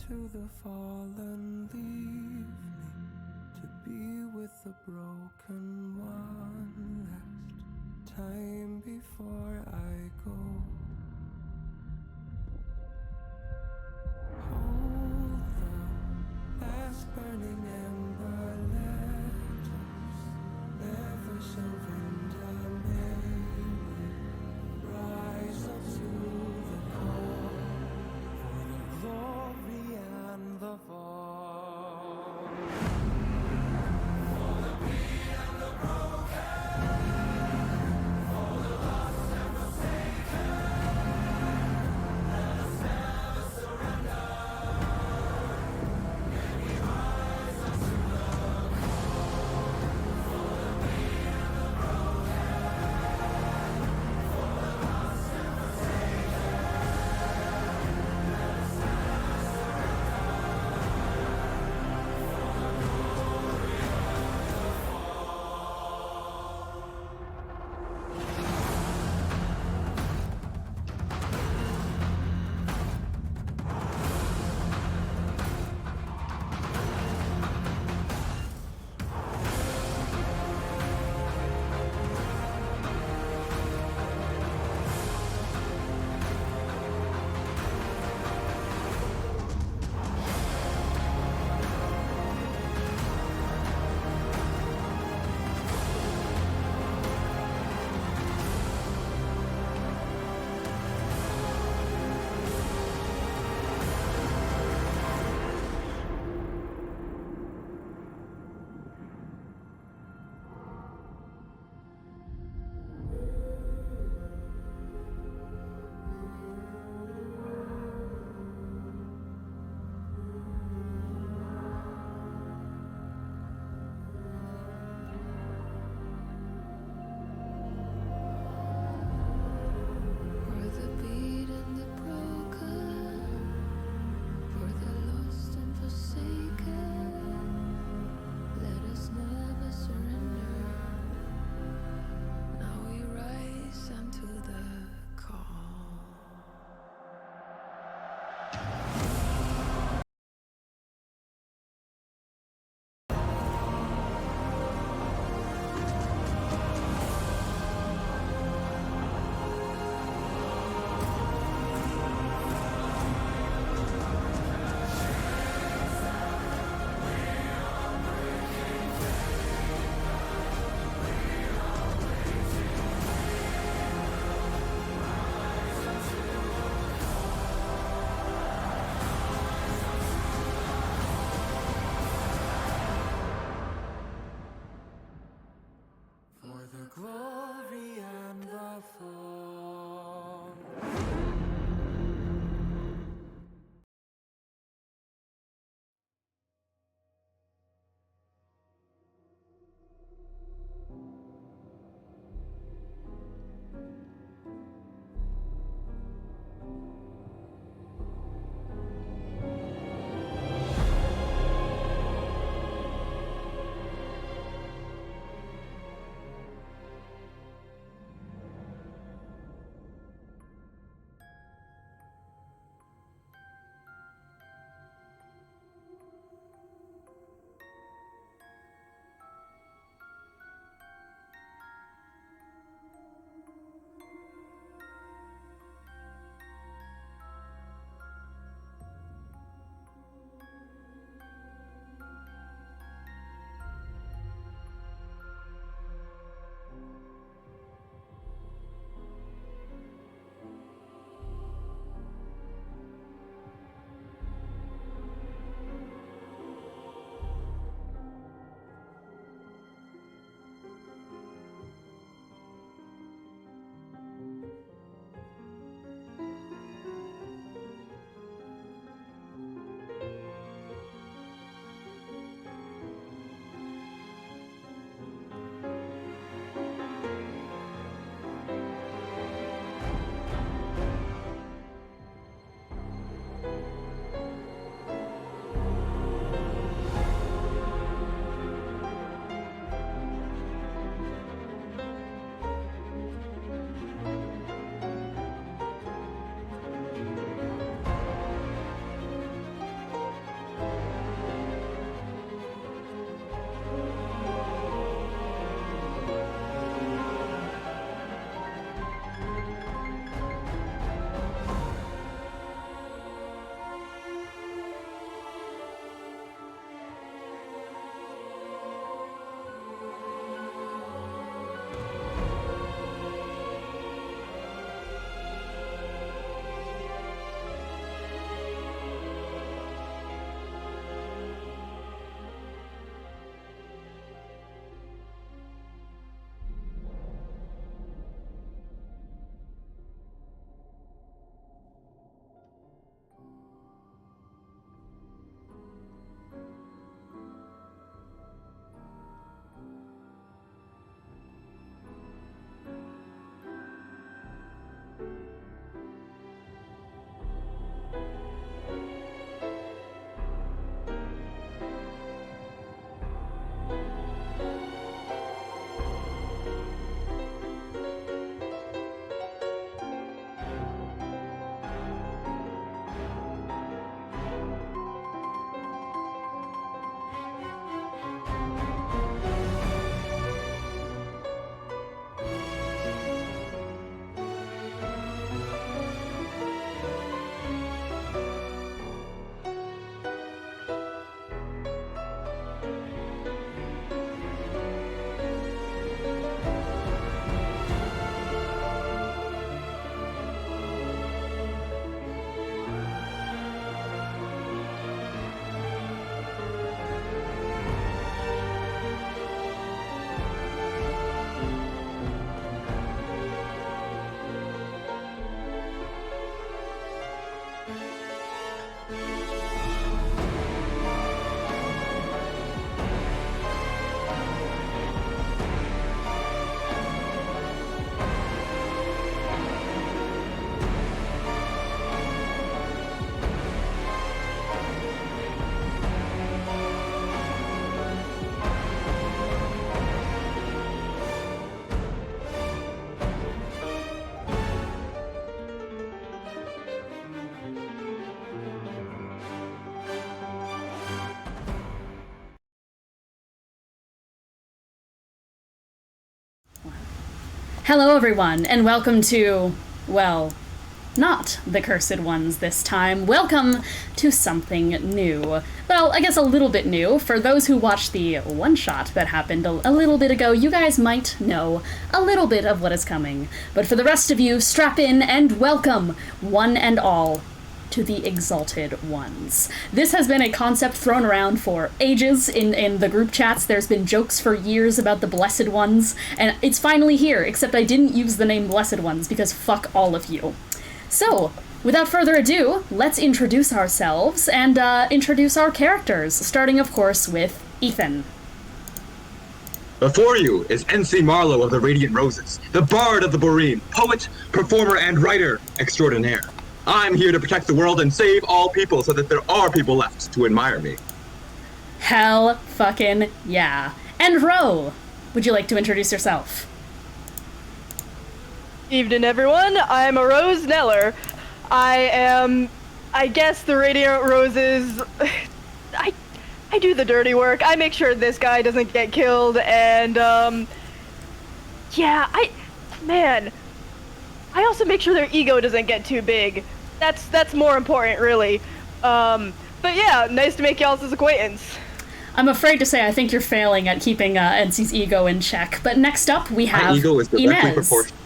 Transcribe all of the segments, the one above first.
to the fallen, leave me to be with the broken one last time before I go. Hold the last burning ember, let us never surrender. May we rise up to the call for the glory and the fall. For the beat and the broken, for the lost and forsaken, let us never surrender. May we rise up to the call for the beat and the broken, for the lost and forsaken, let us never surrender. For the glory and the For the beat and the broken, for the lost and forsaken, let us never surrender. Now we rise unto the call. For the glory and the fall. Hello everyone, and welcome to, well, not the Cursed Ones this time. Welcome to something new. Well, I guess a little bit new. For those who watched the one-shot that happened a little bit ago, you guys might know a little bit of what is coming. But for the rest of you, strap in and welcome, one and all, to the Exalted Ones. This has been a concept thrown around for ages in the group chats. There's been jokes for years about the Blessed Ones, and it's finally here, except I didn't use the name Blessed Ones because fuck all of you. So, without further ado, let's introduce ourselves and introduce our characters, starting of course with Ethan. Before you is Ensi Marlowe of the Radiant Roses, the Bard of the Borean, poet, performer, and writer extraordinaire. I'm here to protect the world and save all people so that there are people left to admire me. Hell fucking yeah. And Ro, would you like to introduce yourself? Evening, everyone. I'm a Rose Kneller. I am, I guess, the Radiant Roses. I do the dirty work. I make sure this guy doesn't get killed, and yeah, I also make sure their ego doesn't get too big. That's more important, really. But yeah, nice to make y'all's acquaintance. I'm afraid to say I think you're failing at keeping Ensi's ego in check. But next up we have My ego is directly Ines. proportional.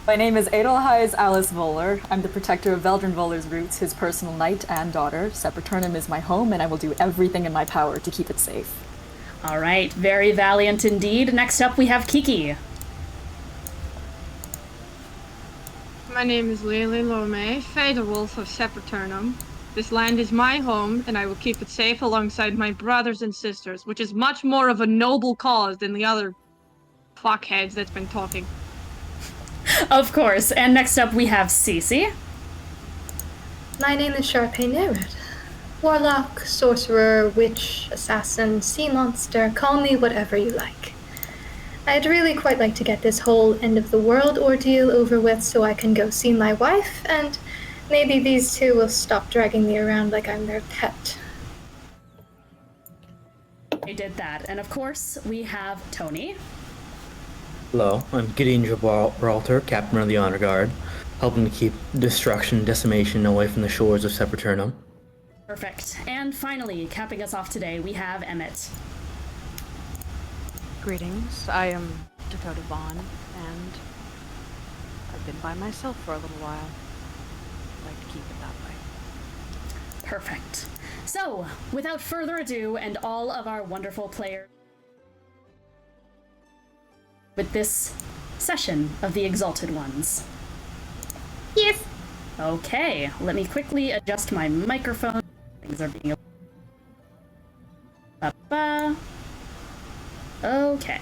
My name is Edelweiss Alice Volar. I'm the protector of Veldrin Volar's roots, his personal knight and daughter. Sepulturnum is my home, and I will do everything in my power to keep it safe. All right, very valiant indeed. Next up we have Kiki. My name is Lelee Lomei, Fader Wolf of Sepulturnum. This land is my home, and I will keep it safe alongside my brothers and sisters, which is much more of a noble cause than the other fuckheads that's been talking. Of course, and next up we have Cece. My name is Charpay Nereid. Warlock, sorcerer, witch, assassin, sea monster, call me whatever you like. I'd really quite like to get this whole end-of-the-world ordeal over with so I can go see my wife, and maybe these two will stop dragging me around like I'm their pet. I did that, and of course we have Tony. Hello, I'm Gideon Gibralter, Captain of the Honor Guard, helping to keep destruction and decimation away from the shores of Sepulturnum. Perfect. And finally, capping us off today, we have Emmet. Greetings, I am Dakota Vaughn, and I've been by myself for a little while. I'd like to keep it that way. Perfect. So, without further ado, and all of our wonderful players, with this session of the Exalted Ones. Yes. Okay, let me quickly adjust my microphone. Things are being... Okay.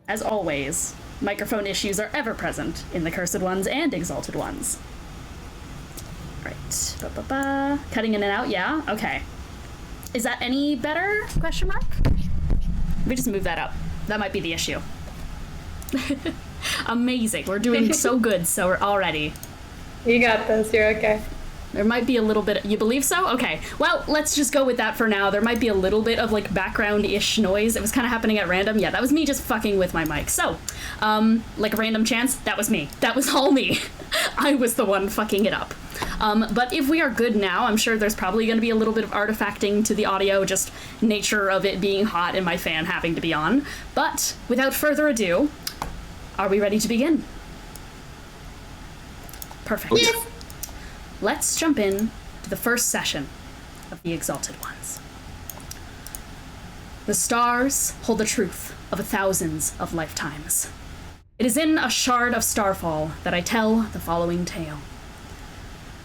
As always, microphone issues are ever present in the Cursed Ones and Exalted Ones. Right. Cutting in and out, yeah? Okay. Is that any better? Question mark? Let me just move that up. That might be the issue. Amazing. We're doing so good, so we're already. You got this, you're okay. There might be a little bit... You believe so? Okay. Well, let's just go with that for now. There might be a little bit of, like, background-ish noise. It was kind of happening at random. Yeah, that was me just fucking with my mic. So, like a random chance, that was me. That was all me. I was the one fucking it up. But if we are good now, I'm sure there's probably going to be a little bit of artifacting to the audio, just nature of it being hot and my fan having to be on. But, without further ado, are we ready to begin? Perfect. Yes. Let's jump in to the first session of the Exalted Ones. The stars hold the truth of thousands of lifetimes. It is in a shard of starfall that I tell the following tale.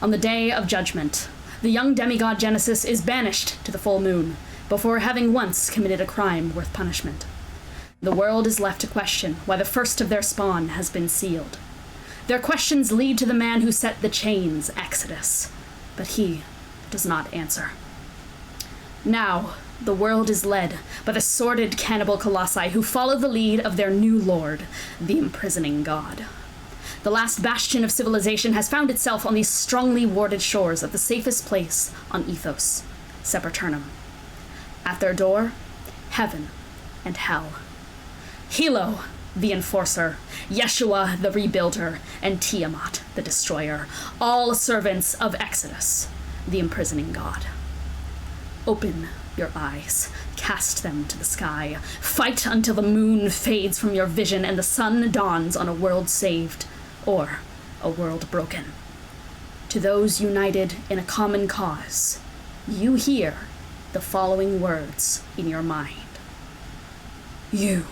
On the day of judgment, the young demigod Genesis is banished to the full moon before having once committed a crime worth punishment. The world is left to question why the first of their spawn has been sealed. Their questions lead to the man who set the chains, Exodus, but he does not answer. Now, the world is led by the sordid cannibal colossi who follow the lead of their new lord, the imprisoning god. The last bastion of civilization has found itself on these strongly warded shores of the safest place on Ethos, Sepulturnum. At their door, heaven and hell. Hilo, the Enforcer, Yeshua, the Rebuilder, and Tiamat, the Destroyer, all servants of Exodus, the imprisoning god. Open your eyes, cast them to the sky, fight until the moon fades from your vision and the sun dawns on a world saved, or a world broken. To those united in a common cause, you hear the following words in your mind. You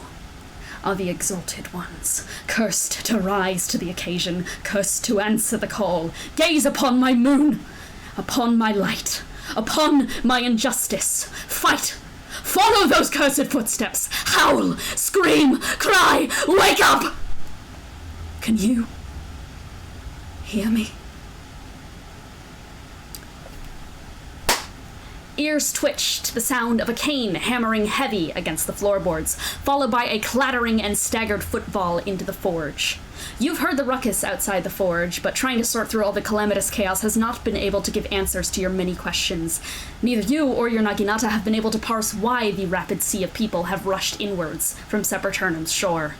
are the Exalted Ones, cursed to rise to the occasion, cursed to answer the call. Gaze upon my moon, upon my light, upon my injustice. Fight! Follow those cursed footsteps! Howl! Scream! Cry! Wake up! Can you hear me? Ears twitch to the sound of a cane hammering heavy against the floorboards, followed by a clattering and staggered footfall into the forge. You've heard the ruckus outside the forge, but trying to sort through all the calamitous chaos has not been able to give answers to your many questions. Neither you or your Naginata have been able to parse why the rapid sea of people have rushed inwards from Sepulturnum's shore.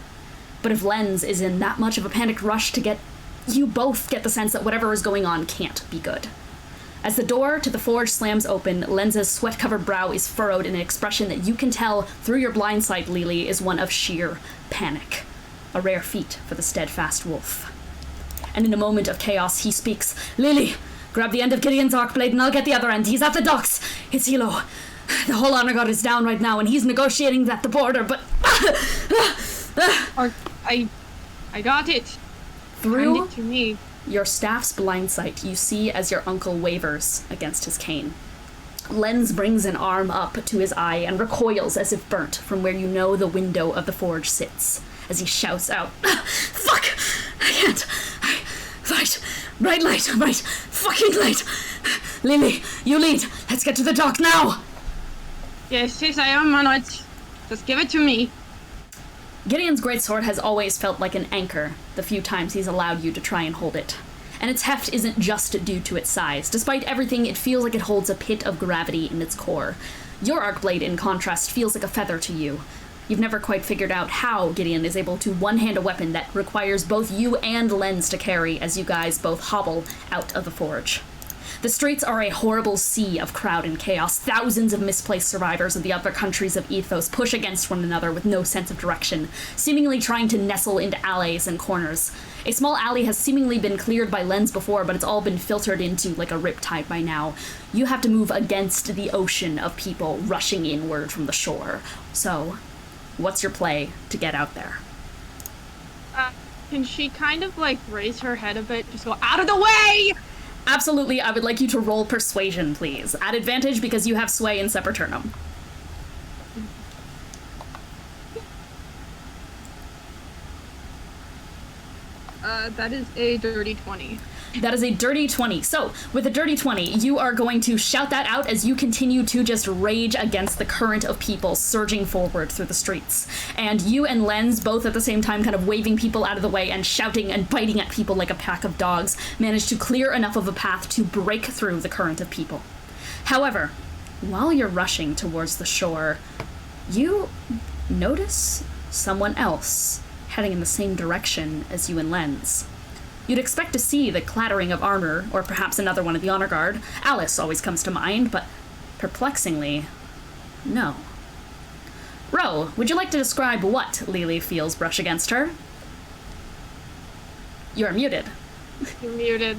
But if Lens is in that much of a panicked rush to get... You both get the sense that whatever is going on can't be good. As the door to the forge slams open, Lens's sweat-covered brow is furrowed in an expression that you can tell through your blind sight, Lelee, is one of sheer panic. A rare feat for the steadfast wolf. And in a moment of chaos, he speaks. Lelee, grab the end of Gideon's arc blade and I'll get the other end. He's at the docks. It's Hilo. The whole honor god is down right now and he's negotiating at the border, but... I got it. Through Hand it to me. Your staff's blind sight, you see as your uncle wavers against his cane. Lens brings an arm up to his eye and recoils as if burnt from where you know the window of the forge sits, as he shouts out, Fuck! I can't! Right! Bright light! Right! Fucking light! Lelee, you lead! Let's get to the dock now! Yes, I am on it. Just give it to me. Gideon's greatsword has always felt like an anchor the few times he's allowed you to try and hold it. And its heft isn't just due to its size. Despite everything, it feels like it holds a pit of gravity in its core. Your arc blade, in contrast, feels like a feather to you. You've never quite figured out how Gideon is able to one-hand a weapon that requires both you and Lens to carry as you guys both hobble out of the forge. The streets are a horrible sea of crowd and chaos. Thousands of misplaced survivors of the other countries of Ethos push against one another with no sense of direction, seemingly trying to nestle into alleys and corners. A small alley has seemingly been cleared by Lens before, but it's all been filtered into like a riptide by now. You have to move against the ocean of people rushing inward from the shore. So, what's your play to get out there? Can she kind of like raise her head a bit? Just go, out of the way! Absolutely, I would like you to roll persuasion, please. At advantage because you have sway in Sepulturnum. That is a dirty 20. That is a dirty 20. So, with a dirty 20, you are going to shout that out as you continue to just rage against the current of people surging forward through the streets. And you and Lens, both at the same time kind of waving people out of the way and shouting and biting at people like a pack of dogs, manage to clear enough of a path to break through the current of people. However, while you're rushing towards the shore, you notice someone else heading in the same direction as you and Lens. You'd expect to see the clattering of armor, or perhaps another one of the honor guard. Alice always comes to mind, but perplexingly, no. Ro, would you like to describe what Lelee feels brush against her? You're muted. You're muted.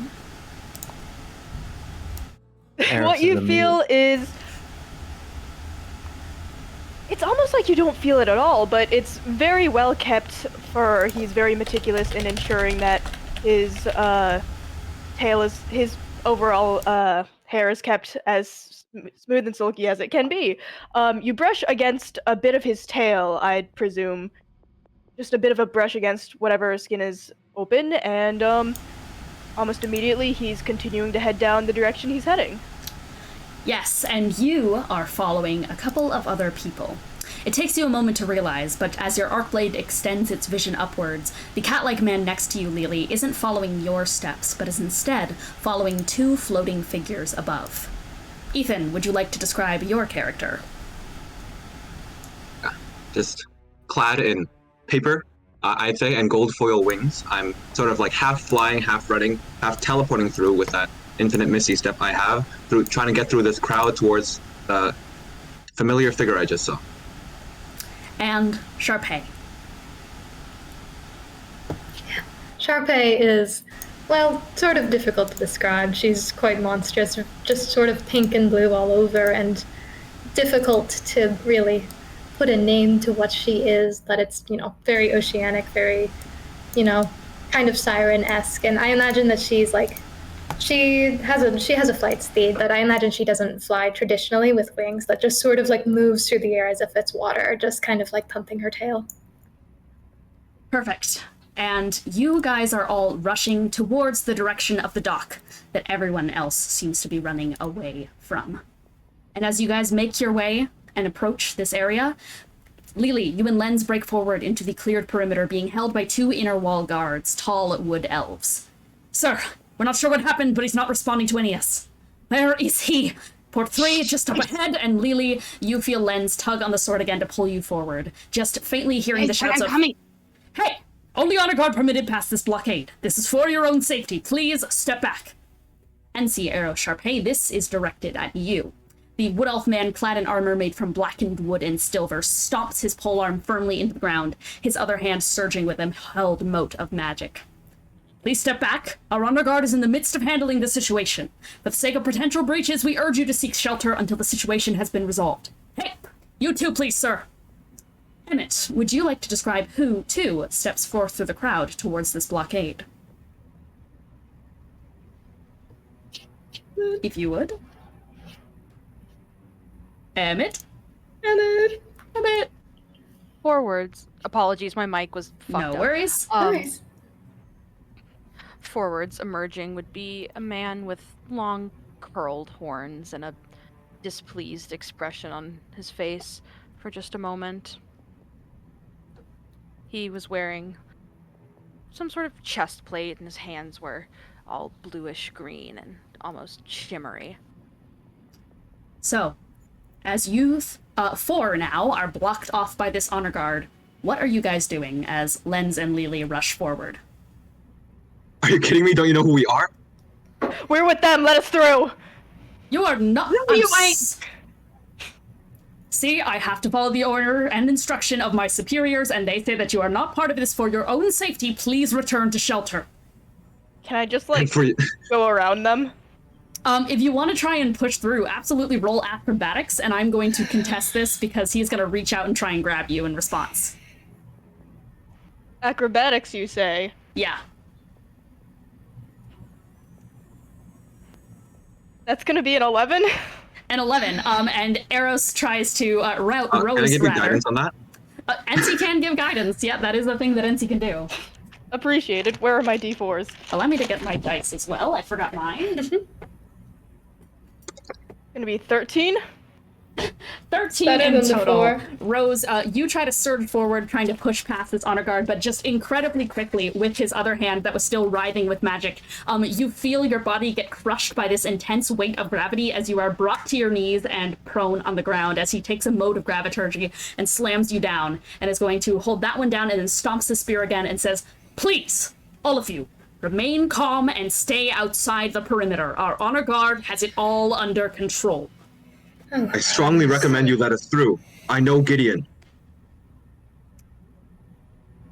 What you feel is... It's almost like you don't feel it at all, but it's very well kept fur. He's very meticulous in ensuring that his overall hair is kept as smooth and silky as it can be. You brush against a bit of his tail, I'd presume. Just a bit of a brush against whatever skin is open, and almost immediately he's continuing to head down the direction he's heading. Yes, and you are following a couple of other people. It takes you a moment to realize, but as your arc blade extends its vision upwards, the cat-like man next to you, Lelee, isn't following your steps, but is instead following two floating figures above. Ethan, would you like to describe your character? Just clad in paper I'd say, and gold foil wings. I'm sort of like half flying, half running, half teleporting through with that infinite Misty step I have, through trying to get through this crowd towards the familiar figure I just saw. And Charpay. Charpay is, well, sort of difficult to describe. She's quite monstrous, just sort of pink and blue all over, and difficult to really put a name to what she is, but it's, very oceanic, very, kind of siren-esque. And I imagine that she's like, she has a flight speed, but I imagine she doesn't fly traditionally with wings, that just sort of like moves through the air as if it's water, just kind of like pumping her tail. Perfect. And you guys are all rushing towards the direction of the dock that everyone else seems to be running away from. And as you guys make your way and approach this area, Lelee, you and Lens break forward into the cleared perimeter, being held by 2 inner wall guards, tall wood elves. Sir, we're not sure what happened, but he's not responding to Ines. Where is he? Port 3, just up ahead, and Lelee, you feel Lens tug on the sword again to pull you forward, just faintly hearing the shouts of, coming. Hey! Only honor guard permitted past this blockade. This is for your own safety. Please step back. Ensi, Arrow, Charpay, this is directed at you. The wood elf man, clad in armor made from blackened wood and silver, stomps his polearm firmly into the ground, his other hand surging with a held mote of magic. Please step back. Our honor guard is in the midst of handling the situation. For the sake of potential breaches, we urge you to seek shelter until the situation has been resolved. Hey, you too, please, sir. Emmet, would you like to describe who, too, steps forth through the crowd towards this blockade? If you would. Emmet? Emmet! Forwards. Apologies, my mic was fucked up. No worries. Forwards emerging would be a man with long curled horns and a displeased expression on his face for just a moment. He was wearing some sort of chest plate, and his hands were all bluish green and almost shimmery. So, as you 4 now are blocked off by this honor guard, what are you guys doing as Lens and Lelee rush forward? Are you kidding me? Don't you know who we are? We're with them. Let us through. You are not. No, you ain't. See, I have to follow the order and instruction of my superiors, and they say that you are not part of this. For your own safety, please return to shelter. Can I just, go around them? If you want to try and push through, absolutely roll acrobatics, and I'm going to contest this because he's going to reach out and try and grab you in response. Acrobatics, you say? Yeah. That's gonna be an 11? An 11. And Eros tries to Rose, can I give you rather. guidance on that? Ensi can give guidance. Yeah, that is a thing that Ensi can do. Appreciated. Where are my d4s? Allow me to get my dice as well. I forgot mine. Gonna be 13? 13 in total. Rose, you try to surge forward, trying to push past this honor guard, but just incredibly quickly, with his other hand that was still writhing with magic, you feel your body get crushed by this intense weight of gravity as you are brought to your knees and prone on the ground as he takes a mode of graviturgy and slams you down, and is going to hold that one down and then stomps the spear again and says, "Please, all of you, remain calm and stay outside the perimeter. Our honor guard has it all under control." I strongly recommend you let us through. I know Gideon.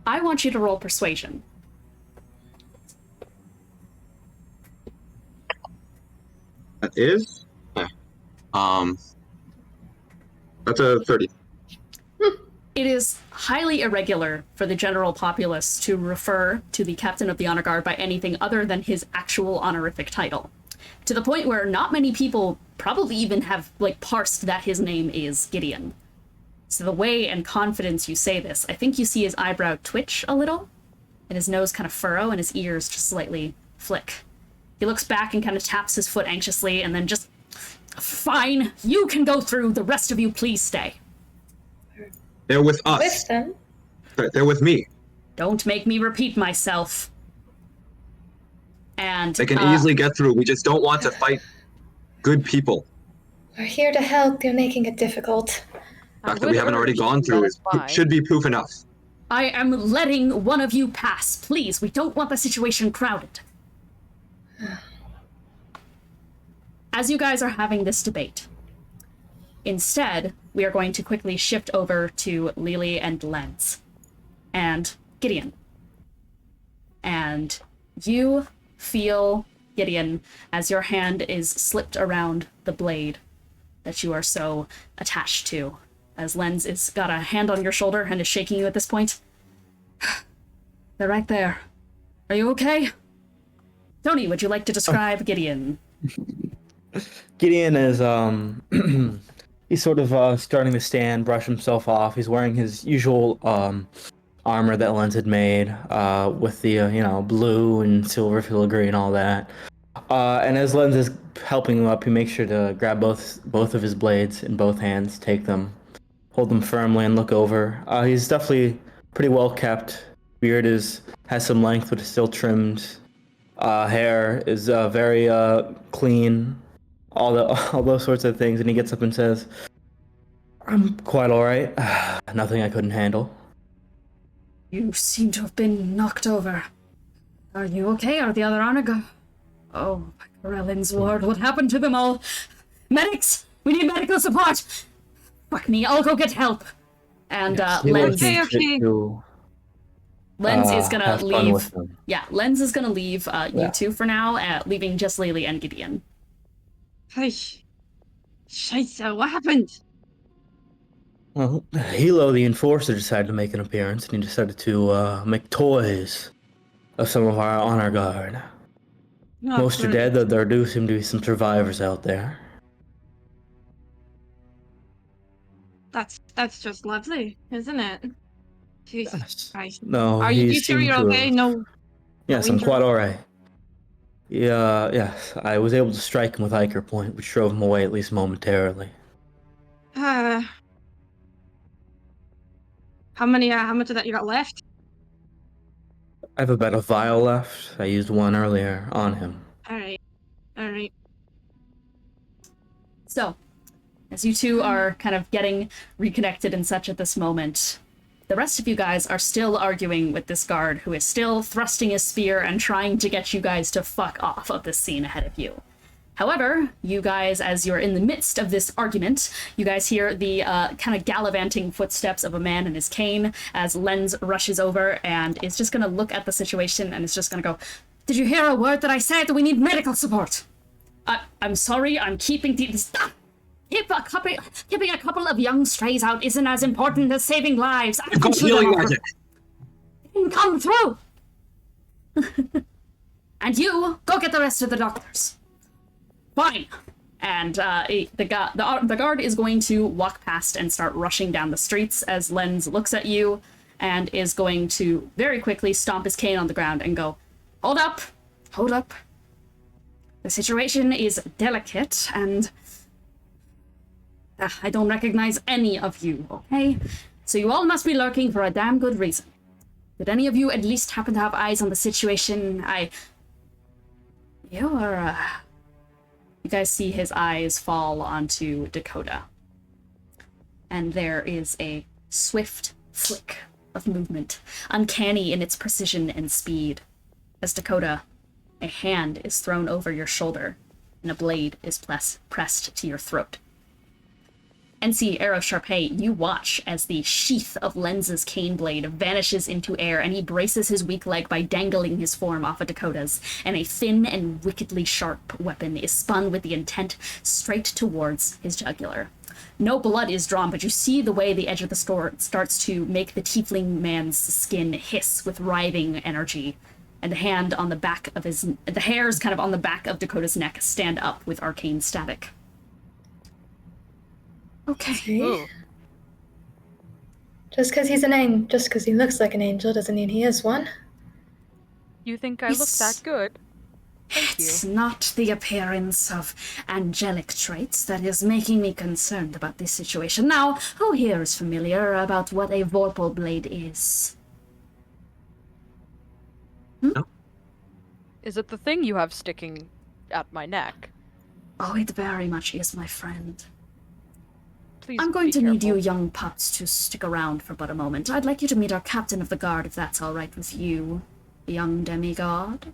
I want you to roll persuasion. That is? Yeah. That's a 30. It is highly irregular for the general populace to refer to the captain of the honor guard by anything other than his actual honorific title. To the point where not many people probably even have, parsed that his name is Gideon. So the way and confidence you say this, I think you see his eyebrow twitch a little, and his nose kind of furrow, and his ears just slightly flick. He looks back and kind of taps his foot anxiously, and then just, "Fine, you can go through. The rest of you, please stay." They're with us. With them? They're with me. Don't make me repeat myself. And they can easily get through. We just don't want to fight good people. We're here to help. You're making it difficult. The fact that we haven't already gone through should be proof enough. I am letting one of you pass. Please, we don't want the situation crowded. As you guys are having this debate, instead, we are going to quickly shift over to Lelee and Lens. And Gideon. And you feel, Gideon, as your hand is slipped around the blade that you are so attached to. As Lens is got a hand on your shoulder and is shaking you at this point. They're right there. Are you okay? Tony, would you like to describe Gideon? Gideon is, he's sort of starting to stand, brush himself off. He's wearing his usual armor that Lens had made, with the, blue and silver filigree and all that. And as Lens is helping him up, he makes sure to grab both of his blades in both hands, take them, hold them firmly, and look over. He's definitely pretty well kept. Beard has some length, but is still trimmed. Hair is very clean. All those sorts of things, and he gets up and says, "I'm quite all right. Nothing I couldn't handle." You seem to have been knocked over. Are you okay? Are the other honor guard? Oh, Relin's ward, what happened to them all? Medics! We need medical support! Fuck me, I'll go get help. And Lens... Lens is gonna leave... Yeah, Lens is gonna leave you two for now, leaving just Lelee and Gideon. Hey, Scheiße, what happened? Well, Hilo, the enforcer, decided to make an appearance, and he decided to make toys of some of our honor guard. Oh, Most are dead, though there do seem to be some survivors out there. That's just lovely, isn't it? Jesus Christ. No, Are you sure you're okay? No. Yes, I'm quite alright. Yeah, yes, I was able to strike him with Iker Point, which drove him away at least momentarily. How much of that you got left? I have about a vial left. I used one earlier on him. Alright. So, as you two are kind of getting reconnected and such at this moment, the rest of you guys are still arguing with this guard who is still thrusting his spear and trying to get you guys to fuck off of this scene ahead of you. However, you guys, as you're in the midst of this argument, you guys hear the kind of gallivanting footsteps of a man in his cane as Lens rushes over and is just going to look at the situation and is just going to go, "Did you hear a word that I said? We need medical support." I'm sorry, I'm keeping these... Keeping a couple of young strays out isn't as important as saving lives. You've got healing magic. Come through. And you, go get the rest of the doctors. Fine. And the guard is going to walk past and start rushing down the streets as Lens looks at you and is going to very quickly stomp his cane on the ground and go, Hold up. The situation is delicate and I don't recognize any of you, okay? So you all must be lurking for a damn good reason. Did any of you at least happen to have eyes on the situation? You guys see his eyes fall onto Dakota. And there is a swift flick of movement, uncanny in its precision and speed. As Dakota, a hand is thrown over your shoulder, and a blade is pressed to your throat. Ensi, Arrow, Charpay, you watch as the sheath of Lens's cane blade vanishes into air, and he braces his weak leg by dangling his form off of Dakota's, and a thin and wickedly sharp weapon is spun with the intent straight towards his jugular. No blood is drawn, but you see the way the edge of the sword starts to make the tiefling man's skin hiss with writhing energy, and the hairs kind of on the back of Dakota's neck stand up with arcane static. Okay. Ooh. Just because he looks like an angel doesn't mean he is one. You think I look that good? It's not the appearance of angelic traits that is making me concerned about this situation. Now, who here is familiar about what a vorpal blade is? No. Is it the thing you have sticking at my neck? Oh, it very much is, my friend. Please I'm going be to need you careful. young pups to stick around for but a moment. I'd like you to meet our captain of the guard, if that's all right with you, young demigod.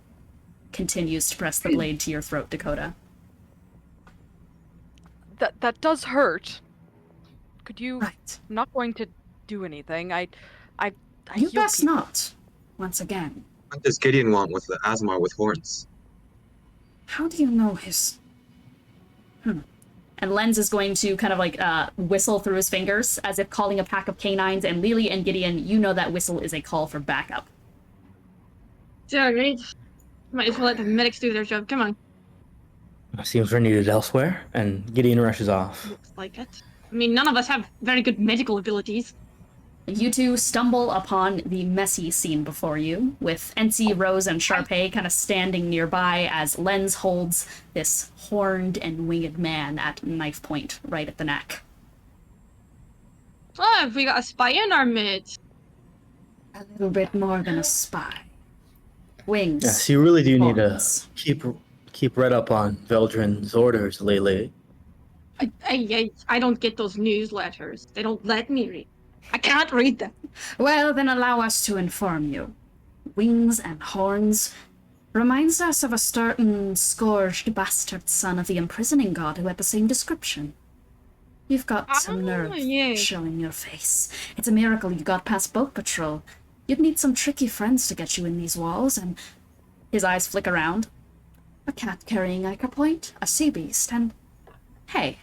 Continues to press the blade to your throat, Dakota. That does hurt. Could you? Right. I'm not going to do anything. I You heal best people. not. Once again. What does Gideon want with the Azamar with horns? How do you know his... And Lens is going to kind of like whistle through his fingers as if calling a pack of canines, and Lelee and Gideon, you know that whistle is a call for backup. Alright. Might as well let the medics do their job. Come on. Seems we're needed elsewhere, and Gideon rushes off. Looks like it. I mean, none of us have very good medical abilities. You two stumble upon the messy scene before you, with Ensi, Rose, and Charpay kind of standing nearby as Lens holds this horned and winged man at knife point right at the neck. Oh, have we got a spy in our midst? A little bit more than a spy. Wings. Yes, you really do need to horns. keep right up on Veldrin's orders, Lelee. I don't get those newsletters. They don't let me read. I can't read them. Well, then allow us to inform you. Wings and horns reminds us of a certain scourged bastard son of the imprisoning god who had the same description. You've got some nerve yeah. showing your face. It's a miracle you got past boat patrol. You'd need some tricky friends to get you in these walls, and his eyes flick around. A cat carrying anchor point, a sea beast, and... Hey,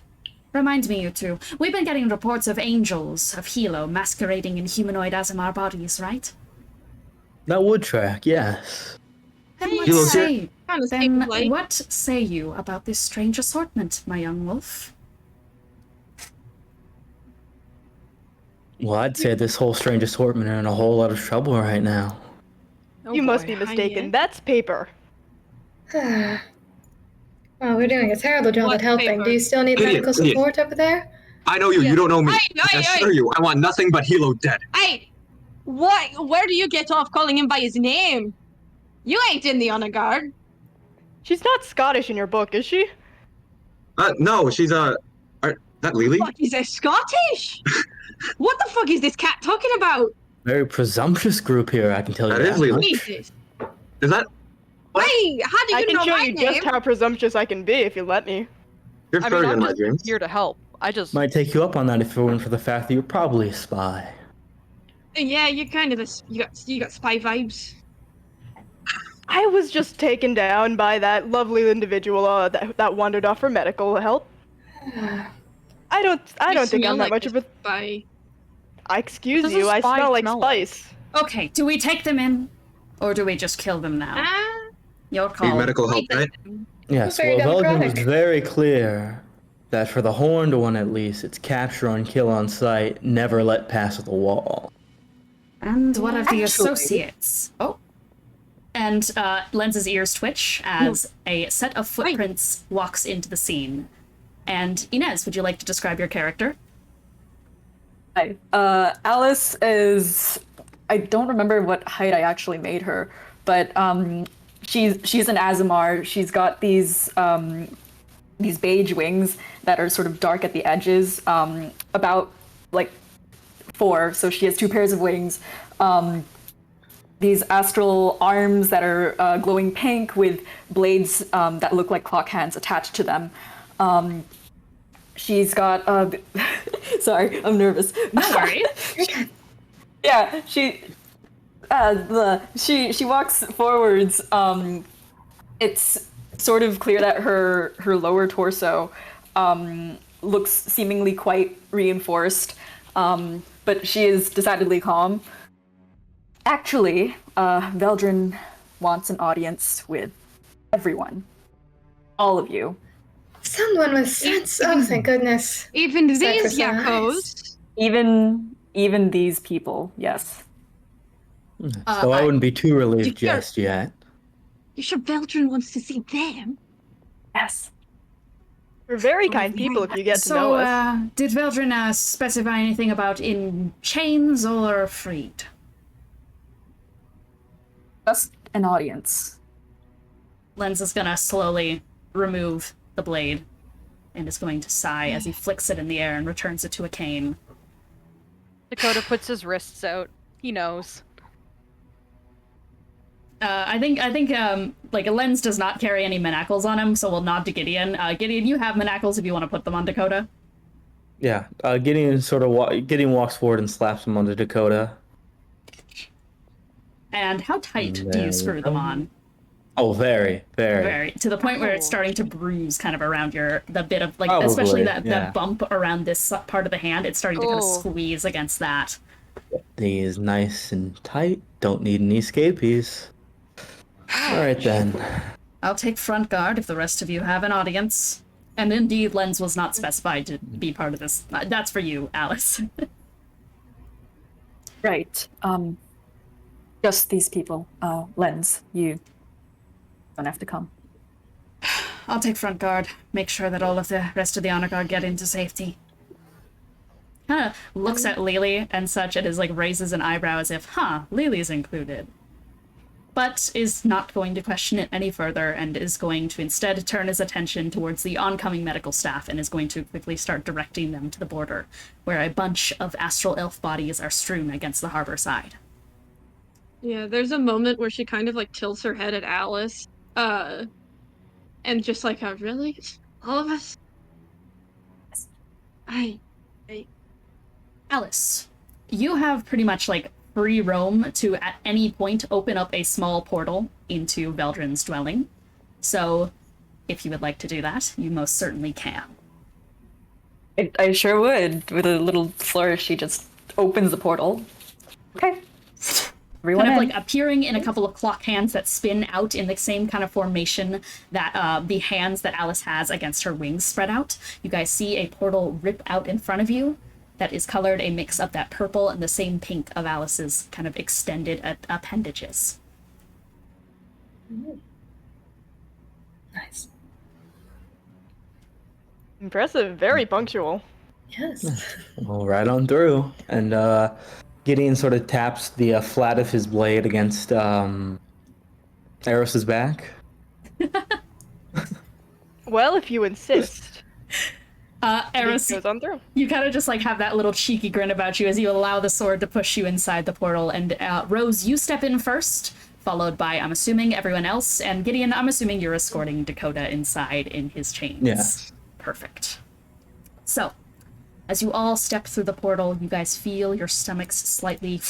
reminds me, you two, we've been getting reports of angels of Hilo masquerading in humanoid Azamar bodies, right? That would track, yes. Then Hilo's here. Kind of then seems like. what say you about this strange assortment, my young wolf? Well, I'd say this whole strange assortment are in a whole lot of trouble right now. Oh You must boy. be mistaken. yeah. That's paper. Well, we're doing a terrible job What at helping. paper? Do you still need Gideon, medical Gideon. support over there? I know you. Yeah. You don't know me. Aye, I aye, assure aye. you, I want nothing but Hilo dead. Hey, what? Where do you get off calling him by his name? You ain't in the honor guard. She's not Scottish in your book, is she? No, she's that Lelee? Fuck, is that Scottish? What the fuck is this cat talking about? Very presumptuous group here, I can tell you That that. is Lelee. much. Jesus. Is that? What? Hey, how do I you can know show my you name? just how presumptuous I can be if you let me. You're I mean, furry in I'm my just dreams. here to help. I just Might take you up on that if it weren't for the fact that you're probably a spy. Yeah, you're kind of you got spy vibes. I was just taken down by that lovely individual that wandered off for medical help. I don't think I'm that much of a. spy. Excuse Does a you, I spy smell like smell like? spice. Okay, do we take them in, or do we just kill them now? Ah, Your Need call. medical help, right? Yes, Very well, Veldrin was democratic. very clear that for the horned one at least, it's capture and kill on sight, never let pass the wall. And what of the Actually- associates? Oh. And Lens's ears twitch as a set of footprints walks into the scene. And Ines, would you like to describe your character? Hi. Alice is. I don't remember what height I actually made her, but she's an Azamar. She's got these beige wings that are sort of dark at the edges, about like 4. So she has 2 pairs of wings. These astral arms that are glowing pink with blades that look like clock hands attached to them. She's got sorry, I'm nervous. Sorry. Yeah, she walks forwards. It's sort of clear that her lower torso looks seemingly quite reinforced, but she is decidedly calm. Actually, Veldrin wants an audience with everyone. All of you. Someone with sense. Oh, thank goodness. even Except for these some yakkos. Even these people, yes. So I wouldn't be too relieved you can't- just yet. You sure Beltran wants to see them? Yes. We're very kind people if you get to know us. Did Veldrin specify anything about in chains or freed? Just an audience. Lens is gonna slowly remove the blade. and is going to sigh as he flicks it in the air and returns it to a cane. Dakota puts his wrists out. He knows. I think like a lens does not carry any manacles on him, so we'll nod to Gideon. Gideon, you have manacles if you want to put them on Dakota. Yeah, Gideon Gideon walks forward and slaps him onto Dakota. And how tight do you screw them on? Oh, very, very. Very. To the point where it's starting to bruise kind of around the bit of, like, Probably, especially that bump around this part of the hand, it's starting to kind of Oh. squeeze against that. These nice and tight. Don't need any escapees. Alright then. I'll take front guard if the rest of you have an audience. And indeed, Lens was not specified to be part of this. That's for you, Alice. Right. Just these people. Lens, you don't have to come. I'll take front guard. Make sure that all of the rest of the honor guard get into safety. Kind of looks at Lelee and such and is like raises an eyebrow as if, Lelee's included. But is not going to question it any further and is going to instead turn his attention towards the oncoming medical staff and is going to quickly start directing them to the border, where a bunch of astral elf bodies are strewn against the harbor side. Yeah, there's a moment where she kind of like tilts her head at Alice, and just like, really? All of us? Alice, you have pretty much like free roam to at any point open up a small portal into Veldrin's dwelling. So if you would like to do that, you most certainly can. I sure would. With a little flourish, she just opens the portal. Okay. Everyone Kind of in. like appearing in a couple of clock hands that spin out in the same kind of formation that the hands that Alice has against her wings spread out. You guys see a portal rip out in front of you that is colored a mix of that purple and the same pink of Alice's kind of extended appendages. Nice. Impressive. Very punctual. Yes. Well, right on through. And Gideon sort of taps the flat of his blade against Eros's back. Well, if you insist. Eros, Goes on through. you kind of just like have that little cheeky grin about you as you allow the sword to push you inside the portal. And Rose, you step in first, followed by, I'm assuming, everyone else. And Gideon, I'm assuming you're escorting Dakota inside in his chains. Yeah. Perfect. So, as you all step through the portal, you guys feel your stomachs slightly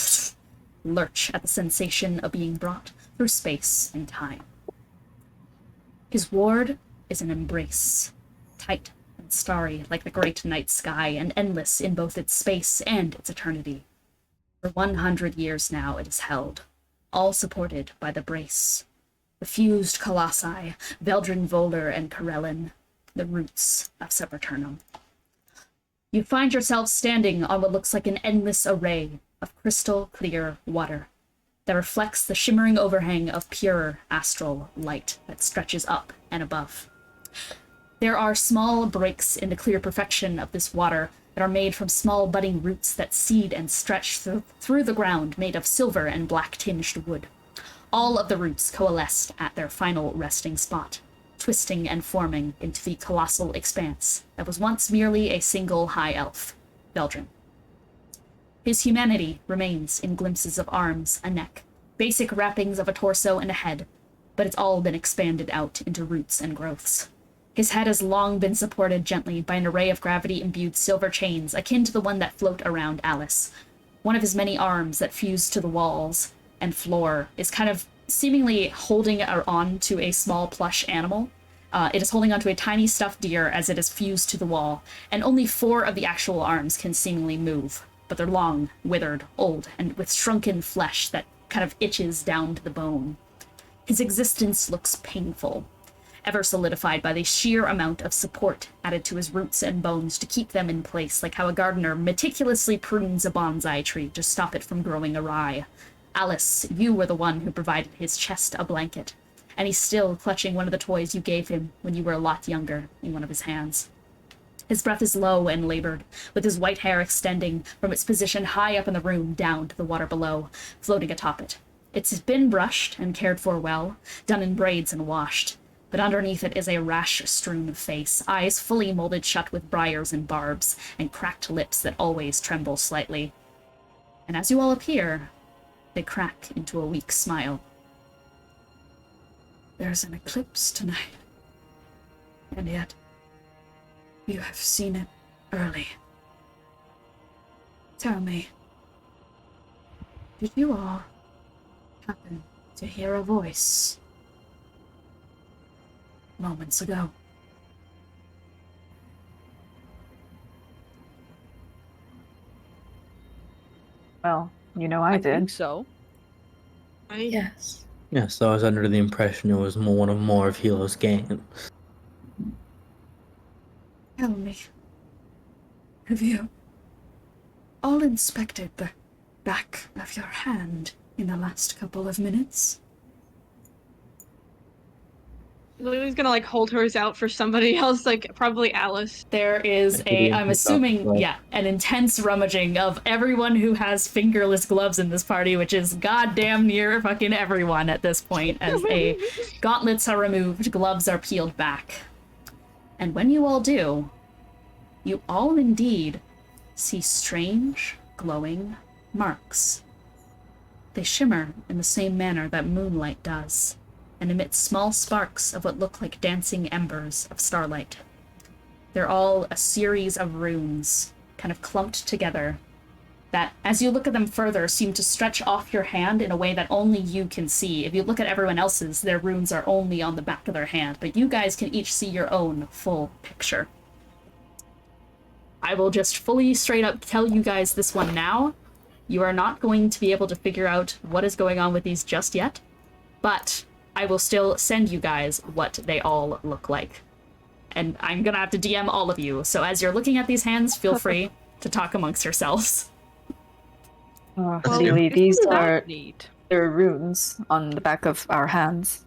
lurch at the sensation of being brought through space and time. His ward is an embrace, tight and starry like the great night sky, and endless in both its space and its eternity. For 100 years now it is held, all supported by the brace. The fused colossi, Veldrin, Volar, and Karelin, the roots of Sepulturnum. You find yourself standing on what looks like an endless array of crystal clear water that reflects the shimmering overhang of pure astral light that stretches up and above. There are small breaks in the clear perfection of this water that are made from small budding roots that seed and stretch through the ground, made of silver and black-tinged wood. All of the roots coalesced at their final resting spot, twisting and forming into the colossal expanse that was once merely a single high elf, Veldrin. His humanity remains in glimpses of arms, a neck, basic wrappings of a torso and a head, but it's all been expanded out into roots and growths. His head has long been supported gently by an array of gravity-imbued silver chains akin to the one that float around Alice. One of his many arms that fuse to the walls and floor is kind of seemingly holding on to a small plush animal. It is holding onto a tiny stuffed deer as it is fused to the wall, and only 4 of the actual arms can seemingly move, but they're long, withered, old, and with shrunken flesh that kind of itches down to the bone. His existence looks painful, ever solidified by the sheer amount of support added to his roots and bones to keep them in place, like how a gardener meticulously prunes a bonsai tree to stop it from growing awry. Alice, you were the one who provided his chest a blanket, and he's still clutching one of the toys you gave him when you were a lot younger in one of his hands. His breath is low and labored, with his white hair extending from its position high up in the room down to the water below, floating atop it. It's been brushed and cared for well, done in braids and washed, but underneath it is a rash-strewn face, eyes fully molded shut with briars and barbs, and cracked lips that always tremble slightly. And as you all appear, they crack into a weak smile. There's an eclipse tonight, and yet you have seen it early. Tell me, did you all happen to hear a voice moments ago? Well, I I think did. so. Yes. Yes, I was under the impression it was more of Hilo's games. Tell me, have you all inspected the back of your hand in the last couple of minutes? Lily's gonna like hold hers out for somebody else, like probably Alice. There is I'm assuming, an intense rummaging of everyone who has fingerless gloves in this party, which is goddamn near fucking everyone at this point, as gauntlets are removed, gloves are peeled back. And when you all do, you all indeed see strange, glowing marks. They shimmer in the same manner that moonlight does, and emit small sparks of what look like dancing embers of starlight. They're all a series of runes, kind of clumped together, that, as you look at them further, seem to stretch off your hand in a way that only you can see. If you look at everyone else's, their runes are only on the back of their hand, but you guys can each see your own full picture. I will just fully straight up tell you guys this one now. You are not going to be able to figure out what is going on with these just yet, but I will still send you guys what they all look like. And I'm gonna have to DM all of you, so as you're looking at these hands, feel free to talk amongst yourselves. Really, these are neat. they're runes on the back of our hands.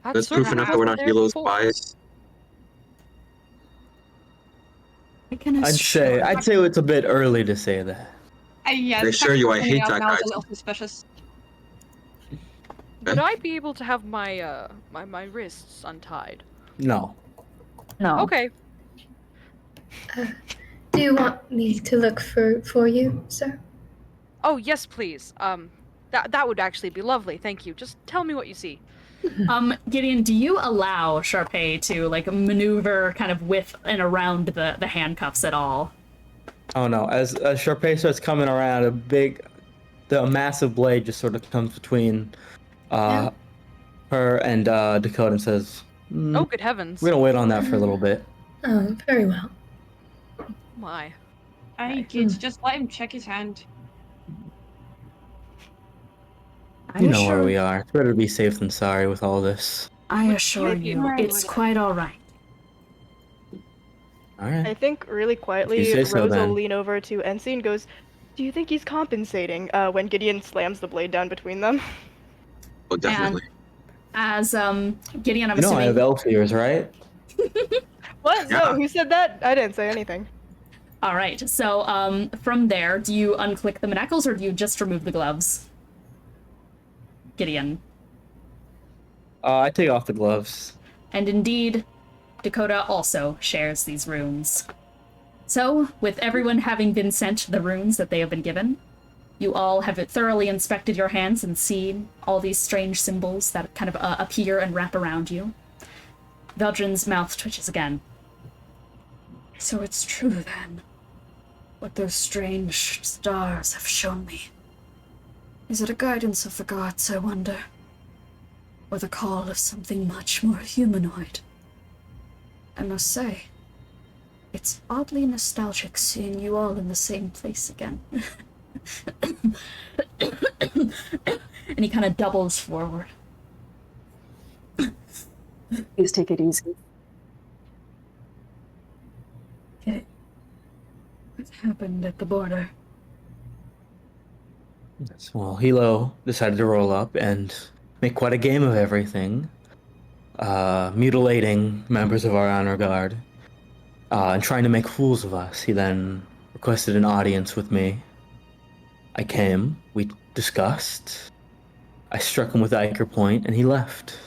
That's proof enough that we're not Hilo's spies. I'd say it's a bit early to say that. Yeah, I assure you, I hate that guy. A little suspicious. Would I be able to have my my wrists untied? No. No. Okay. Do you want me to look for you, sir? Oh yes, please. That would actually be lovely. Thank you. Just tell me what you see. Gideon, do you allow Charpay to like maneuver kind of with and around the handcuffs at all? Oh no! As Charpay starts coming around, a massive blade just sort of comes between her and Dakota and says, Oh, good heavens. we're gonna wait on that for a little bit. Oh, very well. My. Hey kids, just let him check his hand. You know where we are. It's better to be safe than sorry with all this. I assure you, it's quite all right. All right. I think really quietly, If you say Rose so, will then. lean over to Ensi and goes, "Do you think he's compensating?" When Gideon slams the blade down between them. Oh, definitely. As Gideon, I'm You know I assuming. have elf ears, right? What? Yeah. No, who said that? I didn't say anything. All right. So from there, do you unclick the manacles or do you just remove the gloves? Gideon. I take off the gloves. And indeed, Dakota also shares these runes. So, with everyone having been sent the runes that they have been given, you all have thoroughly inspected your hands and seen all these strange symbols that kind of appear and wrap around you. Veldrin's mouth twitches again. So it's true then, what those strange stars have shown me. Is it a guidance of the gods, I wonder? Or the call of something much more humanoid? I must say, it's oddly nostalgic seeing you all in the same place again. And he kind of doubles forward. Please take it easy. Okay. What happened at the border? Yes, well, Hilo decided to roll up and make quite a game of everything, mutilating members of our honor guard, and trying to make fools of us. He then requested an audience with me. I came, we discussed, I struck him with the Iker point, and he left.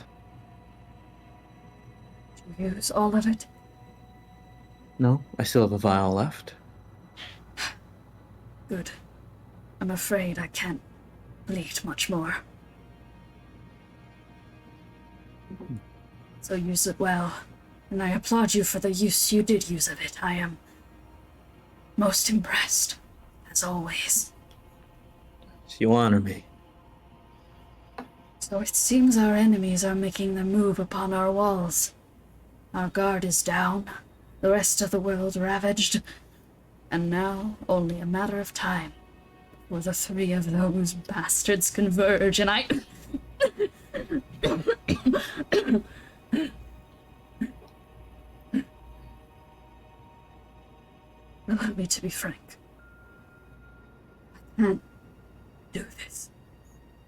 use all of it? No, I still have a vial left. Good. I'm afraid I can't bleed much more. So use it well, and I applaud you for the use you did use of it. I am most impressed, as always. You honor me. So it seems our enemies are making their move upon our walls. Our guard is down, the rest of the world ravaged, and now only a matter of time before the three of those bastards converge, and I... Allow me to be frank. I can't do this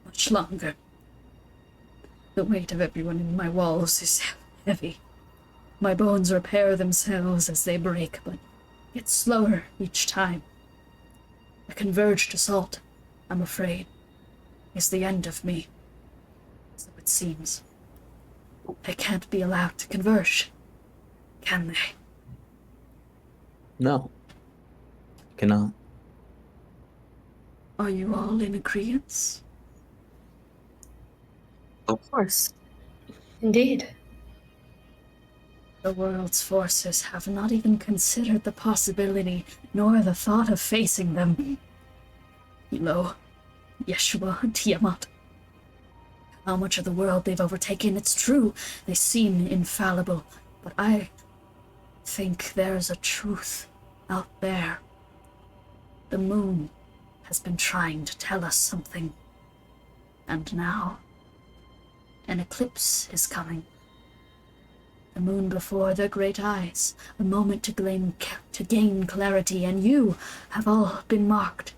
much longer. The weight of everyone in my walls is heavy. My bones repair themselves as they break, but get slower each time. A converged assault, I'm afraid, is the end of me. So it seems. They can't be allowed to converge, can they? No. Cannot. Are you all in agreement? Of course. Indeed. The world's forces have not even considered the possibility, nor the thought of facing them. Hilo, Yeshua, Tiamat. How much of the world they've overtaken, it's true. They seem infallible, but I think there's a truth out there. The moon has been trying to tell us something. And now, an eclipse is coming. The moon before their great eyes, a moment to gain clarity, and you have all been marked.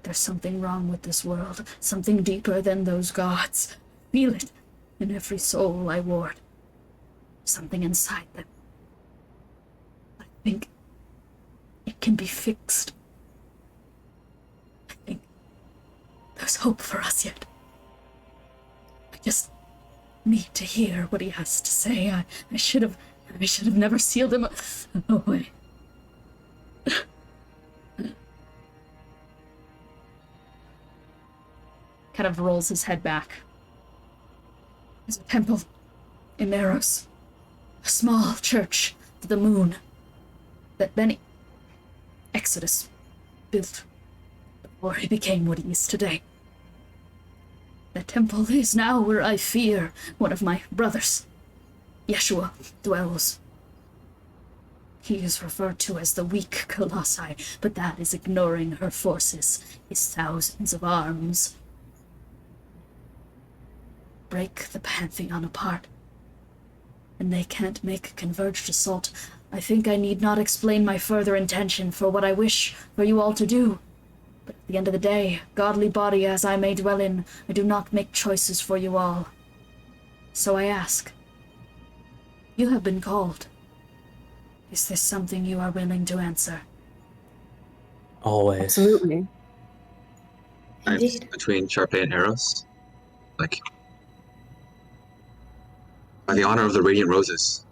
There's something wrong with this world, something deeper than those gods. Feel it in every soul I ward. Something inside them. I think it can be fixed. I think there's hope for us yet. I just need to hear what he has to say. I should have never sealed him away. Kind of rolls his head back. There's a temple in Eros, a small church to the moon that Benny Exodus built before he became what he is today. The temple is now where I fear one of my brothers, Yeshua, dwells. He is referred to as the weak Colossi, but that is ignoring her forces, his thousands of arms. Break the Pantheon apart, and they can't make a converged assault. I think I need not explain my further intention for what I wish for you all to do. But at the end of the day, godly body as I may dwell in, I do not make choices for you all. So I ask, you have been called. Is this something you are willing to answer? Always. Absolutely. Indeed. Between Charpay and Eros, like, by the honor of the Radiant Roses,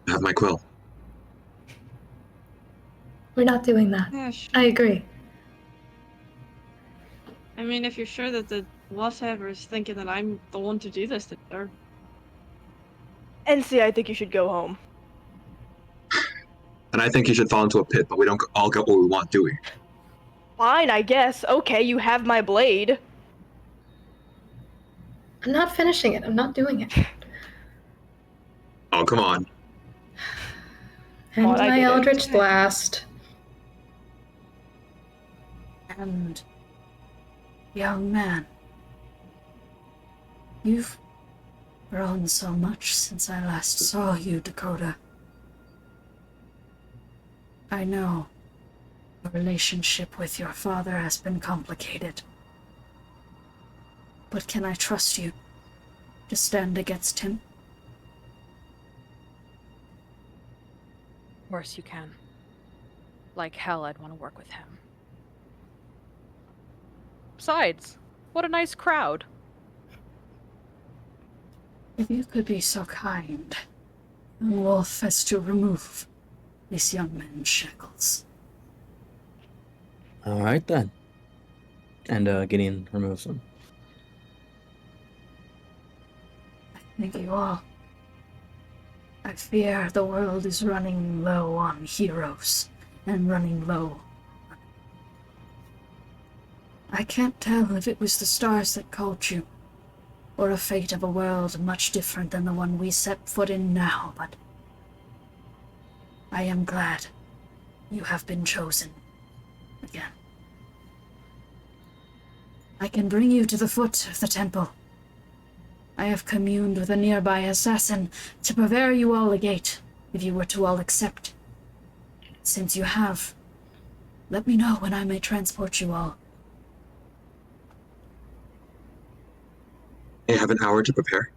I have my quill. We're not doing that. Yeah, sure. I agree. I mean, if you're sure that the whatever is thinking that I'm the one to do this, then sure. Ensi, I think you should go home. And I think you should fall into a pit, but we don't all get what we want, do we? Fine, I guess. Okay, you have my blade. I'm not finishing it. I'm not doing it. Oh, come on. And Well, I my did it. Eldritch Blast. And, young man, you've grown so much since I last saw you, Dakota. I know your relationship with your father has been complicated. But can I trust you to stand against him? Of course you can. Like hell, I'd want to work with him. Besides, what a nice crowd. If you could be so kind, young wolf, as to remove this young man's shackles. All right then. And Gideon removes them. Thank you all. I fear the world is running low on heroes, and running low. I can't tell if it was the stars that called you, or a fate of a world much different than the one we set foot in now, but I am glad you have been chosen again. I can bring you to the foot of the temple. I have communed with a nearby assassin to prepare you all a gate, if you were to all accept. Since you have, let me know when I may transport you all. I have an hour to prepare.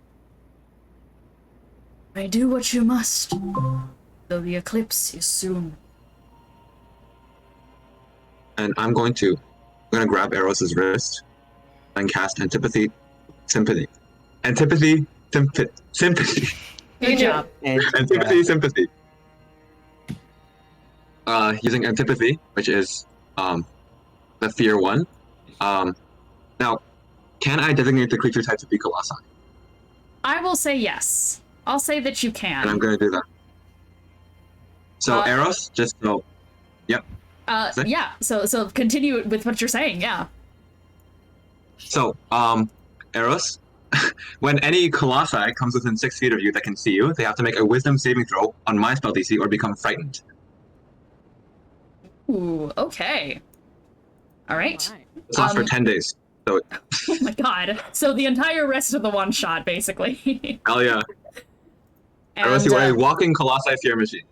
May do what you must, though the eclipse is soon. And I'm going to grab Eros's wrist and cast Antipathy, Sympathy. Antipathy, Sympathy. Good job. Antipathy, Sympathy. Using Antipathy, which is the fear one. Now, can I designate the creature type to be Colossi? I will say yes. I'll say that you can. And I'm going to do that. So Eros, just so, yep. Yeah. So continue with what you're saying. Yeah. So, Eros, when any Colossi comes within 6 feet of you that can see you, they have to make a Wisdom saving throw on my spell DC or become frightened. Ooh. Okay. All right. It's lasts for 10 days. So. Oh my god. So the entire rest of the one shot, basically. Hell yeah. And, Eros, you are a walking Colossi fear machine.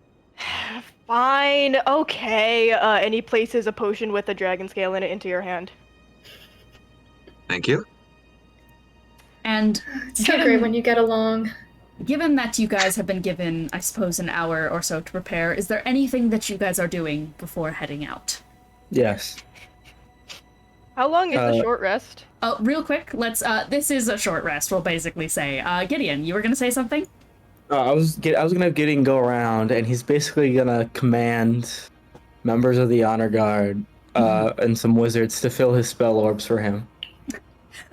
Fine, okay. Any places a potion with a dragon scale in it into your hand. Thank you. And It's so great when you get along. Given that you guys have been given, I suppose, an hour or so to prepare, is there anything that you guys are doing before heading out? Yes. How long is the short rest? Oh, real quick, let's, this is a short rest, we'll basically say. Gideon, you were gonna say something? I was gonna have Gideon go around, and he's basically gonna command members of the honor guard and some wizards to fill his spell orbs for him.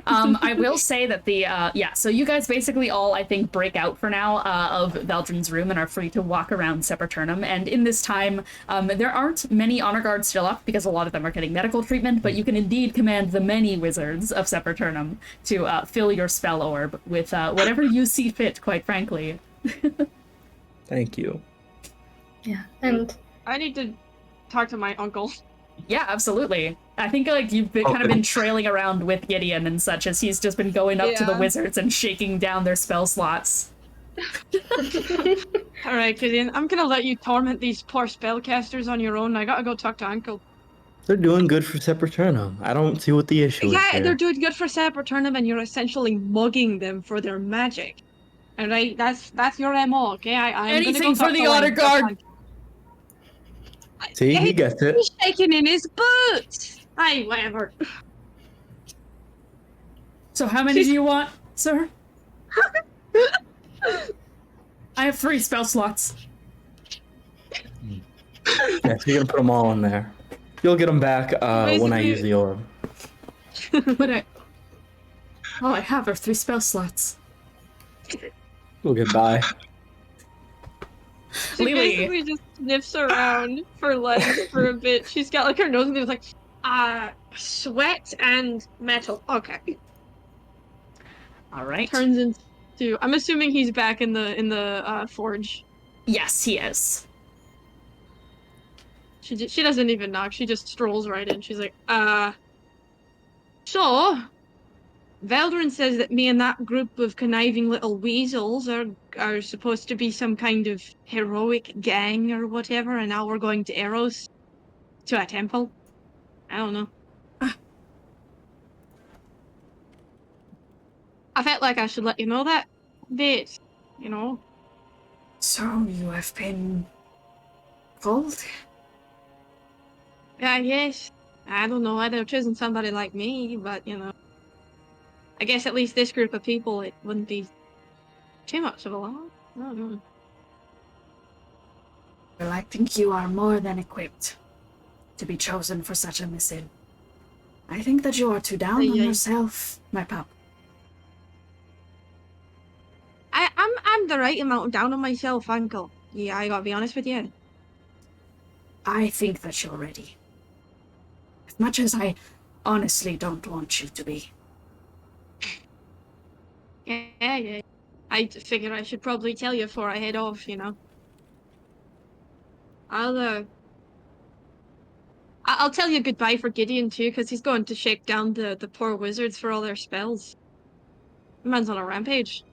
I will say that the, so you guys basically all, I think, break out for now of Veldrin's room and are free to walk around Sepulturnum, and in this time, there aren't many honor guards still up, because a lot of them are getting medical treatment, but you can indeed command the many wizards of Sepulturnum to fill your spell orb with whatever you see fit, quite frankly. Thank you. Yeah, and I need to talk to my uncle. Yeah, absolutely. I think like you've been, kind of been trailing around with Gideon and such as he's just been going up to the wizards and shaking down their spell slots. Alright, Gideon, I'm gonna let you torment these poor spellcasters on your own. I gotta go talk to Uncle. They're doing good for Sepulturnum. I don't see what the issue is. Yeah, they're doing good for Sepulturnum, and you're essentially mugging them for their magic. Alright, that's your MO, okay? I'm Anything gonna go for the honor guard! See, he gets it. He's shaking in his boots! Aye, whatever. So how many do you want, sir? I have 3 spell slots. Yeah, so you're gonna put them all in there. You'll get them back when I use the orb. All I have are 3 spell slots. We'll get by. She Lelee. basically just sniffs around for legs for a bit. She's got like her nose and it's like, sweat and metal. Okay. All right. Turns into. I'm assuming he's back in the forge. Yes, he is. She doesn't even knock. She just strolls right in. She's like, so. Veldrin says that me and that group of conniving little weasels are supposed to be some kind of heroic gang or whatever, and now we're going to Eros to a temple. I don't know. I felt like I should let you know that bit, you know. So you have been called? I guess. I don't know why they're choosing somebody like me, but you know. I guess at least this group of people, it wouldn't be Too much of a lot. I don't know. Well, I think you are more than equipped to be chosen for such a mission. I think that you are too down on yourself, my pup. I'm the right amount down on myself, Uncle. Yeah, I gotta be honest with you. I think that you're ready. As much as I honestly don't want you to be. Yeah. I figured I should probably tell you before I head off, you know. I'll tell you goodbye for Gideon too, because he's going to shake down the poor wizards for all their spells. The man's on a rampage.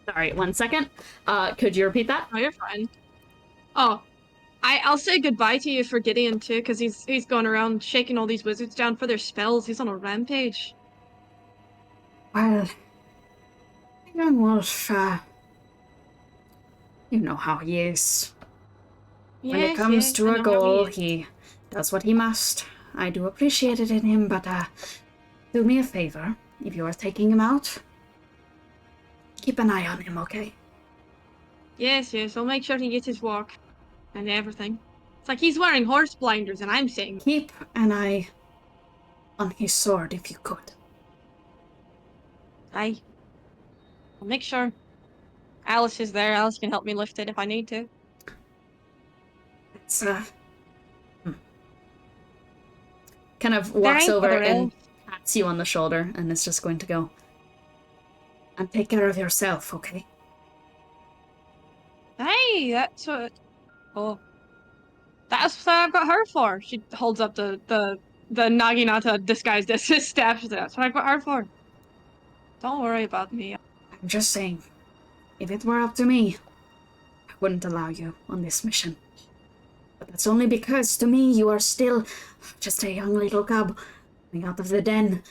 Sorry, 1 second. Could you repeat that? Oh, you're fine. Oh, I'll say goodbye to you for Gideon too, because he's going around shaking all these wizards down for their spells. He's on a rampage. Well, young wolf, you know how he is. When it comes to a goal, he does what he must. I do appreciate it in him, but do me a favor. If you are taking him out, keep an eye on him, okay? Yes, I'll make sure he gets his walk and everything. It's like he's wearing horse blinders and I'm saying... Keep an eye on his sword if you could. I'll make sure. Alice is there. Alice can help me lift it if I need to. It's, kind of walks over and pats you on the shoulder and is just going to go, and take care of yourself, okay? Hey, that's what... Oh. That's what I've got her for. She holds up the Naginata disguised as his staff. That's what I've got her for. Don't worry about me. I'm just saying, if it were up to me, I wouldn't allow you on this mission. But that's only because, to me, you are still just a young little cub coming out of the den.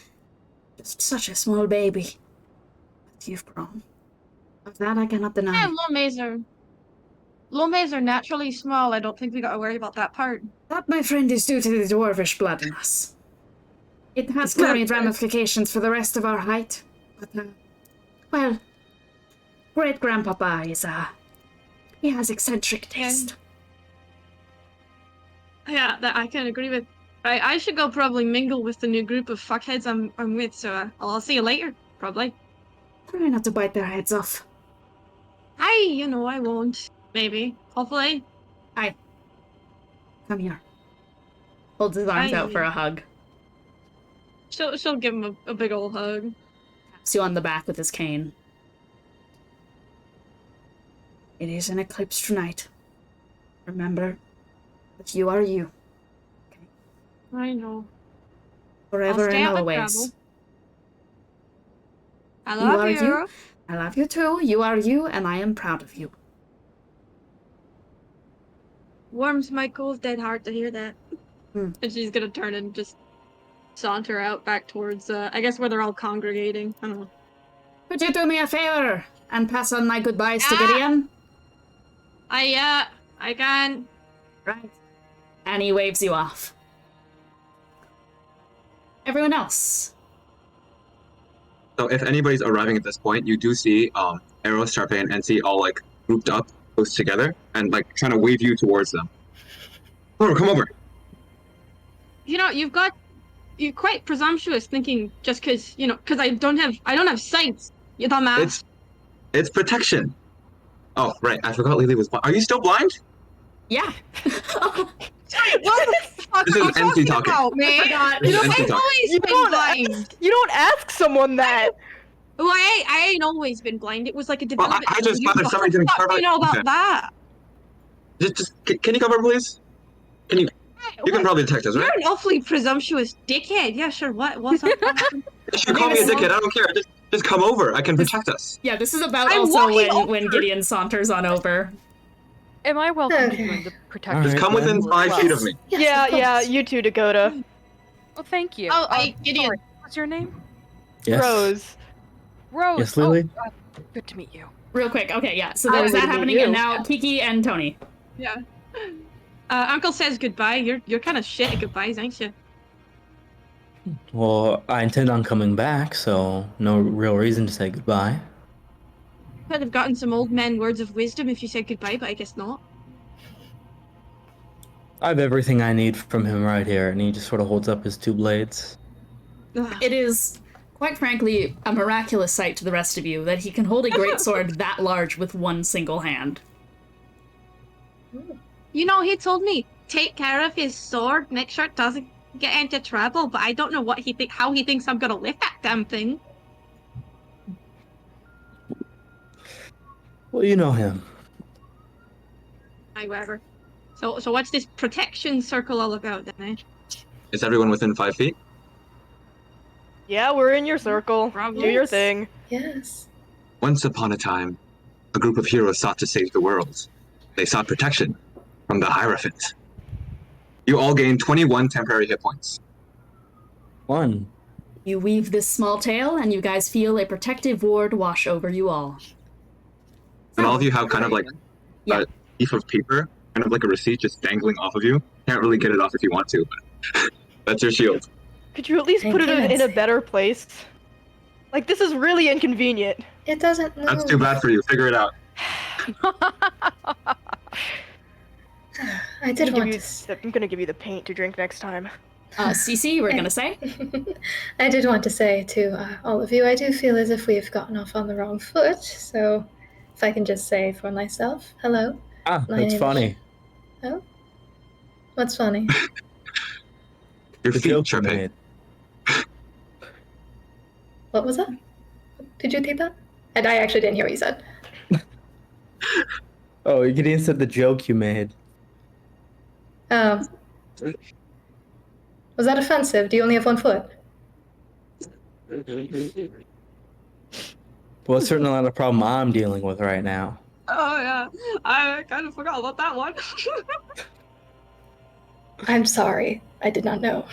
Just such a small baby. But you've grown. Of that I cannot deny. Yeah, Lomeis are naturally small. I don't think we gotta worry about that part. That, my friend, is due to the dwarvish blood in us. It has carried ramifications for the rest of our height. But, well, great-grandpapa is, he has eccentric taste. Yeah, that I can agree with. I should go probably mingle with the new group of fuckheads I'm with, so I'll see you later, probably. Try not to bite their heads off. I won't. Maybe. Hopefully. Come here. Holds his arms out for a hug. She'll give him a big old hug. Taps you on the back with his cane. It is an eclipse tonight. Remember that you are you. Okay? I know. Forever and always. I love you. I love you too. You are you, and I am proud of you. Warms my cold dead heart to hear that. Hmm. And she's gonna turn and just saunter out back towards, I guess where they're all congregating. I don't know. Could you do me a favor and pass on my goodbyes to Gideon? I can. Right. And he waves you off. Everyone else. So if anybody's arriving at this point, you do see Eros, Charpay, and Ensi all like grouped up close together and like trying to wave you towards them. Come over. You're quite presumptuous thinking just because I don't have sights. You dumbass. It's protection. Oh right, I forgot Lelee was blind. Are you still blind? Yeah. What the fuck This are you is Ensi talking. about, man? I've always been blind. You don't ask someone that. Well, I ain't always been blind. It was like a Well, development. I just thought that somebody didn't cover. You know about Okay. that? Can you cover, please? You can probably detect us, right? You're an awfully presumptuous dickhead. Yeah, sure. What's up? You call me a dickhead. I don't care. Just come over. I can protect us. Yeah, this is about I'm also walking when Gideon saunters on over. Am I welcome to Okay. join the protector? Just come within 5 feet of me. Yeah, you too, Dakota. Oh, thank you. Oh, Gideon. Sorry, what's your name? Yes. Rose. Rose. Yes, Lelee? Oh, good to meet you. Real quick, okay, yeah. So there was that Good to happening, meet and you. now Kiki and Tony. Yeah. Uncle says goodbye. You're kind of shit at goodbyes, ain't you? Well, I intend on coming back, so no real reason to say goodbye. Could have gotten some old man words of wisdom if you said goodbye, but I guess not. I have everything I need from him right here, and he just sort of holds up his two blades. Ugh. It is, quite frankly, a miraculous sight to the rest of you that he can hold a greatsword that large with one single hand. You know, he told me, take care of his sword, make sure it doesn't get into trouble, but I don't know what how he thinks I'm gonna lift that damn thing. Well, you know him. Whatever. So what's this protection circle all about then, eh? Is everyone within 5 feet? Yeah, we're in your circle. Probably. Do your thing. Yes. Once upon a time, a group of heroes sought to save the world. They sought protection from the Hierophant. You all gain 21 temporary hit points. 1. You weave this small tale, and you guys feel a protective ward wash over you all. And all of you have kind of like Yeah. a piece of paper, kind of like a receipt just dangling off of you. Can't really get it off if you want to, but that's your shield. Could you at least Thank put it in a goodness. better place? Like, this is really inconvenient. It doesn't move. That's too bad for you. Figure it out. I did want to. I'm gonna give you the paint to drink next time. Cece, you were gonna say? I did want to say to all of you, I do feel as if we have gotten off on the wrong foot. So, if I can just say for myself, hello. Ah, My that's name funny. Oh, what's funny? Your The feet, joke you Charpay. made. What was that? Did you take that? And I actually didn't hear what you said. Oh, Gideon said the joke you made. Was that offensive? Do you only have one foot? Well, it's certainly not a problem I'm dealing with right now. Oh yeah, I kind of forgot about that one. I'm sorry. I did not know.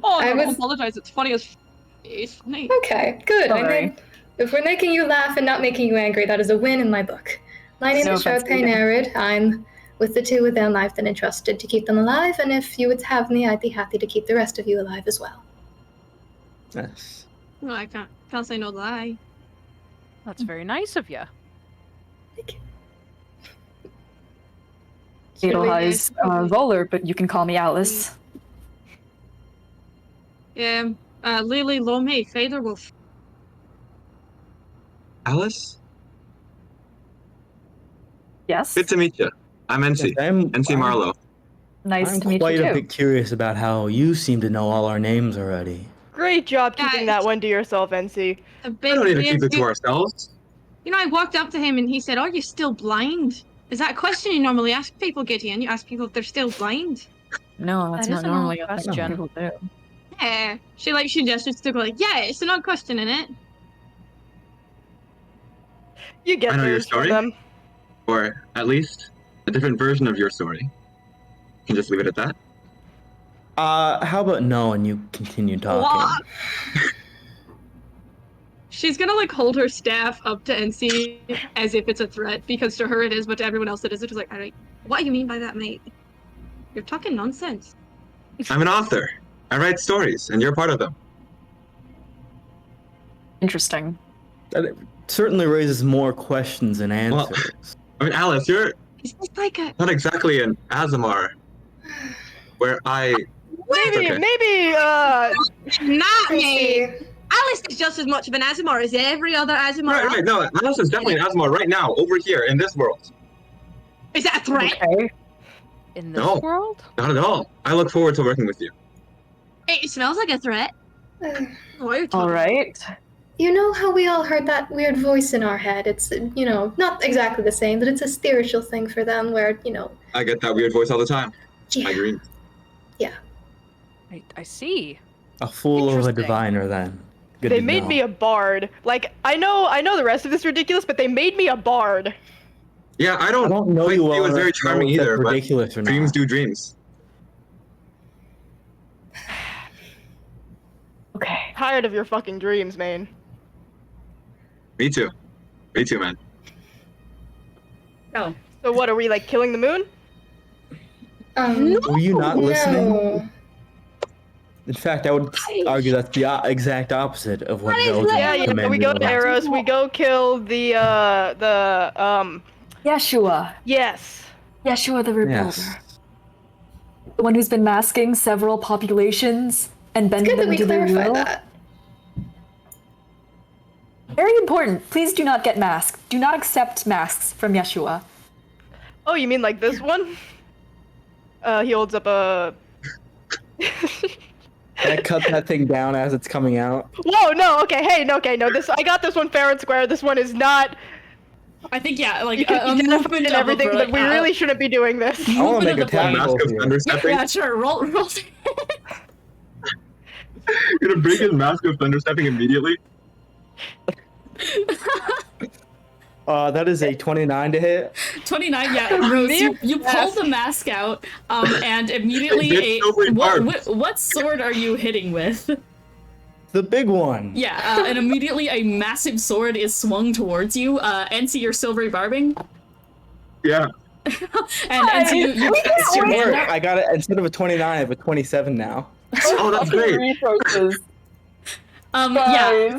Oh, I I was- apologize. It's funny as it's funny. Okay, good. I Sorry. mean, if we're making you laugh and not making you angry, that is a win in my book. My name No is offense Charpay taken. Nereid. I'm with the two of them. I've been entrusted to keep them alive, and if you would have me, I'd be happy to keep the rest of you alive as well. Yes. No, I can't say no lie. That's very nice of you. Thank you. Edelweiss Volar, but you can call me Alice. Lelee, Lomei, Featherwolf. Alice? Yes. Good to meet you. I'm Ensi. Ensi Marlowe. Nice I'm to meet quite you a too. bit curious about how you seem to know all our names already. Great job keeping Guys. that one to yourself, NC. A We big don't need to fan. keep it to ourselves. You know, I walked up to him and he said, "Are you still blind?" Is that a question you normally ask people, Gideon? You ask people if they're still blind. No, that's That not is an odd normally a thing question. people do. Yeah. She gestures to go like, "Yeah, it's an odd question, innit?" You get I know your those from story. them. Or at least a different version of your story. You can just leave it at that. How about no and you continue talking? What? She's gonna like hold her staff up to NC as if it's a threat, because to her it is, but to everyone else it isn't. She's like, "Alright, what do you mean by that, mate? You're talking nonsense." I'm an author. I write stories, and you're part of them. Interesting. That certainly raises more questions than answers. I mean, Alice, you're Is this like a not exactly an Azamar. Where I... Maybe, Okay. maybe, not me? See, Alice is just as much of an Azamar as every other Azamar. Right, no, Alice is definitely an Azamar right now, over here, in this world. Is that a threat? Okay. In this No. world? Not at all. I look forward to working with you. It smells like a threat. What are you talking All right. you know how we all heard that weird voice in our head? It's, not exactly the same, but it's a spiritual thing for them where, I get that weird voice all the time. yeah. I agree. I see. A fool of a Interesting. diviner, then. Good they to made know. me a bard. Like, I know the rest of this is ridiculous, but they made me a bard. Yeah, I I don't don't know quite you think well it was enough very to know charming if that's either, but ridiculous or dreams not. do dreams. Okay. Tired of your fucking dreams, man. Me too. Me too, man. Oh, So what, are we, like, killing the moon? Were you not listening? No. In fact, I would argue that's the exact opposite of what Belgium Yeah, we go to Eros, we go kill the Yeshua. Yes. Yeshua the Rebuilder. Yes. The one who's been masking several populations and bending Good them that we to their clarify will. that. Very important. Please do not get masked. Do not accept masks from Yeshua. Oh, you mean like this one? He holds up a... I cut that thing down as it's coming out. Whoa, no, okay, hey, no, okay, no, this, I got this one fair and square, this one is not... I think, yeah, like, You can identify movement and everything, of a, but we really shouldn't be doing this. I want to make a blade. Mask tactical of here. Thunderstepping. Yeah, sure, roll. You're gonna bring in Mask of Thunderstepping immediately? That is a 29 to hit. 29, yeah, Rose, you pull the mask out, and immediately what sword are you hitting with? The big one. Yeah, and immediately a massive sword is swung towards you. Ensi, you're silvery barbing. Yeah. And Ensi, you cast your hand up. I got it, instead of a 29, I have a 27 now. Oh, that's great. Resources. Yeah.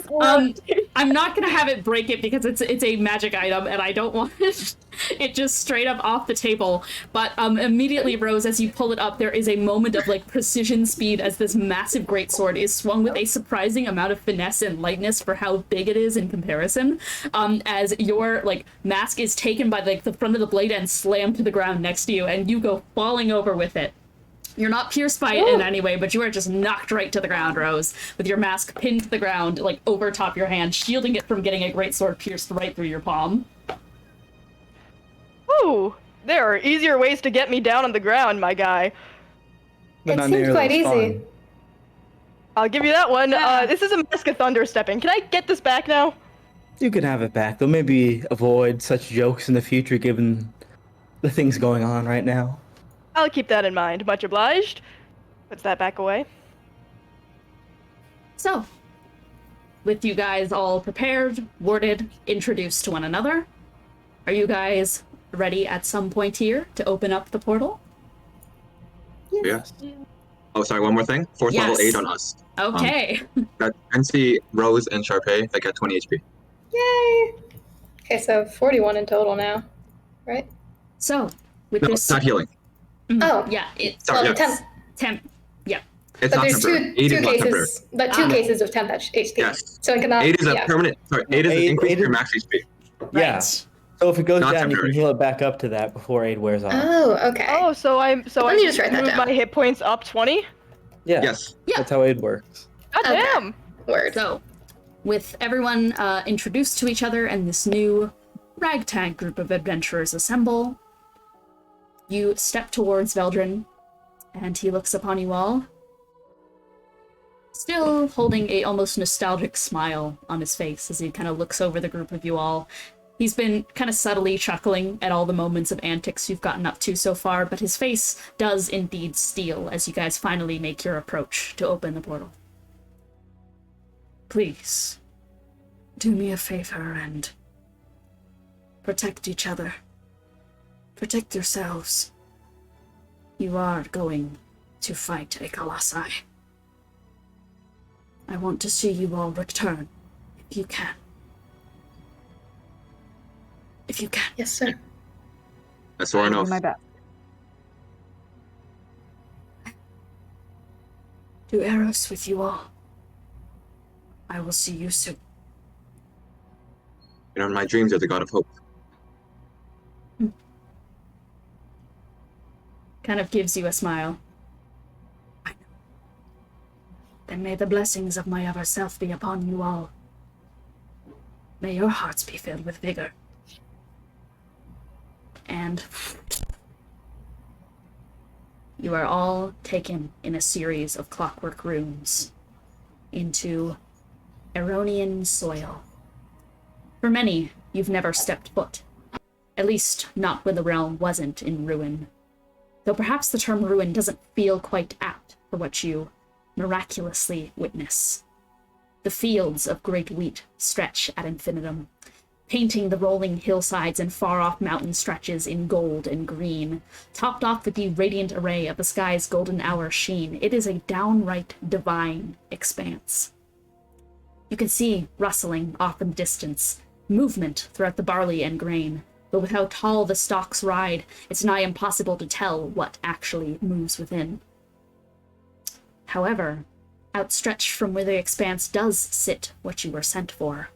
I'm not gonna have it break it because it's a magic item and I don't want it just straight up off the table. But immediately, Rose, as you pull it up, there is a moment of like precision speed as this massive greatsword is swung with a surprising amount of finesse and lightness for how big it is in comparison. As your like mask is taken by like the front of the blade and slammed to the ground next to you, and you go falling over with it. You're not pierced by it in any way, but you are just knocked right to the ground, Rose, with your mask pinned to the ground, like over top your hand, shielding it from getting a greatsword pierced right through your palm. Ooh, there are easier ways to get me down on the ground, my guy. But It not seems nearly quite as easy. fun. I'll give you that one. This is a Mask of Thunderstepping. Can I get this back now? You can have it back. They'll maybe avoid such jokes in the future given the things going on right now. I'll keep that in mind. Much obliged. Puts that back away. So, with you guys all prepared, warded, introduced to one another, are you guys ready at some point here to open up the portal? Yes. Oh, sorry, one more thing. Fourth level 8 on us. Okay. That's Ensi, Rose, and Charpay that got 20 HP. Yay! Okay, so 41 in total now, right? So, with No, this... it's not healing. Oh, Yeah, it's Sorry, well, yes. temp. yeah. It's But not there's temporary. two 8 is not temporary. cases, but two cases of temp HP. Yes. So it cannot. 8 is a yeah. permanent. Sorry, 8 is an Eight- increase eight to your is- max HP. Yeah. Right. So if it goes Not down, you temporary. can heal it back up to that before aid wears off. Oh, okay. Oh, so I Let me just write that moved down. my hit points up 20? Yeah. Yes. Yeah. That's how aid works. God Okay. damn! Word. So, with everyone introduced to each other and this new ragtag group of adventurers assemble, you step towards Veldrin, and he looks upon you all, still holding a almost nostalgic smile on his face as he kind of looks over the group of you all. He's been kind of subtly chuckling at all the moments of antics you've gotten up to so far, but his face does indeed steel as you guys finally make your approach to open the portal. Please, do me a favor and protect each other. Protect yourselves. You are going to fight a colossi. I want to see you all return, if you can. If you can. Yes, sir. I swore an Do oath. my best. To Eros with you all. I will see you soon. You know, in my dreams, you're the god of hope. Kind of gives you a smile. I know. Then may the blessings of my other self be upon you all. May your hearts be filled with vigor. And you are all taken in a series of clockwork rooms into Eronian soil. For many, you've never stepped foot. At least not when the realm wasn't in ruin. Though perhaps the term ruin doesn't feel quite apt for what you miraculously witness. The fields of great wheat stretch ad infinitum. painting the rolling hillsides and far-off mountain stretches in gold and green, topped off with the radiant array of the sky's golden hour sheen. It is a downright divine expanse. You can see rustling off in the distance, movement throughout the barley and grain, but with how tall the stalks ride, it's nigh impossible to tell what actually moves within. However, outstretched from where the expanse does sit what you were sent for.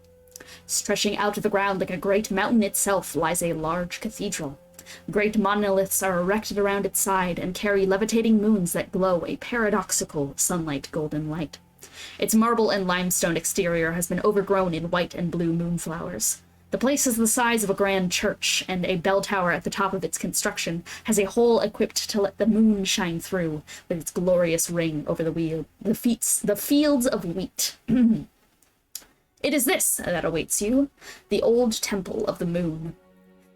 Stretching out of the ground like a great mountain itself lies a large cathedral. Great monoliths are erected around its side and carry levitating moons that glow a paradoxical sunlight golden light. Its marble and limestone exterior has been overgrown in white and blue moonflowers. The place is the size of a grand church, and a bell tower at the top of its construction has a hole equipped to let the moon shine through with its glorious ring over the fields of wheat. It is this that awaits you, the old Temple of the Moon.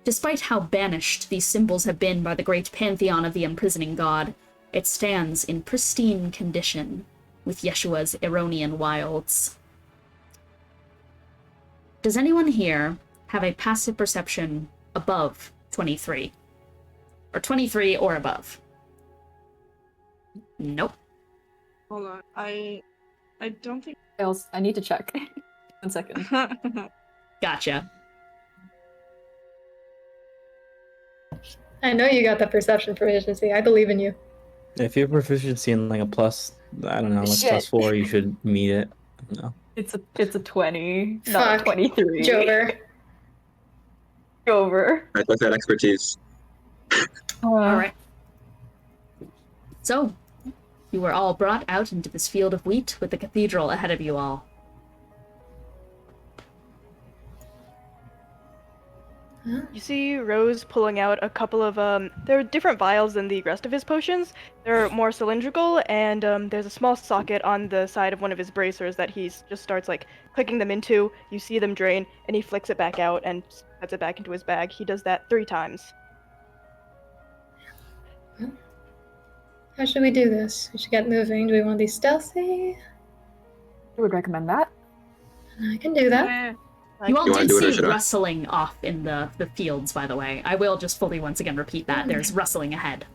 Despite how banished these symbols have been by the great pantheon of the imprisoning god, it stands in pristine condition with Yeshua's Eronian wilds. Does anyone here have a passive perception above 23? Or 23 or above? Nope. Hold on. I don't think... I need to check. 1 second. Gotcha. I know you got the perception proficiency. I believe in you. If you have proficiency in like a plus, I don't know, like Shit. +4, you should meet it. No. It's a 20, not Fuck. 23. Jover. Jover. Right, with that expertise. All right. So, you were all brought out into this field of wheat with the cathedral ahead of you all. You see Rose pulling out a couple of, there are different vials than the rest of his potions. They're more cylindrical, and there's a small socket on the side of one of his bracers that he just starts, like, clicking them into. You see them drain, and he flicks it back out and sets it back into his bag. He does that 3 times. How should we do this? We should get moving. Do we want to be stealthy? I would recommend that. I can do that. You all You wanna did do it or see should I? rustling off in the fields, by the way. I will just fully once again repeat that. There's rustling ahead.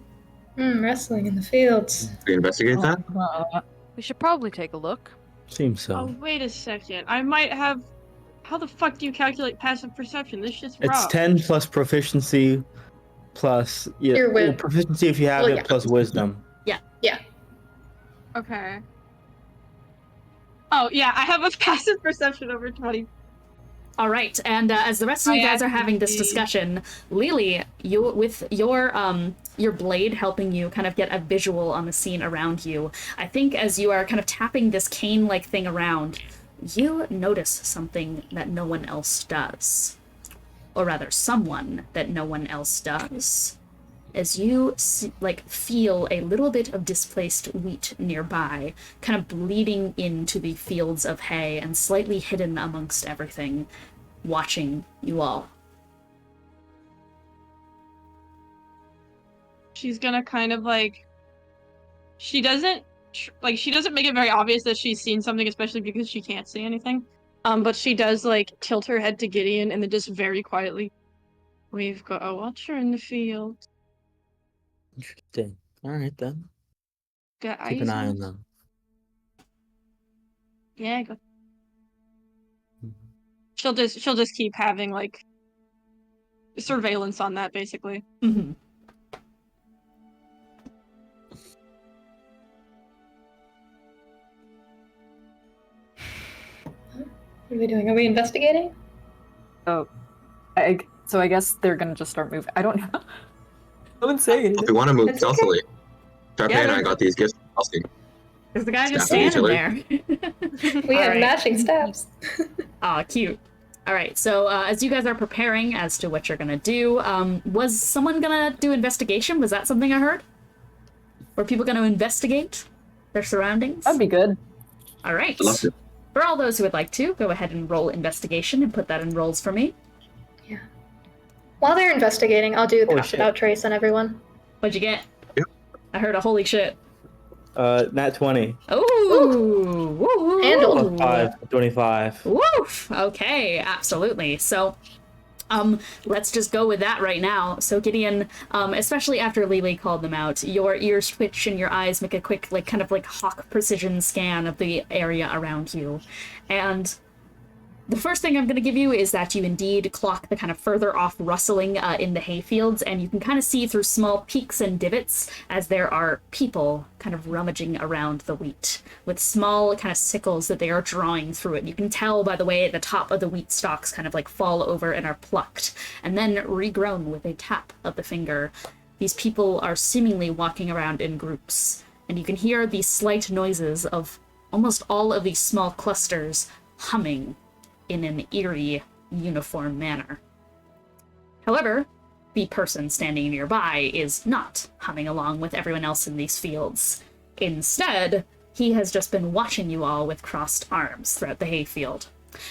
Wrestling in the fields. We investigate that? We should probably take a look. Seems so. Oh, wait a second. I might have... How the fuck do you calculate passive perception? This shit's It's rough. 10 plus proficiency plus Your well, wit. proficiency if you have Well, it yeah. plus wisdom. Yeah. Okay. Oh, yeah, I have a passive perception over 20. All right, and as the rest of you guys are having this discussion, Lelee, you with your blade helping you kind of get a visual on the scene around you. I think as you are kind of tapping this cane-like thing around, you notice something that no one else does, or rather, someone that no one else does. As you feel a little bit of displaced wheat nearby, kind of bleeding into the fields of hay and slightly hidden amongst everything, watching you all. She's gonna kind of she doesn't make it very obvious that she's seen something, especially because she can't see anything. But she does tilt her head to Gideon and then just very quietly, "We've got a watcher in the field. Interesting. All right then. Got Keep eyes an eye on on them. Yeah, go." She'll just keep having surveillance on that, basically. Mm-hmm. What are we doing? Are we investigating? Oh, so I guess they're gonna just start moving. I don't know. Don't say If we anything. want to move That's okay. stealthily, Charpay Yeah, and I then- got these gifts from Chelsea. There's the guy just Staff standing each there. We have Alright. matching staffs. Aw, cute. All right, so as you guys are preparing as to what you're gonna do, was someone gonna do investigation? Was that something I heard? Were people gonna investigate their surroundings? That'd be good. All right. I'd love to. For all those who would like to, go ahead and roll investigation and put that in rolls for me. While they're investigating, I'll do Holy pass shit. without trace on everyone. What'd you get? Yeah. I heard a holy shit. Nat 20. Ooh! Woo! Handled. 25. Woof! Okay, absolutely. So, let's just go with that right now. So Gideon, especially after Lelee called them out, your ears twitch and your eyes make a quick, like, kind of like hawk precision scan of the area around you. And the first thing I'm going to give you is that you indeed clock the kind of further off rustling in the hayfields, and you can kind of see through small peaks and divots as there are people kind of rummaging around the wheat with small kind of sickles that they are drawing through it. You can tell by the way the top of the wheat stalks kind of like fall over and are plucked and then regrown with a tap of the finger. These people are seemingly walking around in groups, and you can hear the slight noises of almost all of these small clusters humming in an eerie, uniform manner. However, the person standing nearby is not humming along with everyone else in these fields. Instead, he has just been watching you all with crossed arms throughout the hayfield.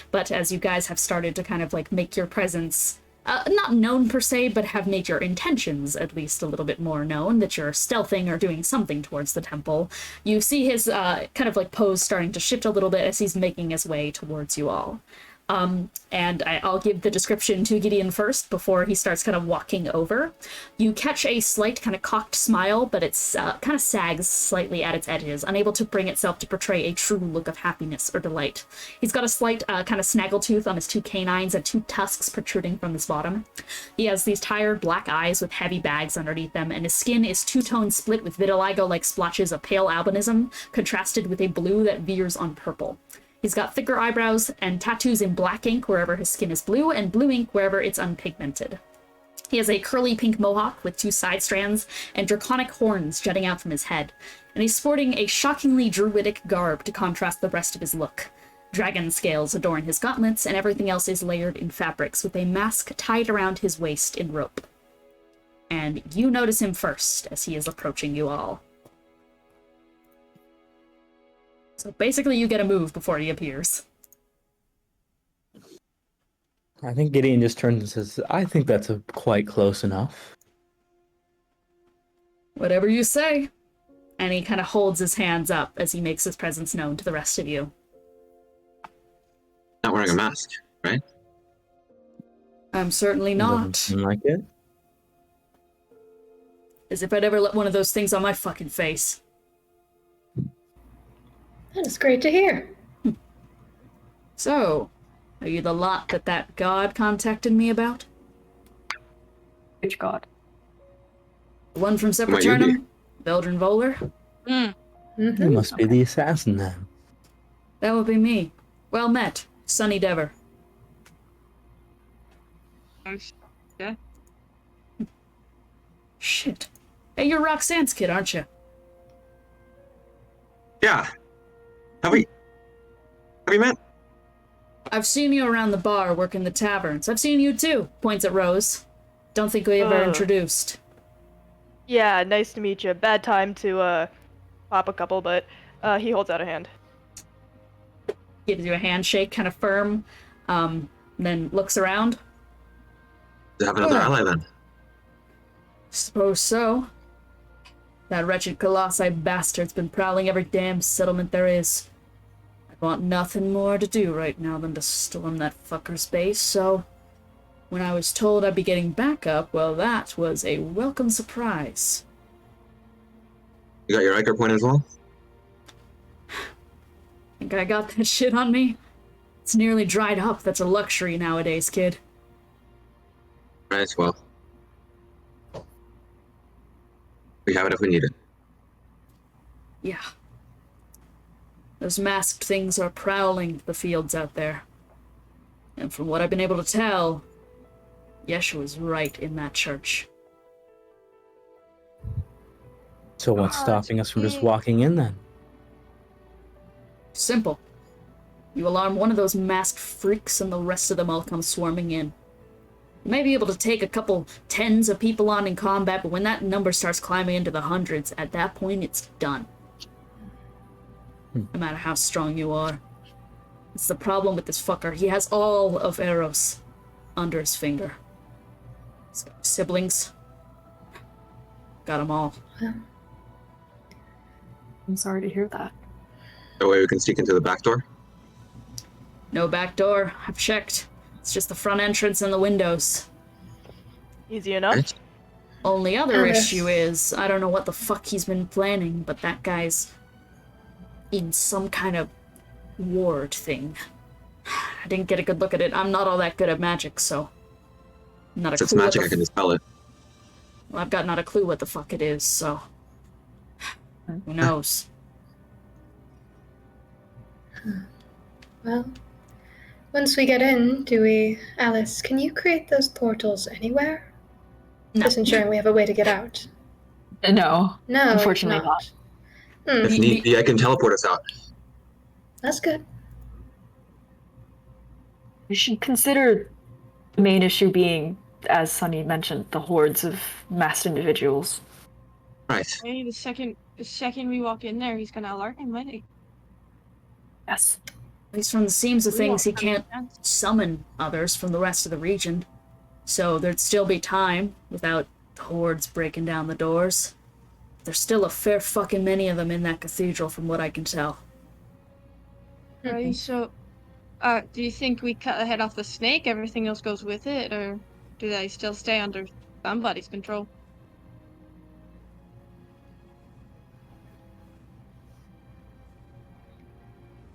But as you guys have started to kind of like make your presence not known per se, but have made your intentions at least a little bit more known, that you're stealthing or doing something towards the temple, you see his kind of like pose starting to shift a little bit as he's making his way towards you all. And I'll give the description to Gideon first before he starts kind of walking over. You catch a slight kind of cocked smile, but it's kind of sags slightly at its edges, unable to bring itself to portray a true look of happiness or delight. He's got a slight kind of snaggletooth on his two canines and two tusks protruding from his bottom. He has these tired black eyes with heavy bags underneath them, and his skin is two-tone split with vitiligo-like splotches of pale albinism, contrasted with a blue that veers on purple. He's got thicker eyebrows and tattoos in black ink wherever his skin is blue, and blue ink wherever it's unpigmented. He has a curly pink mohawk with two side strands and draconic horns jutting out from his head, and he's sporting a shockingly druidic garb to contrast the rest of his look. Dragon scales adorn his gauntlets, and everything else is layered in fabrics with a mask tied around his waist in rope. And you notice him first as he is approaching you all. So basically you get a move before he appears. I think Gideon just turns and says, I think that's quite close enough. Whatever you say. And he kind of holds his hands up as he makes his presence known to the rest of you. Not wearing a mask, right? I'm certainly not. Doesn't seem like it. As if I'd ever let one of those things on my fucking face. That is great to hear. So, are you the lot that god contacted me about? Which god? The one from Might you be? Sepulturnum? Belgian Volar? It must be the assassin then. That would be me. Well met, Sunny Dever. Yeah. Shit. Hey, you're Roxanne's kid, aren't you? Yeah. Have we met? I've seen you around the bar working the taverns. I've seen you too, points at Rose. Don't think we ever introduced. Yeah, nice to meet you. Bad time to pop a couple, but he holds out a hand. Gives you a handshake, kind of firm, then looks around. To have another ally then. Suppose so. That wretched Colossi bastard's been prowling every damn settlement there is. I want nothing more to do right now than to storm that fucker's base, so when I was told I'd be getting backup, well, that was a welcome surprise. You got your Riker point as well? Think I got that shit on me? It's nearly dried up. That's a luxury nowadays, kid. Right, well. We have it if we need it. Yeah. Those masked things are prowling the fields out there. And from what I've been able to tell, Yeshua's right in that church. So what's stopping us from just walking in then? Simple. You alarm one of those masked freaks and the rest of them all come swarming in. You may be able to take a couple tens of people on in combat, but when that number starts climbing into the hundreds, at that point it's done. No matter how strong you are. It's the problem with this fucker. He has all of Eros under his finger. He's got siblings. Got them all. I'm sorry to hear that. That way we can sneak into the back door? No back door. I've checked. It's just the front entrance and the windows. Easy enough. Right. Only other Alice. issue is, I don't know what the fuck he's been planning, but that guy's in some kind of ward thing. I didn't get a good look at it. I'm not all that good at magic, so... Not a If it's clue what magic, the I can dispel it. Well, I've got not a clue what the fuck it is, so... Who knows? Well, once we get in, Alice, can you create those portals anywhere? No. Just ensuring we have a way to get out. No. No, Unfortunately not. If Hmm, need be, I can teleport us out. that's good. We should consider the main issue being, as Sunny mentioned, the hordes of masked individuals. Right. Hey, the second we walk in there, he's gonna alert him, won't he? Yes. At least from the seams of We things, he won't stand a can't chance. summon others from the rest of the region. So there'd still be time without the hordes breaking down the doors. There's still a fair fucking many of them in that cathedral from what I can tell. Right, so, do you think we cut the head off the snake, everything else goes with it, or do they still stay under somebody's control?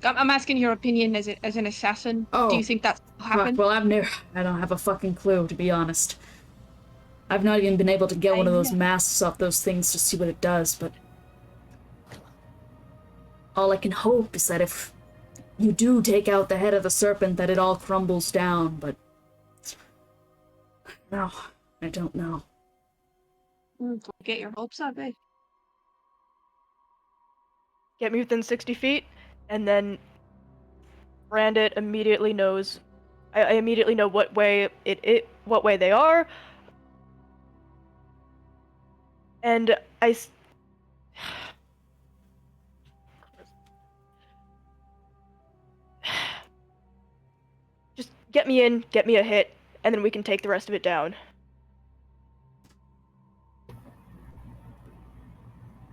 I'm asking your opinion as an assassin. Oh. Do you think that's Fuck, happened? well, I don't have a fucking clue, to be honest. I've not even been able to get one of those masks off those things to see what it does, but... All I can hope is that if you do take out the head of the serpent, that it all crumbles down, but... No, I don't know. Get your hopes up, eh? Get me within 60 feet, and then Brandit immediately knows. I immediately know what way what way they are, and just get me in, get me a hit, and then we can take the rest of it down.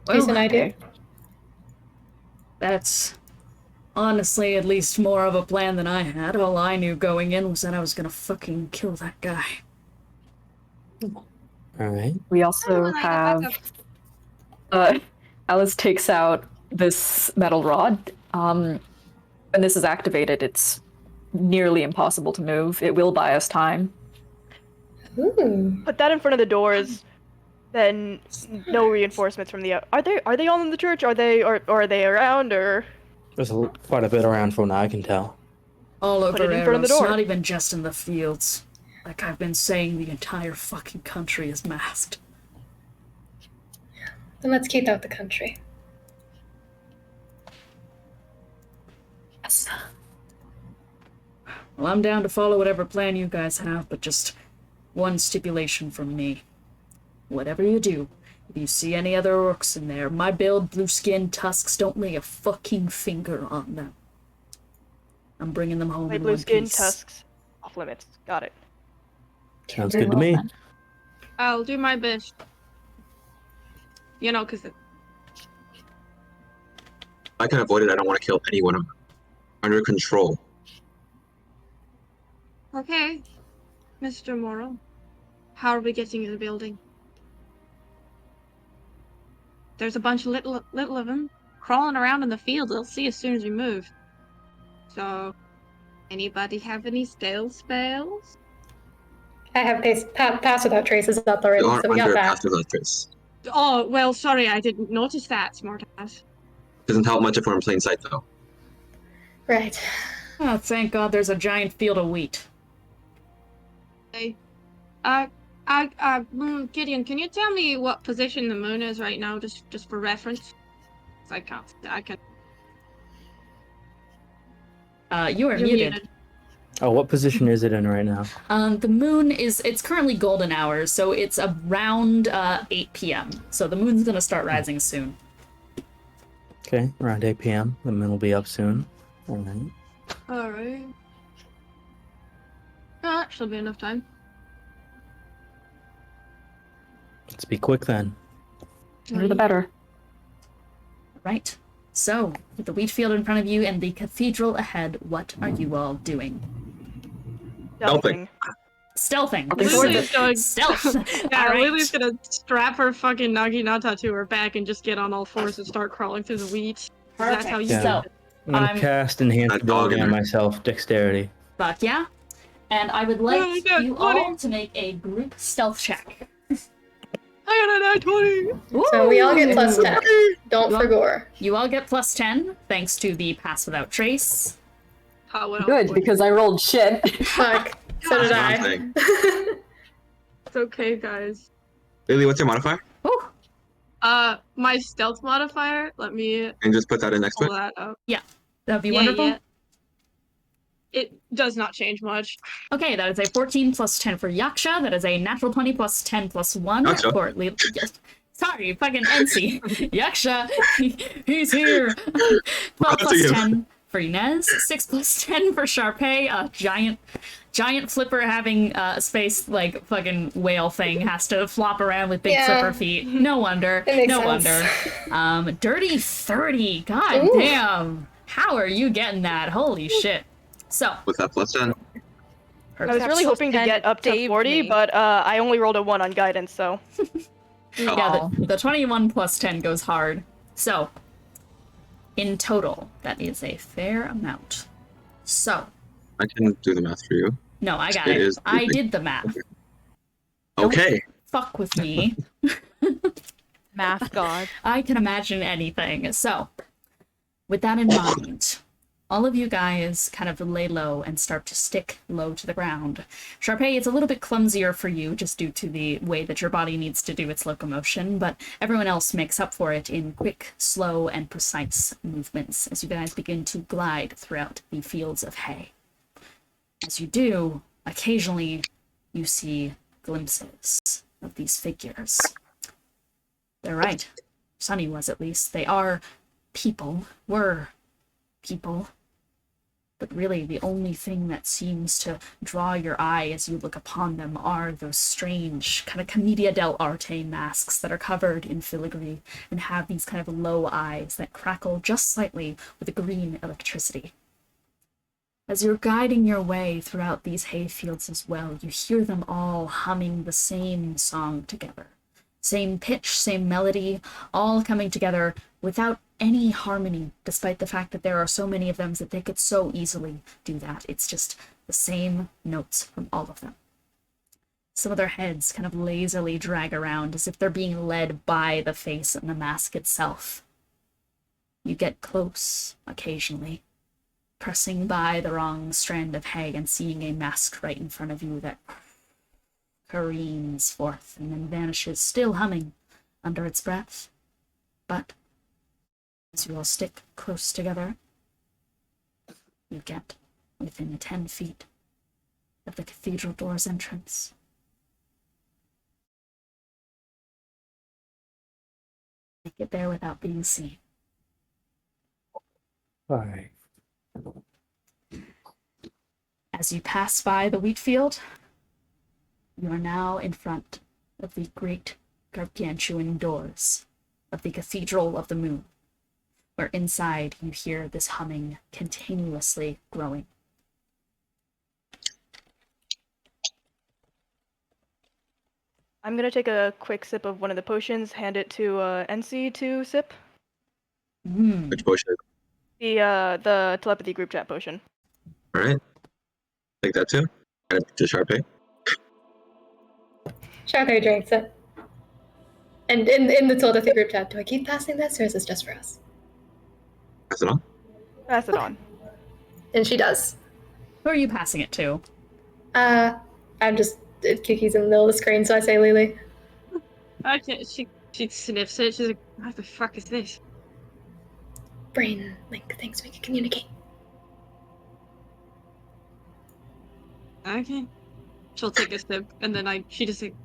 Decent idea. That's honestly at least more of a plan than I had. All I knew going in was that I was gonna fucking kill that guy. Alright. We also Oh, I got have... Alice takes out this metal rod. When this is activated, it's nearly impossible to move. It will buy us time. Ooh. Put that in front of the doors. Then no reinforcements from the Are they all in the church? Or are they around, or? There's quite a bit around from what I can tell. All over it in front of the Eros, door. not even just in the fields. Like I've been saying, the entire fucking country is masked. Then let's keep out the country. Yes. Well, I'm down to follow whatever plan you guys have, but just one stipulation from me. Whatever you do, if you see any other orcs in there, my build, blue skin, tusks, don't lay a fucking finger on them. I'm bringing them home My in blue one skin, piece. tusks, off limits. Got it. Sounds Very good to well, me. then. I'll do my best. You know, because I can avoid it. I don't want to kill anyone. I'm under control. Okay, Mr. Morrow, how are we getting in the building? There's a bunch of little of them crawling around in the field. They'll see as soon as we move. So, anybody have any stealth spells? I have pass without traces up already, You are so we got under that. passive electrics. Oh, well, sorry, I didn't notice that, smartass. Doesn't help much if we're in plain sight, though. Right. Oh, thank God there's a giant field of wheat. Hey, Gideon, can you tell me what position the moon is right now, just for reference? 'Cause I can't. You are You're muted. Oh, what position is it in right now? The moon it's currently golden hours, so it's around 8 p.m. So the moon's gonna start rising soon. Okay, around 8 p.m. The moon will be up soon. Alright. Alright. That should be enough time. Let's be quick then. Sooner the better. Right. So, with the wheat field in front of you and the cathedral ahead, what are you all doing? Stealthing. Stealthing. Lily's going Stealth. Yeah, All right. Lily's gonna strap her fucking naginata to her back and just get on all fours and start crawling through the wheat. That's how you Yeah. do So, it. I'm gonna I'm- cast Enhanced That dog Ability in on there. myself, Dexterity. Fuck yeah. And I would like I got you 20. all to make a group stealth check. I got a 20! So we all get plus 10. Don't Well- for gore. You all get plus 10, thanks to the Pass Without Trace. How would I Good, because I rolled shit. Fuck. So did That's what I. I'm saying. It's okay, guys. Lily, what's your modifier? Whew. My stealth modifier, let me And just put that in next to pull it. that up. That'd be wonderful. Yeah. It does not change much. Okay, that is a 14 plus 10 for Yaksha. That is a natural 20 plus 10 plus 1 Yaksha. for Sorry, fucking Ensi. Yaksha, he's here. 12 to plus you. 10 for Ines. 6 plus 10 for Charpay. A giant flipper having a space like fucking whale thing has to flop around with big Yeah. flipper feet. No wonder. It makes No sense. wonder. Dirty 30. God Ooh. damn. How are you getting that? Holy shit. So, What's that plus 10? I was really hoping to get up to Saved 40, me. but I only rolled a 1 on guidance, so. yeah, the 21 plus 10 goes hard. So, in total, that is a fair amount. So, I can do the math for you. no, I got It it. is I big. did the math. Don't Okay. fuck with me. Math god. I can imagine anything. So, with that in mind, all of you guys kind of lay low and start to stick low to the ground. Charpay, it's a little bit clumsier for you just due to the way that your body needs to do its locomotion, but everyone else makes up for it in quick, slow, and precise movements as you guys begin to glide throughout the fields of hay. As you do, occasionally you see glimpses of these figures. They're right. Sunny was, at least. They are were people. But really, the only thing that seems to draw your eye as you look upon them are those strange kind of commedia dell'arte masks that are covered in filigree and have these kind of low eyes that crackle just slightly with green electricity. As you're guiding your way throughout these hayfields as well, you hear them all humming the same song together. Same pitch, same melody, all coming together without any harmony, despite the fact that there are so many of them that they could so easily do that. It's just the same notes from all of them. Some of their heads kind of lazily drag around as if they're being led by the face and the mask itself. You get close occasionally, pressing by the wrong strand of hay and seeing a mask right in front of you that careens forth and then vanishes, still humming under its breath. But as you all stick close together, you get within 10 feet of the cathedral door's entrance. Make it there without being seen. Alright. As you pass by the wheat field, you are now in front of the great gargantuan doors of the Cathedral of the Moon, where inside you hear this humming continuously growing. I'm gonna take a quick sip of one of the potions, hand it to Ensi to sip. Which potion? The telepathy group chat potion. Alright. Take that too. And to Charpay. Charpay drinks it. And in the telepathy group chat, do I keep passing this or is this just for us? Pass it on. Pass it on. And she does. Who are you passing it to? I'm just Kiki's in the middle of the screen, so I say Lelee. Okay, she sniffs it. She's like, "What the fuck is this?" Brain link things we can communicate. Okay. She'll take a sip, and then she just like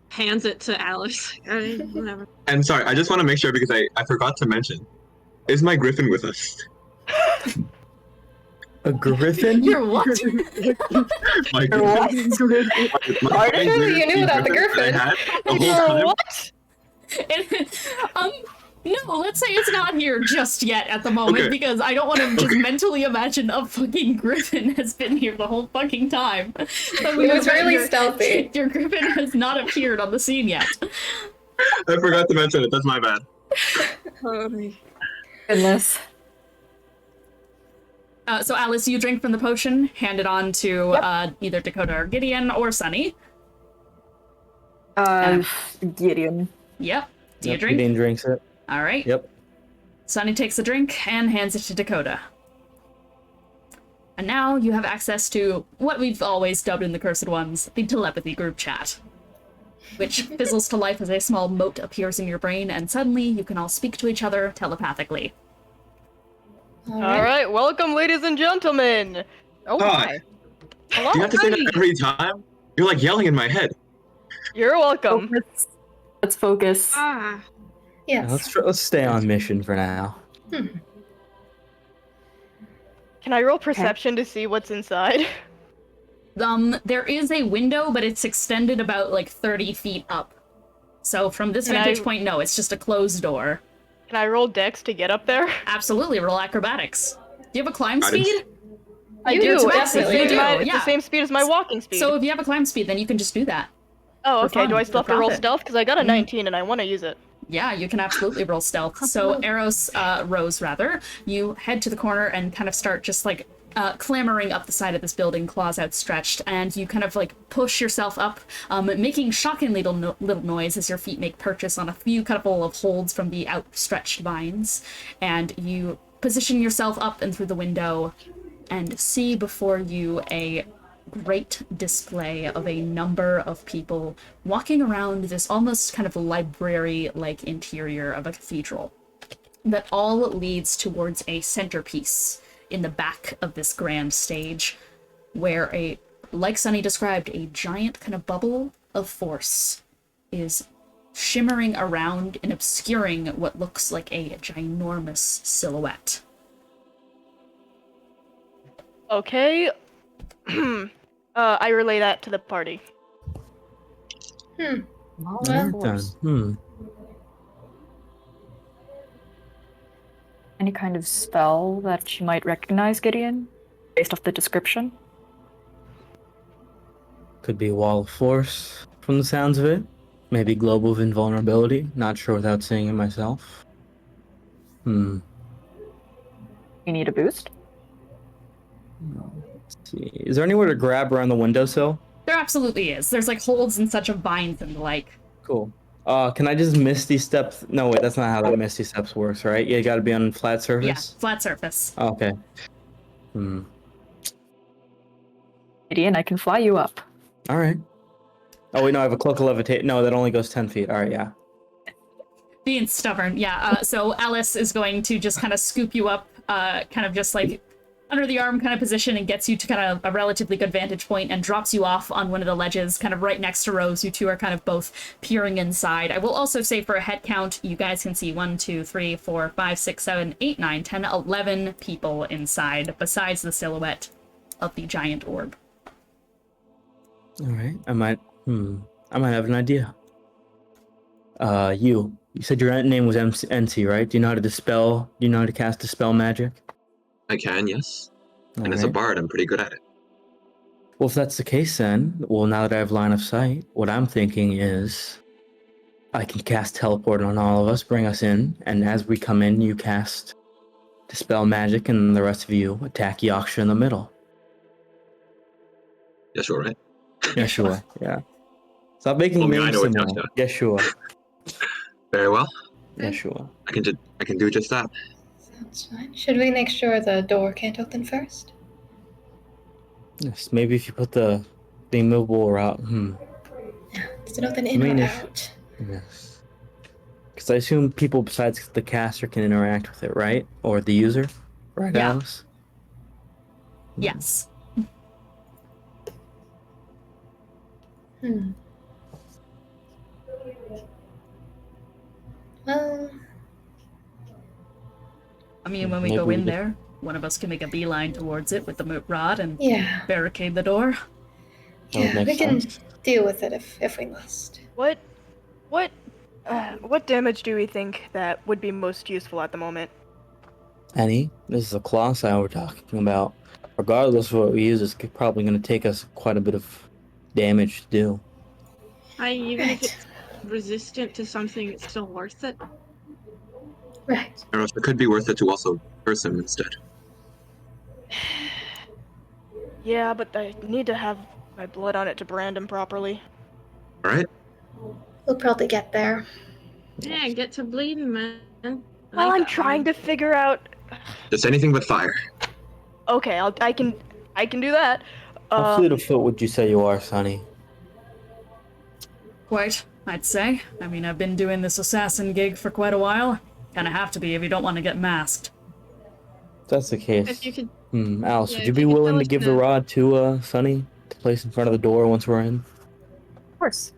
hands it to Alice. Alright, whatever. And sorry, I just want to make sure because I forgot to mention. Is my griffin with us? A griffin? You're what? My What? griffin. You knew about the griffin. I had the whole time. What? No, let's say it's not here just yet at the moment, Okay. because I don't want to just mentally imagine a fucking griffin has been here the whole fucking time. It was really stealthy. Your griffin has not appeared on the scene yet. I forgot to mention it. That's my bad. Goodness. So Alice, you drink from the potion, hand it on to either Dakota or Gideon or Sunny. Gideon. Yep. Do you Yep, drink? Gideon drinks it. All right. Yep. Sunny takes the drink and hands it to Dakota. And now you have access to what we've always dubbed in the Cursed Ones, the telepathy group chat, which fizzles to life as a small mote appears in your brain, and suddenly you can all speak to each other telepathically. All right, welcome, ladies and gentlemen. Oh Hi. my. Hello. Do you have to say that every time? You're like yelling in my head. You're welcome. Focus. Let's focus. Ah. Yes. Let's stay on mission for now. Can I roll perception to see what's inside? There is a window, but it's extended about like 30 feet up. So from this Can vantage I- point, no, it's just a closed door. Can I roll dex to get up there? Absolutely, roll acrobatics. Do you have a climb Guidance. speed? I You do. do, It's the definitely. same, You do, it's yeah. the same speed as my walking speed. So if you have a climb speed, then you can just do that. oh, for okay. fun, Do I still have for to roll profit. stealth? Because I got a 19 and I want to use it. Yeah, you can absolutely roll stealth. So Rose, you head to the corner and kind of start just like clambering up the side of this building, claws outstretched, and you kind of like push yourself up, making shocking little noise as your feet make purchase on a few couple of holds from the outstretched vines, and you position yourself up and through the window and see before you a great display of a number of people walking around this almost kind of library-like interior of a cathedral that all leads towards a centerpiece in the back of this grand stage, where like Sunny described, a giant kind of bubble of force is shimmering around and obscuring what looks like a ginormous silhouette. Okay. I relay that to the party. Well done. Any kind of spell that she might recognize, Gideon, based off the description? Could be Wall of Force, from the sounds of it. Maybe Globe of Invulnerability. Not sure without seeing it myself. You need a boost? Let's see. Is there anywhere to grab around the windowsill? There absolutely is. There's like holds and such of vines and the like. Cool. Can I just Misty Steps? No, wait, that's not how that Misty Steps works, right? You gotta be on flat surface? Yeah, flat surface. Okay. Gideon, I can fly you up. Alright. Oh, wait, no, I have a cloak of levitation. No, that only goes 10 feet. Alright, yeah. Being stubborn, yeah. So Alice is going to just kind of scoop you up, kind of just like under the arm kind of position, and gets you to kind of a relatively good vantage point and drops you off on one of the ledges, kind of right next to Rose. You two are kind of both peering inside. I will also say for a head count, you guys can see 1, 2, 3, 4, 5, 6, 7, 8, 9, 10, 11 people inside, besides the silhouette of the giant orb. Alright, I might have an idea. You said your name was Ensi, right? Do you know how to dispel? Do you know how to cast Dispel magic? I can, yes. And as a Alright. bard, I'm pretty good at it. Well, if that's the case, then, well, now that I have line of sight, what I'm thinking is I can cast teleport on all of us, bring us in, and as we come in, you cast Dispel magic, and the rest of you attack Yaksha in the middle. Yeah, sure, right? Yeah, sure. Yeah. Stop making Well, I mean, I names know what similar. Yaksha. Yeah, sure. Very well. Yeah, sure. I can do just that. Sounds fine. Should we make sure the door can't open first? Yes, maybe if you put the immovable route. Does it open in I mean, or if- out? Yes. Because I assume people besides the caster can interact with it, right? Or the user, right, Yeah. Alice? Yes. Well, I mean, when we Maybe go we in could- there, one of us can make a beeline towards it with the moot rod and yeah. barricade the door. That would Yeah, make we can sense. deal with it if we must. What What damage do we think that would be most useful at the moment? This is a colossi we're talking about. Regardless of what we use, it's probably going to take us quite a bit of damage to do. Even if it's resistant to something, it's still worth it. Right. Or else it could be worth it to also curse him instead. Yeah, but I need to have my blood on it to brand him properly. Alright? We'll probably get there. Yeah, get to bleeding, man. Well, I'm trying to figure out. Just anything but fire. Okay, I can do that. How fleet of foot would you say you are, Sonny? Quite, I'd say. I mean, I've been doing this assassin gig for quite a while. Kinda have to be if you don't want to get masked. If that's the case. If you could, Alice, yeah, would you if be you could willing tell to us give the rod to Sonny to place in front of the door once we're in? Of course.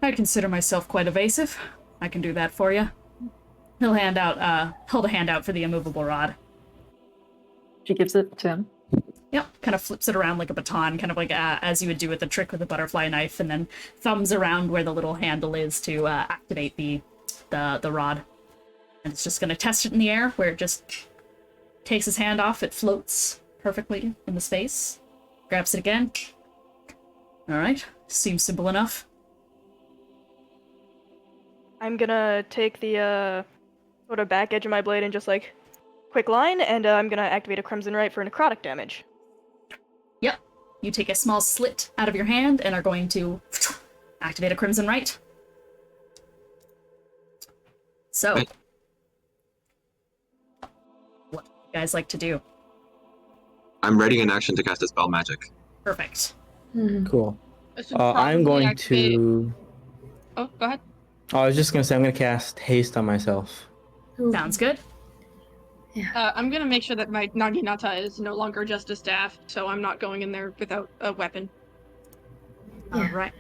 I consider myself quite evasive. I can do that for you. He'll hold a hand out for the immovable rod. She gives it to him. Yep, kind of flips it around like a baton, kind of like as you would do with the trick with the butterfly knife, and then thumbs around where the little handle is to activate the rod. And it's just gonna test it in the air, where it just takes his hand off, it floats perfectly in the space. Grabs it again. Alright, seems simple enough. I'm gonna take the sort of back edge of my blade and just like quick line, and I'm gonna activate a Crimson Right for necrotic damage. Yep, you take a small slit out of your hand and are going to activate a Crimson Right. So, what do you guys like to do? I'm ready in action to cast a spell magic. Perfect. Cool. I should I'm probably going activate- to... Oh, go ahead. I was just going to say I'm going to cast haste on myself. Sounds good. I'm gonna make sure that my Naginata is no longer just a staff, so I'm not going in there without a weapon. Yeah. Alright.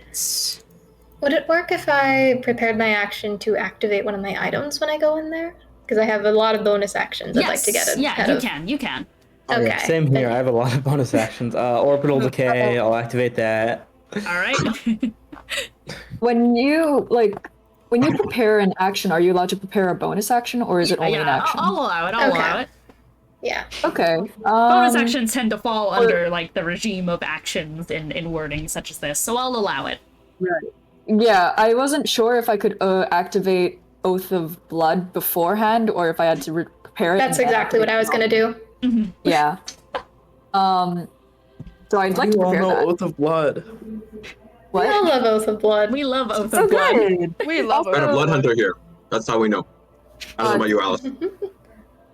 Would it work if I prepared my action to activate one of my items when I go in there? Because I have a lot of bonus actions I'd like to get ahead Yeah, of. you can. Oh, yeah, Okay. same here. I have a lot of bonus actions. Orbital Decay, I'll activate that. Alright. When you prepare an action, are you allowed to prepare a bonus action, or is it only an action? I'll allow it, I'll allow it. Yeah. Okay. Bonus actions tend to fall under, like, the regime of actions in wording such as this, so I'll allow it. Right. Yeah, I wasn't sure if I could activate Oath of Blood beforehand, or if I had to prepare it. That's exactly what I was gonna do. Yeah. So I'd like to You all prepare know that. Oath of Blood. What? We all love Oath of Blood. We love Oath So of Blood. good. We love I'm a blood hunter here. That's how we know. I don't know about you, Alice.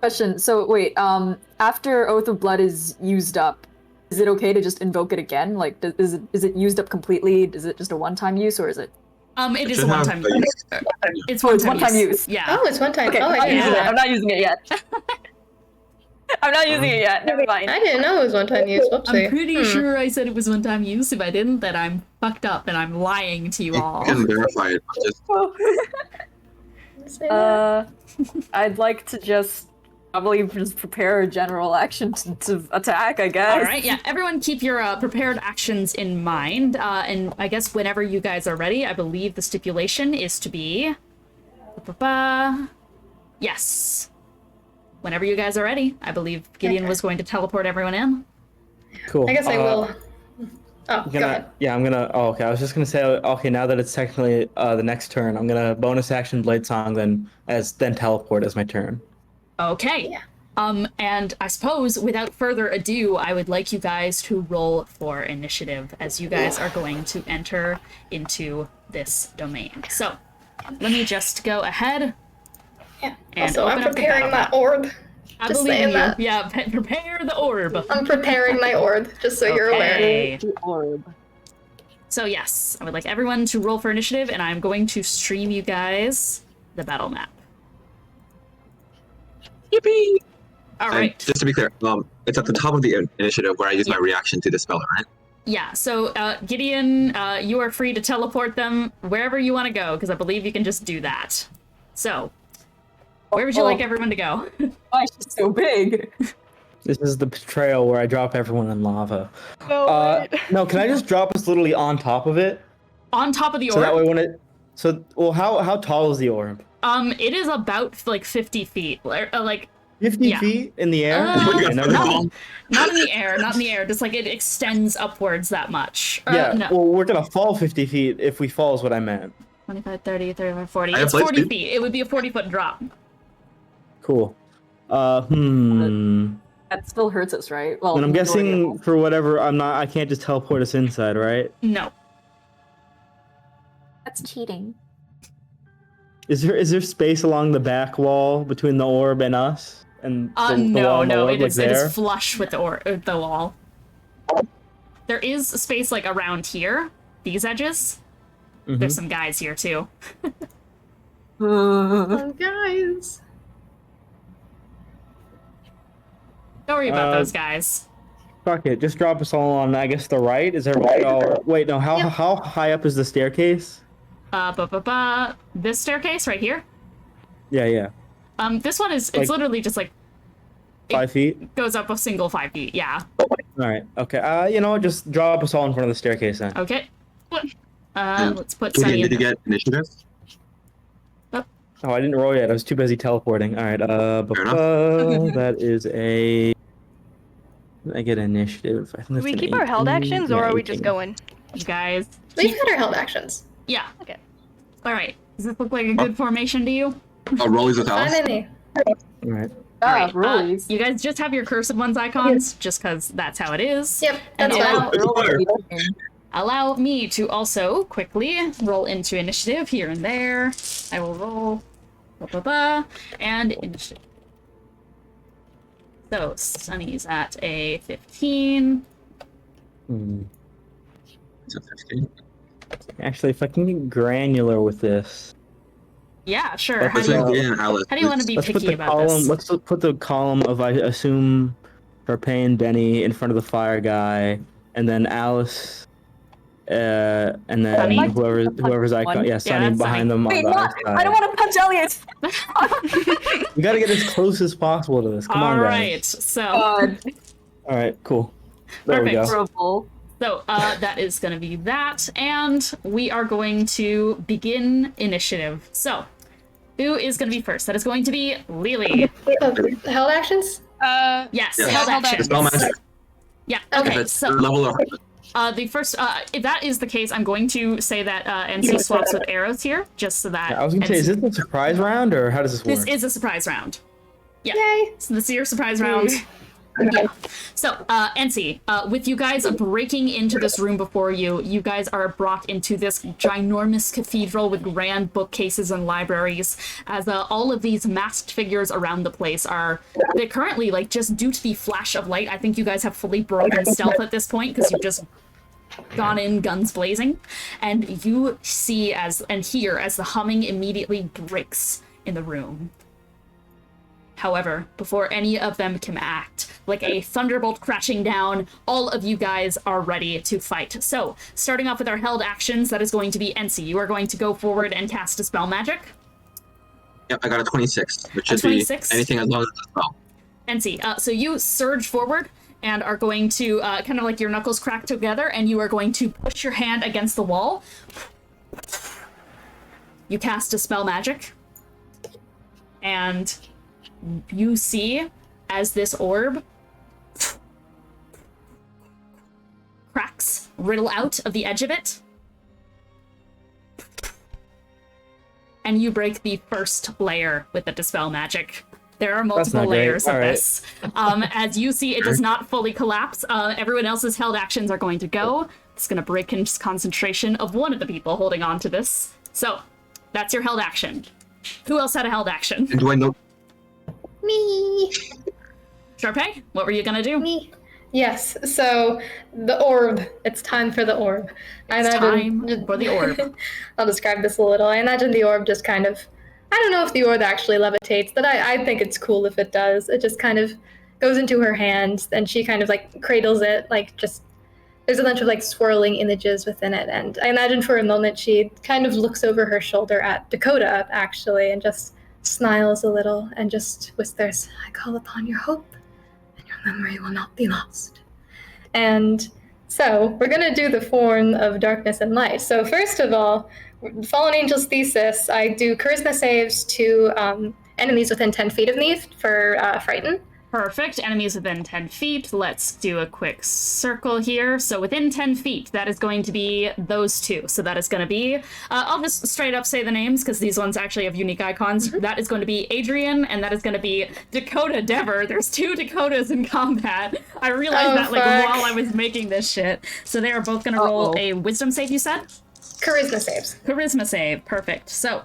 Question. So wait, after Oath of Blood is used up, is it okay to just invoke it again? Like, is it used up completely? Is it just a one-time use, or is it? It is should a have one-time a use. use. It's Oh, it's one-time one-time use. use. Yeah. Oh, it's one time. Okay, Oh, I'm I not didn't using know it. I'm that. not using it yet. I'm not using it yet. Never mind. I didn't know it was one time use. Whoopsie. I'm pretty sure I said it was one-time use. If I didn't, then I'm fucked up and I'm lying to you You all. can verify it. Just Say that. I'd like to just probably just prepare a general action to attack, I guess. Alright, yeah, everyone keep your prepared actions in mind, and I guess whenever you guys are ready, I believe the stipulation is to be... Yes. Whenever you guys are ready, I believe Gideon Okay. was going to teleport everyone in. Cool. I guess I will. Oh, go ahead. Oh, okay. I was just gonna say, okay, now that it's technically the next turn, I'm gonna bonus action Blade Song, then teleport as my turn. Okay. Yeah. And I suppose, without further ado, I would like you guys to roll for initiative, as you guys are going to enter into this domain. So, let me just go ahead. Yeah. And Also, I'm open up the preparing battle my orb. I Just believe in saying you. that. Yeah, prepare the orb. I'm preparing my orb, just so you're aware. Okay. The orb. So yes, I would like everyone to roll for initiative, and I'm going to stream you guys the battle map. Yippee! All And right. just to be clear, it's at the top of the initiative where I use my reaction to dispel it, right? Yeah, so Gideon, you are free to teleport them wherever you want to go, because I believe you can just do that. So, where would you like everyone to go? Why is she so big? This is the betrayal where I drop everyone in lava. No, wait. No, can I just drop us literally on top of it? On top of the So that orb? way when it... So, well, how tall is the orb? It is about like 50 feet. 50 Yeah. feet in the air? Uh, Okay, never mind. Not in the air, not in the air. Just like it extends upwards that much. Yeah, No. well, we're gonna fall 50 feet if we fall is what I meant. 25, 30, 35, 40. I have It's 40 lightspeed. feet. It would be a 40-foot drop. Cool. That still hurts us, right? Well, And I'm majority of guessing us. for whatever, I can't just teleport us inside, right? No. That's cheating. Is there space along the back wall between the orb and us? And the wall No, and the no. orb, It like is there? flush with the wall. There is space like around here, these edges. Mhm. There's some guys here too. Oh, guys. Don't worry about Uh, those guys. Fuck it, just drop us all on, I guess, the right? Is there... Oh, wait, no, Yep. how high up is the staircase? This staircase right here. Yeah. This one is, Like- it's literally just like, 5 feet? goes up a single 5 feet, yeah. Alright, okay. You know what, just drop us all in front of the staircase then. Okay. Let's put Gideon, Sunny in did you there. get initiative? Oh, I didn't roll yet, I was too busy teleporting. Alright, that is a... I get initiative. I think Do that's we an keep our held 18. actions, or Yeah, are we just 18. going? You guys. We've had our held actions. Yeah. Okay. Alright. Does this look like a good formation to you? Oh, rollies with Fine Alice. with me. Alright. Ah, Alright, rollies. you guys just have your Cursed Ones icons, just because that's how it is. Yep, And that's fine. allow me to also quickly roll into initiative here and there. I will roll. And initiative. So, Sunny's at a 15. Is it 15? Actually, if I can get granular with this, Yeah, sure. How Between do you, Gideon and Alice. how do you want to be let's put picky the about column. this? Let's put the column of, I assume, Charpay and Benny in front of the fire guy, and then Alice, and then Sunny? whoever's icon. Yeah, Sunny that's behind Sunny. them on Wait, the not, other side. I don't want to punch Elliot! We gotta get as close as possible to this. Come on, guys. Alright, so. God, All right, cool. There we Perfect. go. horrible. So, that is going to be that, and we are going to begin initiative. So, who is going to be first? That is going to be Lelee. Oh, held actions? Yes, Yeah. held held action. It's not magic. Yeah, Okay. If okay, it's so, level or the first, if that is the case, I'm going to say that, Ensi swaps with arrows here, just so that... I was gonna say, is Ensi this a surprise round or how does this work? This is a surprise round. Yeah. Yay. So this is your surprise round. Yeah. So, Ensi, with you guys breaking into this room before you, you guys are brought into this ginormous cathedral with grand bookcases and libraries, as all of these masked figures around the place they're currently, like, just due to the flash of light, I think you guys have fully broken stealth at this point, because you've just gone in guns blazing, and you see and hear as the humming immediately breaks in the room. However, before any of them can act, like a thunderbolt crashing down, all of you guys are ready to fight. So, starting off with our held actions, that is going to be Ensi. You are going to go forward and cast a spell magic. Yep, I got a 26, which A should be 26? anything as long as it's a spell. Ensi, so you surge forward and are going to, kind of like your knuckles crack together, and you are going to push your hand against the wall. You cast a spell magic. And you see as this orb cracks riddle out of the edge of it, and you break the first layer with the dispel magic. There are multiple not great. layers of All right. this. As you see, it does not fully collapse. Everyone else's held actions are going to go. It's going to break in concentration of one of the people holding on to this. So, that's your held action. Who else had a held action? And do I know? Me. Charpay, what were you gonna do? Me. Yes, so the orb. It's time for the orb. It's time for the orb. I'll describe this a little. I imagine the orb just kind of... I don't know if the orb actually levitates, but I think it's cool if it does. It just kind of goes into her hand, and she kind of, like, cradles it, like, just... There's a bunch of, like, swirling images within it, and I imagine for a moment she kind of looks over her shoulder at Dakota, actually, and just smiles a little and just whispers, "I call upon your hope, and your memory will not be lost." And So we're gonna do the form of darkness and light. So first of all, Fallen Angel's thesis, I do charisma saves to enemies within 10 feet of me for frighten. Perfect. Enemies within 10 feet. Let's do a quick circle here. So within 10 feet, that is going to be those two. So that is going to be, I'll just straight up say the names because these ones actually have unique icons. Mm-hmm. That is going to be Adrian, and that is going to be Dakota Dever. There's 2 Dakotas in combat. I realized that while I was making this shit. So they are both going to roll a wisdom save, you said? Charisma saves. Charisma save. Perfect. So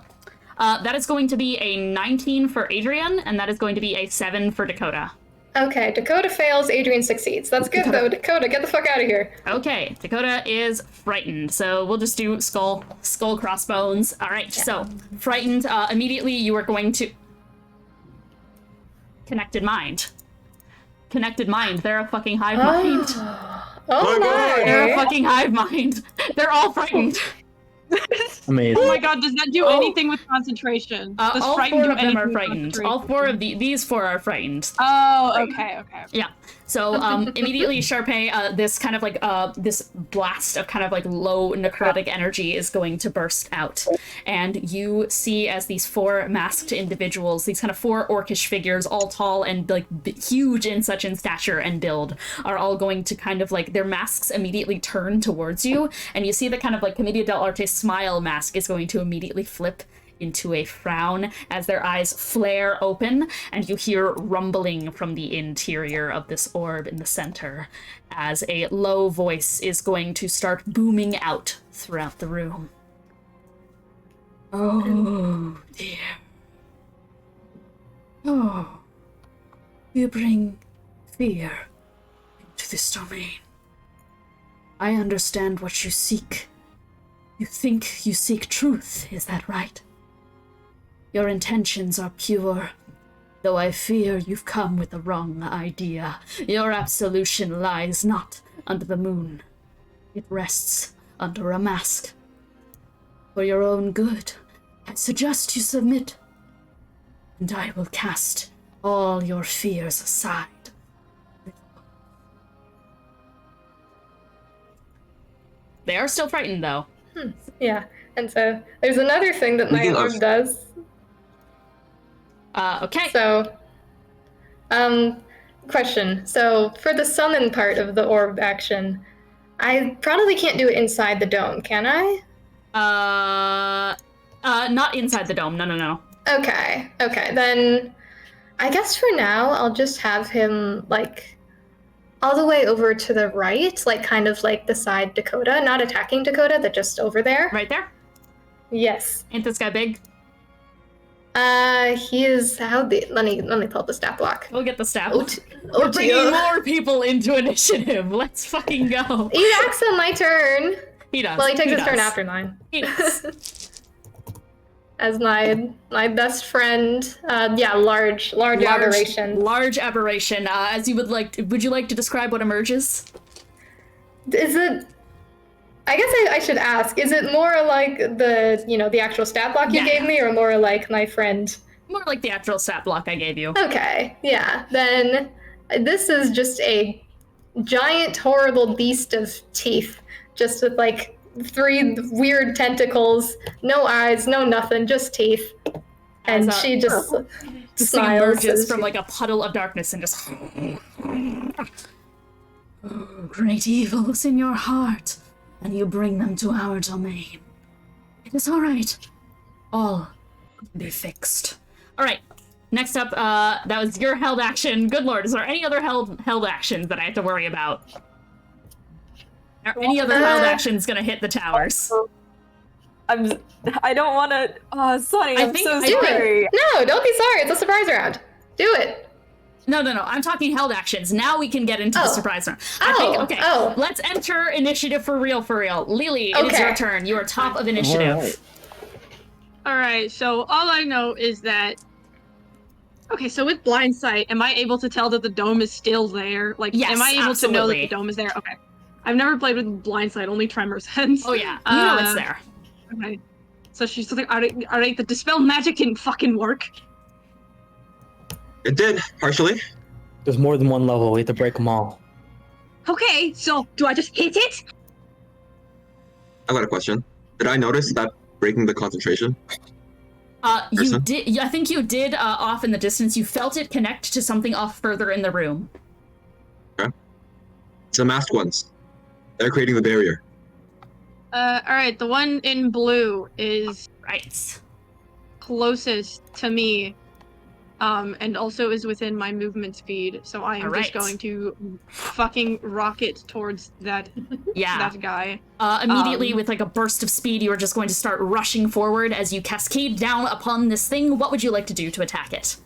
that is going to be a 19 for Adrian, and that is going to be a 7 for Dakota. Okay, Dakota fails, Adrian succeeds. That's good, though. Dakota, get the fuck out of here. Okay, Dakota is frightened, so we'll just do skull, crossbones. All right, so frightened, immediately you are going to... Connected mind. They're a fucking hive mind. Oh my! They're a fucking hive mind. They're all frightened. Amazing. Oh my god, does that do anything with concentration? Does all frightened 4 do of them are anything with frightened. concentration? All 4 of these 4 are frightened. Oh, okay. Yeah. So immediately Charpay, this kind of like this blast of kind of like low necrotic energy is going to burst out, and you see as these 4 masked individuals, these kind of 4 orcish figures, all tall and like huge in stature and build, are all going to kind of like their masks immediately turn towards you, and you see the kind of like Commedia dell'arte smile mask is going to immediately flip into a frown as their eyes flare open, and you hear rumbling from the interior of this orb in the center as a low voice is going to start booming out throughout the room. Oh, dear. Oh, you bring fear into this domain. I understand what you seek. You think you seek truth, is that right? Your intentions are pure, though I fear you've come with the wrong idea. Your absolution lies not under the moon. It rests under a mask. For your own good, I suggest you submit, and I will cast all your fears aside. They are still frightened, though. Yeah, and so there's another thing that my orb does. Okay. So, question. So, for the summon part of the orb action, I probably can't do it inside the dome, can I? Not inside the dome. No. Okay. Then I guess for now, I'll just have him, like, all the way over to the right, like, kind of like the side Dakota, not attacking Dakota, but just over there. Right there? Yes. Ain't this guy big? He is how big? Let me pull up the stat block. We'll get the stat Oh, block. We're bringing more people into initiative. Let's fucking go. He acts on my turn. He does. Well, he takes his turn after mine. He does. As my best friend. Large aberration. Large aberration. As you would you like to describe what emerges? Is it? I guess I should ask. Is it more like the actual stat block you gave me, or more like my friend? More like the actual stat block I gave you. Okay, yeah. Then this is just a giant, horrible beast of teeth, just with like 3 weird tentacles, no eyes, no nothing, just teeth. And she just smiles. Emerges from like a puddle of darkness and just. Oh, great evils in your heart, and you bring them to our domain. It is all right. All can be fixed. All right. Next up, that was your held action. Good lord, is there any other held actions that I have to worry about? Are any other held actions gonna hit the towers? I don't want to. Oh, Sonny, I'm so sorry. No, don't be sorry. It's a surprise round. Do it. No. I'm talking held actions. Now we can get into the surprise round. Let's enter initiative for real. Lelee, it is your turn. You are top of initiative. All right. So all I know is that. Okay, so with blind sight, am I able to tell that the dome is still there? Like, yes, am I able absolutely. to know that the dome is there? Okay. I've never played with blind sight, only tremors, hence. Oh yeah, you know it's there. Okay. So she's like, alright, the dispel magic didn't fucking work. It did, partially. There's more than one level. We have to break them all. Okay, so do I just hit it? I've got a question. Did I notice that breaking the concentration? You Person? did. I think you did off in the distance. You felt it connect to something off further in the room. Okay. It's the masked ones. They're creating the barrier. Alright, the one in blue is Right. closest to me, and also is within my movement speed, so I am Alright. just going to fucking rocket towards that that guy. Immediately, with like a burst of speed, you are just going to start rushing forward as you cascade down upon this thing. What would you like to do to attack it?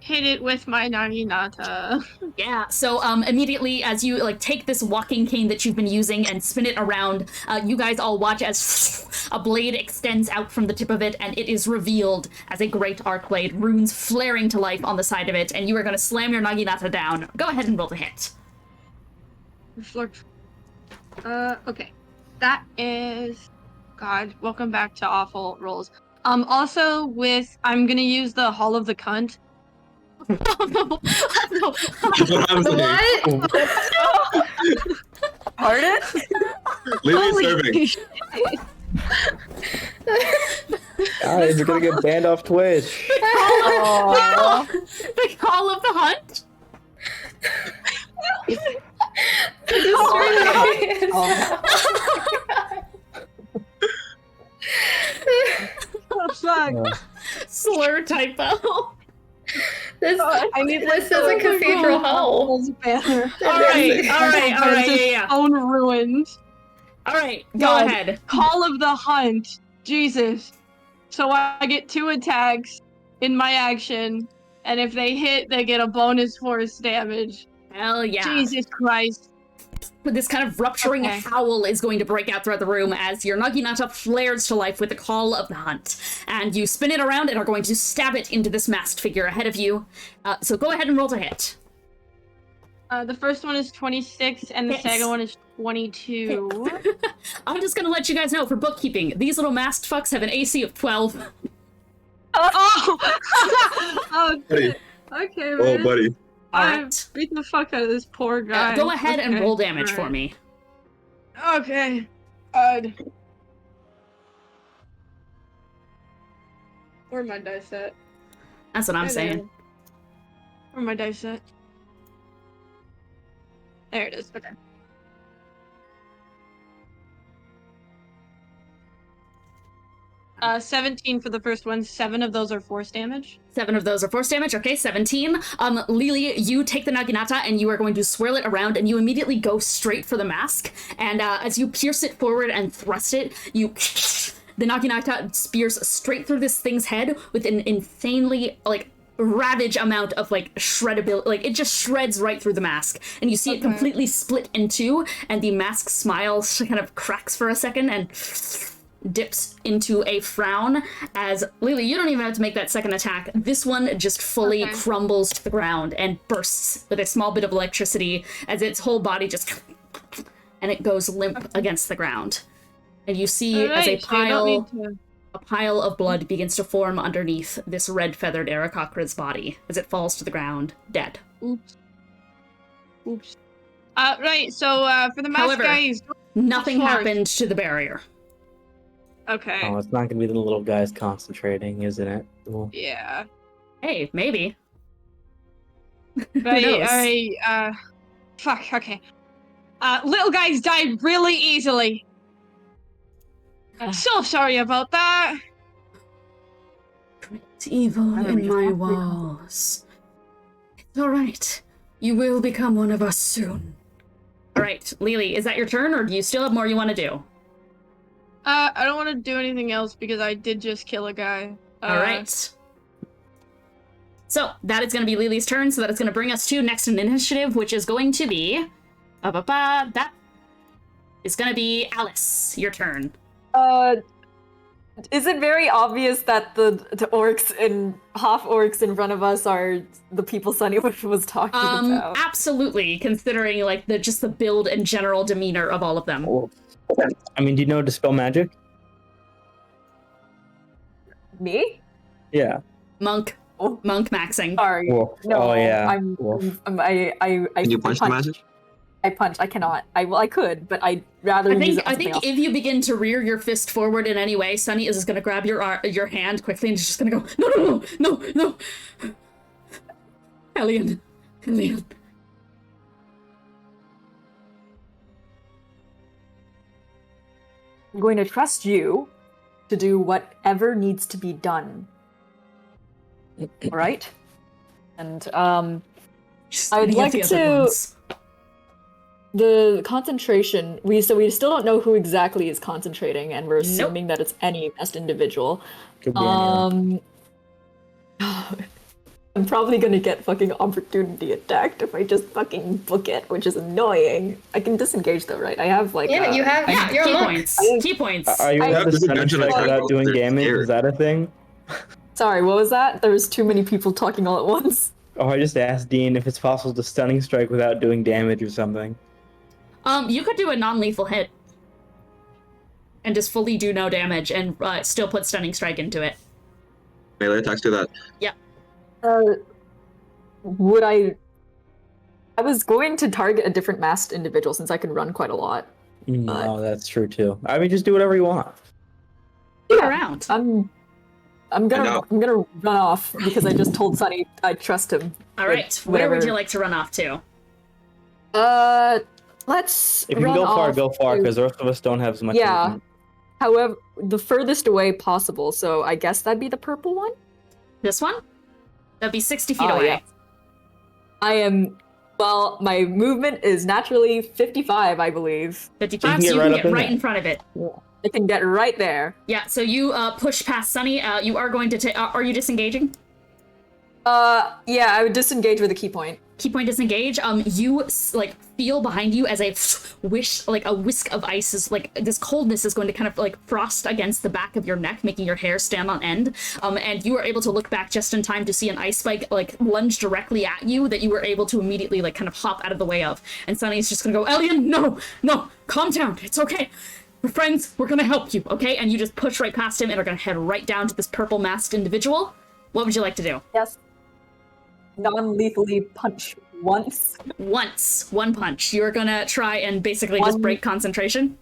Hit it with my naginata. Yeah, so immediately as you like take this walking cane that you've been using and spin it around, you guys all watch as a blade extends out from the tip of it, and it is revealed as a great arc blade, runes flaring to life on the side of it, and you are going to slam your naginata down. Go ahead and roll to hit. Okay. That is... God, welcome back to awful rolls. Also with... I'm gonna use the Hall of the Cunt. That's what I'm saying. What? Pardon? Lelee's serving. Guys, you're gonna get banned off Twitch. The Call of the Hunt? Oh, fuck. Slur typo. This is a cathedral hall. Alright, yeah. Own ruined. Alright, go God. ahead. Call of the Hunt. Jesus. So I get 2 attacks in my action, and if they hit, they get a bonus force damage. Hell yeah. Jesus Christ. This kind of rupturing howl is going to break out throughout the room as your naginata flares to life with the Call of the Hunt. And you spin it around and are going to stab it into this masked figure ahead of you. So go ahead and roll to hit. The first one is 26, and the Hits. second one is 22. I'm just gonna let you guys know for bookkeeping, these little masked fucks have an AC of 12. Oh! Oh, Buddy. okay, man. Oh, buddy. Alright. Beat the fuck out of this poor guy. Go ahead and Okay, roll damage for alright. me. Okay. Good. Where are my dice at? That's what I'm There they saying. are. Where are my dice at? There it is. Okay. Uh, 17 for the first one. 7 of those are force damage. 7 of those are force damage. Okay, 17. Lelee, you take the naginata and you are going to swirl it around, and you immediately go straight for the mask. And as you pierce it forward and thrust it, the naginata spears straight through this thing's head with an insanely ravage amount of shreddability. It just shreds right through the mask, and you see it completely split in two, and the mask smile kind of cracks for a second and dips into a frown as Lelee, you don't even have to make that second attack. This one just fully crumbles to the ground and bursts with a small bit of electricity as its whole body just and it goes limp against the ground. And you see as a pile of blood begins to form underneath this red-feathered Aarakocra's body as it falls to the ground, dead. Oops. Right, so for the mask However, guy, nothing happened to the barrier. Okay. Oh, it's not gonna be the little guys concentrating, isn't it? Well, Yeah. Hey, maybe. Right, fuck, okay. Little guys died really easily. So sorry about that. Great evil in my walls. It's alright. You will become one of us soon. Alright, Lelee, is that your turn, or do you still have more you want to do? I don't want to do anything else because I did just kill a guy. Alright. So, that is going to be Lelee's turn, so that is going to bring us to next in initiative, which is going to be... that is going to be Alice. Your turn. Is it very obvious that the orcs and half orcs in front of us are the people Sunny was talking about? Absolutely, considering just the build and general demeanor of all of them. well, I mean, do you know how to dispel magic? Me? Yeah. Monk maxing. Sorry. Well, No, oh yeah. I'm Well, I Can you punch the magic? I punched. I cannot. I could, but I'd rather use it on something else. If you begin to rear your fist forward in any way, Sunny is just gonna grab your hand quickly and is just gonna go, no. Elian. I'm going to trust you to do whatever needs to be done. All right? And I would like to. The concentration. We still don't know who exactly is concentrating, and we're assuming that it's any best individual. Could be anyone. I'm probably gonna get fucking opportunity attacked if I just fucking book it, which is annoying. I can disengage though, right? I have like Yeah, you have you're key a monk. points. Key points. Are you Yeah, able to this is stunning dungeon strike attack. without doing They're damage? scared. Is that a thing? Sorry, what was that? There was too many people talking all at once. Oh, I just asked Dean if it's possible to stunning strike without doing damage or something. You could do a non-lethal hit and just fully do no damage and still put stunning strike into it. Melee attacks do that. Yeah. Would I was going to target a different masked individual since I can run quite a lot. No, that's true too. I mean, just do whatever you want. Around. I'm gonna run off because I just told Sunny I trust him. All right. Where would you like to run off to? Let's. If you can run go far, to- because the rest of us don't have as much. Yeah. movement. However, the furthest away possible. So I guess that'd be the purple one. This one? That'd be 60 feet Oh, away. yeah. I am. Well, my movement is naturally 55, I believe. 55, so you can get right in front of it. I can get right there. Yeah, so you push past Sunny. You are going to take. Are you disengaging? Yeah, I would disengage with a key point. Key point disengage. You feel behind you as a whisk of ice is this coldness is going to kind of frost against the back of your neck, making your hair stand on end. And you are able to look back just in time to see an ice spike lunge directly at you that you were able to immediately kind of hop out of the way of. And Sunny's just gonna go, Elian, no, calm down, it's okay. We're friends. We're gonna help you, okay? And you just push right past him and are gonna head right down to this purple masked individual. What would you like to do? Yes. Non-lethally punch once. One punch. You're gonna try and basically just break concentration?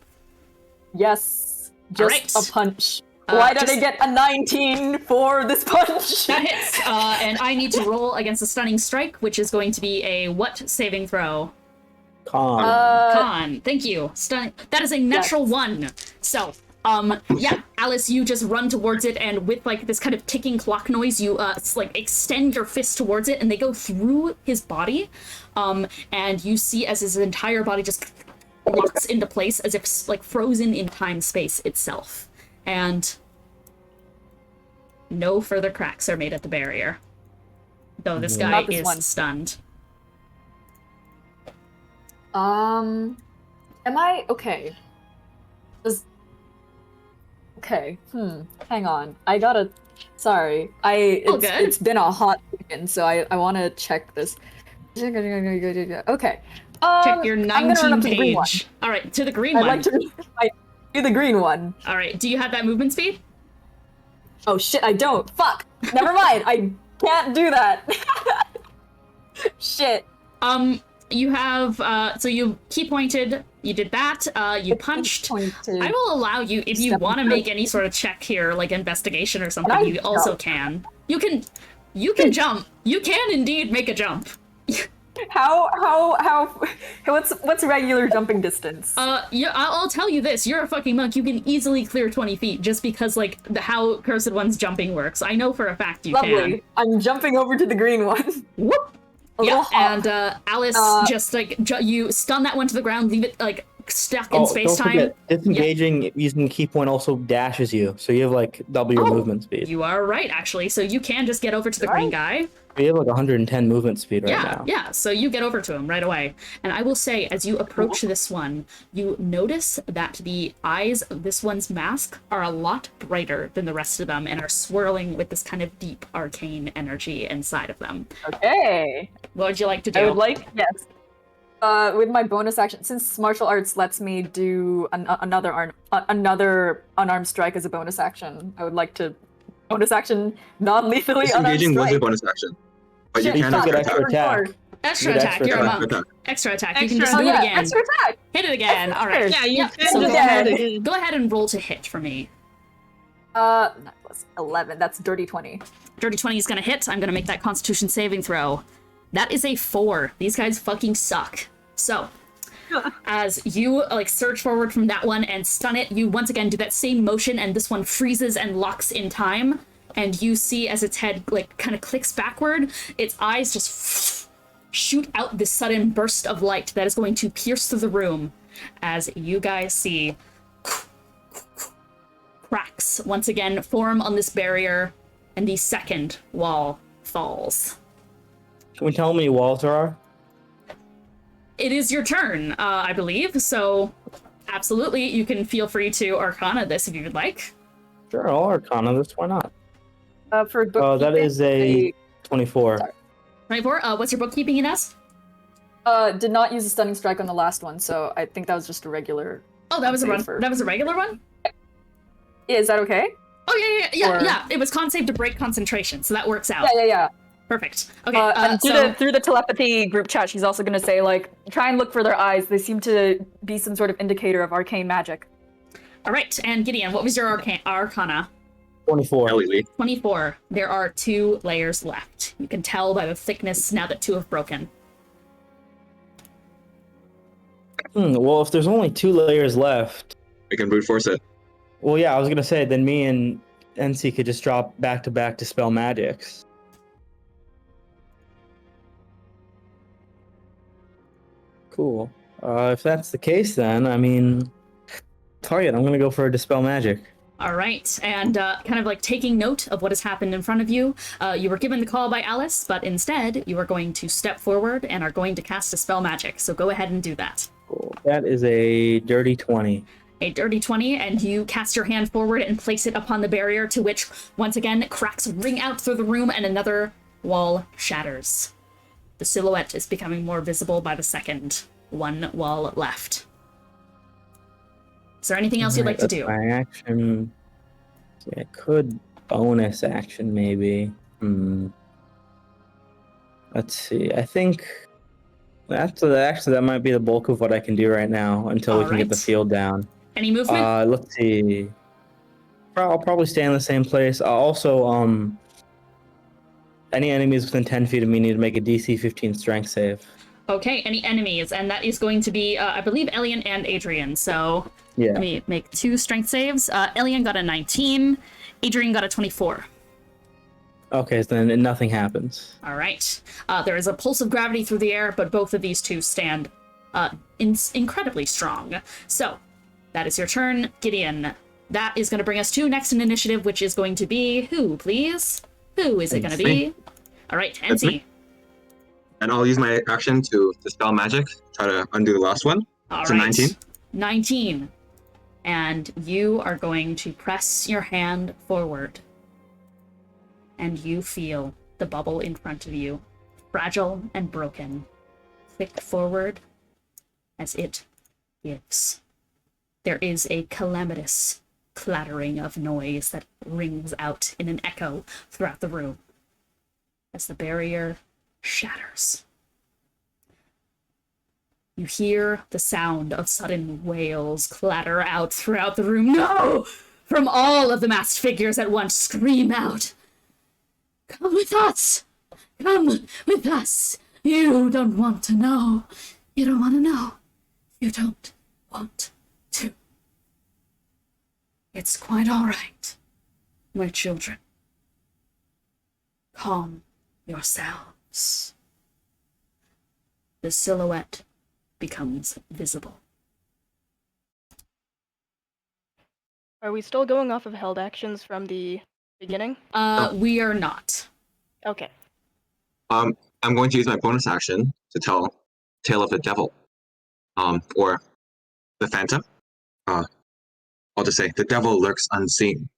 Yes. Just right. a punch. Why did I get a 19 for this punch? That hits. And I need to roll against a stunning strike, which is going to be a what saving throw? Con. Con. Thank you. Stunning. That is a natural 1. So, yeah, Alice, you just run towards it, and with this kind of ticking clock noise, you extend your fist towards it, and they go through his body, and you see as his entire body just locks into place, as if frozen in time-space itself, and no further cracks are made at the barrier, though this guy is stunned. Am I okay? Okay. Hang on. I gotta. Sorry. It's been a hot weekend, so I want to check this. Okay. Check your 19 page. All right, to the green one. I'd like to do the green one. All right. Do you have that movement speed? Oh shit! I don't. Fuck. Never mind. I can't do that. Shit. You have, so you key pointed, you did that, you punched. I will allow you, if you want to make any sort of check here, like investigation or something, you also can. You can jump. You can indeed make a jump. What's regular jumping distance? Yeah, I'll tell you this, you're a fucking monk, you can easily clear 20 feet, just because, how Cursed One's jumping works. I know for a fact you can. Lovely. I'm jumping over to the green one. Whoop! Yeah, and Alice you stun that one to the ground, leave it stuck in space-time. Disengaging using key point also dashes you, so you have double your movement speed. You are right, actually. So you can just get over to the green guy. You have 110 movement speed right now. Yeah, so you get over to him right away. And I will say, as you approach this one, you notice that the eyes of this one's mask are a lot brighter than the rest of them and are swirling with this kind of deep arcane energy inside of them. Okay. What would you like to do? I would like, yes. With my bonus action, since martial arts lets me do another unarmed strike as a bonus action, I would like to bonus action non-lethally unarmed strike. Disengaging was a bonus action. But you can get extra attack. Extra Good attack. extra You're a attack. monk. Extra attack. You Extra can just Oh do it yeah, again. extra attack. Hit it again. All right. Yeah, you Yeah, can so do go that ahead. again. Go ahead and roll to hit for me. That was 11. That's dirty 20. Dirty 20 is gonna hit. I'm gonna make that Constitution saving throw. That is a 4. These guys fucking suck. So, as you like surge forward from that one and stun it, you once again do that same motion, and this one freezes and locks in time. And you see as its head like kind of clicks backward, its eyes just shoot out this sudden burst of light that is going to pierce through the room. As you guys see cracks once again form on this barrier, and the second wall falls. Can we tell how many walls there are? It is your turn, I believe, so absolutely, you can feel free to Arcana this if you would like. Sure, I'll Arcana this. Why not? For Oh, that is a 24. Sorry. 24, what's your bookkeeping, Ines? Did not use a stunning strike on the last one, so I think that was just a regular. Oh, that was a save run. That was a regular one? Yeah, is that okay? Oh, yeah. Or- Yeah. It was con save to break concentration, so that works out. Yeah. Perfect. Okay, And so... through the telepathy group chat, she's also gonna say, like, try and look for their eyes. They seem to be some sort of indicator of arcane magic. All right, and Gideon, what was your Arcana? 24. Lelee. 24. There are 2 layers left. You can tell by the thickness now that 2 have broken. Well, if there's only 2 layers left, We can brute force it. well, yeah, I was gonna say then me and Ensi could just drop back to back dispel magics. Cool. If that's the case, then I mean, target. I'm gonna go for a dispel magic. All right, and kind of like taking note of what has happened in front of you, you were given the call by Alice, but instead you are going to step forward and are going to cast a spell magic. So go ahead and do that. Cool. That is a dirty 20. A dirty 20, and you cast your hand forward and place it upon the barrier, to which, once again, cracks ring out through the room and another wall shatters. The silhouette is becoming more visible by the second. 1 wall left. Is there anything else you'd like to do? My action. Yeah, I could bonus action maybe. Let's see. I think actually that might be the bulk of what I can do right now until we can get the Alright. field down. Any movement? Let's see. I'll probably stay in the same place. I'll also any enemies within 10 feet of me need to make a DC 15 strength save. Okay, any enemies, and that is going to be, I believe, Elian and Adrian, so Yeah. let me make 2 strength saves. Elian got a 19, Adrian got a 24. Okay, so then nothing happens. All right. There is a pulse of gravity through the air, but both of these two stand incredibly strong. So, that is your turn, Gideon. That is going to bring us to next in initiative, which is going to be who, please? Who is it going to be? All right, That's Ensi. me. And I'll use my action to dispel magic, try to undo the last one. All It's a right. 19. 19. And you are going to press your hand forward. And you feel the bubble in front of you, fragile and broken, click forward as it gives. There is a calamitous clattering of noise that rings out in an echo throughout the room as the barrier shatters. You hear the sound of sudden wails clatter out throughout the room. No! From all of the masked figures at once scream out, "Come with us! Come with us! You don't want to know. You don't want to know. You don't want to. It's quite all right, my children. Calm yourselves." The silhouette becomes visible. Are we still going off of held actions from the beginning? We are not. Okay. I'm going to use my bonus action to tell Tale of the Devil, or the Phantom. I'll just say the devil lurks unseen.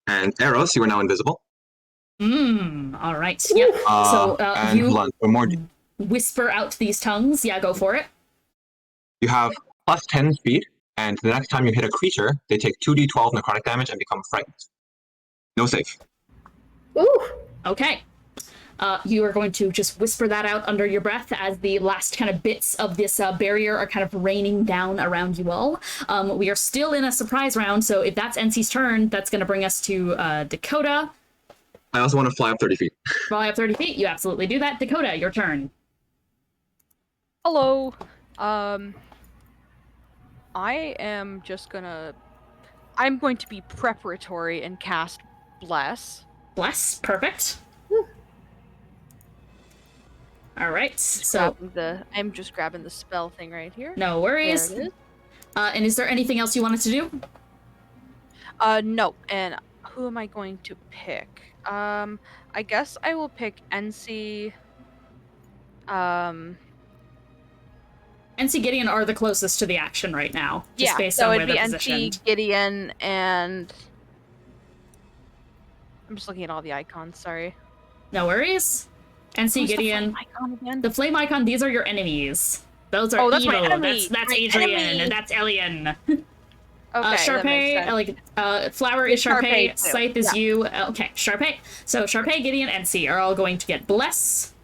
And Eros, you are now invisible. All right. Yep. So and you hold on, for more, whisper out these tongues. Yeah, go for it. you have plus 10 speed, and the next time you hit a creature, they take 2d12 necrotic damage and become frightened. No save. Ooh. Okay. You are going to just whisper that out under your breath as the last kind of bits of this barrier are kind of raining down around you all. We are still in a surprise round, so if that's Ensi's turn, that's going to bring us to Dakota. I also want to fly up 30 feet. Fly up 30 feet, you absolutely do that. Dakota, your turn. Hello. I'm going to be preparatory and cast Bless. Bless, perfect. All right, I'm just grabbing the spell thing right here. No worries. There it is. And is there anything else you wanted to do? No. And who am I going to pick? I guess I will pick Ensi. Ensi, Gideon are the closest to the action right now, just based so on where it'd be they're Ensi, positioned. Gideon, and I'm just looking at all the icons. Sorry. No worries. Ensi, Gideon. The flame icon again? The flame icon. These are your enemies. Those are that's evil. my enemy. That's My Adrian. enemy. And that's Elian. Okay, Charpay, Flower is Charpay, Charpay too. Scythe is you. Okay, Charpay. So Charpay, Gideon, and Ensi are all going to get Bless.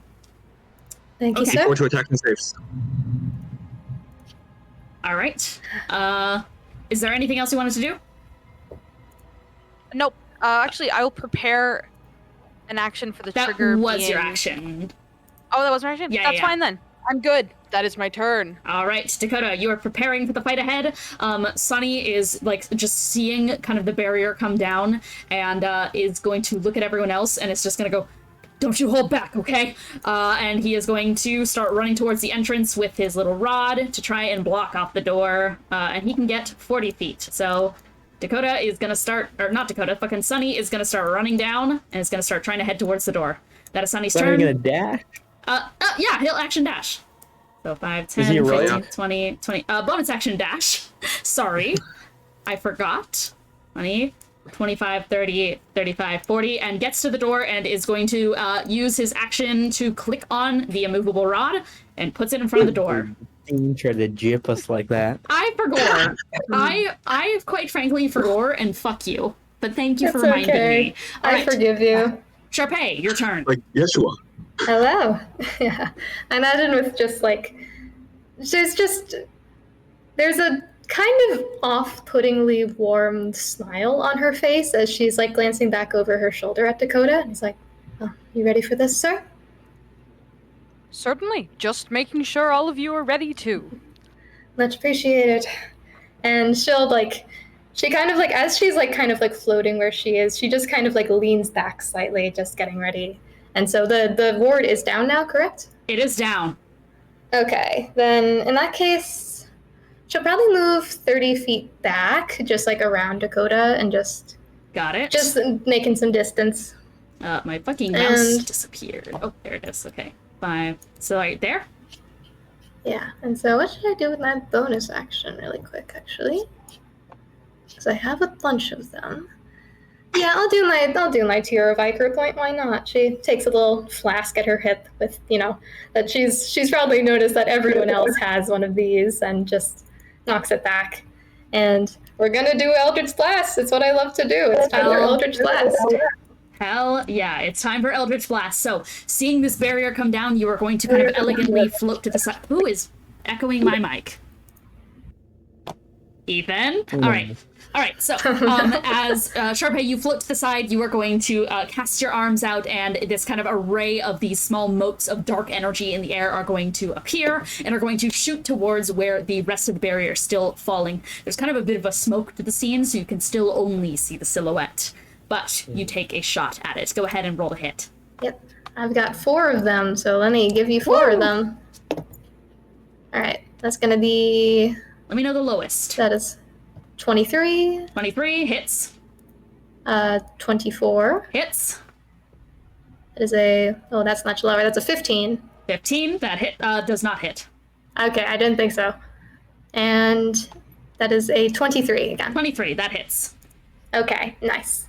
Thank you, Okay. sir. Go to attack and saves. All right. Is there anything else you wanted to do? Nope. Actually, I will prepare an action for the That trigger. was your action. Oh, that was my action? Yeah, That's yeah. fine then. I'm good. That is my turn. All right, Dakota, you are preparing for the fight ahead. Sunny is just seeing kind of the barrier come down and is going to look at everyone else and is just going to go, "Don't you hold back, okay?" And he is going to start running towards the entrance with his little rod to try and block off the door. And he can get 40 feet. So Dakota is going to start, or not Dakota, fucking Sunny is going to start running down and is going to start trying to head towards the door. That is Sunny's turn. Gonna dash? Yeah, he'll action dash. So 5, 10, Is he a 15, rogue? 20, bonus action dash. Sorry. I forgot. 20, 25, 30, 35, 40, and gets to the door and is going to use his action to click on the immovable rod and puts it in front of the door. Try to jip us like that. I forgot. I quite frankly forgot and fuck you. But thank you for That's reminding okay. me. All I right, forgive you. Charpay, your turn. Like Yeshua. Hello. Yeah. I imagine with just there's a kind of off-puttingly warm smile on her face as she's glancing back over her shoulder at Dakota. And he's like, "Oh, you ready for this, sir?" Certainly. Just making sure all of you are ready too. Much appreciated. And she'll she kind of as she's floating where she is, she just kind of leans back slightly, just getting ready. And so the ward is down now, correct? It is down. Okay, then in that case, she'll probably move 30 feet back, just around Dakota, and just making some distance. My fucking mouse disappeared. Oh, there it is. Okay, 5. So right there. Yeah, and so what should I do with my bonus action really quick, actually? Because I have a bunch of them. Yeah, I'll do my Tier of Iker point. Why not? She takes a little flask at her hip with, that she's probably noticed that everyone else has one of these and just knocks it back. And we're gonna do Eldritch Blast. It's what I love to do. It's time for Eldritch Blast. Hell yeah, it's time for Eldritch Blast. So, seeing this barrier come down, you are going to kind of elegantly float to the side. Who is echoing my mic? Ethan? All right, so as Charpay, you float to the side, you are going to cast your arms out, and this kind of array of these small motes of dark energy in the air are going to appear and are going to shoot towards where the rest of the barrier is still falling. There's kind of a bit of a smoke to the scene, so you can still only see the silhouette. But you take a shot at it. Go ahead and roll a hit. Yep, I've got 4 of them, so let me give you 4 of them. All right, that's going to be... Let me know the lowest. That is 23. 23 hits. 24. Hits. That is that's much lower. That's a 15. 15, that hit does not hit. Okay, I didn't think so. And that is a 23 again. 23, that hits. Okay, nice.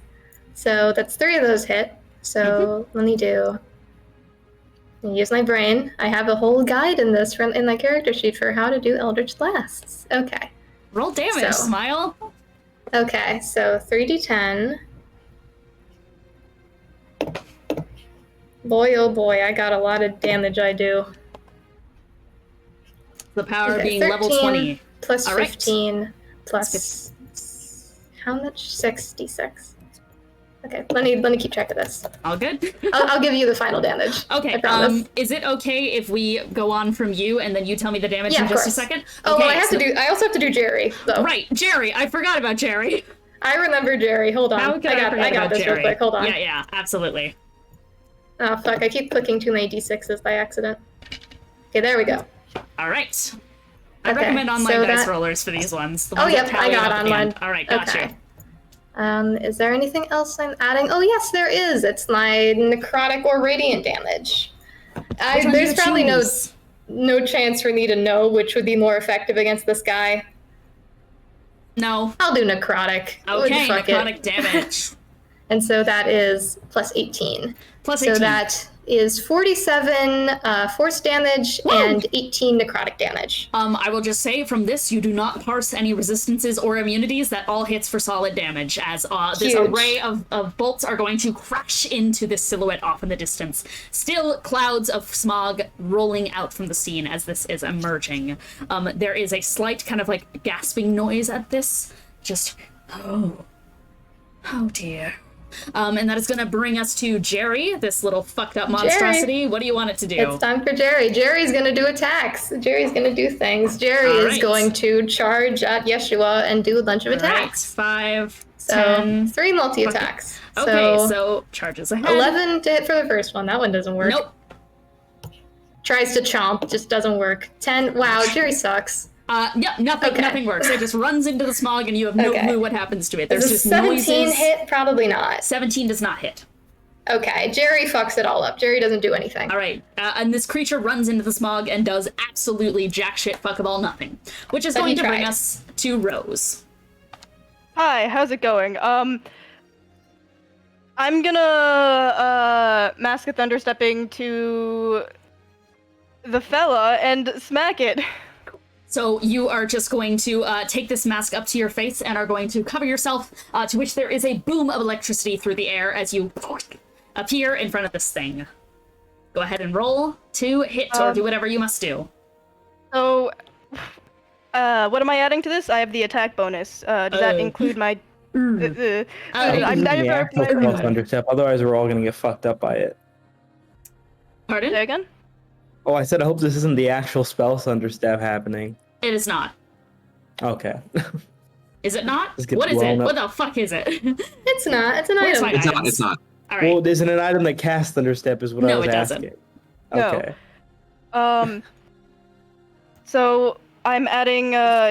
So that's 3 of those hit. So let me use my brain. I have a whole guide in my character sheet for how to do Eldritch Blasts. Okay. Roll damage, Smile. Okay, so 3d10. Boy, oh boy, I got a lot of damage I do. The power Okay, being level 20. Plus All right. 15 plus how much? 66. Okay, let me keep track of this. All good? I'll give you the final damage. Okay, I promise. is it okay if we go on from you and then you tell me the damage Yeah, in of just a course. second? Oh, well, Okay, I also have to do Jerry, though. Right, Jerry. I forgot about Jerry. I remember Jerry. Hold on. How could I forget I got about this Jerry? real quick. Hold on. Yeah, absolutely. Oh, fuck. I keep clicking too many D6s by accident. Okay, there we go. All right. I Okay, recommend online so dice that- rollers for these ones. The Oh, ones that yep, I tally got up at the online. end. All right, gotcha. Okay. Is there anything else I'm adding? Oh, yes, there is. It's my necrotic or radiant damage. Which one do There's you probably choose? no chance for me to know which would be more effective against this guy. No. I'll do necrotic. Okay, Fuck it. necrotic damage. And so that is plus 18. Plus 18. So that is 47 force damage and 18 necrotic damage. I will just say from this, you do not parse any resistances or immunities. That all hits for solid damage, as this Huge. array of bolts are going to crash into this silhouette off in the distance. Still clouds of smog rolling out from the scene as this is emerging. There is a slight kind of like gasping noise at this. Just, oh dear. And that is going to bring us to Jerry, this little fucked up monstrosity. Jerry. What do you want it to do? It's time for Jerry. Jerry's going to do attacks. Jerry's going to do things. Jerry All is right. going to charge at Yeshua and do a bunch of All right, attacks. 5, So 10. 3 multi-attacks. Okay, so charges ahead. 11 to hit for the first one. That one doesn't work. Nope. Tries to chomp, just doesn't work. 10. Wow, Jerry sucks. Yep, nothing works. It just runs into the smog and you have no Okay. clue what happens to it. Does There's a just 17 noises. hit? Probably not. 17 does not hit. Okay, Jerry fucks it all up. Jerry doesn't do anything. All right, and this creature runs into the smog and does absolutely jack shit fuck of all nothing, which is But going he to bring tried. us to Rose. Hi, how's it going? I'm gonna mask a thunderstepping to the fella and smack it. So you are just going to take this mask up to your face and are going to cover yourself, to which there is a boom of electricity through the air as you appear in front of this thing. Go ahead and roll to hit or do whatever you must do. So, what am I adding to this? I have the attack bonus. Does that include my? I'm The never actual spell thunderstep. Otherwise, we're all gonna get fucked up by it. Pardon? Say again? Oh, I said I hope this isn't the actual spell thunderstep happening. It is not. Okay. Is it not? Just get What is it? blown up. What the fuck is it? It's not. It's an Where's item. my It's not. items? It's not. All right. Well, isn't an item that casts thunderstep is what I No, was it doesn't. asking. No. Okay. So I'm adding.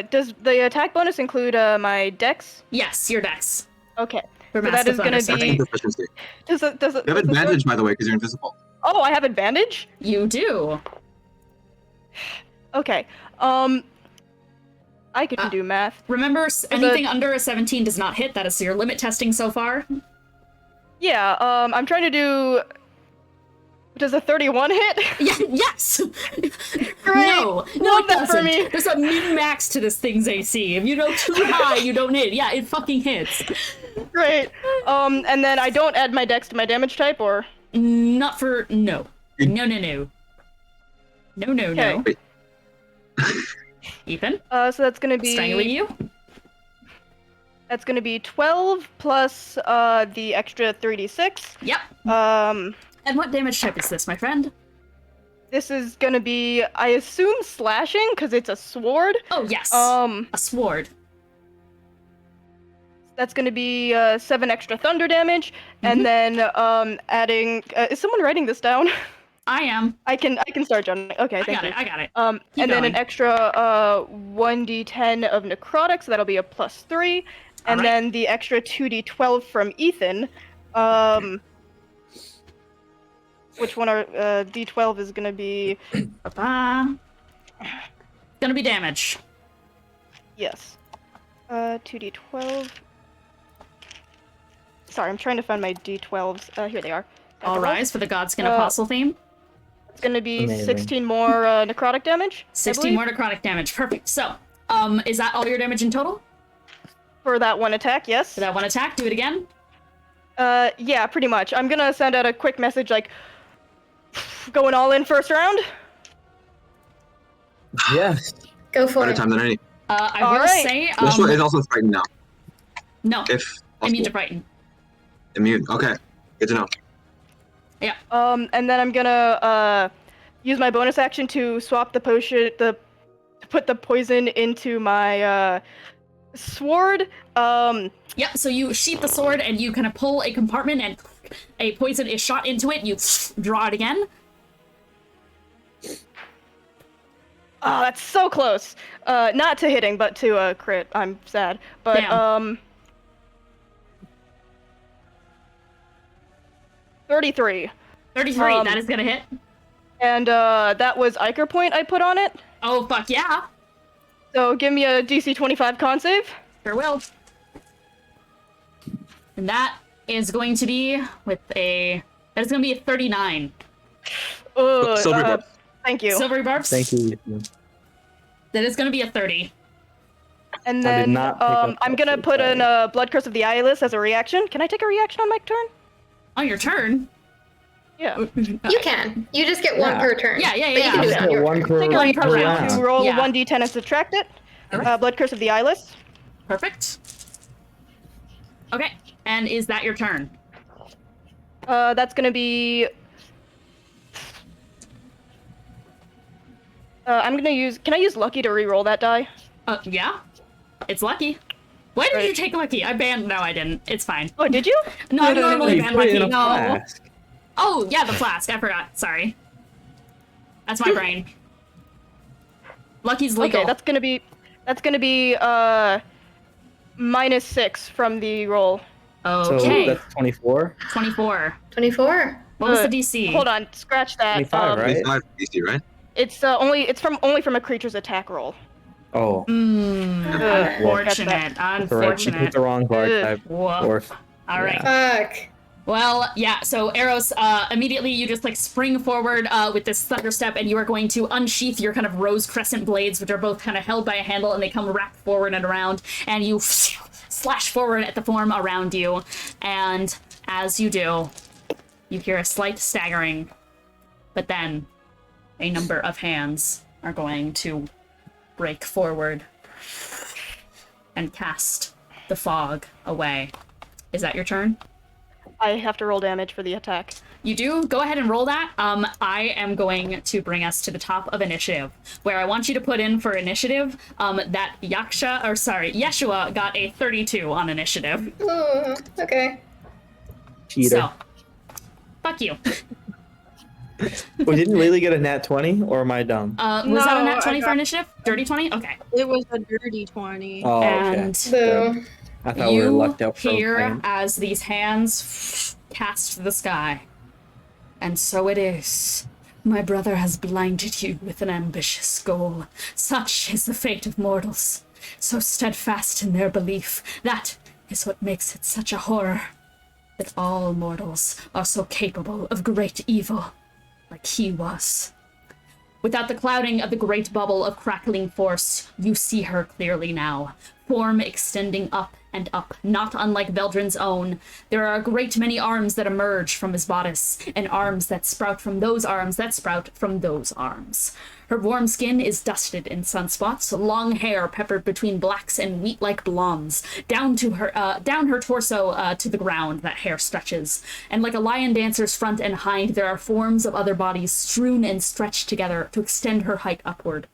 Does the attack bonus include my dex? Yes, your dex. Okay. For So Mask that of is gonna Thunder be. Proficiency. Does it? You have advantage, by the way, because you're invisible. Oh, I have advantage. You do. Okay. I can do math. Remember, anything under a 17 does not hit. That is your limit testing so far. Yeah. I'm trying to do. Does a 31 hit? Yeah. Yes. Great. No, Love it that for doesn't. me. There's a min-max to this thing's AC. If you go too high, you don't hit. Yeah, it fucking hits. Great. And then I don't add my dex to my damage type, or. Not for no. No. Okay. Wait. Ethan, So that's gonna be. strangling you. That's gonna be 12 plus the extra 3d6. Yep. Um, And what damage type is this, my friend? this is gonna be, I assume, slashing because it's a sword. Oh yes. A sword. That's gonna be 7 extra thunder damage, and then adding. Is someone writing this down? I am. I can start John. Okay, thank you. I got it. And Keep then going. an extra 1d10 of necrotic, so that'll be a +3, and Alright. then the extra 2d12 from Ethan. Which one are d12 is gonna be? Ba-ba. Gonna be damage. Yes. 2d12. Sorry, I'm trying to find my d12s. Here they are. All rise for the Godskin Uh, Apostle theme. It's gonna be Amazing. 16 more necrotic damage. I 16 believe, more necrotic damage. Perfect. So, is that all your damage in total? for that one attack. Yes. For that one attack, do it again. Yeah, pretty much. I'm gonna send out a quick message like, Going all in first round? Yes. Go for Better it. time than any. I All will right. say, This one is also frightened now. no, If immune to possible. frighten. Immune. Okay. Good to know. Yeah. And then I'm gonna use my bonus action to swap the potion, to put the poison into my sword. Yeah, so you sheath the sword and you kind of pull a compartment and a poison is shot into it. You draw it again. Oh, that's so close. Not to hitting, but to a crit. I'm sad. But, Damn. 33. 33, that is gonna hit. And, that was Iker point I put on it. Oh, fuck yeah. So give me a DC 25 con save. Sure will. And that is going to be that is going to be a 39. Oh, Silver buff. thank you. Silvery barbs? Thank you. That is going to be a 30. And I did then, not pick up I'm that gonna shit, put sorry. in Blood Curse of the Eyeless as a reaction. Can I take a reaction on my turn? On your turn? Yeah. You can. You just get one Yeah. per turn. Yeah, yeah, But you can yeah. do it on your One turn. per, Take a One per per round. To round. roll Yeah. 1d10 and subtract it. Blood Curse of the Eyeless. Perfect. Okay, and is that your turn? That's gonna be... I'm gonna use... Can I use Lucky to re-roll that die? Yeah. It's lucky. Why did Right. you take lucky? I banned... No, I didn't. It's fine. Oh, did you? No, I normally You ban put it in lucky. a flask. Oh, yeah, the flask. I forgot. Sorry. That's my brain. Lucky's legal. Okay, that's gonna be... -6 from the roll. So Okay. that's 24. 24. 24. What was the Uh, DC? Hold on, scratch that. 25, right? 25 DC, right? It's only from a creature's attack roll. Oh. Unfortunate. With the Unfortunate. wrong bar type. Whoa. Or, All right. Fuck. Well, yeah, so Eros, immediately you just like spring forward with this thunder step and you are going to unsheath your kind of rose crescent blades, which are both kind of held by a handle and they come wrapped forward and around, and you slash forward at the form around you. And as you do, you hear a slight staggering, but then a number of hands are going to break forward and cast the fog away. Is that your turn? I have to roll damage for the attack. You do? Go ahead and roll that. I am going to bring us to the top of initiative, where I want you to put in for initiative that Yeshua got a 32 on initiative. Oh, okay. cheater. So, fuck you. Wait, didn't Lelee get a nat 20, or am I dumb? Was that a No, nat 20 I for got- initiative? Dirty 20? Okay. It was a dirty 20. Oh, okay. And Boo. I thought we were you lucked out for hear playing. as these hands cast the sky. And so it is. My brother has blinded you with an ambitious goal. Such is the fate of mortals. So steadfast in their belief. That is what makes it such a horror. That all mortals are so capable of great evil, like he was. Without the clouding of the great bubble of crackling force, you see her clearly now. Form extending up and up, not unlike Veldrin's own. There are a great many arms that emerge from his bodice, and arms that sprout from those arms that sprout from those arms. Her warm skin is dusted in sunspots, long hair peppered between blacks and wheat-like blondes. Down her torso to the ground, that hair stretches. And like a lion dancer's front and hind, there are forms of other bodies strewn and stretched together to extend her height upward.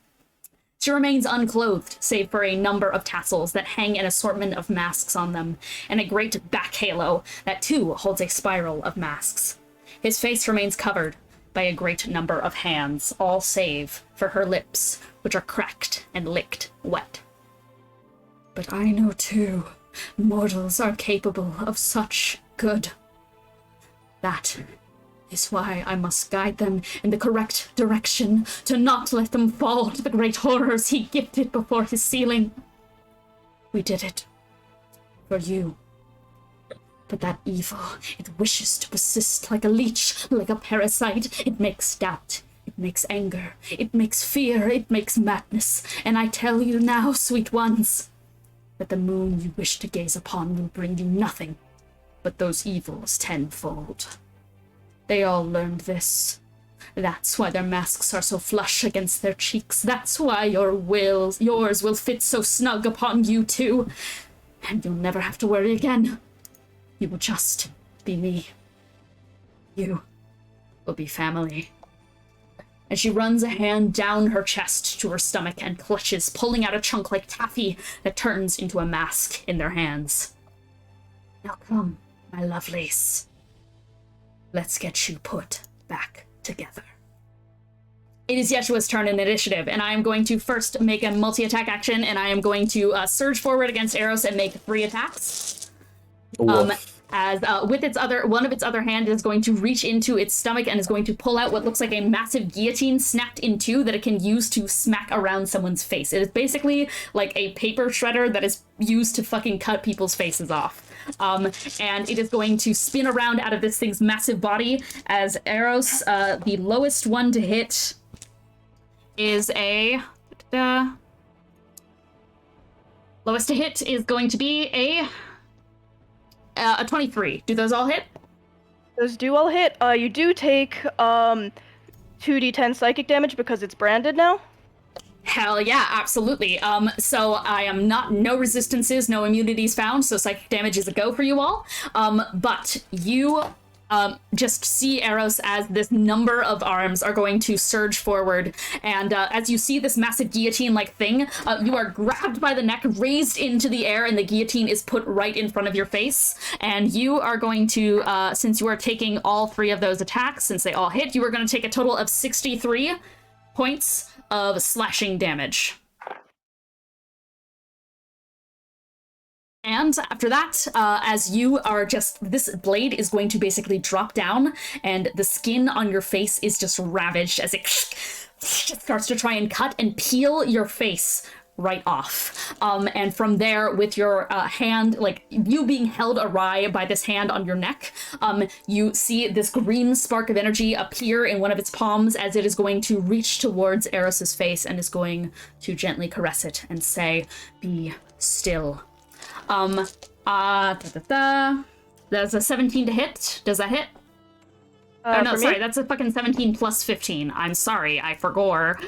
She remains unclothed, save for a number of tassels that hang an assortment of masks on them, and a great back halo that too holds a spiral of masks. His face remains covered by a great number of hands, all save for her lips, which are cracked and licked wet. But I know too, mortals are capable of such good. That is why I must guide them in the correct direction, to not let them fall to the great horrors he gifted before his sealing. We did it. For you. But that evil, it wishes to persist like a leech, like a parasite. It makes doubt. It makes anger. It makes fear. It makes madness. And I tell you now, sweet ones, that the moon you wish to gaze upon will bring you nothing but those evils tenfold. They all learned this. That's why their masks are so flush against their cheeks. That's why yours will fit so snug upon you too. And you'll never have to worry again. You will just be me. You will be family. And she runs a hand down her chest to her stomach and clutches, pulling out a chunk like taffy that turns into a mask in their hands. Now come, my lovelies. Let's get you put back together. It is Yeshua's turn in initiative, and I am going to first make a multi-attack action, and I am going to surge forward against Eros and make 3 attacks. As with one of its other hand is going to reach into its stomach and is going to pull out what looks like a massive guillotine snapped in 2 that it can use to smack around someone's face. It is basically like a paper shredder that is used to fucking cut people's faces off. And it is going to spin around out of this thing's massive body as Eros, the lowest one to hit is a... lowest to hit is going to be a 23. Do those all hit? Those do all hit. You do take 2d10 psychic damage because it's branded now. Hell yeah, absolutely. So I am no resistances, no immunities found, so psychic damage is a go for you all. But you just see Eros as this number of arms are going to surge forward, and as you see this massive guillotine-like thing, you are grabbed by the neck, raised into the air, and the guillotine is put right in front of your face. And you are going to, since you are taking all 3 of those attacks, since they all hit, you are going to take a total of 63 points of slashing damage. And after that, as you are this blade is going to basically drop down, and the skin on your face is just ravaged as it just starts to try and cut and peel your face right off. And from there, with your hand, like you being held awry by this hand on your neck, you see this green spark of energy appear in one of its palms as it is going to reach towards Eros's face and is going to gently caress it and say, "Be still." That's a 17 to hit. Does that hit? Oh, no, sorry, that's a fucking 17 plus 15. I'm sorry, I forgot.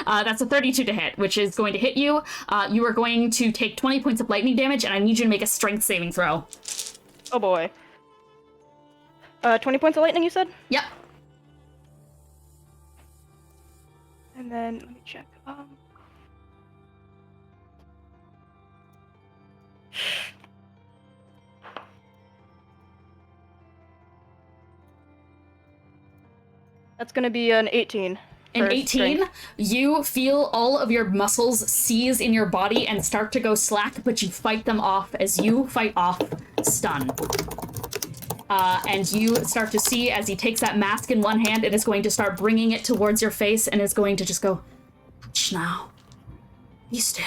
That's a 32 to hit, which is going to hit you. You are going to take 20 points of lightning damage, and I need you to make a strength saving throw. Oh boy. 20 points of lightning, you said? Yep. And then, let me check. That's gonna be an 18. An 18, strength. You feel all of your muscles seize in your body and start to go slack, but you fight them off as you fight off stun. And you start to see as he takes that mask in one hand and is going to start bringing it towards your face and is going to just go, "Hush now. Be still.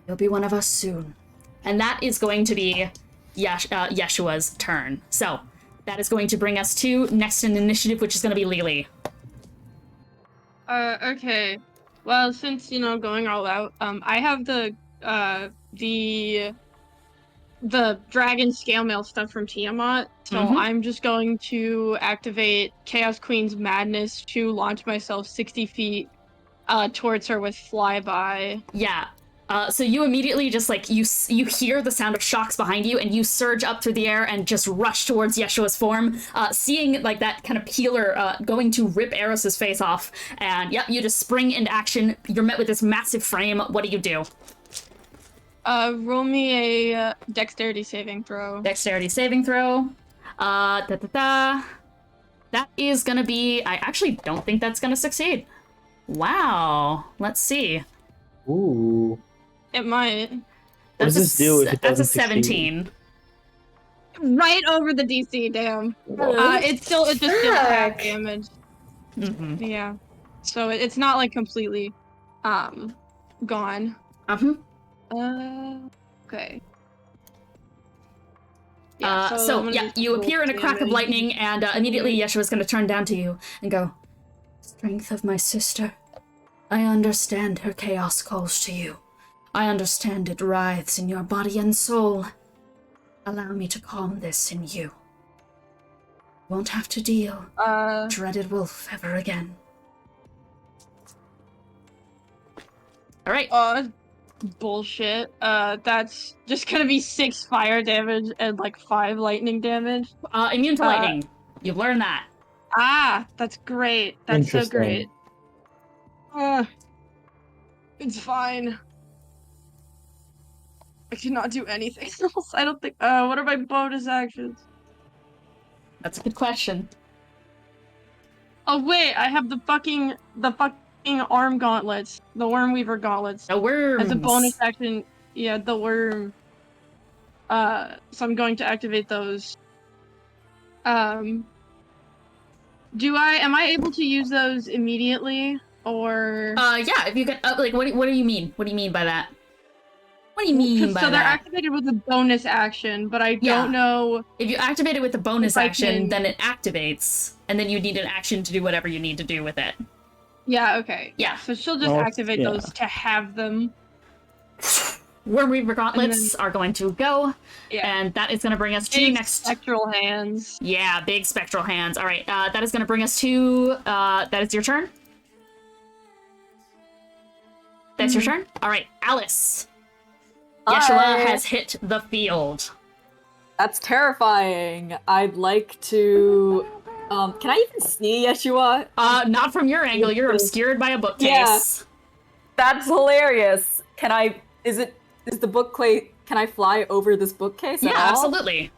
You'll be one of us soon." And that is going to be Yeshua's turn. So that is going to bring us to next in initiative, which is going to be Lelee. Okay. Well, since, going all out, I have the dragon scale mail stuff from Tiamat, so I'm just going to activate Chaos Queen's Madness to launch myself 60 feet towards her with flyby. Yeah. So you immediately just you hear the sound of shocks behind you, and you surge up through the air and just rush towards Yeshua's form, seeing like that kind of peeler going to rip Eros's face off. And yep, you just spring into action. You're met with this massive frame. What do you do? Roll me a dexterity saving throw. Dexterity saving throw. That is gonna be. I actually don't think that's gonna succeed. Wow. Let's see. Ooh. It might. What does this do if it doesn't That's a 17. Right over the DC, damn. It just did half damage. Mm-hmm. Yeah. So it's not like completely gone. Okay. Yeah, you appear in a crack of lightning, and immediately Yeshua's gonna turn down to you and go, "Strength of my sister. I understand her chaos calls to you. I understand it writhes in your body and soul. Allow me to calm this in you." Won't have to deal. Dreaded wolf ever again. All right. Bullshit. That's just gonna be 6 fire damage and like 5 lightning damage. Immune to lightning. You've learned that. Ah, that's great. That's so great. It's fine. I cannot do anything else. I don't think. What are my bonus actions? That's a good question. Oh wait, I have the fucking arm gauntlets, the Wormweaver gauntlets. The worms. As a bonus action, yeah, the worm. So I'm going to activate those. Am I able to use those immediately, or? Yeah, if you can, like, what do you mean? What do you mean by that? What do you mean by that? So they're activated with a bonus action, but I don't know... If you activate it with a bonus action, then it activates, and then you need an action to do whatever you need to do with it. Yeah, okay. Yeah. So she'll just activate those to have them. Wormweaver gauntlets are going to go, and that is going to bring us to next... spectral hands. Yeah, big spectral hands. All right, that is going to bring us to... that is your turn? That's your turn? All right, Alice. Yeshua has hit the field. That's terrifying. I'd like to... can I even see Yeshua? Not from your angle. You're obscured by a bookcase. Yeah. That's hilarious. Can I... Is the bookcase... Can I fly over this bookcase at all? Yeah, absolutely.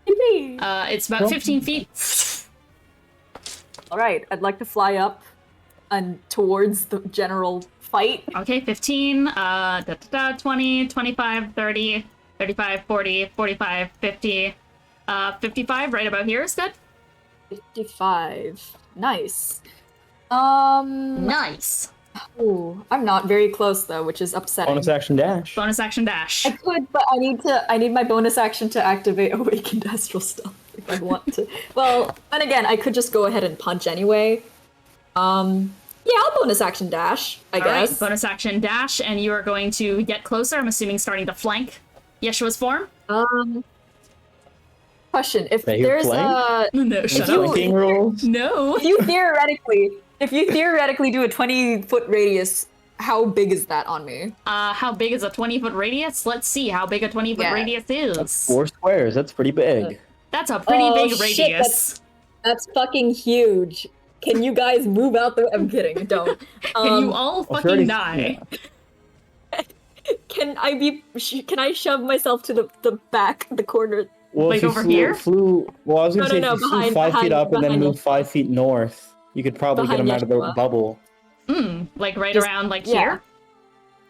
It's about 15 feet. Alright, I'd like to fly up and towards the general fight. Okay, 15, 20, 25, 30, 35, 40, 45, 50, 55, right about here is good. 55. Nice. Nice. Ooh, I'm not very close though, which is upsetting. Bonus action dash. Bonus action dash. I could, but I need my bonus action to activate Awakened Astral Stealth if I want to. Well, then again, I could just go ahead and punch anyway. Yeah, I'll bonus action dash, I guess. Right, bonus action dash, and you are going to get closer, I'm assuming starting to flank Yeshua's form? Question, if there's a... No, shut up. Flanking rules? No. If you theoretically do a 20-foot radius, how big is that on me? How big is a 20-foot radius? Let's see how big a 20-foot radius is. That's 4 squares, that's pretty big. That's a pretty big radius. That's fucking huge. Can you guys move out the... I'm kidding, don't. Can you all fucking die? Yeah. Can I shove myself to the back, the corner? Well, like if you over here? Well, I was gonna say if you flew 5 feet up and then move 5 feet north, you could probably get him out of the bubble. Like right around like here?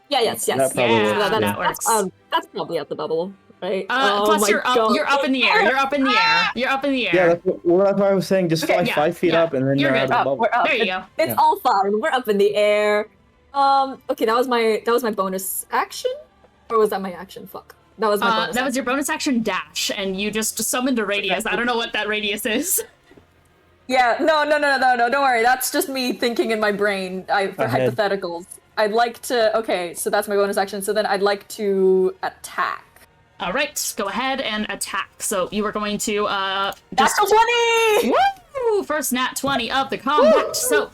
Yeah, yes. That probably that works. That's probably at the bubble, right? Plus you're up in the air. You're up in the air. You're up in the air. Yeah, that's what I was saying. Just fly 5 feet up and then you're out of the bubble. We're up. There you go. It's all fine. We're up in the air. Okay, that was my bonus action, or was that my action? Fuck. That was my bonus that was your bonus action dash, and you just summoned a radius. I don't know what that radius is. Yeah, no, don't worry. That's just me thinking in my brain for hypotheticals. I'd like to... Okay, so that's my bonus action. So then I'd like to attack. All right, go ahead and attack. So you are going to... Natural 20! Woo! First nat 20 of the combat. Woo! So,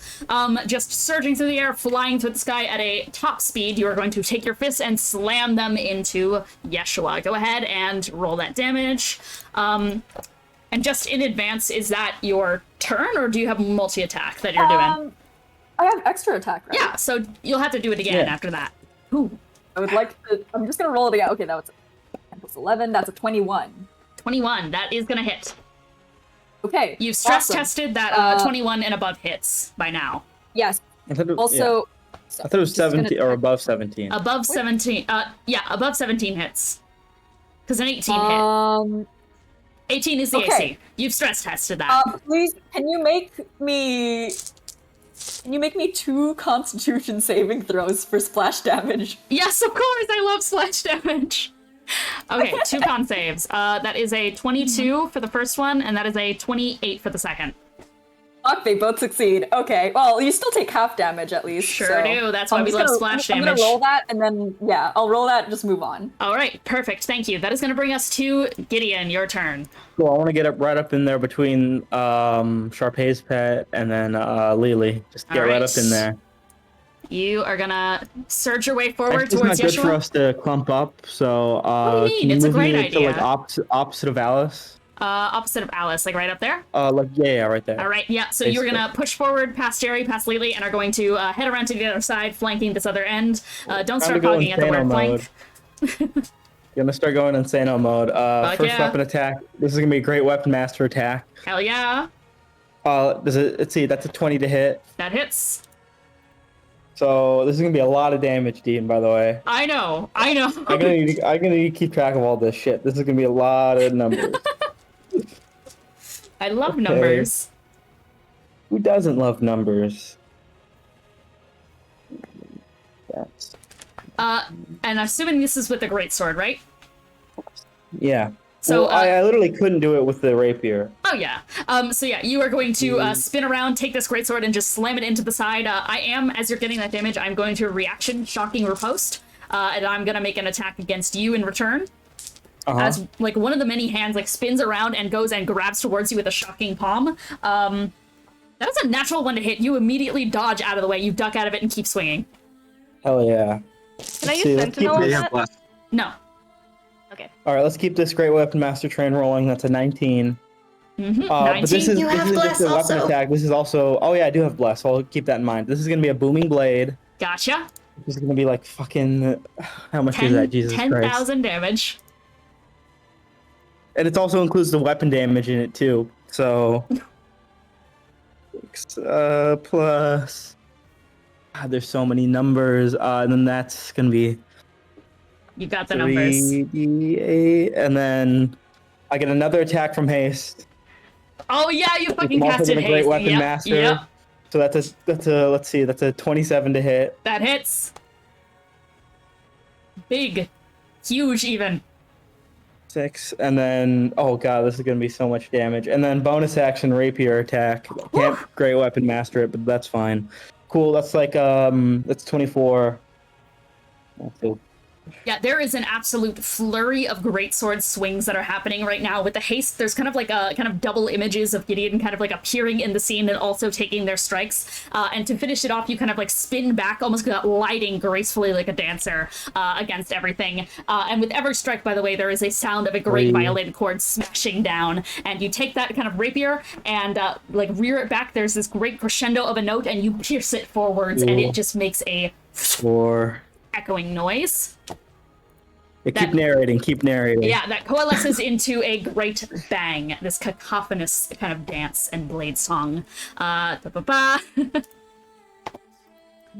just surging through the air, flying through the sky at a top speed, you are going to take your fists and slam them into Yeshua. Go ahead and roll that damage. And just in advance, is that your turn, or do you have multi-attack that you're doing? I have extra attack, right? Yeah, so you'll have to do it again after that. Ooh. I would like to... I'm just gonna roll it again. Okay, that was 10 plus 11. That's a 21. 21, that is gonna hit. Okay. You've stress tested that 21 and above hits by now. Yes. I thought it was 17 or above 17. Above 17. Yeah, above 17 hits. Because an 18 hit. 18 is the AC. You've stress tested that. Please, can you make me 2 Constitution saving throws for splash damage? Yes, of course. I love splash damage. Okay, 2 con saves. That is a 22 for the first one, and that is a 28 for the second. Fuck, they both succeed. Okay, well, you still take half damage at least. Sure so do. That's why we love splash damage. I'm gonna roll that, and then, yeah, I'll roll that and just move on. All right, perfect. Thank you. That is going to bring us to Gideon. Your turn. Cool. I want to get up right up in there between Charpay's pet and then Lelee. Just get right up in there. You are gonna surge your way forward It's towards not good Yeshua. for us to clump up, so What do you mean? can you It's a move great me to, like, idea. opposite of Alice? Opposite of Alice, like right up there. Yeah, right there. All right, yeah. So you're gonna push forward past Jerry, past Lelee, and are going to head around to the other side, flanking this other end. Don't start hogging at the word flank. You're gonna start going insano mode. First weapon attack. This is gonna be a great weapon master attack. Hell yeah. Let's see, that's a 20 to hit. That hits. So this is gonna be a lot of damage, Dean. By the way. I know. I'm gonna need to keep track of all this shit. This is gonna be a lot of numbers. I love numbers. Who doesn't love numbers? That's... And assuming this is with the greatsword, right? Yeah. So well, I literally couldn't do it with the rapier. Oh yeah. So yeah, you are going to spin around, take this greatsword, and just slam it into the side. I am, as you're getting that damage, I'm going to reaction, shocking riposte, and I'm gonna make an attack against you in return. As like one of the many hands like spins around and goes and grabs towards you with a shocking palm. That is a natural one to hit. You immediately dodge out of the way. You duck out of it and keep swinging. Hell yeah. Can I use Sentinel on that? No. Okay. All right, let's keep this great weapon master train rolling. That's a 19. 19. But this You have isn't bless just a weapon also. attack. This is also. Oh yeah, I do have bless. So I'll keep that in mind. This is gonna be a booming blade. Gotcha. This is gonna be like fucking. How much is that? Jesus Christ. 10,000 damage. And it also includes the weapon damage in it too. So. Plus. God, there's so many numbers. And then that's gonna be. You got the numbers. 3d8, and then I get another attack from haste. Oh yeah, you fucking I'm also casted gonna great haste. weapon Yep, master. yep. So that's a let's see, that's a 27 to hit. That hits. Big. Huge even. 6, and then oh god, this is gonna be so much damage. And then bonus action rapier attack. Can't great weapon master it, but that's fine. Cool, that's like that's 24. That's it. Yeah, there is an absolute flurry of greatsword swings that are happening right now. With the haste, there's kind of like a kind of double images of Gideon kind of like appearing in the scene and also taking their strikes. And to finish it off, you kind of like spin back, almost gliding gracefully like a dancer against everything. And with every strike, by the way, there is a sound of a great violated chord smashing down. And you take that kind of rapier and like rear it back. There's this great crescendo of a note, and you pierce it forwards, and it just makes a 4. echoing noise. Yeah, keep narrating. Yeah, that coalesces into a great bang, this cacophonous kind of dance and blade song.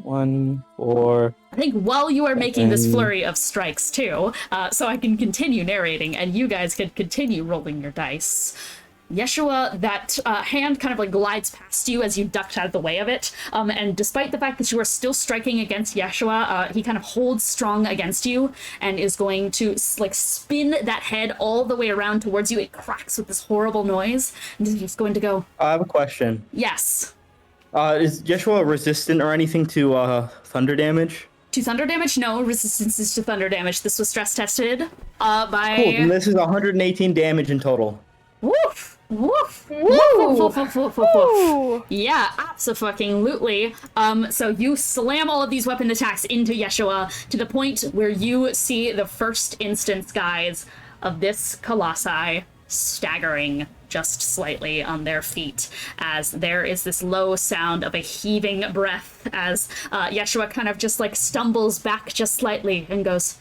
1, 4. I think while you are making this flurry of strikes too, so I can continue narrating and you guys can continue rolling your dice. Yeshua, that hand kind of like glides past you as you ducked out of the way of it. And despite the fact that you are still striking against Yeshua, he kind of holds strong against you and is going to like spin that head all the way around towards you. It cracks with this horrible noise. And he's going to go, I have a question. yes. Is Yeshua resistant or anything to thunder damage? To thunder damage? No resistances to thunder damage. This was stress tested by... Cool, and this is 118 damage in total. Woof! Woof! Woof! Woof! Woof! Woof! Woof! Yeah, abso-fucking-lutely. So you slam all of these weapon attacks into Yeshua to the point where you see the first instance, guys, of this colossi staggering just slightly on their feet as there is this low sound of a heaving breath as Yeshua kind of just like stumbles back just slightly and goes,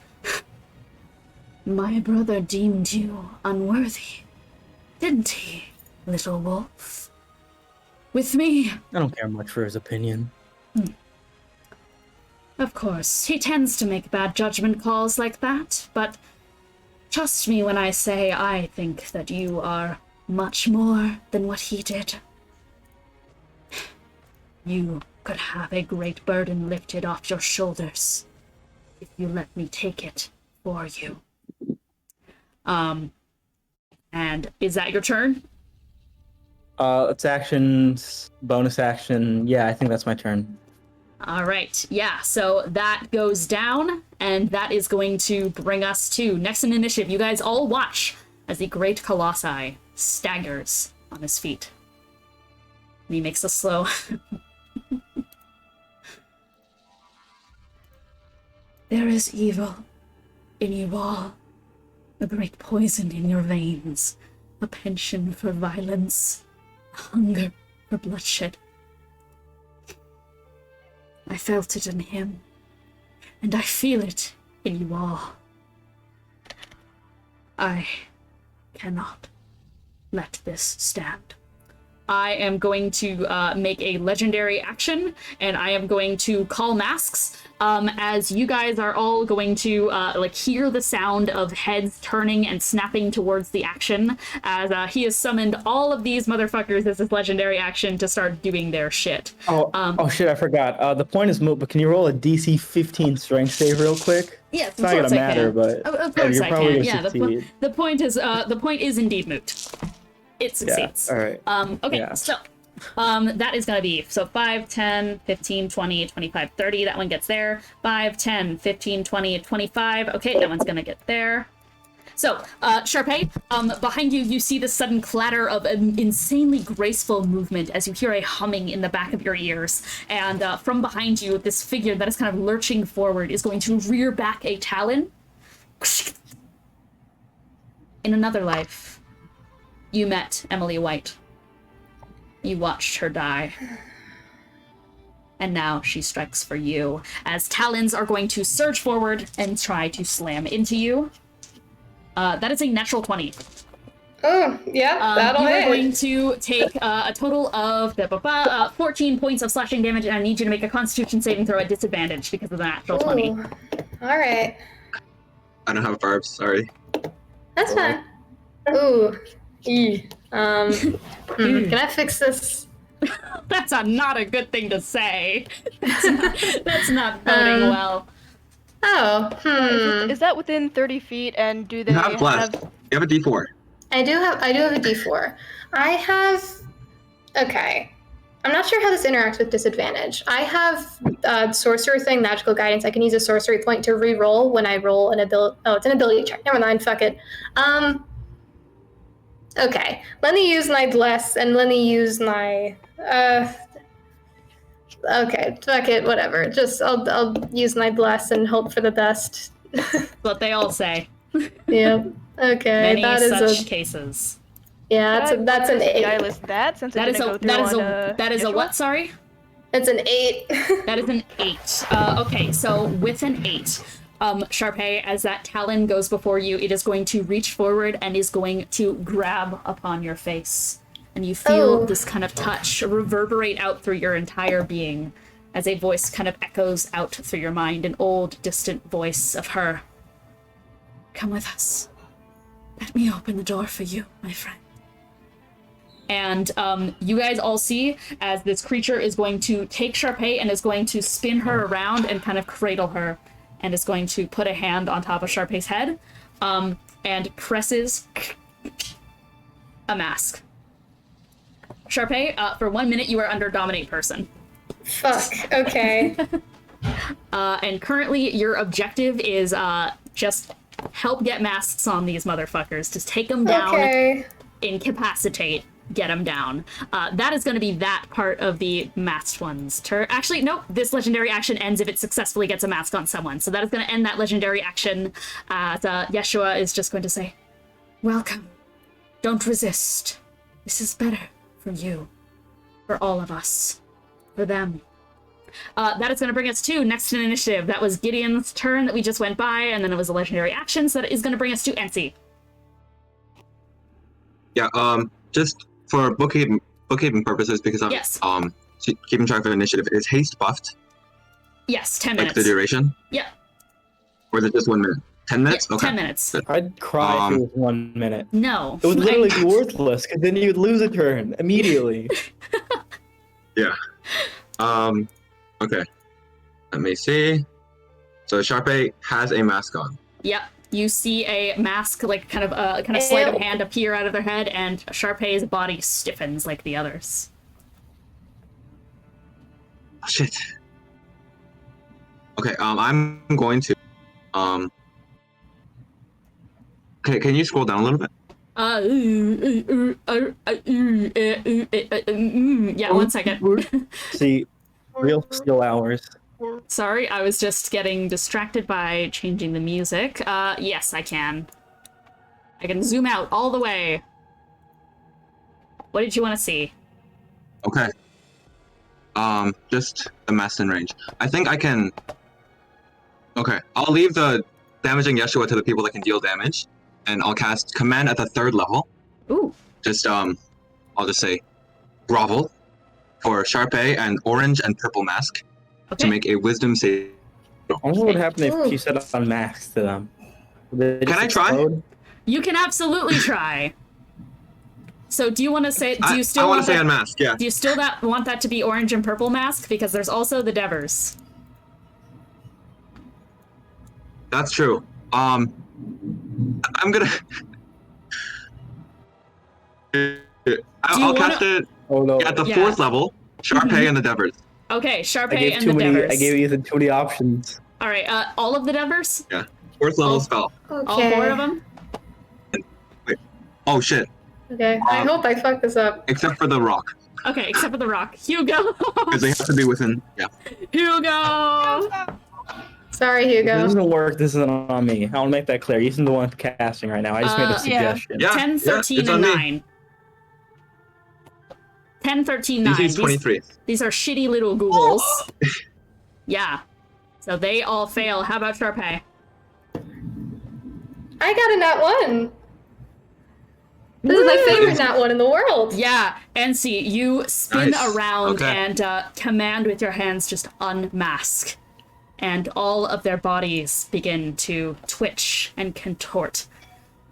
"My brother deemed you unworthy. Didn't he, little wolf? With me." I don't care much for his opinion. Of course, he tends to make bad judgment calls like that, but trust me when I say I think that you are much more than what he did. You could have a great burden lifted off your shoulders if you let me take it for you. And is that your turn? It's actions, bonus action. Yeah, I think that's my turn. All right, yeah, so that goes down, and that is going to bring us to next in initiative. You guys all watch as the Great Colossi staggers on his feet. And he makes a slow... There is evil in you all, a great poison in your veins, a penchant for violence, a hunger for bloodshed. I felt it in him, and I feel it in you all. I cannot let this stand. I am going to make a legendary action, and I am going to call masks, as you guys are all going to hear the sound of heads turning and snapping towards the action, as he has summoned all of these motherfuckers as his legendary action to start doing their shit. Oh shit, I forgot. The point is moot, but can you roll a DC 15 strength save real quick? Yes, it's not gonna matter, but of course you're I probably can. gonna Yeah, succeed. the point is indeed moot. It succeeds. Yeah, all right. Okay, Yeah. so that is going to be 5, 10, 15, 20, 25, 30. That one gets there. 5, 10, 15, 20, 25. Okay, that one's going to get there. So, Charpay, behind you, you see the sudden clatter of an insanely graceful movement as you hear a humming in the back of your ears. And from behind you, this figure that is kind of lurching forward is going to rear back a talon. In another life, you met Emily White. You watched her die. And now she strikes for you, as talons are going to surge forward and try to slam into you. That is a natural 20. Oh, yeah, that'll You are hit. going to take a total of 14 points of slashing damage, and I need you to make a Constitution saving throw at disadvantage because of the natural 20. Ooh. All right. I don't have barbs, sorry. That's fine. Ooh. Can I fix this? That's not a good thing to say. That's not boding well. Oh, Is that within 30 feet, and do they You have blast. You have a D4. I do have a D4. I have. Okay. I'm not sure how this interacts with disadvantage. I have sorcerer thing, magical guidance. I can use a sorcery point to re-roll when I roll an ability. Oh, it's an ability check. Never mind. Fuck it. Okay. Let me use my bless and let me use my. Okay. Fuck it. Whatever. Just I'll use my bless and hope for the best. That's what they all say. Yep. Okay. Many that is such cases. Yeah, that's an 8. I list that since That it is didn't a go through that is a what? Sorry. It's an 8. That is an 8. Okay, so with an 8, Charpay, as that talon goes before you, it is going to reach forward and is going to grab upon your face. And you feel this kind of touch reverberate out through your entire being as a voice kind of echoes out through your mind, an old, distant voice of her. Come with us. Let me open the door for you, my friend. And you guys all see as this creature is going to take Charpay and is going to spin her around and kind of cradle her, and is going to put a hand on top of Charpay's head and presses a mask. Charpay, for 1 minute you are under Dominate Person. Fuck, okay. And currently your objective is just help get masks on these motherfuckers. Just take them down, incapacitate, get them down. That is going to be that part of the masked one's turn. Actually, nope. This legendary action ends if it successfully gets a mask on someone. So that is going to end that legendary action. Yeshua is just going to say, welcome. Don't resist. This is better for you. For all of us. For them. That is going to bring us to next in initiative. That was Gideon's turn that we just went by, and then it was a legendary action, so that is going to bring us to Ensi. Yeah, just for bookkeeping purposes, because I'm keeping track of initiative, is haste buffed? Yes, 10 like minutes. The duration? Yeah. Or is it just 1 minute? 10 minutes? Yeah, okay. 10 minutes. I'd cry if it was 1 minute. No. It would literally be worthless, because then you'd lose a turn immediately. Yeah. Okay. Let me see. So Charpay has a mask on. Yep. You see a mask, like kind of sleight of hand appear out of their head, and Charpay's body stiffens like the others. Oh, shit. Okay, I'm going to, okay, can you scroll down a little bit? Yeah, 1 second. See, real still hours. Sorry, I was just getting distracted by changing the music. Yes, I can. I can zoom out all the way. What did you want to see? Okay. Just the mass in range. I think I can... Okay, I'll leave the damaging Yeshua to the people that can deal damage, and I'll cast Command at the 3rd level. Ooh. Just, I'll just say Grovel for Charpay and Orange and Purple Mask to make a Wisdom save. I wonder what would happen if you set on max to them. Can I try? You can absolutely try. So do you want to say, do you still I want to say unmask, yeah. Do you still want that to be Orange and Purple Mask? Because there's also the Devers. That's true. I'm gonna... I'll cast it at the 4th level, Charpay and the Devers. Okay, Charpay and the Devers. I gave you the too many options. Alright, all of the Devers? Yeah, 4th level spell. Okay. All 4 of them? Wait. Oh shit. Okay, I hope I fucked this up. Except for the rock. Okay, except for the rock. Hugo! Because they have to be within, yeah. Hugo! Sorry, Hugo. If this doesn't work, this isn't on me. I want to make that clear. He's the one casting right now. I just made a suggestion. Yeah. 10, 13, and 9. 10, 13, 9. DC's 23. These are shitty little ghouls. Yeah. So they all fail. How about Charpay? I got a nat 1. This is my favorite nat 1 in the world. Yeah, Ensi, you spin Nice. around Okay. and command with your hands just unmask. And all of their bodies begin to twitch and contort.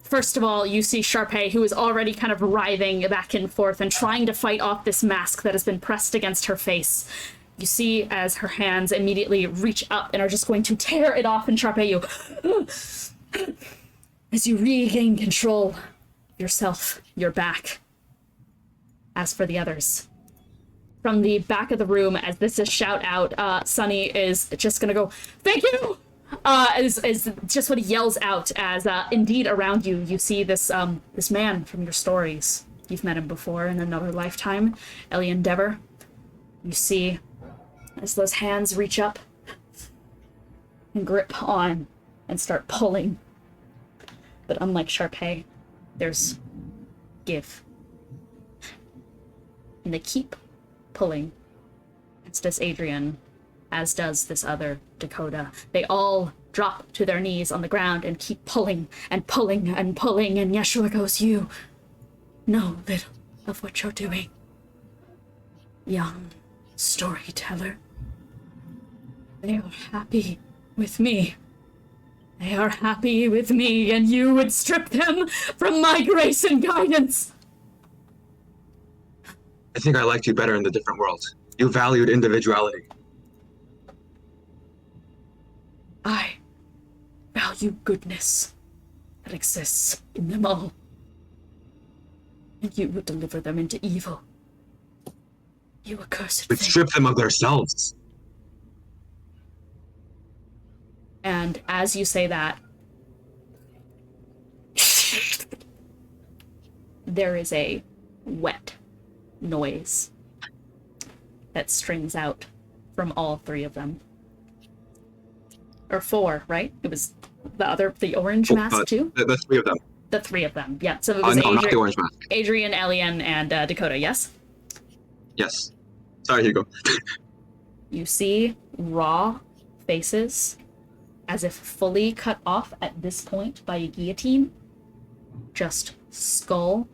First of all, you see Charpay, who is already kind of writhing back and forth and trying to fight off this mask that has been pressed against her face. You see as her hands immediately reach up and are just going to tear it off and Charpay you. As you regain control of yourself, you're back. As for the others, from the back of the room, as this is shout out, Sunny is just gonna go, "Thank you!" Is just what he yells out as, indeed around you, you see this this man from your stories. You've met him before in another lifetime, Elian Dever. You see, as those hands reach up and grip on and start pulling. But unlike Charpay, there's give. And they keep pulling. As does Adrian, as does this other Dakota. They all drop to their knees on the ground and keep pulling and pulling and pulling, and Yeshua goes, "You know little of what you're doing, young storyteller. They are happy with me. They are happy with me, and you would strip them from my grace and guidance." I think I liked you better in the different worlds. You valued individuality. I value goodness that exists in them all. And you would deliver them into evil. You accursed But thing. strip them of themselves. And as you say that, there is a wet noise that strings out from all 3 of them. Or 4, right? It was the orange mask too? The 3 of them. The 3 of them, yeah. So it was No, not the orange mask. Adrian, Elian, and Dakota, yes? Yes. Sorry, Hugo. You see raw faces, as if fully cut off at this point by a guillotine. Just skull,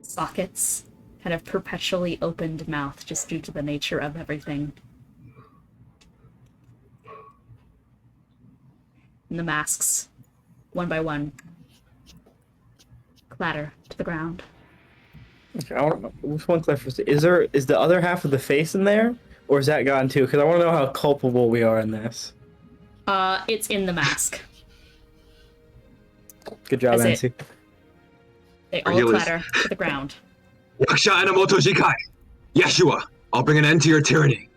sockets, kind of perpetually opened mouth, just due to the nature of everything. And the masks, one by one, clatter to the ground. Okay, I want which one clarifies. Is the other half of the face in there, or is that gone too? Because I want to know how culpable we are in this. It's in the mask. Good job, That's it. Ensi. They Our all healers. clatter to the ground. Yaksha Anamoto Jikai! Yeshua! I'll bring an end to your tyranny.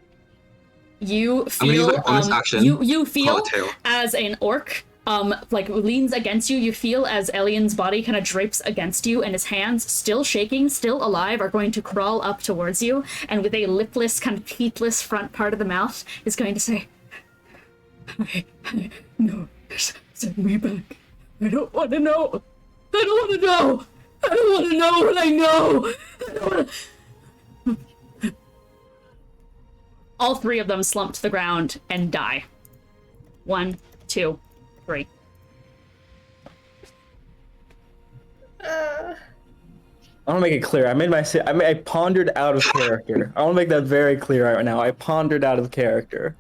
You I'm gonna use feel my bonus action. you Call feel a tail. as an orc like leans against you. You feel as Elian's body kind of drapes against you, and his hands, still shaking, still alive, are going to crawl up towards you, and with a lipless, kind of teethless front part of the mouth, is going to say, "No, send me back. I don't want to know. I don't want to know. I don't want to know what I know. I don't want to." All three of them slump to the ground and die. 1, 2, 3. I want to make it clear. I pondered out of character. I want to make that very clear right now. I pondered out of character.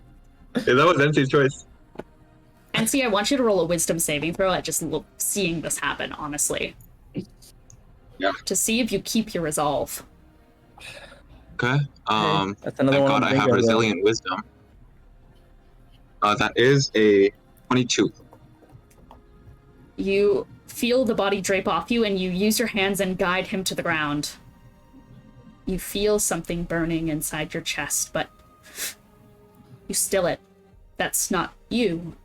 Yeah, that was Ensi's choice. Ensi, I want you to roll a wisdom saving throw at just seeing this happen, honestly. Yeah. To see if you keep your resolve. Okay. That's another Thank one. God I have resilient wisdom. That is a 22. You feel the body drape off you, and you use your hands and guide him to the ground. You feel something burning inside your chest, but you still it. That's not you.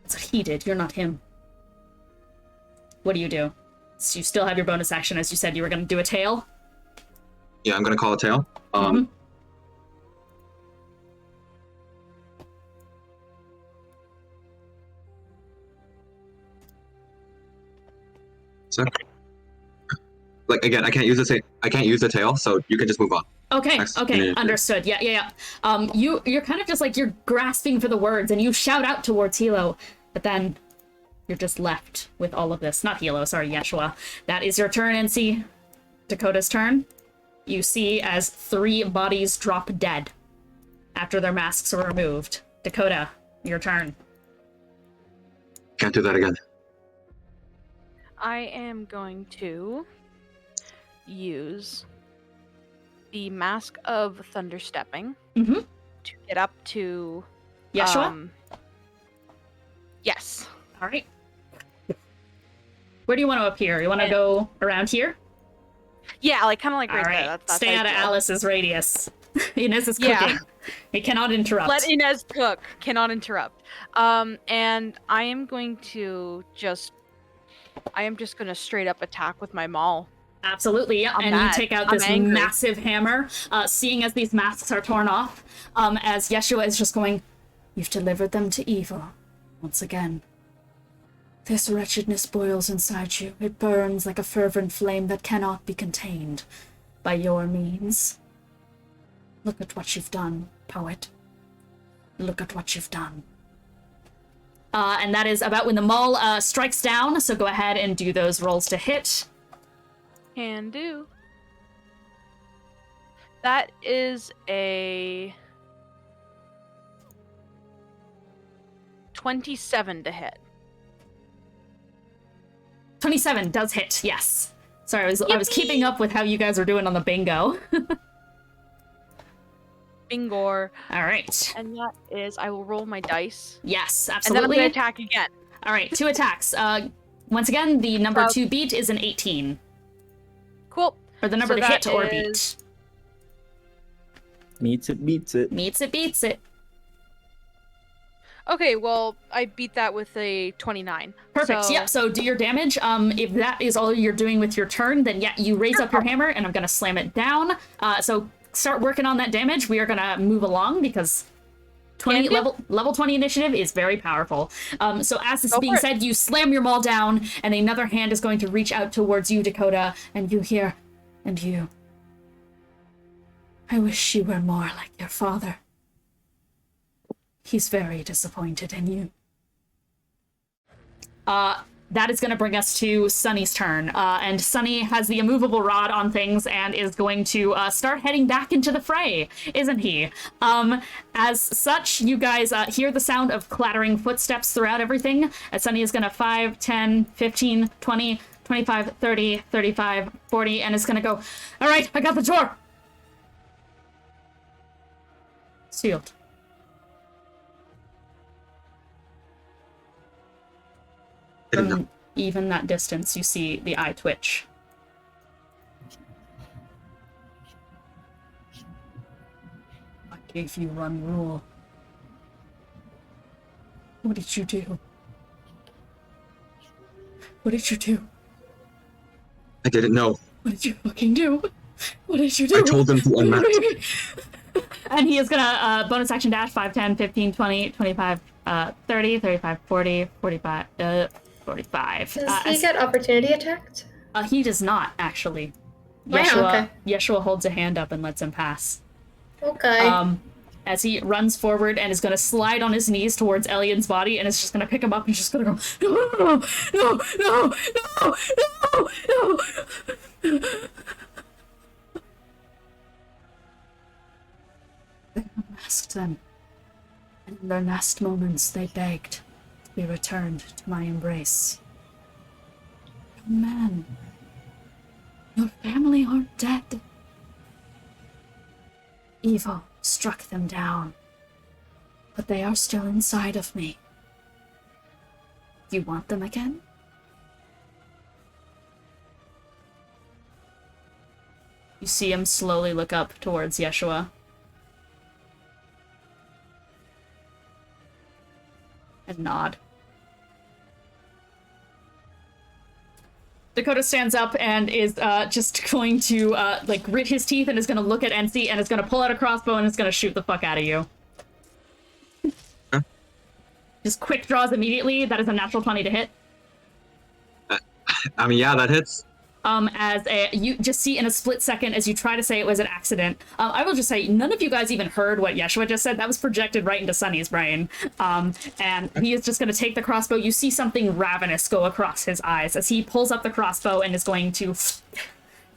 That's what he did. You're not him. What do you do? So you still have your bonus action, as you said you were going to do a tail? Yeah, I'm gonna call a tail. So, like again, I can't use the tail, so you can just move on. Okay, Next okay, initiative. understood. Yeah. You're kind of just like, you're grasping for the words, and you shout out towards Hilo, but then you're just left with all of this. Not Hilo, sorry, Yeshua. That is your turn, Ensi. Dakota's turn. You see as 3 bodies drop dead after their masks are removed. Dakota, your turn. Can't do that again. I am going to use the Mask of Thunderstepping Mm-hmm. to get up to Yeshua? Yes. All right. Where do you want to appear? You want to go around here? Yeah, like kind of like right All right. there. That's Stay out of ideal. Alice's radius. Ines is cooking. Yeah. He cannot interrupt. Let Ines cook. Cannot interrupt. And I am going to just straight up attack with my maul. Absolutely, yeah. And you take out this massive hammer, seeing as these masks are torn off, as Yeshua is just going, "You've delivered them to evil. Once again. This wretchedness boils inside you. It burns like a fervent flame that cannot be contained by your means. Look at what you've done, poet. Look at what you've done." And that is about when the maul strikes down, so go ahead and do those rolls to hit. Can do. That is a 27 to hit. 27 does hit, yes. Sorry, I was keeping up with how you guys are doing on the bingo. Bingor. All right. And that is, I will roll my dice. Yes, absolutely. And then I'm going to attack again. All right, 2 attacks. Once again, the number 2 beat is an 18. Cool. Or the number to hit or beat. Meets it, beats it. Meets it, beats it. Okay, well, I beat that with a 29. Perfect, so... yeah, so do your damage. If that is all you're doing with your turn, then yeah, you raise up your hammer, and I'm going to slam it down. So start working on that damage. We are going to move along, because level 20 initiative is very powerful. So as this is being said, you slam your maul down, and another hand is going to reach out towards you, Dakota, and you hear, and you. I wish you were more like your father. He's very disappointed in you. That is going to bring us to Sunny's turn. And Sunny has the immovable rod on things and is going to start heading back into the fray, isn't he? As such, you guys hear the sound of clattering footsteps throughout everything. As Sunny is going to 5, 10, 15, 20, 25, 30, 35, 40, and is going to go, "All right, I got the door." Sealed. I didn't know. From even that distance, you see the eye twitch. I gave you one rule. What did you do? What did you do? I didn't know. What did you fucking do? What did you do? I told them to unmask. And he is gonna bonus action dash 5, 10, 15, 20, 25, 30, 35, 40, 45, 45. Does he get opportunity attacked? He does not, actually. Wow, okay. Yeshua holds a hand up and lets him pass. Okay. As he runs forward and is going to slide on his knees towards Elian's body and is just going to pick him up and just going to go, no. They unmasked them, and in their last moments they begged to be returned to my embrace. Young man, your family aren't dead. Evil struck them down, but they are still inside of me. You want them again? You see him slowly look up towards Yeshua. And nod. Dakota stands up and is just going to grit his teeth and is going to look at Ensi and is going to pull out a crossbow and is going to shoot the fuck out of you. Huh? Just quick draws immediately. That is a natural 20 to hit. I mean, yeah, that hits. You just see in a split second as you try to say it was an accident. I will just say, none of you guys even heard what Yeshua just said. That was projected right into Sunny's brain. And he is just going to take the crossbow. You see something ravenous go across his eyes as he pulls up the crossbow and is going to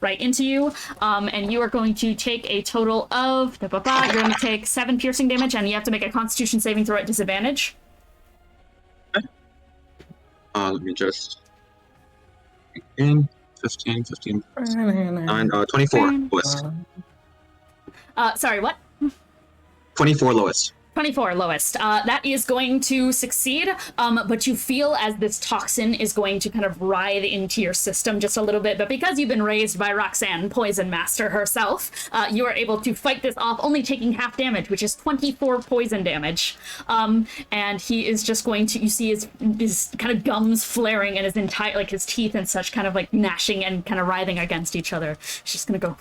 right into you. And you are going to take a total of... You're going to take 7 piercing damage, and you have to make a Constitution saving throw at disadvantage. Let me just... 15, 9, 24 lowest. Sorry, what? 24 lowest. 24 lowest. That is going to succeed, but you feel as this toxin is going to kind of writhe into your system just a little bit, but because you've been raised by Roxanne, Poison Master herself, you are able to fight this off, only taking half damage, which is 24 poison damage. And he is just going to, you see his kind of gums flaring and his entire, like his teeth and such kind of like gnashing and kind of writhing against each other. He's just gonna go,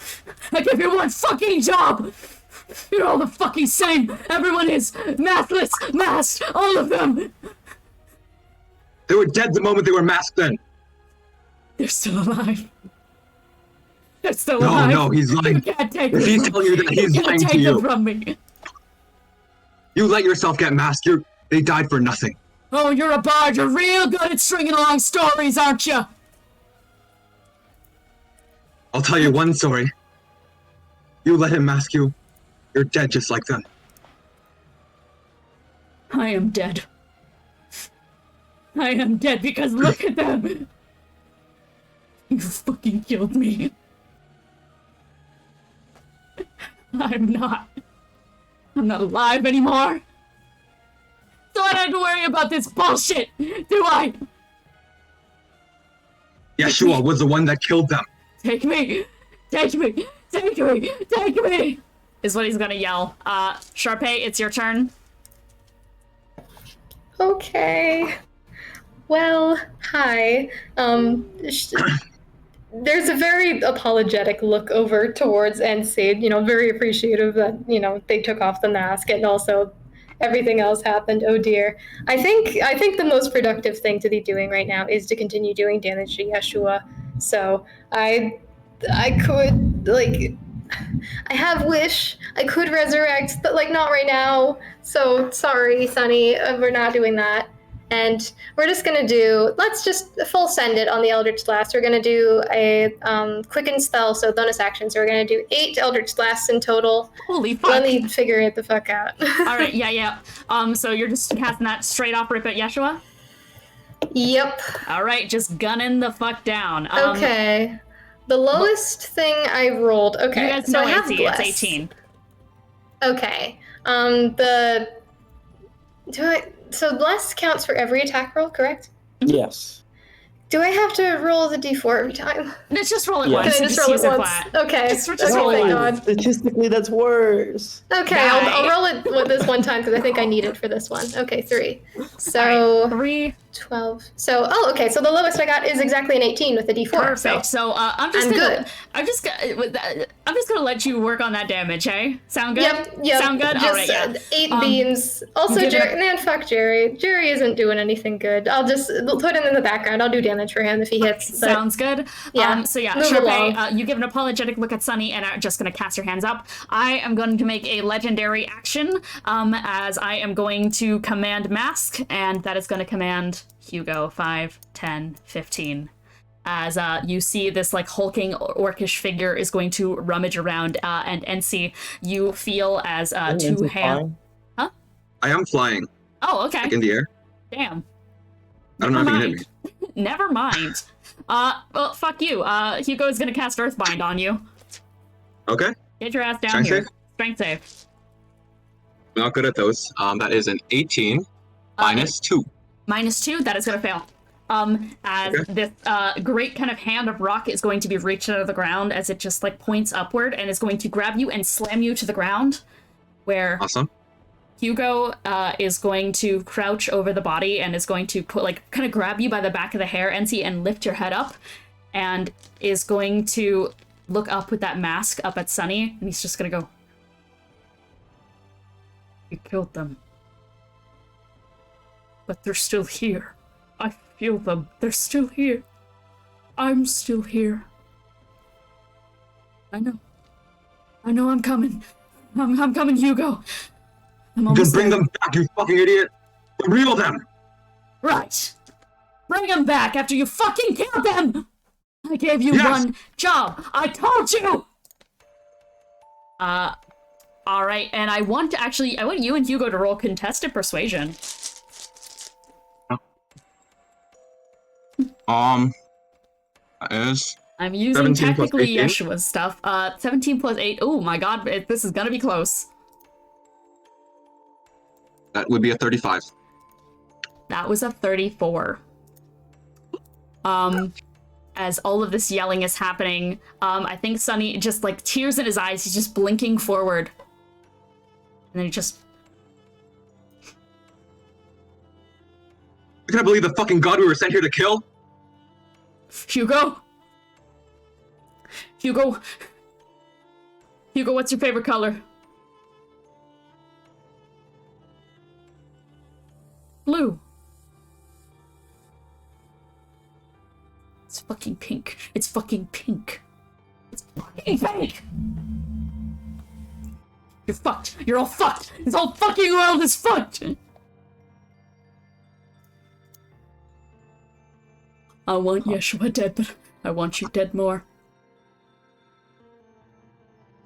I give you one fucking job! You're all the fucking same! Everyone is maskless! Masked! All of them! They were dead the moment they were masked then! They're still alive. They're still alive! No, he's lying. You can't take if he's telling you that he's lying to you. From me. You let yourself get masked. They died for nothing. Oh, you're a bard. You're real good at stringing along stories, aren't you? I'll tell you one story. You let him mask you. You're dead just like them. I am dead. I am dead because look at them! You fucking killed me. I'm not alive anymore. So I don't have to worry about this bullshit, do I? Yeshua was the one that killed them. Take me! Take me! Take me! Take me! Is what he's gonna yell. Charpay, it's your turn. Okay. Well, hi. There's a very apologetic look over towards Ensi, very appreciative that, they took off the mask and also everything else happened. Oh dear. I think the most productive thing to be doing right now is to continue doing damage to Yeshua. So I could, I have wish. I could resurrect, but not right now. So sorry, Sunny, we're not doing that. And we're just gonna do, let's just full send it on the Eldritch Blast. We're gonna do a quicken spell, so bonus action. So we're gonna do 8 Eldritch Blasts in total. Holy fuck. Let me figure it the fuck out. All right, yeah. So you're just casting that straight off rip at Yeshua? Yep. All right, just gunning the fuck down. Okay. The lowest thing I rolled. Okay. You guys so know I have Ensi, bless. it's 18. Okay. So bless counts for every attack roll, correct? Yes. Do I have to roll the d4 every time? Let's just roll it Yeah. once. Can I and just roll use it it once? flat. Okay. Just Okay, roll it thank once. God. Statistically, that's worse. Okay, Die. I'll roll it with this one time because I think I need it for this one. Okay, 3. So All right, 3. 12. So okay. So the lowest I got is exactly an 18 with the d4. Perfect. So I'm just I'm gonna, good. I'm just gonna let you work on that damage. Hey, sound good? Yep. Sound good? Just All right. Yeah. 8 beams. Also, give Jerry. it- Man, fuck Jerry. Jerry isn't doing anything good. I'll just put him in the background. I'll do damage for him if he hits. But Sounds good. Yeah, So yeah, move Charpay, along. you give an apologetic look at Sunny and are just going to cast your hands up. I am going to make a legendary action as I am going to command Mask, and that is going to command Hugo 5, 10, 15. As you see this like hulking orcish figure is going to rummage around, and Ensi, you feel as two hands. I am flying. Oh, okay. Like in the air. Damn. I don't know if you can hit me. Never mind. Well, fuck you. Hugo is gonna cast Earthbind on you. Okay. Get your ass down Strength here. save? Strength save. Not good at those. That is an 18 minus 2. Minus 2, that is gonna fail. As this great kind of hand of rock is going to be reached out of the ground as it just like points upward and is going to grab you and slam you to the ground, where Awesome. Hugo is going to crouch over the body and is going to put like kind of grab you by the back of the hair, Ensi, and lift your head up, and is going to look up with that mask up at Sunny, and he's just gonna go, "You killed them. But they're still here. I feel them. They're still here. I'm still here. I know. I'm coming. I'm coming, Hugo. I'm You can almost bring there." them back, you fucking idiot! Reel them! Right. Bring them back after you fucking killed them! I gave you Yes. one job. I told you! Alright, and I want you and Hugo to roll contested persuasion. That is I'm using 17 plus technically 18? Yeshua's stuff. 17 plus 8. Oh my god, this is gonna be close. that would be a 35. That was a 34. As all of this yelling is happening, I think Sunny, just like tears in his eyes, he's just blinking forward. And then he just... I can't believe the fucking god we were sent here to kill. Hugo, what's your favorite color? Blue. It's fucking pink. It's fucking pink. It's fucking fake. You're fucked. You're all fucked. This whole fucking world is fucked. I want Yeshua dead, but I want you dead more.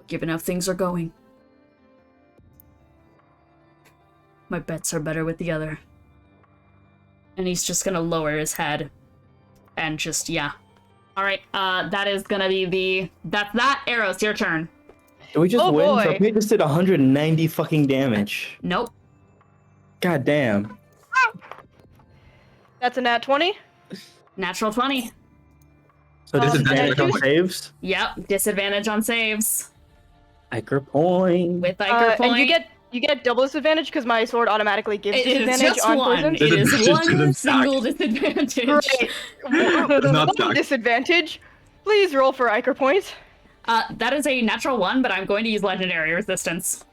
Given how things are going, my bets are better with the other. And he's just gonna lower his head. And just, yeah. Alright, that is gonna be that's that. Arrows, your turn. Did we just Oh, win? boy. Charpay just did 190 fucking damage. Nope. God damn. That's a nat 20. Natural 20. So disadvantage on two- saves? Yep, disadvantage on saves. Iker point. With Iker point. And you get double disadvantage because my sword automatically gives it is disadvantage just on one. poison. It is Disadvantage one doesn't single disadvantage. Right. not One stacked. disadvantage. Please roll for Iker points. That is a natural 1, but I'm going to use legendary resistance.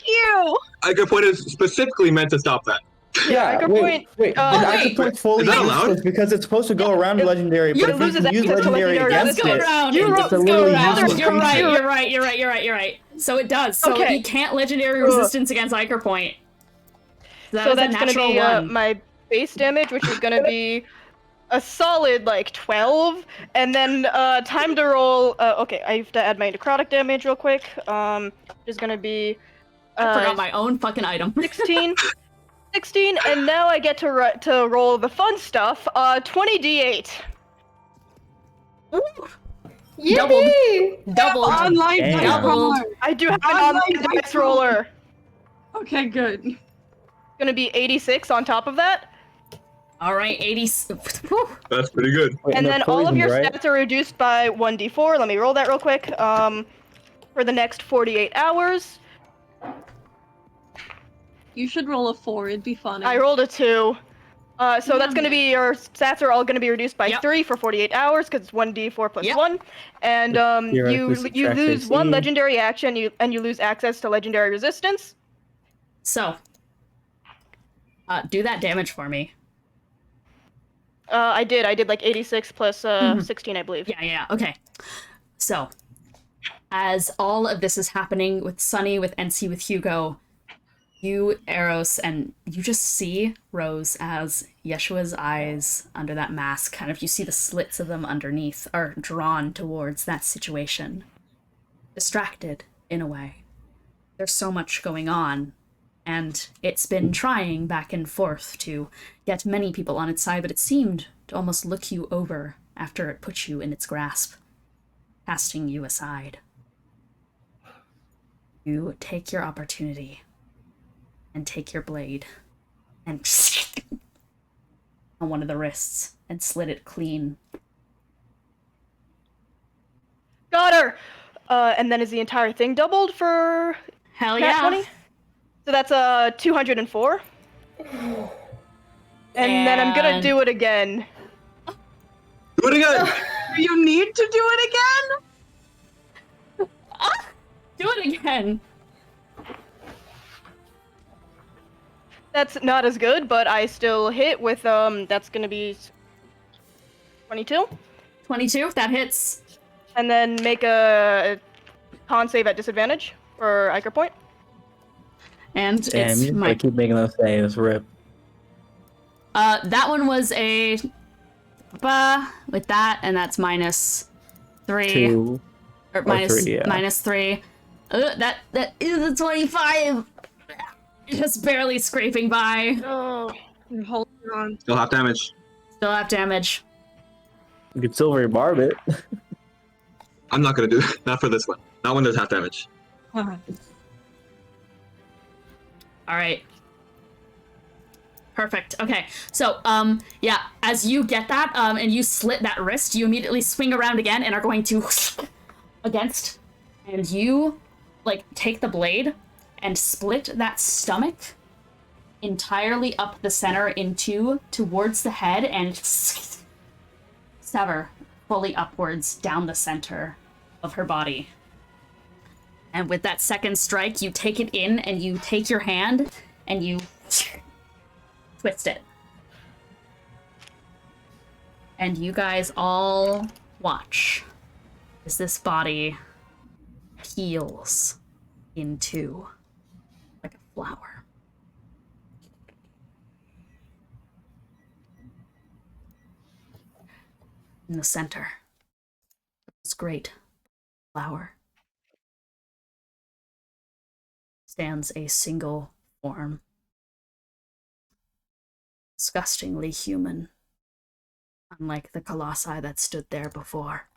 Ew. Iker point is specifically meant to stop that. Yeah, Iker wait, point, wait. uh, An wait. Iker point fully Is that allowed? useless because it's supposed to go around it- legendary, you but if lose you can use access to legendary legendary. against Let's go it, around. You it's a let's go really around. useless You're right, creature. you're right. So it does. So Okay. he can't legendary resistance against Iker point. That So is a that's gonna natural be 1. my base damage, which is gonna be a solid like 12, and then time to roll. Okay, I have to add my necrotic damage real quick. Is gonna be I forgot my own fucking item. 16. 16, and now I get to roll the fun stuff. 20d8. Yippee! Doubled. Online Damn. Doubled. I do have an Online online dice dice roller. Okay, good. Gonna be 86 on top of that. All right, 80. Whew. That's pretty good. Wait, And they're then all of your poisoned, right? stats are reduced by 1d4. Let me roll that real quick. For the next 48 hours. You should roll a 4, it'd be funny. I rolled a 2. So that's going to be, your stats are all going to be reduced by 3 for 48 hours, because it's 1d4 plus 1. And you Theoretically lose subtracts 1 AC. legendary action, and you lose access to legendary resistance. So, do that damage for me. I did like 86 plus 16, I believe. Yeah, okay. So, as all of this is happening with Sunny, with Ensi, with Hugo, you, Eros, and you just see, Rose, as Yeshua's eyes under that mask, kind of, you see the slits of them underneath, are drawn towards that situation. Distracted, in a way. There's so much going on, and it's been trying back and forth to get many people on its side, but it seemed to almost look you over after it put you in its grasp, casting you aside. You take your opportunity and take your blade and on one of the wrists and slit it clean. Got her! And then is the entire thing doubled for Hell nat yeah. 20? So that's 204. And then I'm gonna do it again. Do it again! You need to do it again? Do it again! That's not as good, but I still hit with, that's gonna be 22. 22, that hits. And then make a con save at disadvantage for Iker Point. And Damn, it's you just my... gotta keep making those saves, rip. that one was a... with that, and that's -3. 2. Or -3. That is a 25! Just barely scraping by. Oh, I'm holding on. Still half damage. Still have damage. You could silvery barb it. I'm not gonna do that. Not for this one. Not when there's half damage. Alright. Perfect. Okay. So, yeah, as you get that, and you slit that wrist, you immediately swing around again and are going to against, and you, like, take the blade and split that stomach entirely up the center in two towards the head and sever fully upwards down the center of her body. And with that second strike, you take it in and you take your hand and you twist it. And you guys all watch as this body peels in two like a flower. In the center of this great flower stands a single form. Disgustingly human, unlike the colossi that stood there before.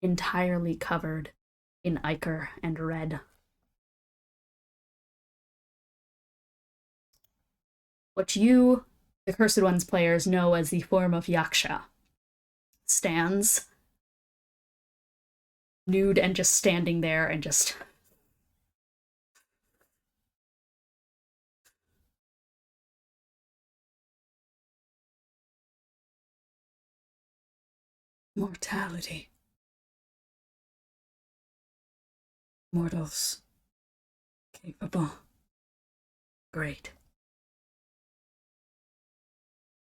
Entirely covered in ichor and red. What you, the Cursed Ones players, know as the form of Yaksha, stands nude and just standing there and just mortality. Mortals. Capable. Great.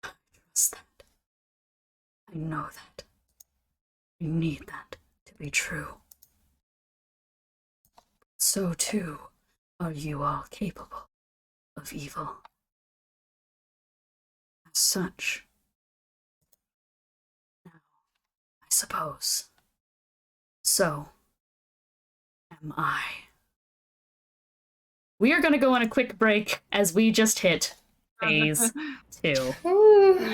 I trust that. I know that. I need that to be true. So too are you all capable of evil. As such, now, I suppose, so am I. We are going to go on a quick break as we just hit phase 2.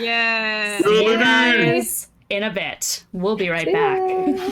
Yeah. See you guys in a bit. We'll be right back.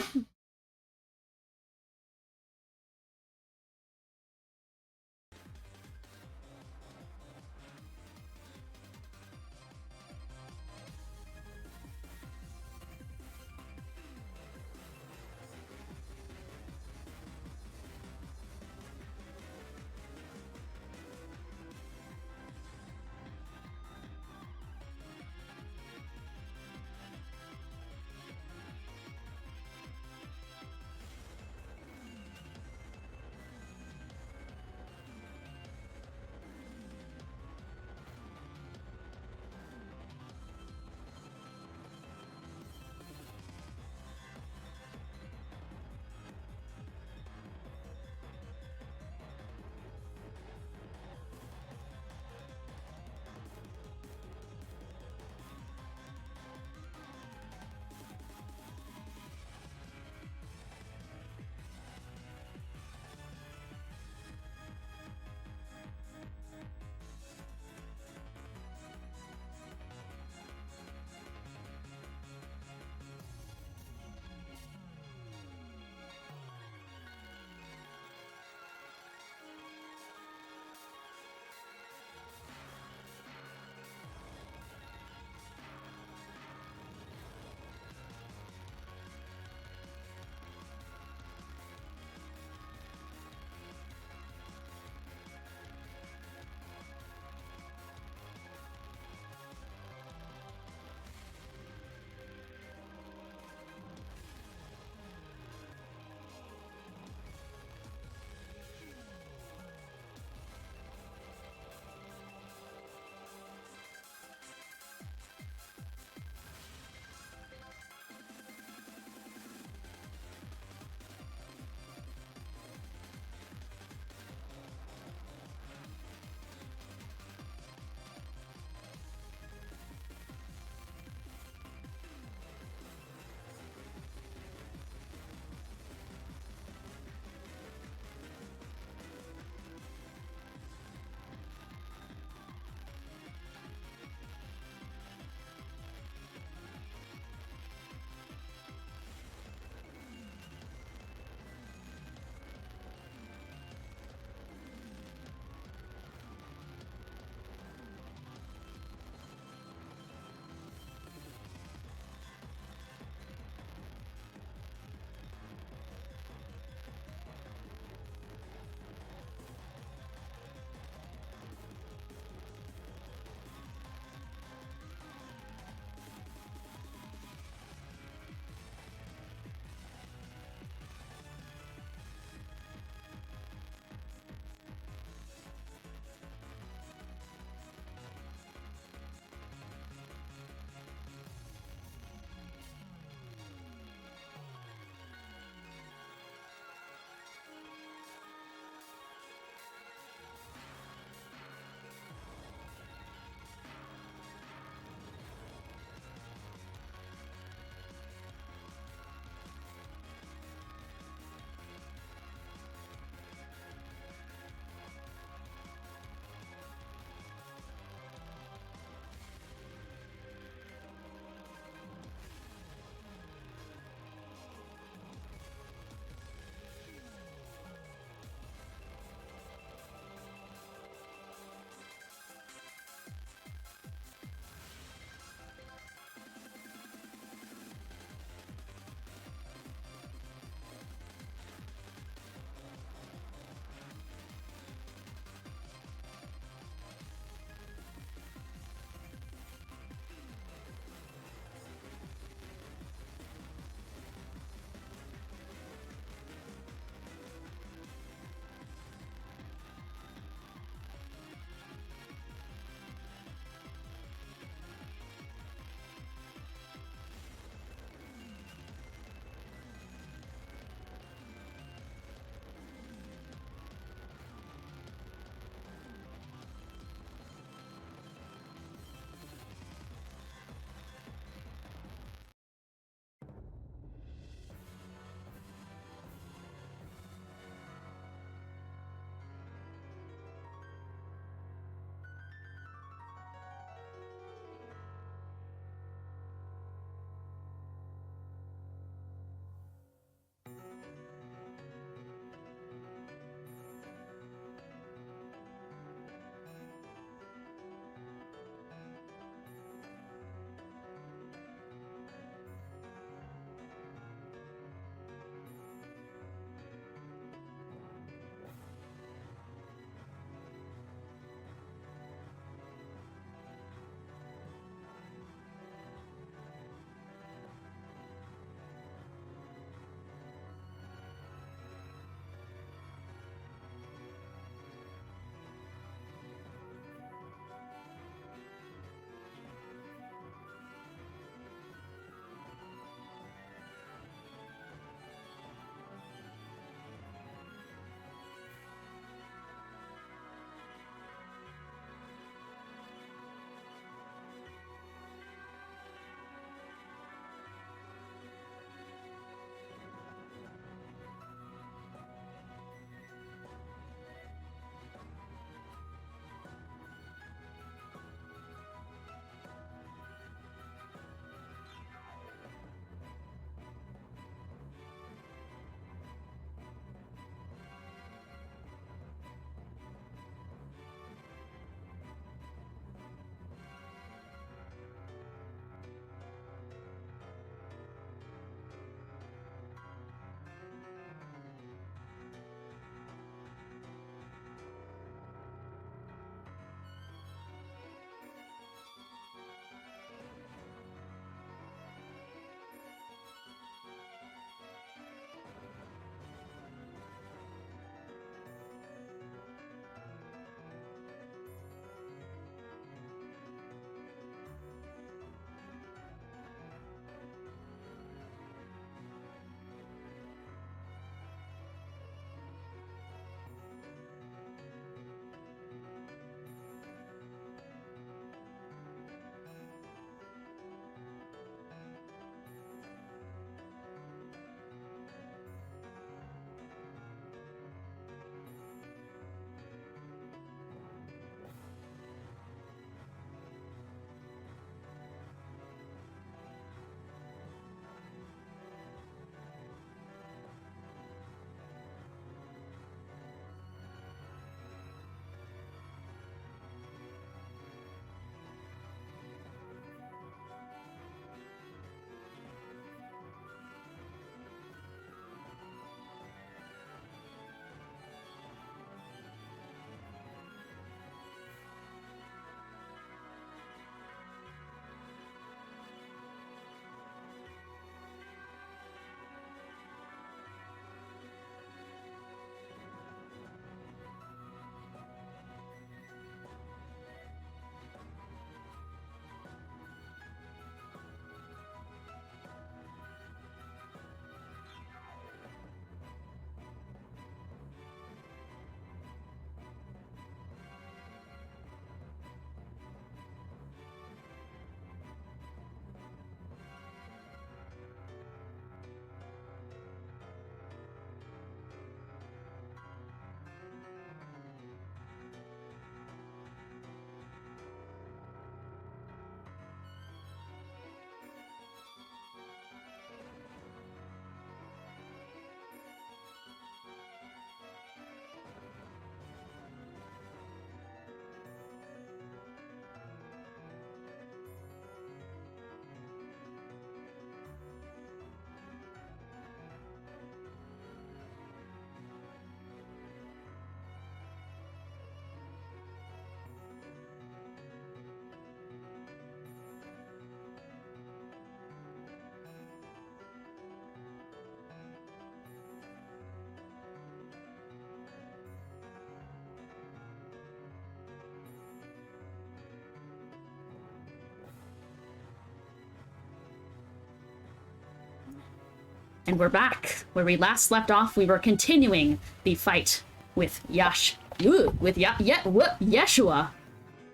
And we're back. Where we last left off, we were continuing the fight with Yeshua,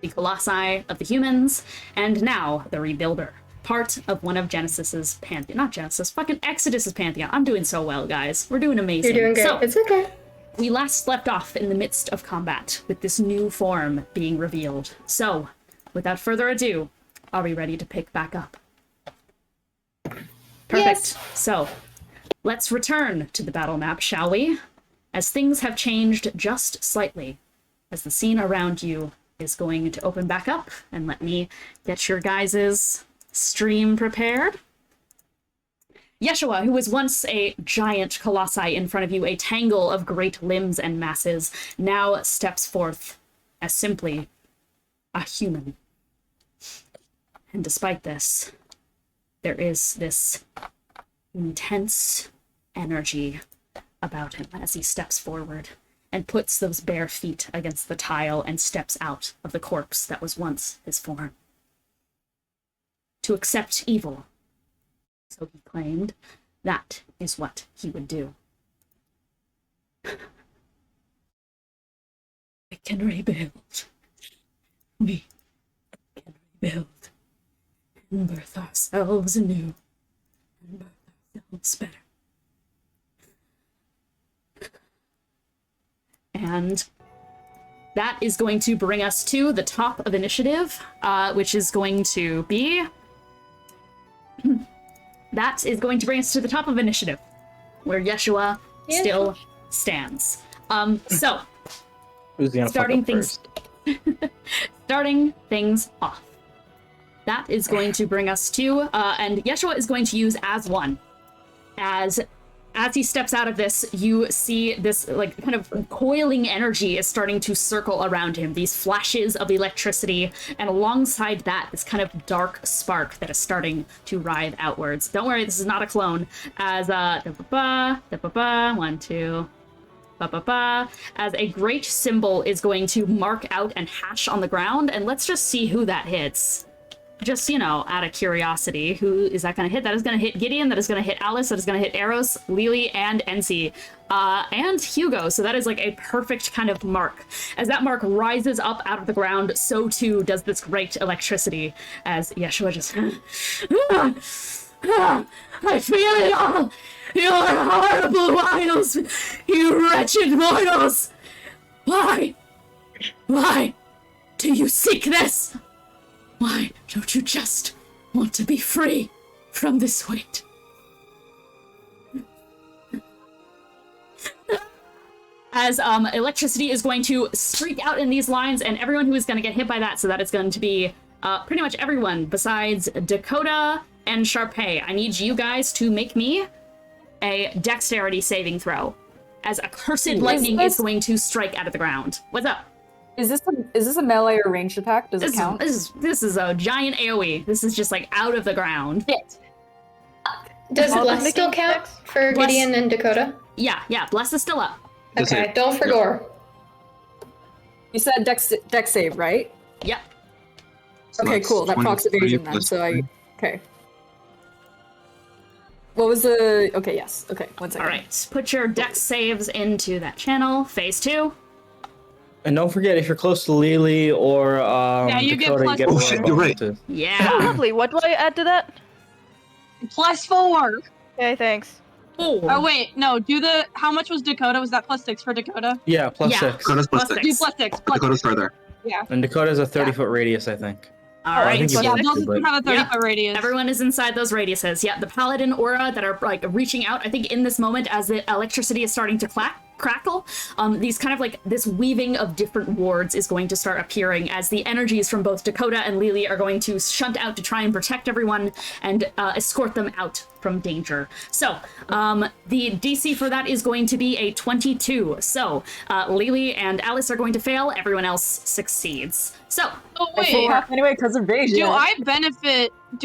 the Colossi of the humans, and now the Rebuilder, part of one of Genesis's pantheon. Not Genesis, fucking Exodus's pantheon. I'm doing so well, guys. We're doing amazing. You're doing great. So, it's okay. we last left off in the midst of combat with this new form being revealed. So, without further ado, are we ready to pick back up? Perfect. Yes. So, let's return to the battle map, shall we? As things have changed just slightly, as the scene around you is going to open back up, and let me get your guys' stream prepared. Yeshua, who was once a giant colossi in front of you, a tangle of great limbs and masses, now steps forth as simply a human. And despite this, there is this intense energy about him as he steps forward and puts those bare feet against the tile and steps out of the corpse that was once his form. To accept evil, so he claimed, that is what he would do. We can rebuild. We can rebuild and birth ourselves anew and birth ourselves better. And that is going to bring us to the top of initiative, which is going to be... that is going to bring us to the top of initiative, where Yeshua still stands. So, Who's gonna starting fuck up things... starting things off. That is going to bring us to... and Yeshua is going to use as one. As he steps out of this, you see this like kind of coiling energy is starting to circle around him, these flashes of electricity, and alongside that, this kind of dark spark that is starting to writhe outwards. Don't worry, this is not a clone. As as a great symbol is going to mark out and hash on the ground, and let's just see who that hits. Just, you know, out of curiosity, who is that going to hit? That is going to hit Gideon, that is going to hit Alice, that is going to hit Eros, Lelee, and Ensi, and Hugo. So that is like a perfect kind of mark. As that mark rises up out of the ground, so too does this great electricity, as Yeshua just... I feel it all! You horrible wiles! You wretched mortals! Why? Why do you seek this? Why don't you just want to be free from this weight? As electricity is going to streak out in these lines, and everyone who is going to get hit by that, so that is going to be pretty much everyone besides Dakota and Charpay. I need you guys to make me a dexterity saving throw, as a cursed lightning is going to strike out of the ground. What's up? Is this a melee or ranged attack? Does it count? This is a giant AoE. This is just like out of the ground. Does Bless still count for Gideon and Dakota? Yeah, Bless is still up. Okay, don't for Gore. You said dex save, right? Yep. Okay, cool. That procs evasion then. So okay. What was the? Okay, yes. Okay, 1 second. All right, put your dex saves into that channel. Phase 2. And don't forget, if you're close to Lelee or you Dakota, you get Oh shit, you're right. Yeah. Oh, lovely. What do I add to that? +4. Okay, thanks. Oh wait, no. How much was Dakota? Was that +6 for Dakota? Yeah, plus Yeah. 6. Dakota's plus Plus 6. Do +6. Dakota's further. Yeah. And Dakota's a 30-foot radius, I think. All I right. think you Yeah, both those do, but... have a 30-foot radius. Everyone is inside those radiuses. Yeah, the paladin aura that are like reaching out. I think in this moment, as the electricity is starting to crackle, these kind of like this weaving of different wards is going to start appearing as the energies from both Dakota and Lelee are going to shunt out to try and protect everyone and escort them out from danger. So the DC for that is going to be a 22. So Lelee and Alice are going to fail. Everyone else succeeds. So Anyway, because of evasion. Do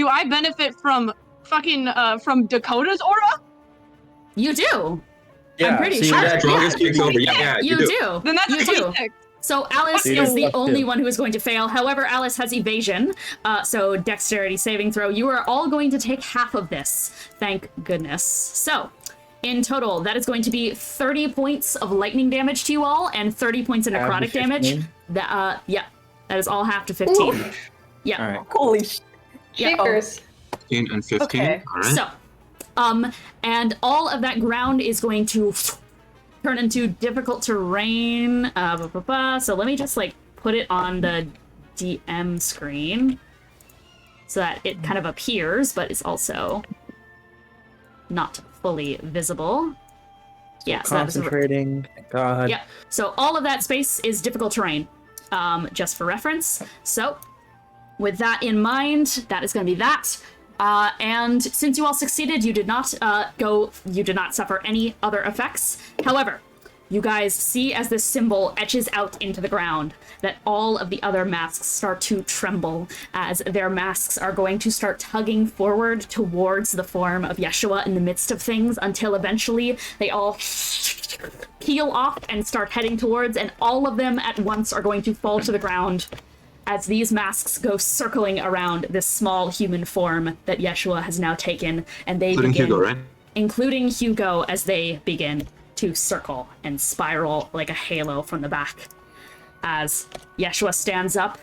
I benefit from fucking from Dakota's aura? you do. Yeah, I'm pretty so sure. you got Strongest takes over. Yeah, You do. Then that's You a do. 26. So Alice is the only one who is going to fail. However, Alice has evasion, so dexterity saving throw. You are all going to take half of this. Thank goodness. So, in total, that is going to be 30 points of lightning damage to you all, and 30 points of necrotic damage. That is all half to 15. Ooh. Yeah. All right. Holy shit. Cheers. 15 and 15. Okay. All right. So, and all of that ground is going to turn into difficult terrain. So let me just like put it on the DM screen so that it kind of appears, but it's also not fully visible. Yeah, so concentrating. God. Yeah. So all of that space is difficult terrain, just for reference. So with that in mind, that is going to be that. And since you all succeeded, you did not suffer any other effects. However, you guys see as this symbol etches out into the ground that all of the other masks start to tremble as their masks are going to start tugging forward towards the form of Yeshua in the midst of things until eventually they all peel off and start heading towards, and all of them at once are going to fall to the ground as these masks go circling around this small human form that Yeshua has now taken, and they Including begin, Hugo, right? including Hugo, as they begin to circle and spiral like a halo from the back. As Yeshua stands up,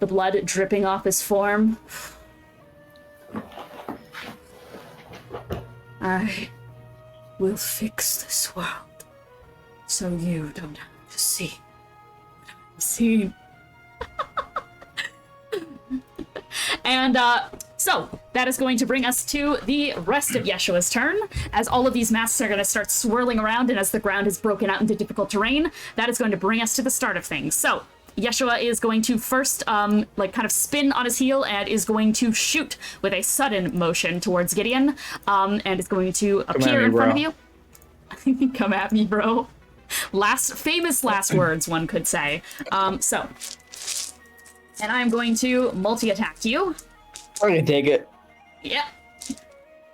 the blood dripping off his form. I will fix this world so you don't have to see what I've seen. And so that is going to bring us to the rest of Yeshua's turn, as all of these masks are going to start swirling around, and as the ground is broken out into difficult terrain, that is going to bring us to the start of things. So Yeshua is going to first kind of spin on his heel and is going to shoot with a sudden motion towards Gideon, and is going to appear in front of you. Come at me, bro. Famous last words, one could say. And I'm going to multi-attack you. I can take it. Yep.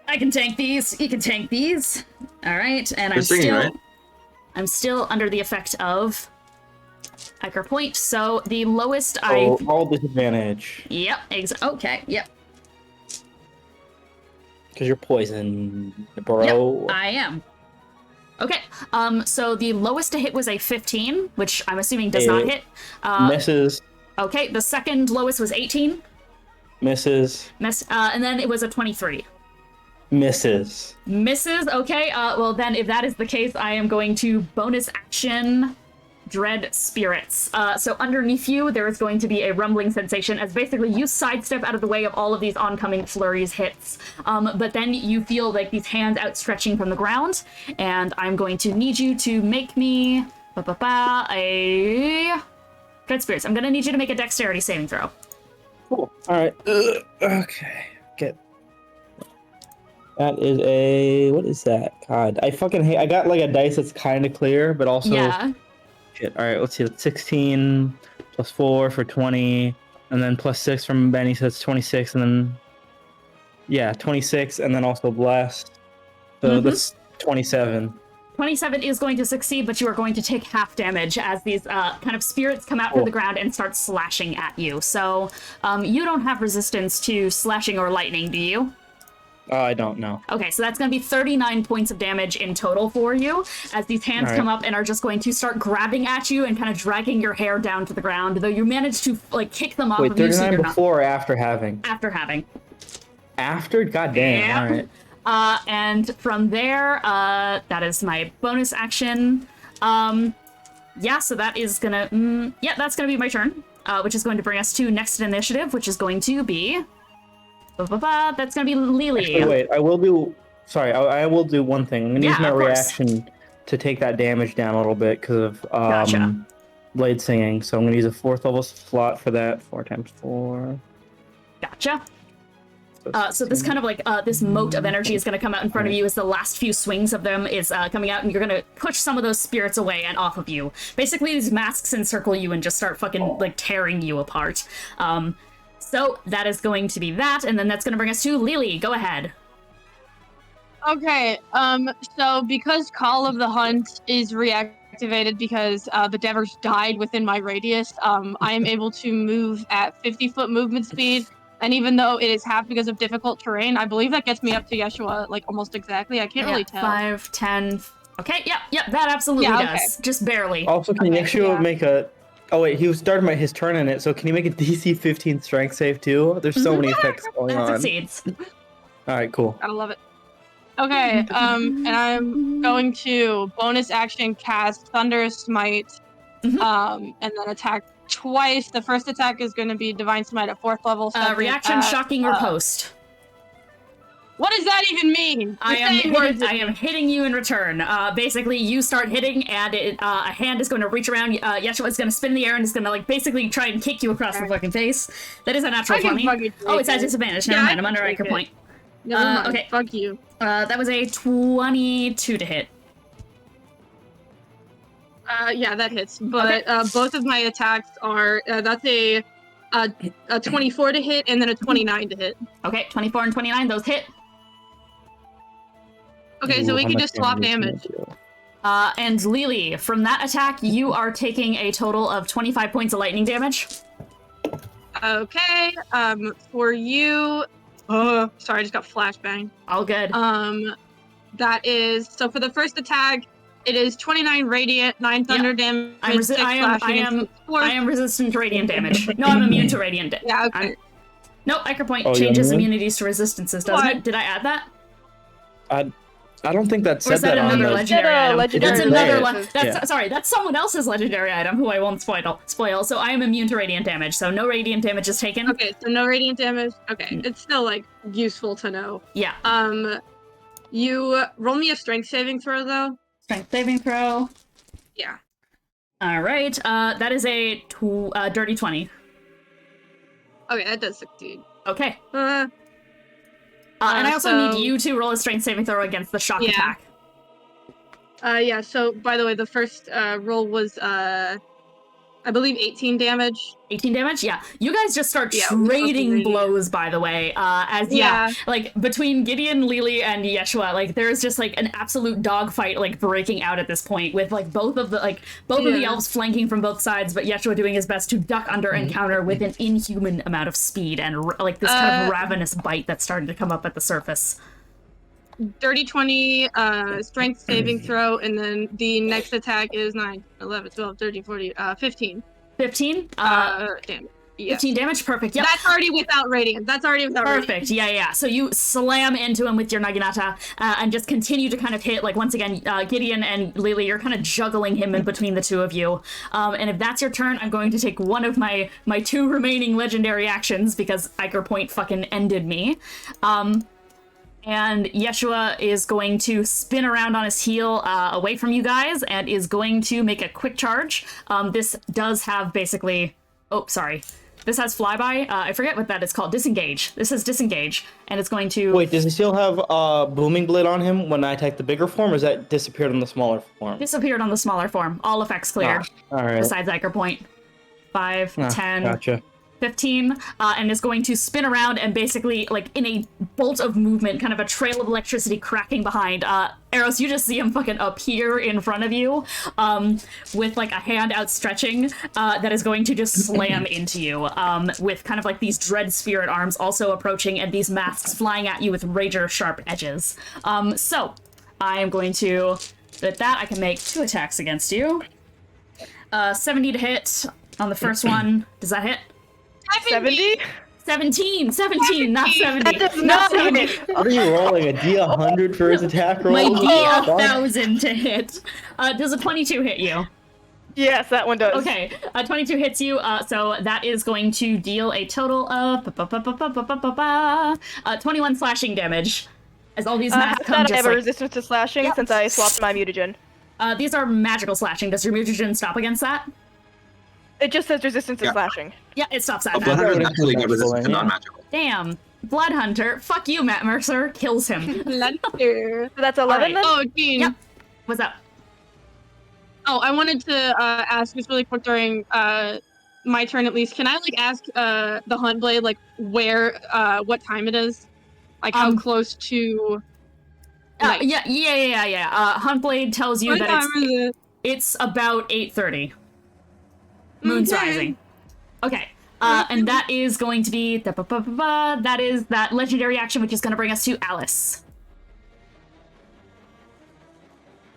I can tank these. You can tank these. All right, and I'm still under the effect of Iker Point. So the lowest all disadvantage. Yep. Okay. Yep. Because you're poisoned, bro. Yep, I am. Okay. So the lowest to hit was a 15, which I'm assuming does not hit. Misses. Okay, the second lowest was 18. Misses. And then it was a 23. Misses. Misses? Okay, well then, if that is the case, I am going to bonus action Dread Spirits. So underneath you, there is going to be a rumbling sensation as basically you sidestep out of the way of all of these oncoming flurries hits. But then you feel like these hands outstretching from the ground, and I'm going to need you to make me a... Dread Spirits, I'm gonna need you to make a dexterity saving throw. Cool. Alright. Okay. Get. That is a... What is that? God, I fucking hate... I got like a dice that's kind of clear, but also... Yeah. Shit. Alright, let's see. That's 16 plus 4 for 20, and then plus 6 from Benny, so that's 26, and then... Yeah, 26, and then also blessed. So that's 27. 27 is going to succeed, but you are going to take half damage as these kind of spirits come out from the ground and start slashing at you. So you don't have resistance to slashing or lightning, do you? I don't know. Okay, so that's going to be 39 points of damage in total for you, as these hands come up and are just going to start grabbing at you and kind of dragging your hair down to the ground, though you manage to like kick them off of you. Wait, 39 before or after having? After having. After? God damn, yeah. Alright. And from there, that is my bonus action. Yeah, so that is gonna, that's gonna be my turn, which is going to bring us to next initiative, which is going to be, that's gonna be Lelee. Actually, wait, I will do one thing. I'm gonna use my reaction to take that damage down a little bit because of, Blade Singing. So I'm gonna use a 4th level slot for that, 4 times 4. Gotcha. So this kind of like, this moat of energy is going to come out in front of you as the last few swings of them is coming out, and you're going to push some of those spirits away and off of you. Basically, these masks encircle you and just start fucking, like, tearing you apart. So that is going to be that, and then that's going to bring us to Lelee. Go ahead. Okay, so because Call of the Hunt is reactive activated because the Devers died within my radius. I am able to move at 50-foot movement speed, and even though it is half because of difficult terrain, I believe that gets me up to Yeshua, like, almost exactly. I can't really tell. 5, 10... Okay, yep, that absolutely does. Just barely. Also, can Yeshua make a... Oh wait, he was starting his turn in it, so can you make a DC 15 strength save too? There's so many effects going on. That succeeds. Alright, cool. Gotta love it. Okay, and I'm going to bonus action cast Thunderous Smite, and then attack twice. The first attack is going to be Divine Smite at 4th level. Reaction, shocking, or post. What does that even mean? I am hitting you in return. Basically, you start hitting, and a hand is going to reach around. Yeshua is going to spin in the air and is going to, like, basically try and kick you across the fucking face. That is a natural 20. Oh, it's at disadvantage. Never mind. I'm under anchor point. Okay. Fuck you. That was a 22 to hit. Yeah, that hits. But both of my attacks are that's a 24 to hit and then a 29 to hit. Okay, 24 and 29, those hit. Okay, so we can just swap damage. And Lelee, from that attack, you are taking a total of 25 points of lightning damage. Okay, for you... Oh, sorry, I just got flashbang. All good. That is... So for the first attack, it is 29 radiant, 9 thunder damage, I am resistant to radiant damage. No, I'm immune to radiant damage. Yeah, okay. No, Anchor Point changes immunities to resistances, doesn't it? Did I add that? I don't think that said that on another legendary item? That's another sorry, that's someone else's legendary item who I won't spoil. So I am immune to radiant damage, so no radiant damage is taken. Okay, so no radiant damage. Okay, it's still, like, useful to know. Yeah. You roll me a strength saving throw, though. Strength saving throw. Yeah. All right. That is a dirty 20. Okay, that does succeed. Okay. And I also need you to roll a strength saving throw against the shock attack. Yeah, so, by the way, the first roll was, I believe 18 damage. 18 damage? Yeah. You guys just start trading blows, by the way. Like, between Gideon, Lelee, and Yeshua, like, there's just, like, an absolute dogfight, like, breaking out at this point, with, like, both of the elves flanking from both sides, but Yeshua doing his best to duck under and counter with an inhuman amount of speed and, like, this kind of ravenous bite that started to come up at the surface. Dirty 20, strength saving throw, and then the next attack is 9, 11, 12, 13, 14, 15. 15? Damn. Yeah. 15 damage? Perfect, yep. That's already without radiant. Perfect, yeah. So you slam into him with your Naginata, and just continue to kind of hit, like, once again, Gideon and Lelee, you're kind of juggling him in between the two of you. And if that's your turn, I'm going to take one of my 2 remaining legendary actions, because Iker Point fucking ended me. And Yeshua is going to spin around on his heel away from you guys and is going to make a quick charge. This does have basically... Oh, sorry. This has flyby. I forget what that is called. Disengage. This is disengage, and it's going to... Wait, does he still have Booming Blade on him when I attack the bigger form, or is that disappeared on the smaller form? Disappeared on the smaller form. All effects cleared. All right. Besides Iker Point. 5, 10... Gotcha. 15, and is going to spin around and basically, like, in a bolt of movement, kind of a trail of electricity cracking behind. Eros, you just see him fucking appear in front of you, with, like, a hand outstretching, that is going to just slam into you, with kind of, like, these dread spirit arms also approaching and these masks flying at you with razor-sharp edges. So, I am going to... With that, I can make 2 attacks against you. 70 to hit on the first one. Does that hit? 70? 17, not 70. That does not hit. What are you rolling? A D100 for his attack roll? Might be 1,000 to hit. Does a 22 hit you? Yes, that one does. Okay, 22 hits you, so that is going to deal a total of 21 slashing damage. As all these masks come just I have a resistance to slashing since I swapped my mutagen. These are magical slashing. Does your mutagen stop against that? It just says resistance to slashing. Yeah, it stops that. Blood Hunter actually got resistance to non-magical. Damn. Blood Hunter, fuck you, Matt Mercer, kills him. Blood Hunter. So that's 11 then? Oh, Dean. Yep. What's up? Oh, I wanted to ask just really quick during my turn at least. Can I, like, ask the Hunt Blade, like, where, what time it is? Like, how close to... Yeah. Hunt Blade tells you that it's... It's about 8:30. Moon's Okay. rising. Okay. And that is going to be... That is that legendary action, which is going to bring us to Alice.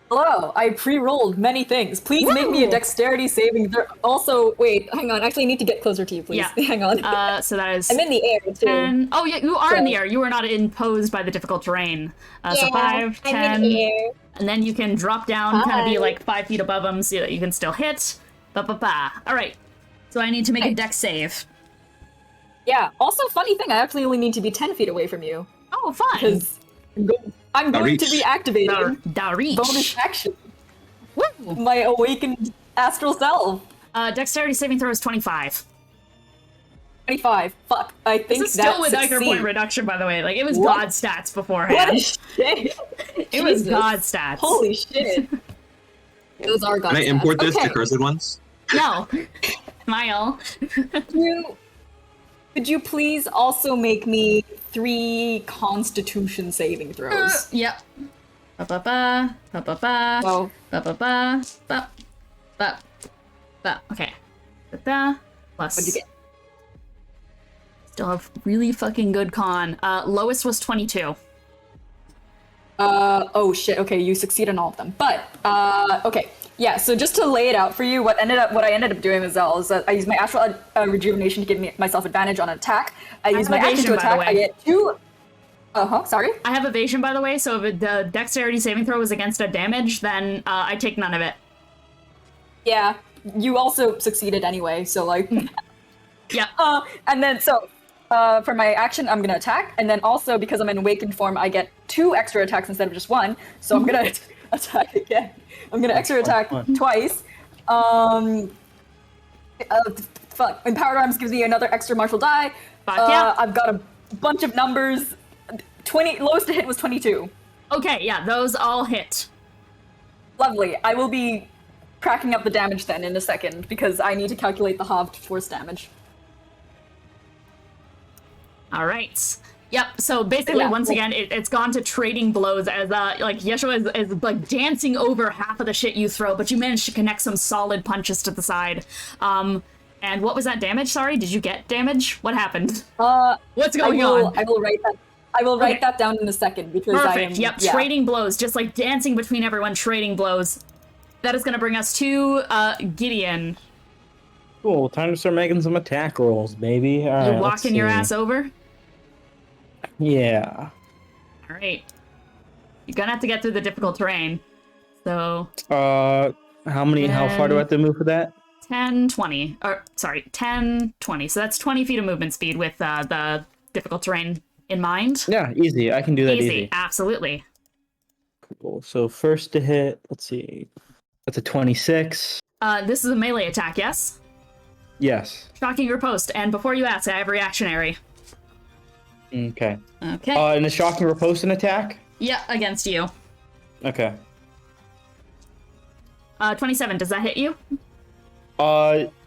Hello, I pre-rolled many things. Please make me a dexterity saving throw. Also, wait, hang on. Actually, I need to get closer to you, please. Yeah. Hang on. So that is... I'm in the air, too. 10... Oh, yeah, you are in the air. You are not imposed by the difficult terrain. So 5, 10... I'm in the air. And then you can drop down, kind of be like 5 feet above them so that you can still hit. Alright. So I need to make a dex save. Yeah, also, funny thing, I actually only need to be 10 feet away from you. Oh, fun! Because I'm going to be activating bonus action. Woo! My awakened astral self. Dexterity saving throw is 25. 25. Fuck. I think This is still with succeeds. Iker point reduction, by the way. Like, it was What? God stats beforehand. What a shit. It was Jesus. God stats. Holy shit. Those are God Can I stats. import this Okay. to Cursed Ones? No. Smile. Could you please also make me 3 Constitution saving throws? Yep. Ba-ba-ba. Ba-ba-ba. Oh. Ba-ba-ba. Ba-ba. Okay. Da-da. Plus. What'd you get? Still have really fucking good con. Lowest was 22. Oh shit, okay, you succeed on all of them. But, okay. Yeah, so just to lay it out for you, what I ended up doing is that I used my astral rejuvenation to give myself advantage on an attack. I use my action to evasion, by the attack. I way. get 2. Sorry? I have evasion, by the way, so if the dexterity saving throw is against a damage, then I take none of it. Yeah, you also succeeded anyway, so like... Yeah. And then, so, for my action, I'm gonna attack, and then also, because I'm in awakened form, I get 2 extra attacks instead of just 1, so I'm gonna attack again. I'm gonna extra attack twice. Fuck. Empowered Arms gives me another extra martial die. Yeah. I've got a bunch of numbers. 20, lowest to hit was 22. Okay, yeah, those all hit. Lovely. I will be cracking up the damage then in a second, because I need to calculate the halved force damage. Alright. Yep, so basically, once again, it's gone to trading blows as, like, Yeshua is, like, dancing over half of the shit you throw, but you managed to connect some solid punches to the side. And what was that damage? Sorry, did you get damage? What happened? What's going on? I will write that. I will write that down in a second, because Perfect, I am... yep, yeah. trading blows, just, like, dancing between everyone, trading blows. That is gonna bring us to, Gideon. Cool, time to start making some attack rolls, baby. All right, You're walking your ass over? Yeah. Alright. You're gonna have to get through the difficult terrain. So... How far do I have to move for that? 10, 20. Or, sorry, 10, 20. So that's 20 feet of movement speed with the difficult terrain in mind. Yeah, easy. I can do that easy. Absolutely. Cool. So first to hit, let's see. That's a 26. This is a melee attack, yes? Yes. Shocking riposte. And before you ask, I have reactionary. Okay. Okay. And a shocking riposte and attack? Yeah, against you. Okay. 27, does that hit you?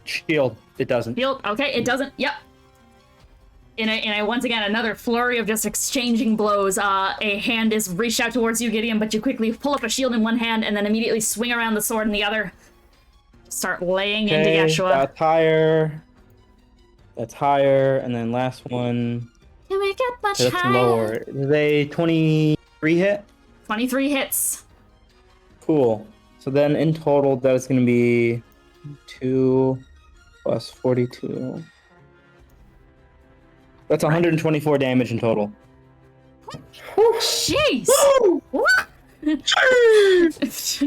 Shield. It doesn't. Shield, okay, it doesn't, yep. In a once again, another flurry of just exchanging blows, a hand is reached out towards you, Gideon, but you quickly pull up a shield in one hand and then immediately swing around the sword in the other. Start laying into Yeshua. That's higher. That's higher, and then last one... Can we get much That's higher? lower. Is a 23 hit? 23 hits. Cool. So then in total, that is going to be 2 plus 42. That's 124 damage in total. Jeez!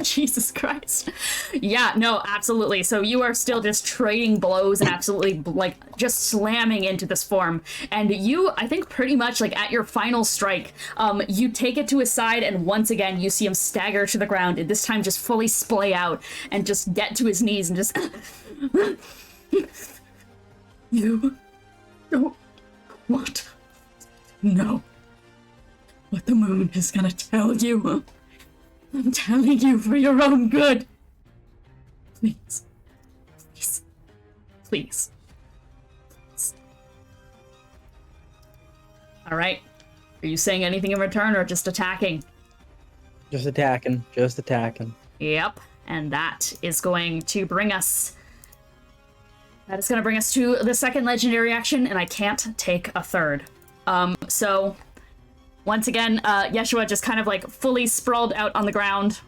Jesus Christ. Yeah, no, absolutely. So you are still just trading blows and absolutely, like, just slamming into this form. And you, I think pretty much, like, at your final strike, you take it to his side, and once again, you see him stagger to the ground, and this time just fully splay out, and just get to his knees, and just... You don't want to know what the moon is gonna tell you. I'm telling you for your own good. Please. Please. Please. Please. Alright. Are you saying anything in return or just attacking? Just attacking. Just attacking. Yep. And that is going to bring us... That is going to bring us to the second legendary action, and I can't take a third. So, once again, Yeshua just kind of like fully sprawled out on the ground.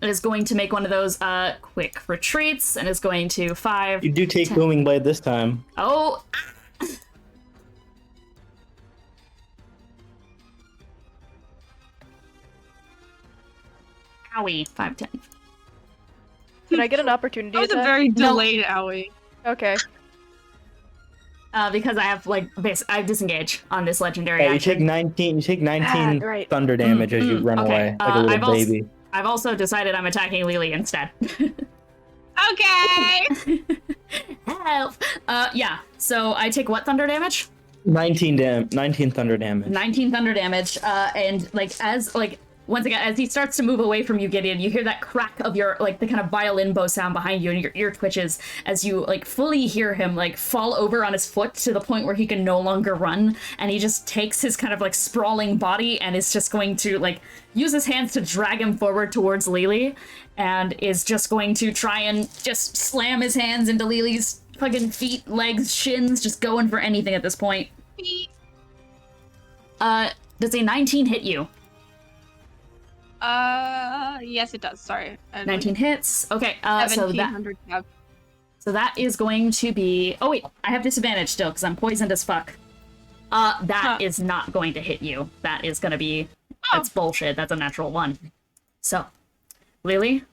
Is going to make one of those quick retreats, and is going to 5... You do take 10. Booming Blade this time. Oh! Owie. 5, 10. Did I get an opportunity? That was a attack? very delayed owie. Okay. Because I have I disengage on this legendary Yeah, you action. take 19. You take 19 right. thunder damage as you run okay. away like a little baby. I've also decided I'm attacking Lelee instead. Okay! Help! Yeah. So I take what thunder damage? 19 thunder damage. 19 thunder damage. And once again, as he starts to move away from you, Gideon, you hear that crack of your, the kind of violin bow sound behind you, and your ear twitches as you, fully hear him, fall over on his foot to the point where he can no longer run, and he just takes his kind of, sprawling body and is just going to, use his hands to drag him forward towards Lelee, and is just going to try and just slam his hands into Lelee's fucking feet, legs, shins, just going for anything at this point. Does a 19 hit you? Yes, it does. Sorry. 19 hits. Okay, so 1700 that... So that is going to be... Oh, wait. I have disadvantage still, because I'm poisoned as fuck. That is not going to hit you. That is going to be... That's bullshit. That's a natural 1. So, Lelee,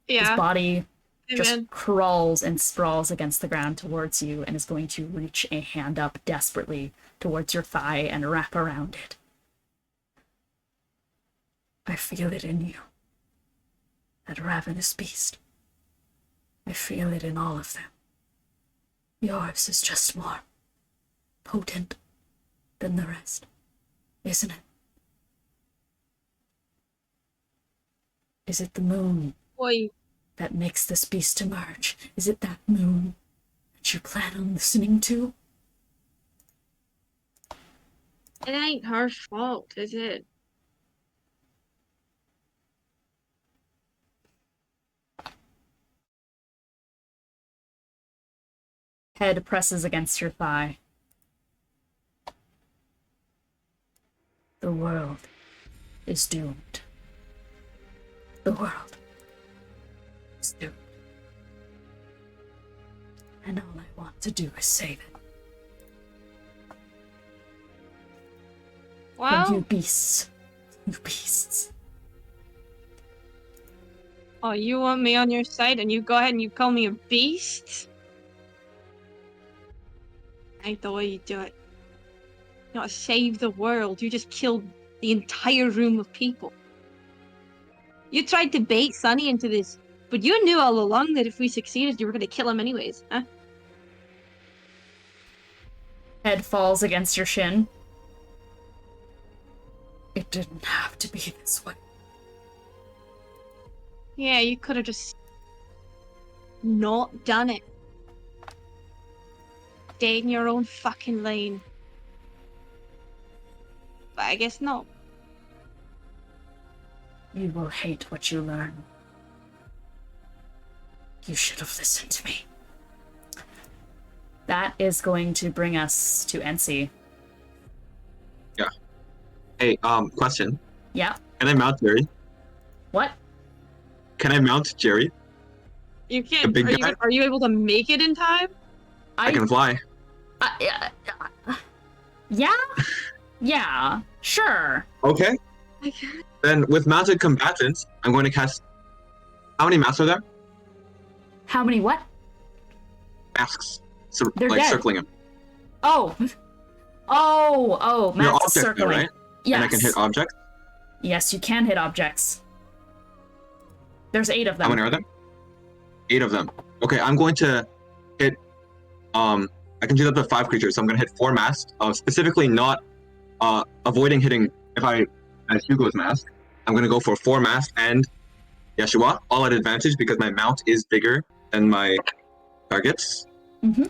his body just crawls and sprawls against the ground towards you and is going to reach a hand up desperately towards your thigh and wrap around it. I feel it in you. That ravenous beast. I feel it in all of them. Yours is just more potent than the rest, isn't it? Is it the moon that makes this beast emerge? Is it that moon that you plan on listening to? It ain't her fault, is it? Head presses against your thigh. The world is doomed. The world is doomed. And all I want to do is save it. Well, From you beasts. You beasts. Oh, you want me on your side and you go ahead and you call me a beast? Ain't the way you do it. You gotta save the world. You just killed the entire room of people. You tried to bait Sunny into this, but you knew all along that if we succeeded, you were gonna kill him anyways, huh? Head falls against your shin. It didn't have to be this way. Yeah, you could have just not done it. Stayed in your own fucking lane. But I guess not. You will hate what you learn. You should have listened to me. That is going to bring us to Ensi. Yeah. Hey, question. Yeah. Can I mount Jerry? What? Can I mount Jerry? You The can't. big guy? Are you able to make it in time? I can fly. Yeah? Yeah, sure. Okay. I can't. Then with mounted combatants, I'm going to cast... How many masks are there? How many what? Masks. They're dead. Circling him. Oh, Your Matt's objects there, circling. right? Yes. And I can hit objects? Yes, you can hit objects. There's 8 of them. How many are there? 8 of them. Okay, I'm going to hit... I can do up to 5 creatures, so I'm going to hit 4 masks. Specifically not avoiding hitting... If I... As Hugo's mask, I'm going to go for 4 masks and Yeshua, all at advantage because my mount is bigger than my targets. Mm-hmm.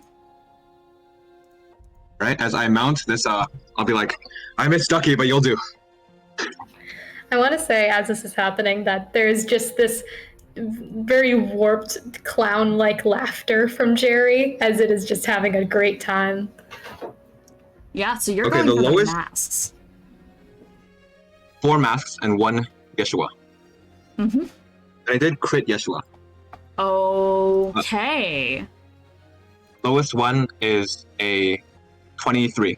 Right? As I mount this, I'll be like, I missed Ducky, but you'll do. I want to say, as this is happening, that there's just this very warped clown-like laughter from Jerry, as it is just having a great time. Yeah, so you're Okay, going the for lowest- the masks. 4 masks and 1 Yeshua. Mm-hmm. And I did crit Yeshua. Okay. Lowest one is a 23.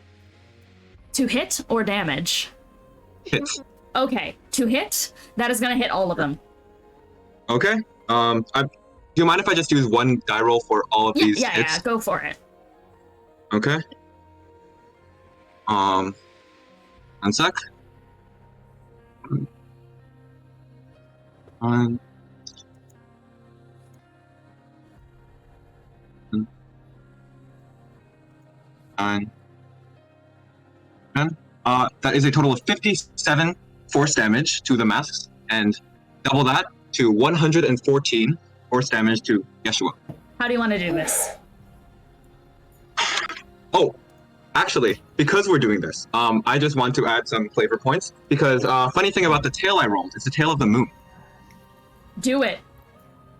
To hit or damage? Hit. Okay, to hit, that is going to hit all of them. Okay. Do you mind if I just use 1 die roll for all of these Yeah, hits? yeah, go for it. Okay. 1 sec. 1. 9. 10. That is a total of 57 force damage to the masks, and double that to 114 force damage to Yeshua. How do you want to do this? Oh, actually, because we're doing this, I just want to add some flavor points, because funny thing about the tail I rolled, it's the tail of the moon. Do it.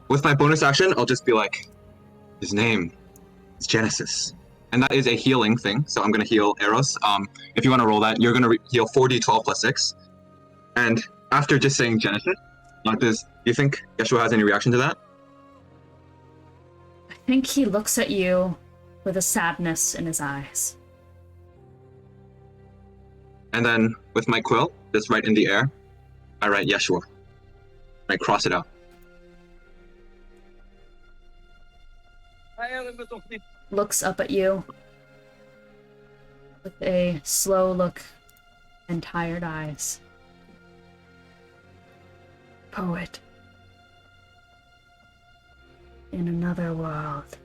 With my bonus action, I'll just be like, his name is Genesis. And that is a healing thing, so I'm going to heal Eros. If you want to roll that, you're going to heal 4d12 plus 6. And after just saying Genesis, do you think Yeshua has any reaction to that? I think he looks at you with a sadness in his eyes. And then with my quill, just right in the air, I write Yeshua. I cross it out. Looks up at you with a slow look and tired eyes. Poet. In another world.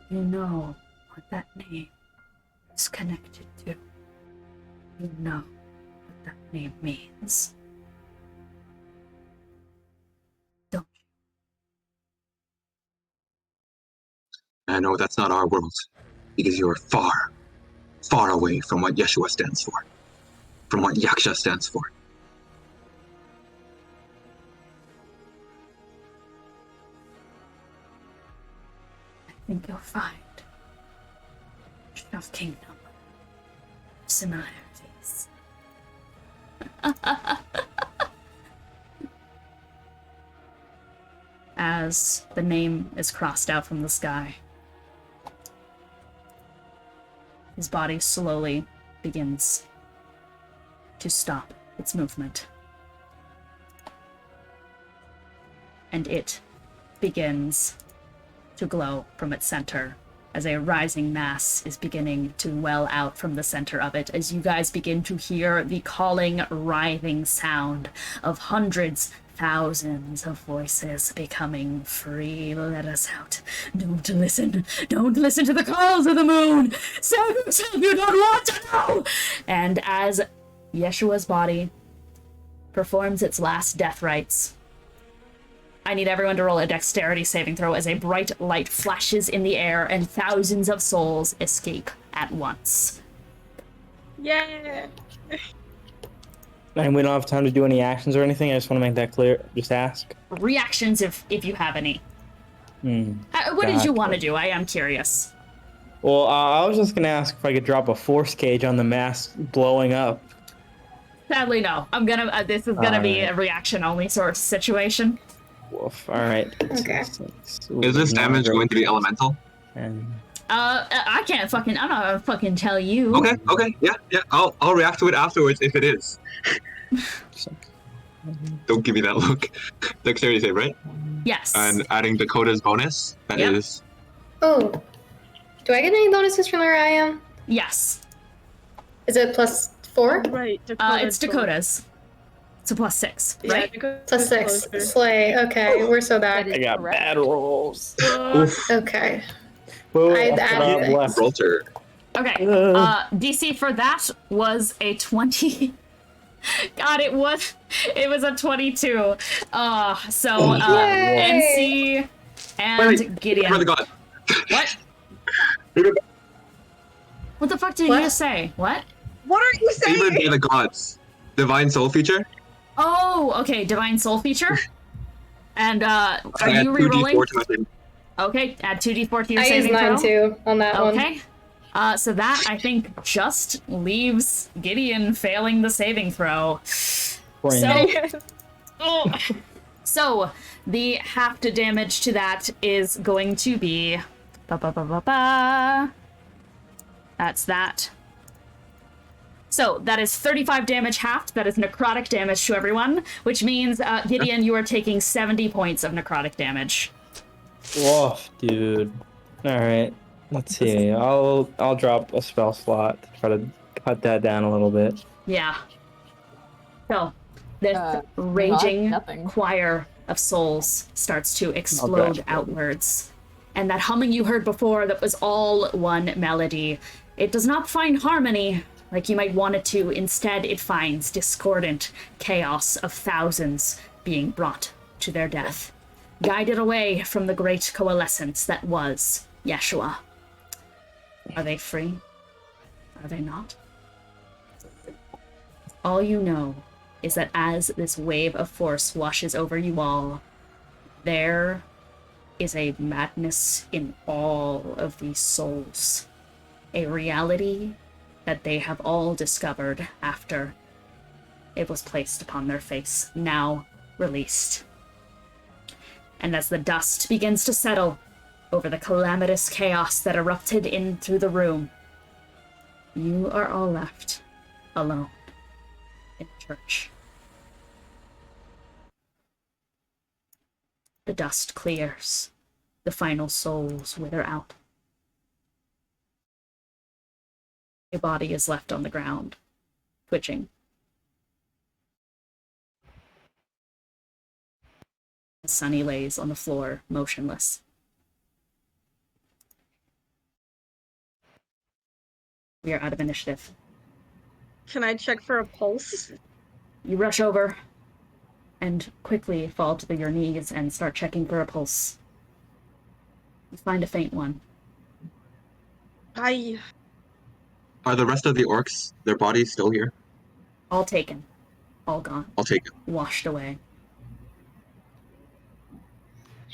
You know what that name is connected to. You know what that name means. Don't you? I know that's not our world, because you're far, far away from what Yeshua stands for, from what Yaksha stands for. I think you'll find of kingdom similarities. As the name is crossed out from the sky, his body slowly begins to stop its movement. And it begins to glow from its center as a rising mass is beginning to well out from the center of it, as you guys begin to hear the calling, writhing sound of hundreds, thousands of voices becoming free. Let us out. Don't listen. Don't listen to the calls of the moon. Save yourself. You don't want to know. And as Yeshua's body performs its last death rites, I need everyone to roll a dexterity saving throw as a bright light flashes in the air and thousands of souls escape at once. Yeah. And we don't have time to do any actions or anything. I just want to make that clear. Just ask. Reactions if you have any. What did you want to do? I am curious. Well, I was just going to ask if I could drop a force cage on the mask blowing up. Sadly, no. I'm gonna. This is gonna be a reaction only sort of situation. Woof. All right. Okay. Is this damage going to be elemental? I can't fucking. I'm not gonna fucking tell you. Okay, yeah. I'll react to it afterwards if it is. Don't give me that look. Dexterity save, right? Yes. And adding Dakota's bonus, that is. Oh. Do I get any bonuses from where I am? Yes. Is it +4? Right. It's Dakota's. It's a +6, right? Yeah, +6. Slay. Okay, we're so bad. I got bad rolls. Okay. Well, I'd add left. Gibraltar. Okay. DC for that was a 20. God, it was a 22. So Yay! Ensi and Gideon. For the god. What? What the fuck did What? you just say? What? What are you saying? Favored by the gods. Divine Soul feature. Oh, okay, Divine Soul feature. And are I you add 2d4 rerolling? to my saving. Okay, add 2d4 to your I used saving mine throw. too on that one. Okay. So that, I think, just leaves Gideon failing the saving throw. So the half to damage to that is going to be... That's that. So that is 35 damage halved. That is necrotic damage to everyone, which means, Gideon, you are taking 70 points of necrotic damage. Whoa, dude. Alright. Let's see. I'll drop a spell slot to try to cut that down a little bit. Yeah. So, this raging nothing. choir of souls starts to explode outwards. And that humming you heard before that was all one melody, it does not find harmony like you might want it to. Instead, it finds discordant chaos of thousands being brought to their death, guided away from the great coalescence that was Yeshua. Are they free? Are they not? All you know is that as this wave of force washes over you all, there is a madness in all of these souls. A reality that they have all discovered after it was placed upon their face, now released. And as the dust begins to settle over the calamitous chaos that erupted in through the room, you are all left alone in church. The dust clears. The final souls wither out. A body is left on the ground, twitching. Sunny lays on the floor, motionless. We are out of initiative. Can I check for a pulse? You rush over and quickly fall to your knees and start checking for a pulse. You find a faint one. Are the rest of the orcs, their bodies still here? All taken. All gone. I'll take it. Washed away.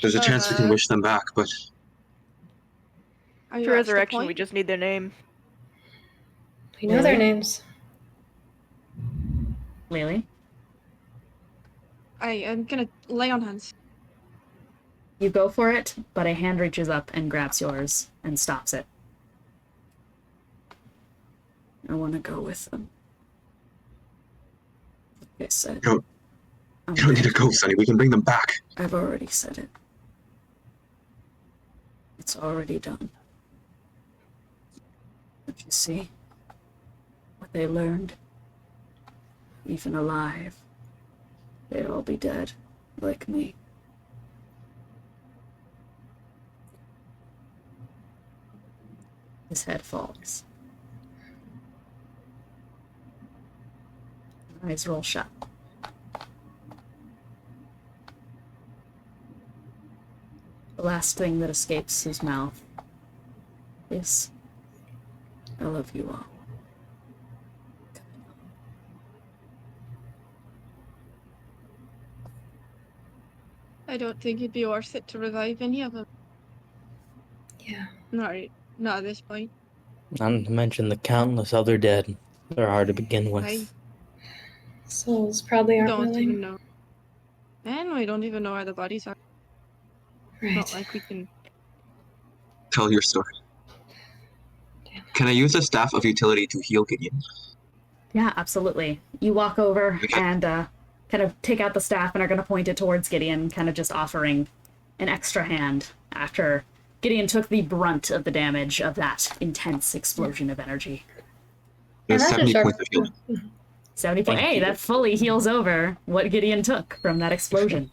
There's a chance we can wish them back, but... For resurrection, we just need their name. We know their names. Lelee? I am gonna lay on hands. You go for it, but a hand reaches up and grabs yours and stops it. I want to go with them. Like I said. You don't need to go, Sonny. We can bring them back. I've already said it. It's already done. Don't you see? What they learned? Even alive, they'd all be dead, like me. His head falls. Eyes roll shut. The last thing that escapes his mouth is, I love you all. I don't think it'd be worth it to revive any of them. Yeah. Not at this point. Not to mention the countless other dead. They're hard to begin with. Souls probably aren't Don't even willing. know. And we don't even know where the bodies are. Right. Not like we can... Tell your story. Can I use the Staff of Utility to heal Gideon? Yeah, absolutely. You walk over and kind of take out the staff and are going to point it towards Gideon, kind of just offering an extra hand after Gideon took the brunt of the damage of that intense explosion of energy. There's And that's 70 a points of healing. 70 points. Hey, that fully heals over what Gideon took from that explosion.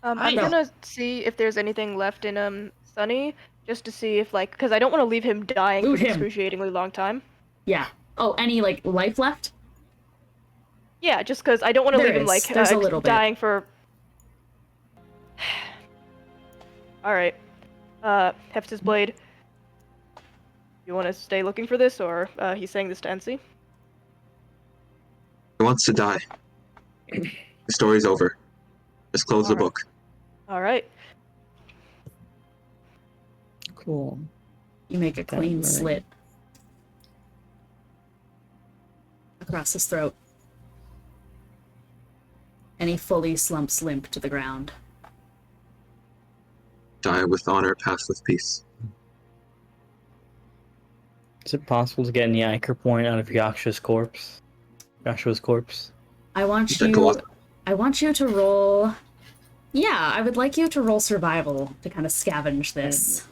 I'm gonna see if there's anything left in Sunny, just to see if because I don't want to leave him dying for an excruciatingly long time. Yeah. Oh, any life left? Yeah, just because I don't want to leave him There's a little bit. dying for. All right. Hefts his blade. You want to stay looking for this, or he's saying this to Ensi? wants to die. The story's over. Just close the book. All right. Cool. You make a clean right. slit across his throat. And he fully slumps limp to the ground. Die with honor, pass with peace. Is it possible to get any anchor point out of Yasha's corpse? Yasha's corpse? I want Dakota. you to roll... Yeah, I would like you to roll survival to kind of scavenge this.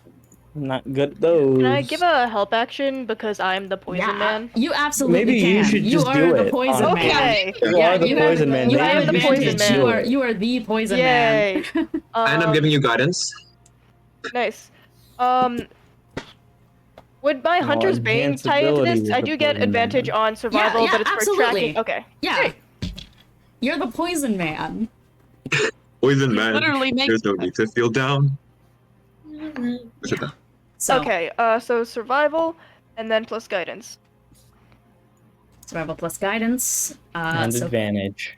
I'm not good at those. Can I give a help action because I'm the poison man? You absolutely Maybe can. you should just are do the it, poison honestly. man. Okay. You are the poison man. You Maybe have you the should poison just man. do it. You are the poison Yay. man. And I'm giving you guidance. Nice. Would my Hunter's Bane tie into enhanceability this? with I the do get poison advantage man. on survival, yeah, but it's absolutely. for tracking. Okay. Yeah. You're the poison man. Poison man. Literally make There's no need to feel down. So, Okay, so survival, and then plus guidance. survival plus guidance. And So advantage.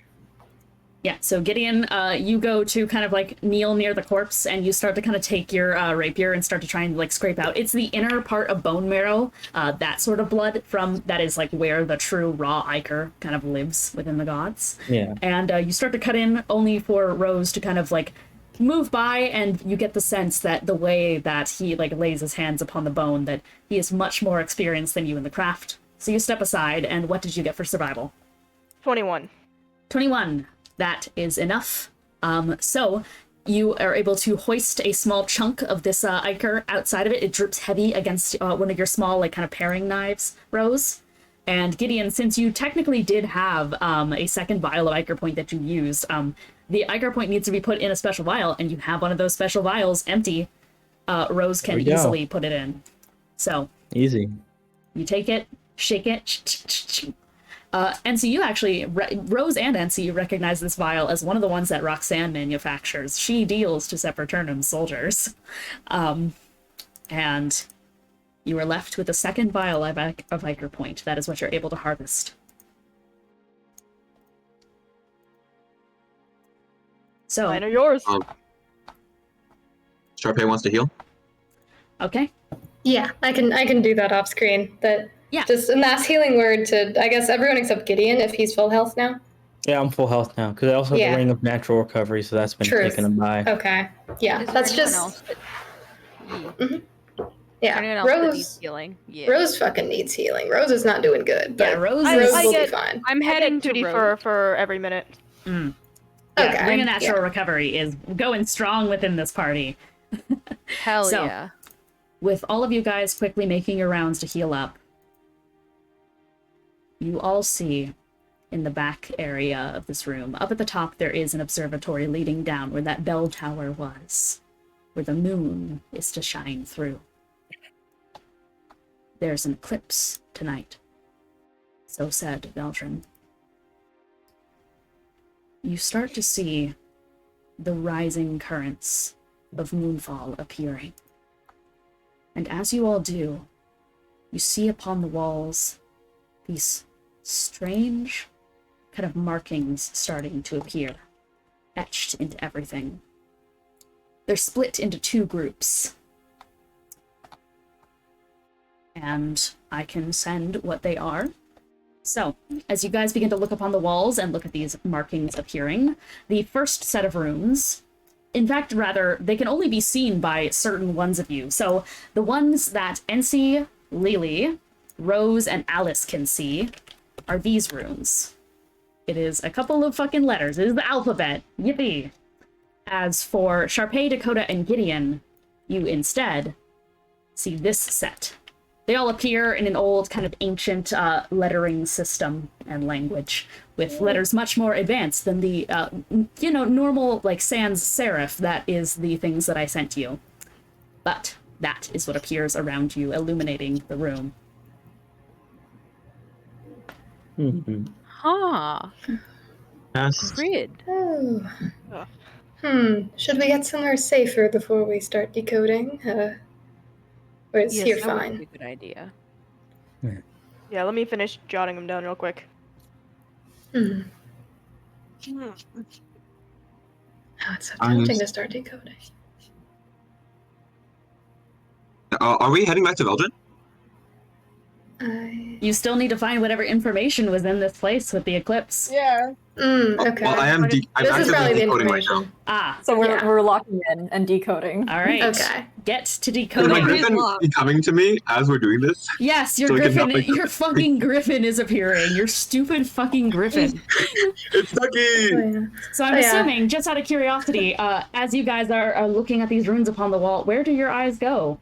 yeah, so Gideon, you go to kind of like kneel near the corpse, and you start to kind of take your rapier and start to try and like scrape out. It's the inner part of bone marrow, that sort of blood from that is like where the true raw ichor kind of lives within the gods. Yeah. And you start to cut in only for Rose to kind of like move by, and you get the sense that the way that he like lays his hands upon the bone, that he is much more experienced than you in the craft. So you step aside, and what did you get for survival? 21. 21. That is enough. So you are able to hoist a small chunk of this ichor outside of it. It drips heavy against one of your small, like, kind of paring knives, Rose. And Gideon, since you technically did have a second vial of ichor point that you used, the ichor point needs to be put in a special vial, and you have one of those special vials empty. Rose can easily put it in. So Easy. you take it, shake it, Ensi, you actually, Rose and Ensi, you recognize this vial as one of the ones that Roxanne manufactures. She deals to Sepulturnum soldiers. And you are left with a second vial of ichor point. That is what you're able to harvest. So, Mine are yours. Charpay wants to heal. okay. Yeah, I can do that off screen. But Yeah. just a mass healing word to, I guess, everyone except Gideon if he's full health now. Yeah, I'm full health now, because I also have Yeah. the Ring of Natural Recovery, so that's been Truth. taken by. Okay. Yeah, Is there that's anyone just else that- yeah. anyone else that needs Rose healing? Yeah. Rose fucking needs healing. Rose is not doing good. But Yeah, Rose I- is... Rose I will get- be fine. I'm I heading get to 2d Rose. for every minute. Yeah, Okay, Ring of Natural Recovery is going strong within this party. Hell So- yeah. With all of you guys quickly making your rounds to heal up, you all see in the back area of this room, up at the top there is an observatory leading down where that bell tower was, where the moon is to shine through. There's an eclipse tonight. So said Veldrin. You start to see the rising currents of moonfall appearing. And as you all do, you see upon the walls these strange kind of markings starting to appear, etched into everything. They're split into two groups. And I can send what they are. So, as you guys begin to look upon the walls and look at these markings appearing, the first set of runes, in fact, rather, they can only be seen by certain ones of you. So, the ones that Ensi, Lelee, Rose, and Alice can see are these runes. It is a couple of fucking letters. It is the alphabet. Yippee! As for Charpay, Dakota, and Gideon, you instead see this set. They all appear in an old, kind of ancient lettering system and language, with letters much more advanced than the, normal, like, sans serif that is the things that I sent you. But that is what appears around you, illuminating the room. Mm-hmm. Huh. Yes. Grid. Oh. Should we get somewhere safer before we start decoding? Or is Yes, here that would fine? be a good idea. Yeah, let me finish jotting them down real quick. Hmm. Oh, it's so tempting to start decoding. Are we heading back to Belgium? You still need to find whatever information was in this place with the eclipse. Yeah. Okay. Well, I'm this is actively probably the decoding right now. information. So we're locking in and decoding. All right. Okay. Get to Is decoding. my griffin coming to me as we're doing this? Yes, your So we can griffin, help your fucking griffin is appearing. Your stupid fucking griffin. It's Ducky! Oh, yeah. So I'm assuming, just out of curiosity, as you guys are looking at these runes upon the wall, where do your eyes go?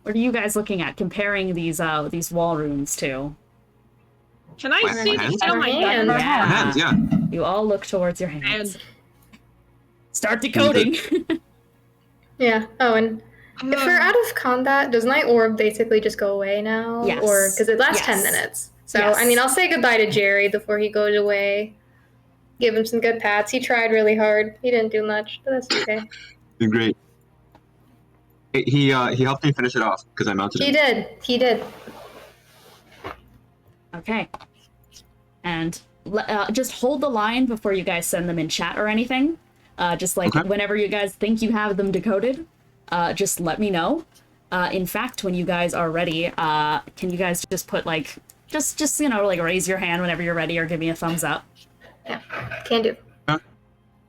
What are you guys looking at, comparing these wall runes to? Can I see the hands? tail my Hands. gun? Yeah. Hands, yeah. You all look towards your hands. And Start decoding. Yeah. Oh, and if we're out of combat, does my orb basically just go away now? Yes. Or because it lasts Yes. 10 minutes. So Yes. I mean, I'll say goodbye to Jerry before he goes away. Give him some good pats. He tried really hard. He didn't do much, but that's okay. You're great. He helped me finish it off because I mounted He it. did. He did. Okay. And just hold the line before you guys send them in chat or anything. Just like whenever you guys think you have them decoded, just let me know. In fact, when you guys are ready, can you guys just put like, just you know, like raise your hand whenever you're ready or give me a thumbs up. Yeah. Can do.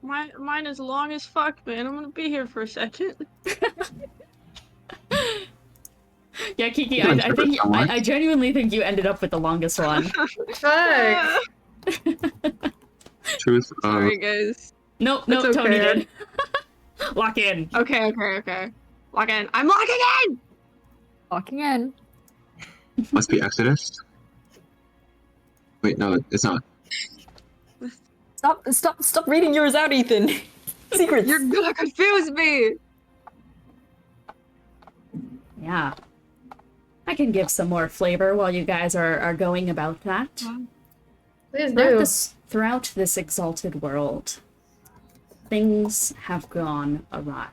mine is long as fuck, man. I'm gonna be here for a second. Yeah, Kiki, I genuinely think you ended up with the longest one. Fuck. Truth. Sorry, guys. Nope, It's okay. Tony did. Lock in. Okay. Lock in. I'm locking in! Locking in. Must be Exodus. Wait, no, it's not. Stop reading yours out, Ethan. Secrets. You're gonna confuse me! Yeah. I can give some more flavor while you guys are going about that. Please do. Throughout this exalted world, things have gone awry.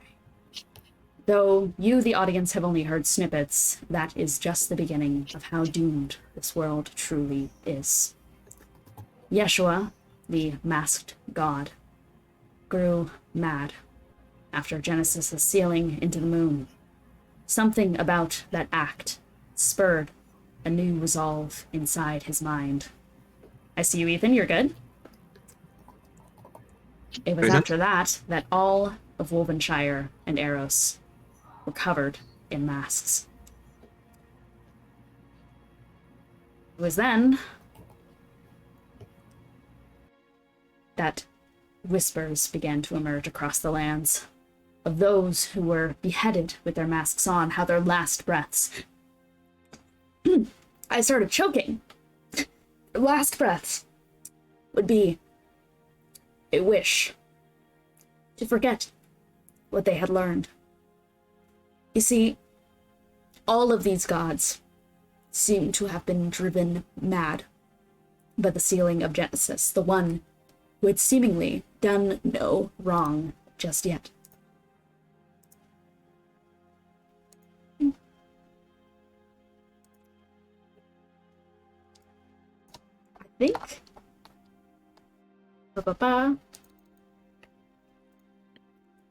Though you, the audience, have only heard snippets, that is just the beginning of how doomed this world truly is. Yeshua, the masked god, grew mad after Genesis' sealing into the moon. Something about that act spurred a new resolve inside his mind. I see you, Ethan. You're good. It was after that all of Wolvenshire and Eros were covered in masks. It was then that whispers began to emerge across the lands of those who were beheaded with their masks on, how their last breaths. I started choking. Their last breaths would be a wish to forget what they had learned. You see, all of these gods seem to have been driven mad by the sealing of Genesis, the one who had seemingly done no wrong just yet.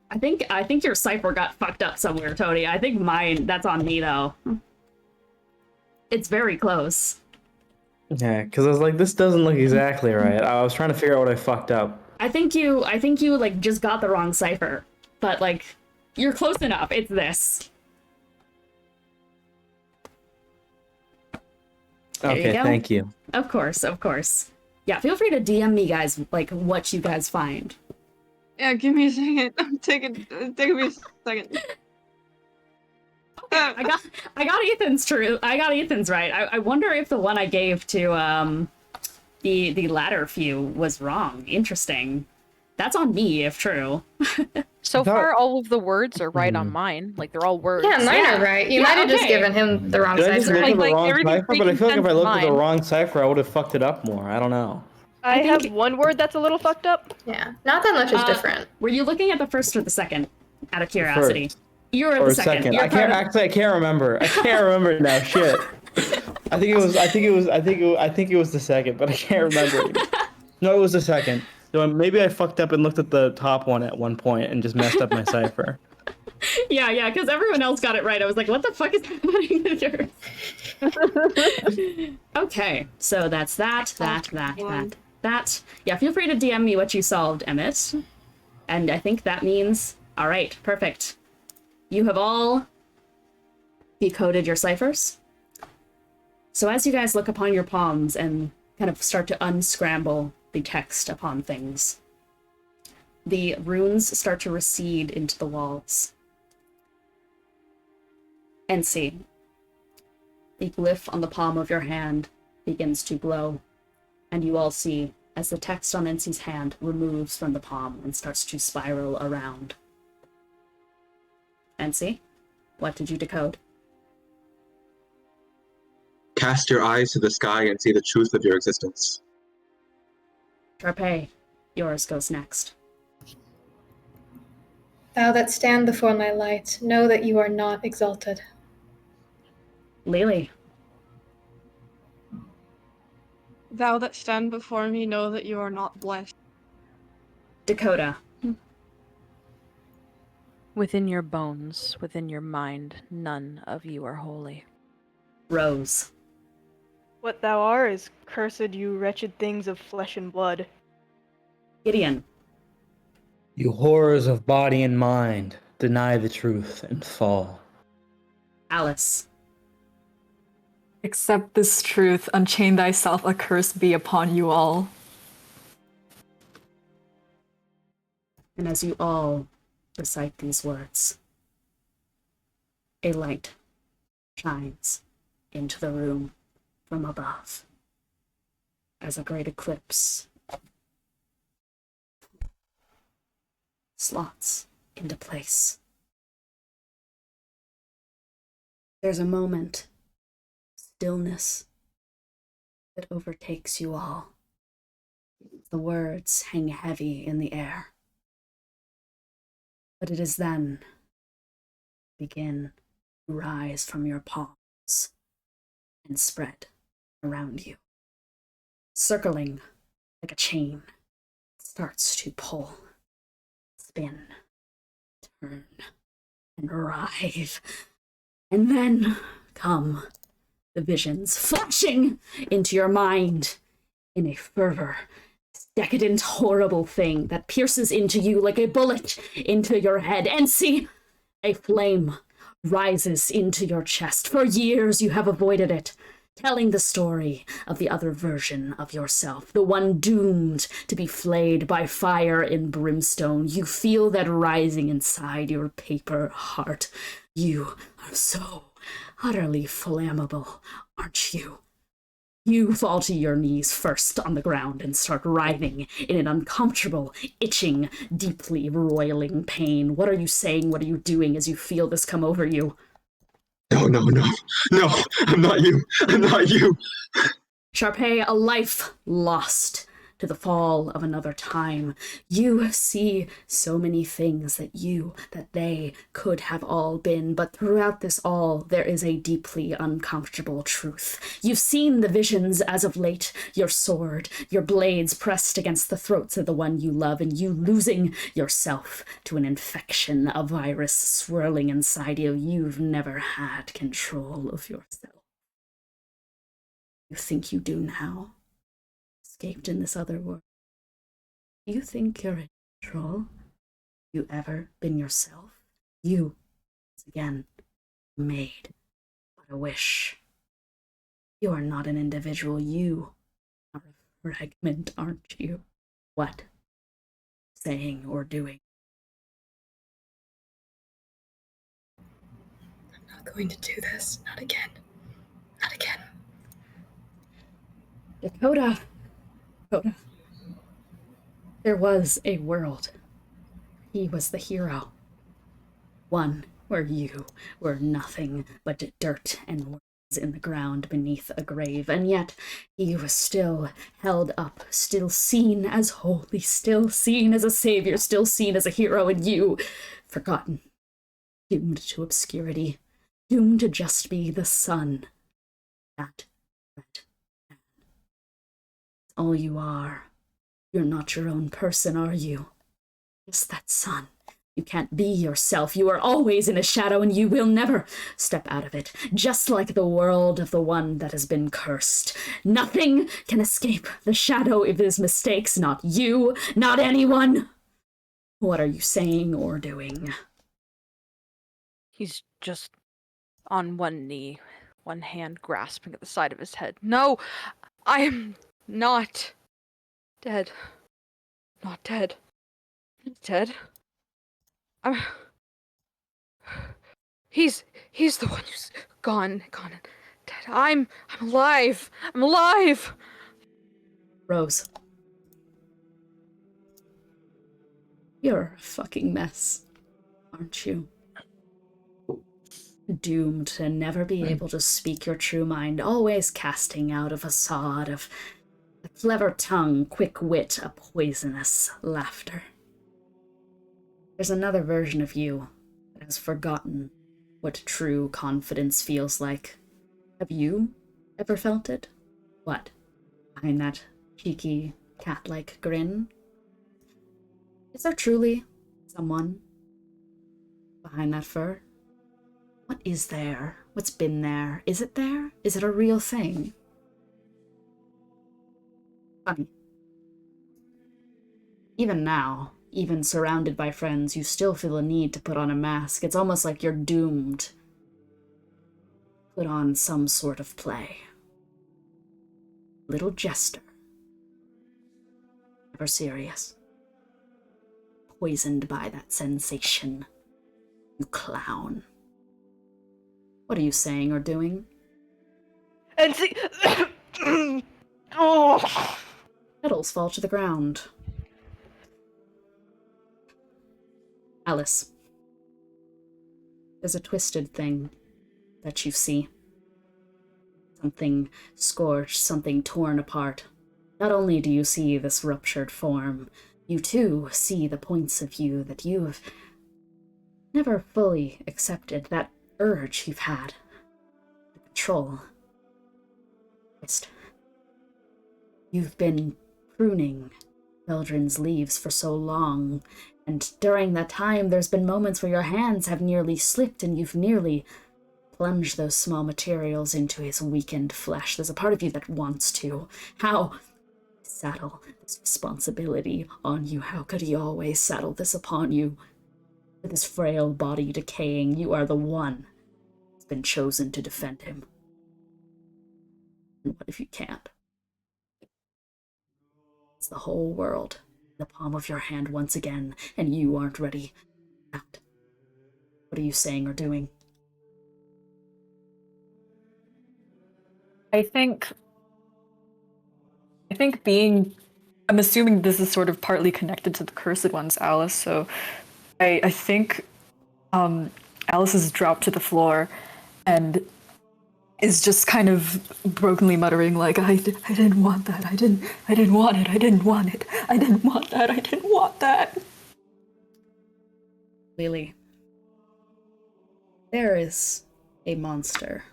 I think your cipher got fucked up somewhere, Tony. I think mine, that's on me though. It's very close. Yeah, because I was like, this doesn't look exactly right. I was trying to figure out what I fucked up. I think you like just got the wrong cipher, but like you're close enough. It's this. Okay, thank you. Of course. Yeah, feel free to DM me, guys, like what you guys find. Yeah, give me a second. I'm taking me a second. I got Ethan's true. I got Ethan's right. I wonder if the one I gave to the latter few was wrong. Interesting. That's on me if true. So far, all of the words are right on mine. Like they're all words. Yeah, mine are right. You might have just given him the wrong Did I just cipher. look at the Like, wrong everything's cipher? But I feel like if I looked at the mine. wrong cipher, I would have fucked it up more. I don't know. I have one word that's a little fucked up. Yeah, not that much is different. Were you looking at the first or the second? Out of curiosity. First. You were at Or the second. second. You're I can't remember. I can't remember now. Shit. I think it was the second, but I can't remember. No, it was the second. So maybe I fucked up and looked at the top one at one point and just messed up my cipher. Yeah, because everyone else got it right. I was like, what the fuck is happening with yours? Okay, so that's that. Yeah, feel free to DM me what you solved, Emmet. And I think that means, all right, perfect. You have all decoded your ciphers. So as you guys look upon your palms and kind of start to unscramble the text upon things, the runes start to recede into the walls. Ensi, the glyph on the palm of your hand begins to glow, and you all see as the text on Ensi's hand removes from the palm and starts to spiral around. Ensi, what did you decode? Cast your eyes to the sky and see the truth of your existence. Charpay, yours goes next. Thou that stand before my light, know that you are not exalted. Lelee. Thou that stand before me, know that you are not blessed. Dakota. Within your bones, within your mind, none of you are holy. Rose. What thou art is cursed, you wretched things of flesh and blood. Gideon. You horrors of body and mind, deny the truth and fall. Alice. Accept this truth, unchain thyself, a curse be upon you all. And as you all recite these words, a light shines into the room from above as a great eclipse slots into place. There's a moment of stillness that overtakes you all. The words hang heavy in the air. But it is then begin to rise from your palms and spread around you. Circling like a chain, it starts to pull, spin, turn, and writhe. And then come the visions flashing into your mind in a fervor. Decadent, horrible thing that pierces into you like a bullet into your head. And see, a flame rises into your chest. For years you have avoided it, telling the story of the other version of yourself, the one doomed to be flayed by fire and brimstone. You feel that rising inside your paper heart. You are so utterly flammable, aren't you? You fall to your knees first on the ground and start writhing in an uncomfortable, itching, deeply roiling pain. What are you saying? What are you doing as you feel this come over you? No, I'm not you. I'm not you. Charpay, a life lost to the fall of another time. You see so many things that they could have all been, but throughout this all, there is a deeply uncomfortable truth. You've seen the visions as of late, your sword, your blades pressed against the throats of the one you love, and you losing yourself to an infection, a virus swirling inside you. You've never had control of yourself. You think you do now? Escaped in this other world. You think you're in control? You ever been yourself? You, again, made but a wish. You are not an individual. You are a fragment, aren't you? What? Saying or doing? I'm not going to do this. Not again. Not again. Dakota. There was a world. He was the hero. One where you were nothing but dirt and worms in the ground beneath a grave, and yet he was still held up, still seen as holy, still seen as a savior, still seen as a hero, and you, forgotten, doomed to obscurity, doomed to just be the son that All you are. You're not your own person, are you? Just that sun. You can't be yourself. You are always in a shadow, and you will never step out of it. Just like the world of the one that has been cursed. Nothing can escape the shadow of his mistakes. Not you, not anyone. What are you saying or doing? He's just on one knee, one hand grasping at the side of his head. No, I am not dead. Not dead. Dead? He's the one who's gone and dead. I'm alive. I'm alive. Rose. You're a fucking mess, aren't you? Doomed to never be able to speak your true mind, always casting out a facade of a clever tongue, quick wit, a poisonous laughter. There's another version of you that has forgotten what true confidence feels like. Have you ever felt it? What? Behind that cheeky, cat-like grin? Is there truly someone behind that fur? What is there? What's been there? Is it there? Is it a real thing? Funny. Even now, even surrounded by friends, you still feel a need to put on a mask. It's almost like you're doomed. Put on some sort of play. Little jester. Never serious. Poisoned by that sensation. You clown. What are you saying or doing? Ensi! Oh! Petals fall to the ground. Alice. There's a twisted thing that you see. Something scorched, something torn apart. Not only do you see this ruptured form, you too see the points of you that you've never fully accepted, that urge you've had. The control. Just, you've been pruning Eldrin's leaves for so long, and during that time there's been moments where your hands have nearly slipped and you've nearly plunged those small materials into his weakened flesh. There's a part of you that wants to. How saddle this responsibility on you? How could he always saddle this upon you? With his frail body decaying, you are the one who's been chosen to defend him. And what if you can't? It's the whole world in the palm of your hand once again, and you aren't ready for that. What are you saying or doing? I think I'm assuming this is sort of partly connected to the Cursed Ones, Alice, so I think Alice is dropped to the floor and is just kind of brokenly muttering like, I didn't want that, I didn't want it, I didn't want it, I didn't want that, I didn't want that. Lelee, there is a monster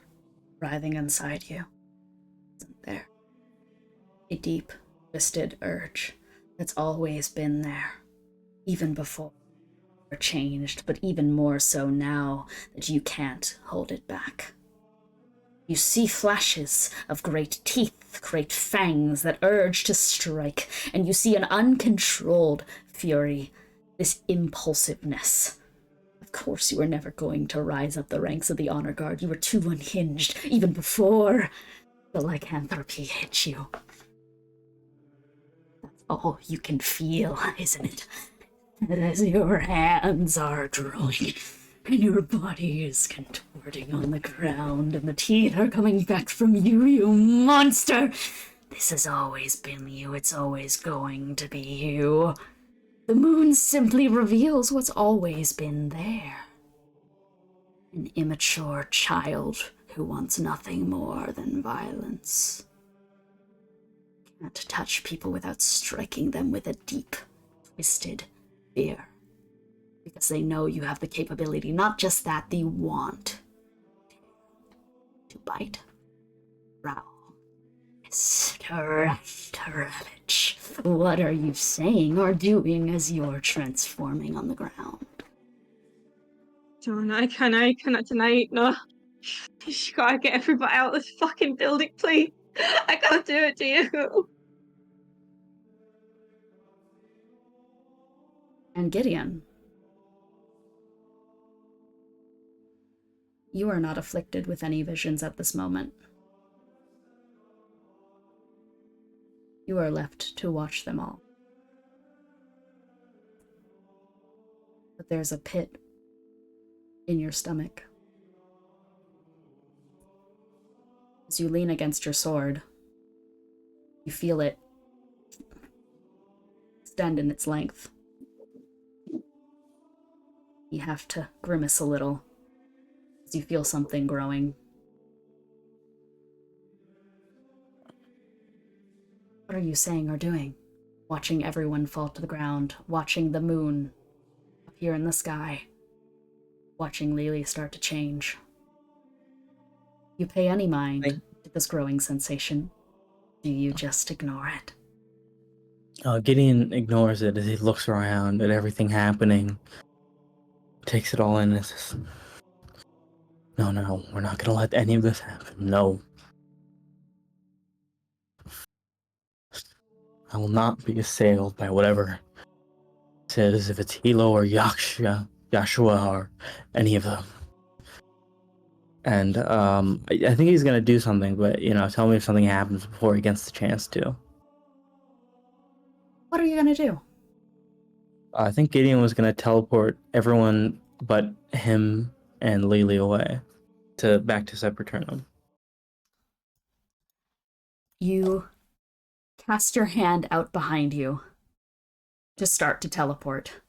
writhing inside you, isn't there? A deep, twisted urge that's always been there, even before you're changed, but even more so now that you can't hold it back. You see flashes of great teeth, great fangs that urge to strike, and you see an uncontrolled fury, this impulsiveness. Of course you were never going to rise up the ranks of the honor guard. You were too unhinged, even before the lycanthropy hit you. That's all you can feel, isn't it? And as your hands are drawing, and your body is contorting on the ground, and the teeth are coming back from you, you monster! This has always been you, it's always going to be you. The moon simply reveals what's always been there. An immature child who wants nothing more than violence. Can't touch people without striking them with a deep, twisted fear. Because they know you have the capability, not just that, the want to bite, growl, Ravage. What are you saying or doing as you're transforming on the ground? Don't I cannot tonight, no. You just gotta get everybody out of this fucking building, please. I can't do it to you. And Gideon, you are not afflicted with any visions at this moment. You are left to watch them all. But there's a pit in your stomach. As you lean against your sword, you feel it extend in its length. You have to grimace a little as you feel something growing. What are you saying or doing? Watching everyone fall to the ground, watching the moon appear in the sky, watching Lelee start to change. You pay any mind to this growing sensation? Do you just ignore it? Gideon ignores it as he looks around at everything happening, takes it all in and says, No, we're not gonna let any of this happen. No. I will not be assailed by whatever it says, if it's Hilo or Yashua or any of them. And I think he's gonna do something, but tell me if something happens before he gets the chance to. What are you gonna do? I think Gideon was gonna teleport everyone but him and Lelee away back to Sepulturnum. You cast your hand out behind you to start to teleport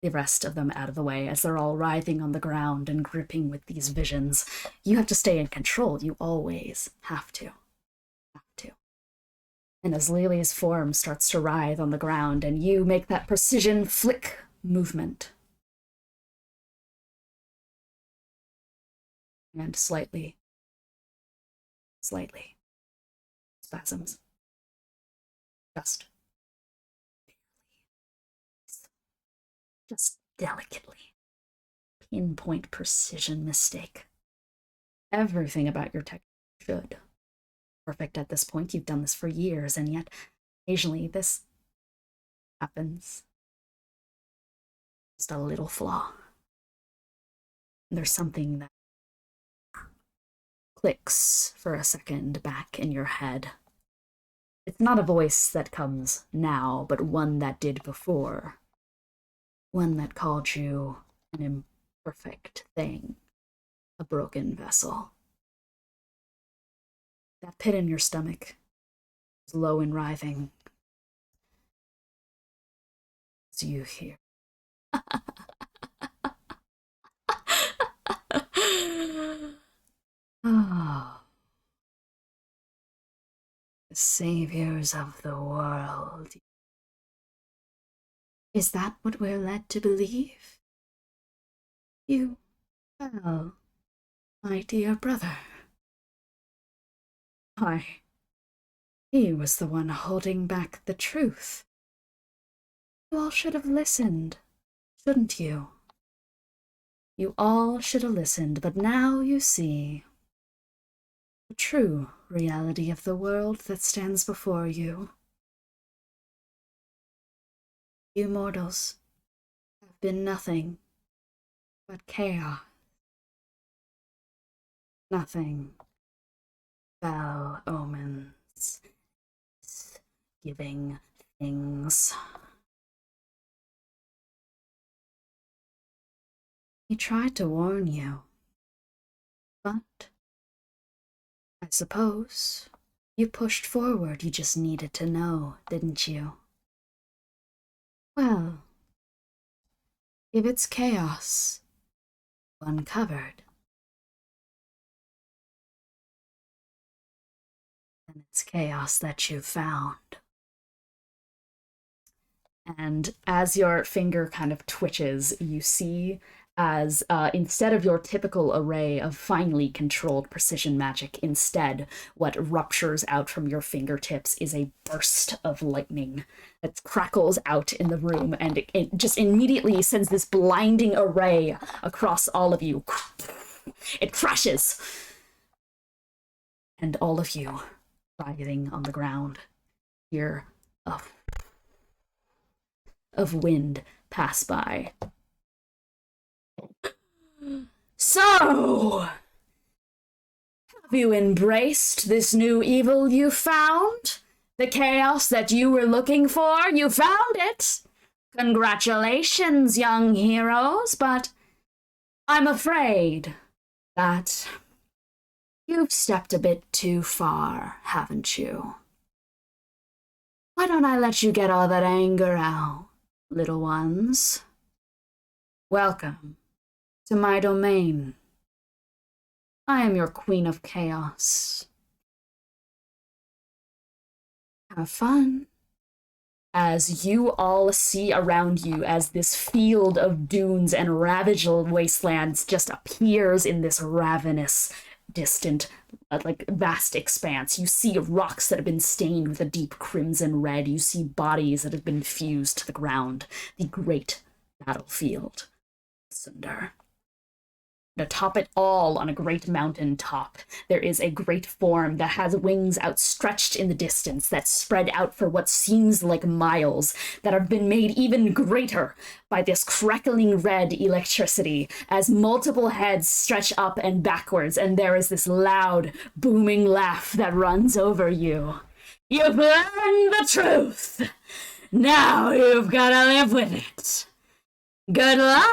the rest of them out of the way as they're all writhing on the ground and gripping with these visions. You have to stay in control. You always have to. And as Lelee's form starts to writhe on the ground and you make that precision flick movement, and slightly, spasms. Just delicately. Pinpoint precision mistake. Everything about your tech should. Perfect at this point. You've done this for years, and yet occasionally this happens. Just a little flaw. And there's something that clicks for a second back in your head. It's not a voice that comes now, but one that did before. One that called you an imperfect thing, a broken vessel. That pit in your stomach is low and writhing as you hear. Oh, the saviors of the world. Is that what we're led to believe? Well, my dear brother. He was the one holding back the truth. You all should have listened, shouldn't you? You all should have listened, but now you see the true reality of the world that stands before you. You mortals have been nothing but chaos. Nothing. Foul omens. Giving things. He tried to warn you, but I suppose you pushed forward. You just needed to know, didn't you? Well, if it's chaos uncovered, then it's chaos that you've found. And as your finger kind of twitches, you see as instead of your typical array of finely controlled precision magic, instead, what ruptures out from your fingertips is a burst of lightning that crackles out in the room, and it just immediately sends this blinding array across all of you. It crashes, and all of you, writhing on the ground, hear of wind pass by. So, have you embraced this new evil you found? The chaos that you were looking for? You found it! Congratulations, young heroes, but I'm afraid that you've stepped a bit too far, haven't you? Why don't I let you get all that anger out, little ones? Welcome to my domain. I am your Queen of Chaos. Have fun. As you all see around you, as this field of dunes and ravaged wastelands just appears in this ravenous, distant, vast expanse. You see rocks that have been stained with a deep crimson red. You see bodies that have been fused to the ground. The great battlefield. Sunder. And atop it all, on a great mountain top, there is a great form that has wings outstretched in the distance that spread out for what seems like miles, that have been made even greater by this crackling red electricity as multiple heads stretch up and backwards, and there is this loud, booming laugh that runs over you. You've learned the truth! Now you've gotta live with it! Good luck!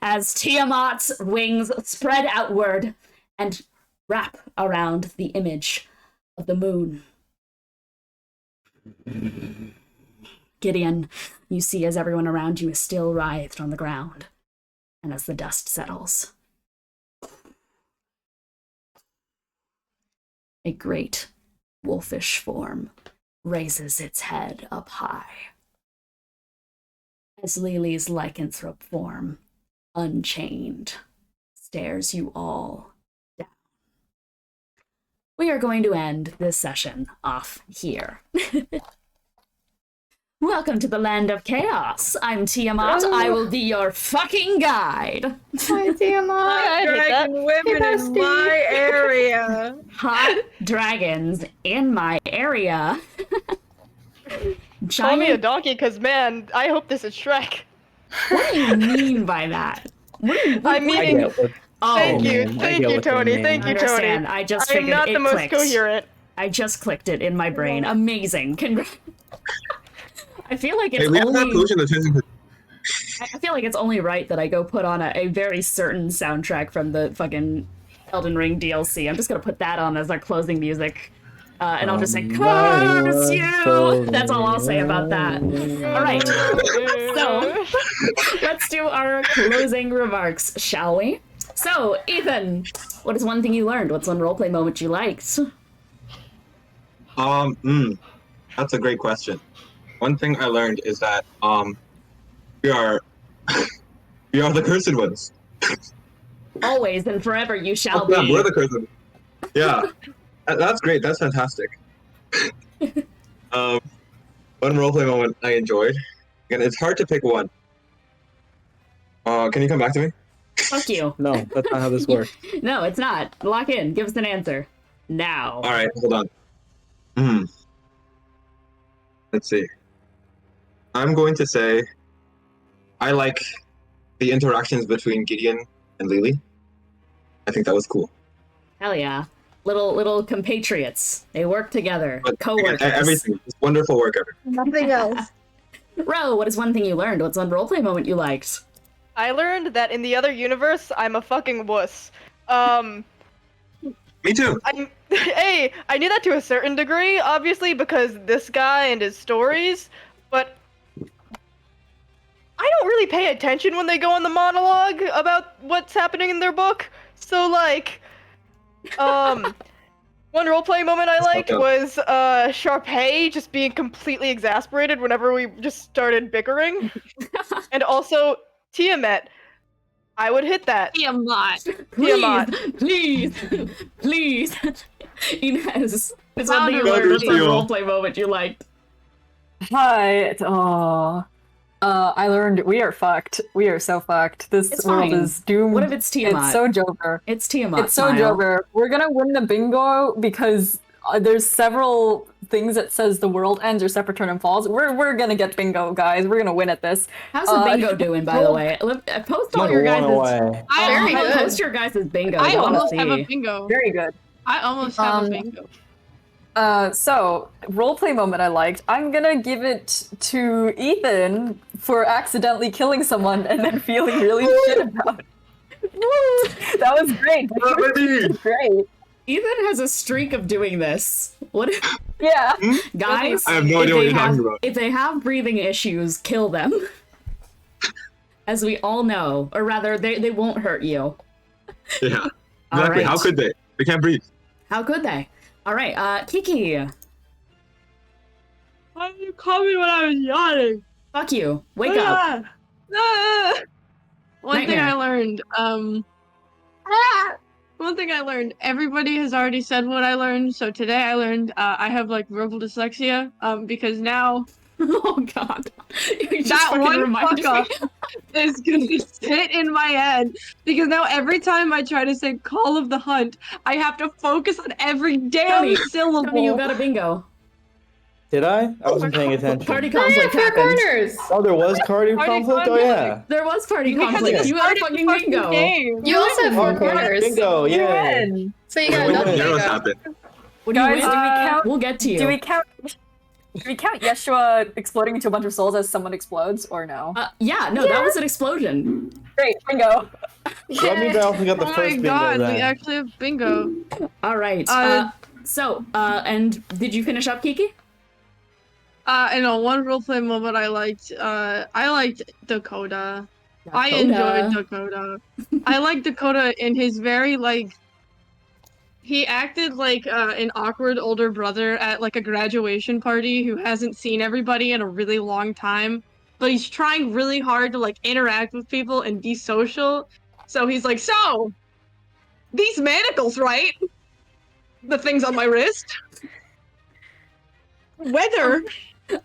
As Tiamat's wings spread outward and wrap around the image of the moon. Gideon, you see as everyone around you is still writhed on the ground, and as the dust settles, a great wolfish form raises its head up high. As Lelee's lycanthrope form, unchained, stares you all down. We are going to end this session off here. Welcome to the land of chaos. I'm Tiamat. Oh. I will be your fucking guide. Hi, Tiamat. Dragon women in my area. Hot dragons in my area. Call me a donkey, cause man, I hope this is Shrek. What do you mean by that? I'm meaning. Oh, Thank you, man. thank you, Tony. Thank you, Tony. Understand. I just I'm figured not it the most clicked. coherent. I just clicked it in my brain. Amazing. I feel like it's Hey, we have that only. pollution attention. I feel like it's only right that I go put on a very certain soundtrack from the fucking Elden Ring DLC. I'm just gonna put that on as our closing music. And I'll just say, curse you! That's all I'll say about that. All right. So, let's do our closing remarks, shall we? So, Ethan, what is one thing you learned? What's one roleplay moment you liked? That's a great question. One thing I learned is that we are the cursed ones. Always and forever you shall Yeah, be. we're the cursed ones. Yeah. That's great. That's fantastic. One roleplay moment I enjoyed. Again, it's hard to pick one. Can you come back to me? Fuck you. No, that's not how this works. No, it's not. Lock in. Give us an answer. Now. All right, hold on. Let's see. I'm going to say I like the interactions between Gideon and Lelee. I think that was cool. Hell yeah. Little compatriots. They work together. But Co-workers. everything. It's wonderful work, everyone. Nothing else. Ro, what is one thing you learned? What's one roleplay moment you liked? I learned that in the other universe, I'm a fucking wuss. Me too. Hey, I knew that to a certain degree, obviously, because this guy and his stories, but I don't really pay attention when they go on the monologue about what's happening in their book. So, like, one roleplay moment I liked was Charpay just being completely exasperated whenever we just started bickering. And also Tiamat I would hit that. Tiamat. Please, please. Ines, it's How something you do learned. we It's a feel? roleplay moment you liked. Hi. I learned we are fucked. We are so fucked. This It's world fine. is doomed. What if it's Tiamat? It's so Joker. It's Tiamat. It's so smile. Joker. We're gonna win the bingo because there's several things that says the world ends or Sepulturnum falls. We're gonna get bingo, guys. We're gonna win at this. How's the bingo doing, by the way? Post all your guys'. away. Very good. Post your guys' bingo. I wanna almost have a see. bingo. Very good. I almost have a bingo. So roleplay moment I liked. I'm gonna give it to Ethan for accidentally killing someone and then feeling really shit about it. That was great. Great. Ethan has a streak of doing this. What? Yeah. Guys, I have no idea what you're talking about. If they have breathing issues, kill them. As we all know, or rather, they won't hurt you. Yeah. All Exactly. right. How could they? They can't breathe. How could they? All right, Kiki. Why did you call me when I was yawning? Fuck you. Wake up. One thing Nightmare. I learned, one thing I learned, everybody has already said what I learned, so today I learned I have like verbal dyslexia, because now Oh god. You just that fucking one reminded fuck me. up is gonna sit in my head, because now every time I try to say Call of the Hunt, I have to focus on every damn Tony, syllable. Tony, you got a bingo. Did I? I wasn't paying attention. Party conflict Four happened. corners. Oh, there was Party party conflict? Oh, yeah. There was party Because conflict. it's You got a part of the fucking bingo. game. You also have four Okay, corners. bingo, You yeah. win. So you got When another did Neros bingo. happen? What do you Guys, win? do we count? We'll get to you. Do we count Yeshua exploding into a bunch of souls as someone explodes, or no? Yeah, no, that was an explosion. Great, bingo. That means I also got the Oh first my bingo god, then. we actually have bingo. All right. And did you finish up, Kiki? I know one roleplay moment I liked Dakota. I enjoyed Dakota. I like Dakota in his very he acted like an awkward older brother at like a graduation party who hasn't seen everybody in a really long time, but he's trying really hard to like interact with people and be social. So he's like, so these manacles, right? The things on my wrist. Weather.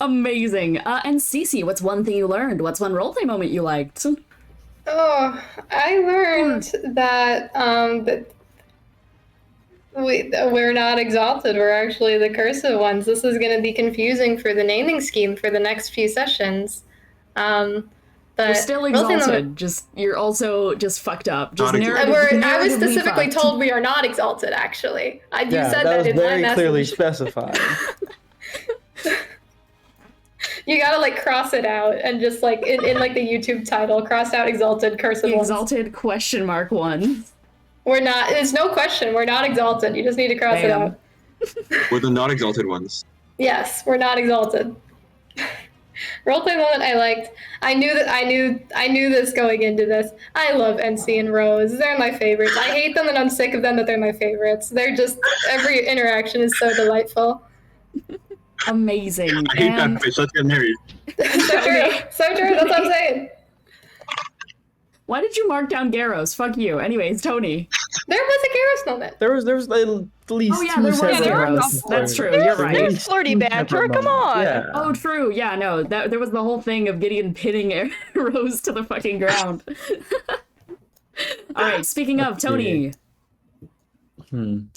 Amazing. And Cece, what's one thing you learned? What's one roleplay moment you liked? Oh, I learned that that we're not exalted. We're actually the cursed ones. This is going to be confusing for the naming scheme for the next few sessions. But You're still roleplay moment- exalted. You're also just fucked up. Just Not exalted. I was narratively specifically fucked. told we are not exalted. Actually, you Yeah, said that was in my very message. clearly specified. You gotta like cross it out and just like in like the YouTube title, cross out exalted cursed ones. Exalted question mark one. We're not. There's no question. We're not exalted. You just need to cross it Damn. out. We're the not exalted ones. Yes, we're not exalted. Roleplay moment I liked. I knew this going into this. I love Ensi and Rose. They're my favorites. I hate them and I'm sick of them, but they're my favorites. They're just every interaction is so delightful. Amazing. I hate And that fish. Let's get married. So true. So true. That's what I'm saying. why did you mark down Garros? Fuck you. Anyways, Tony. There was a Garrus moment. There was at least Oh yeah, two there was sets of there were roasts. couple. That's true. You're right. There's flirty banter. Come on. Yeah. Oh, true. Yeah, no. There was the whole thing of Gideon pinning Rose to the fucking ground. All right. Speaking of Tony,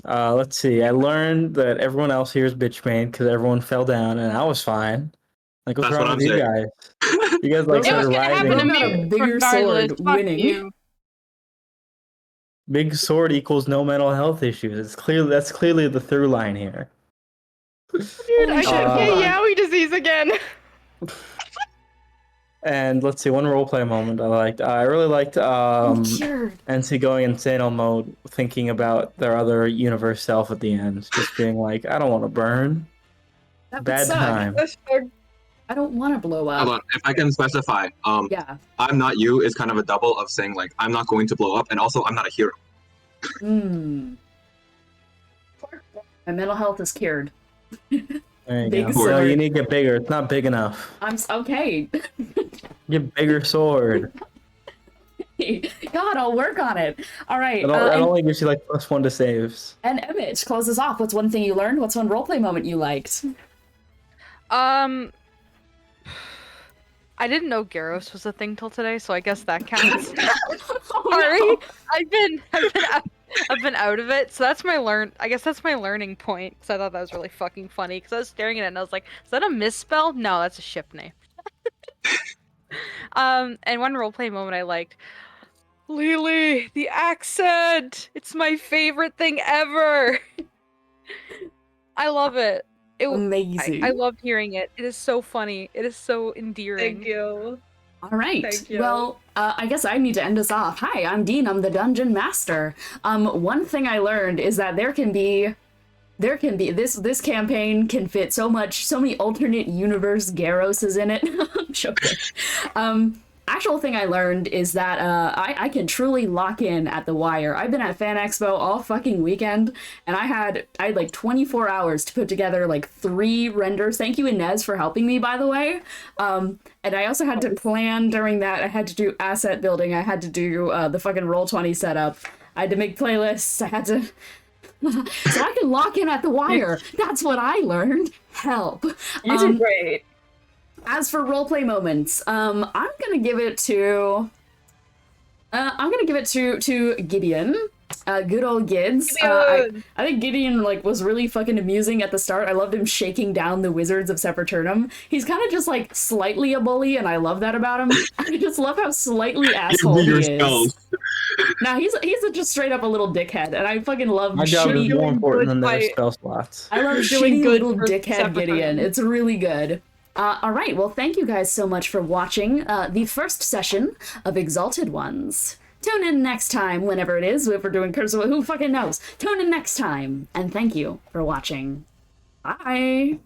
Let's see. I learned that everyone else here is bitch made because everyone fell down and I was fine. Like, what's That's wrong what with I'm you saying. guys? You guys like It was started gonna happen to rising. Got a me bigger regardless. sword Fuck winning. you. Big sword equals no mental health issues. That's clearly the through line here. Dude, I should get hold on. Yowie disease again. And let's see, one roleplay moment I liked. I really liked cured. Ensi going insane mode, thinking about their other universe self at the end, just being like, I don't want to burn. That would Bad suck. time. I don't want to blow up. Hold on. If I can specify, Yeah. I'm not you is kind of a double of saying like I'm not going to blow up, and also I'm not a hero. Hmm. My mental health is cured. There you Big go. sword. No, you need to get bigger. It's not big enough. Okay. Get bigger sword. God, I'll work on it. All right. It only gives you like +1 to saves. And Emmet, close us off. What's one thing you learned? What's one roleplay moment you liked? I didn't know Gyros was a thing till today, so I guess that counts. Oh, Sorry, no. I've been out of it, so that's my I guess that's my learning point. Because I thought that was really fucking funny. Because I was staring at it and I was like, "Is that a misspell? No, that's a ship name." And one roleplay moment I liked. Lelee, the accent! It's my favorite thing ever! I love it. Amazing. I love hearing it. It is so funny. It is so endearing. Thank you. All right. Thank you. Well, I guess I need to end us off. Hi, I'm Dean. I'm the Dungeon Master. One thing I learned is that there can be this campaign can fit so many alternate universe Garroses in it. I'm joking. Actual thing I learned is that I can truly lock in at the wire. I've been at Fan Expo all fucking weekend, and I had like 24 hours to put together like 3 renders. Thank you, Ines, for helping me, by the way. And I also had to plan during that. I had to do asset building. I had to do the fucking Roll20 setup. I had to make playlists. I had to... so I can lock in at the wire. That's what I learned. Help. You did great. As for roleplay moments, I'm gonna give it to Gideon. Good old Gids. I think Gideon was really fucking amusing at the start. I loved him shaking down the wizards of Sepulturnum. He's kind of just slightly a bully, and I love that about him. I just love how slightly asshole he is. Now he's just straight up a little dickhead, and I fucking love My job is more important than their fight. spell slots. I love shitty little dickhead Gideon. It's really good. All right, well, thank you guys so much for watching the first session of Exalted Ones. Tune in next time, whenever it is, if we're doing Curse of... Who fucking knows? Tune in next time, and thank you for watching. Bye!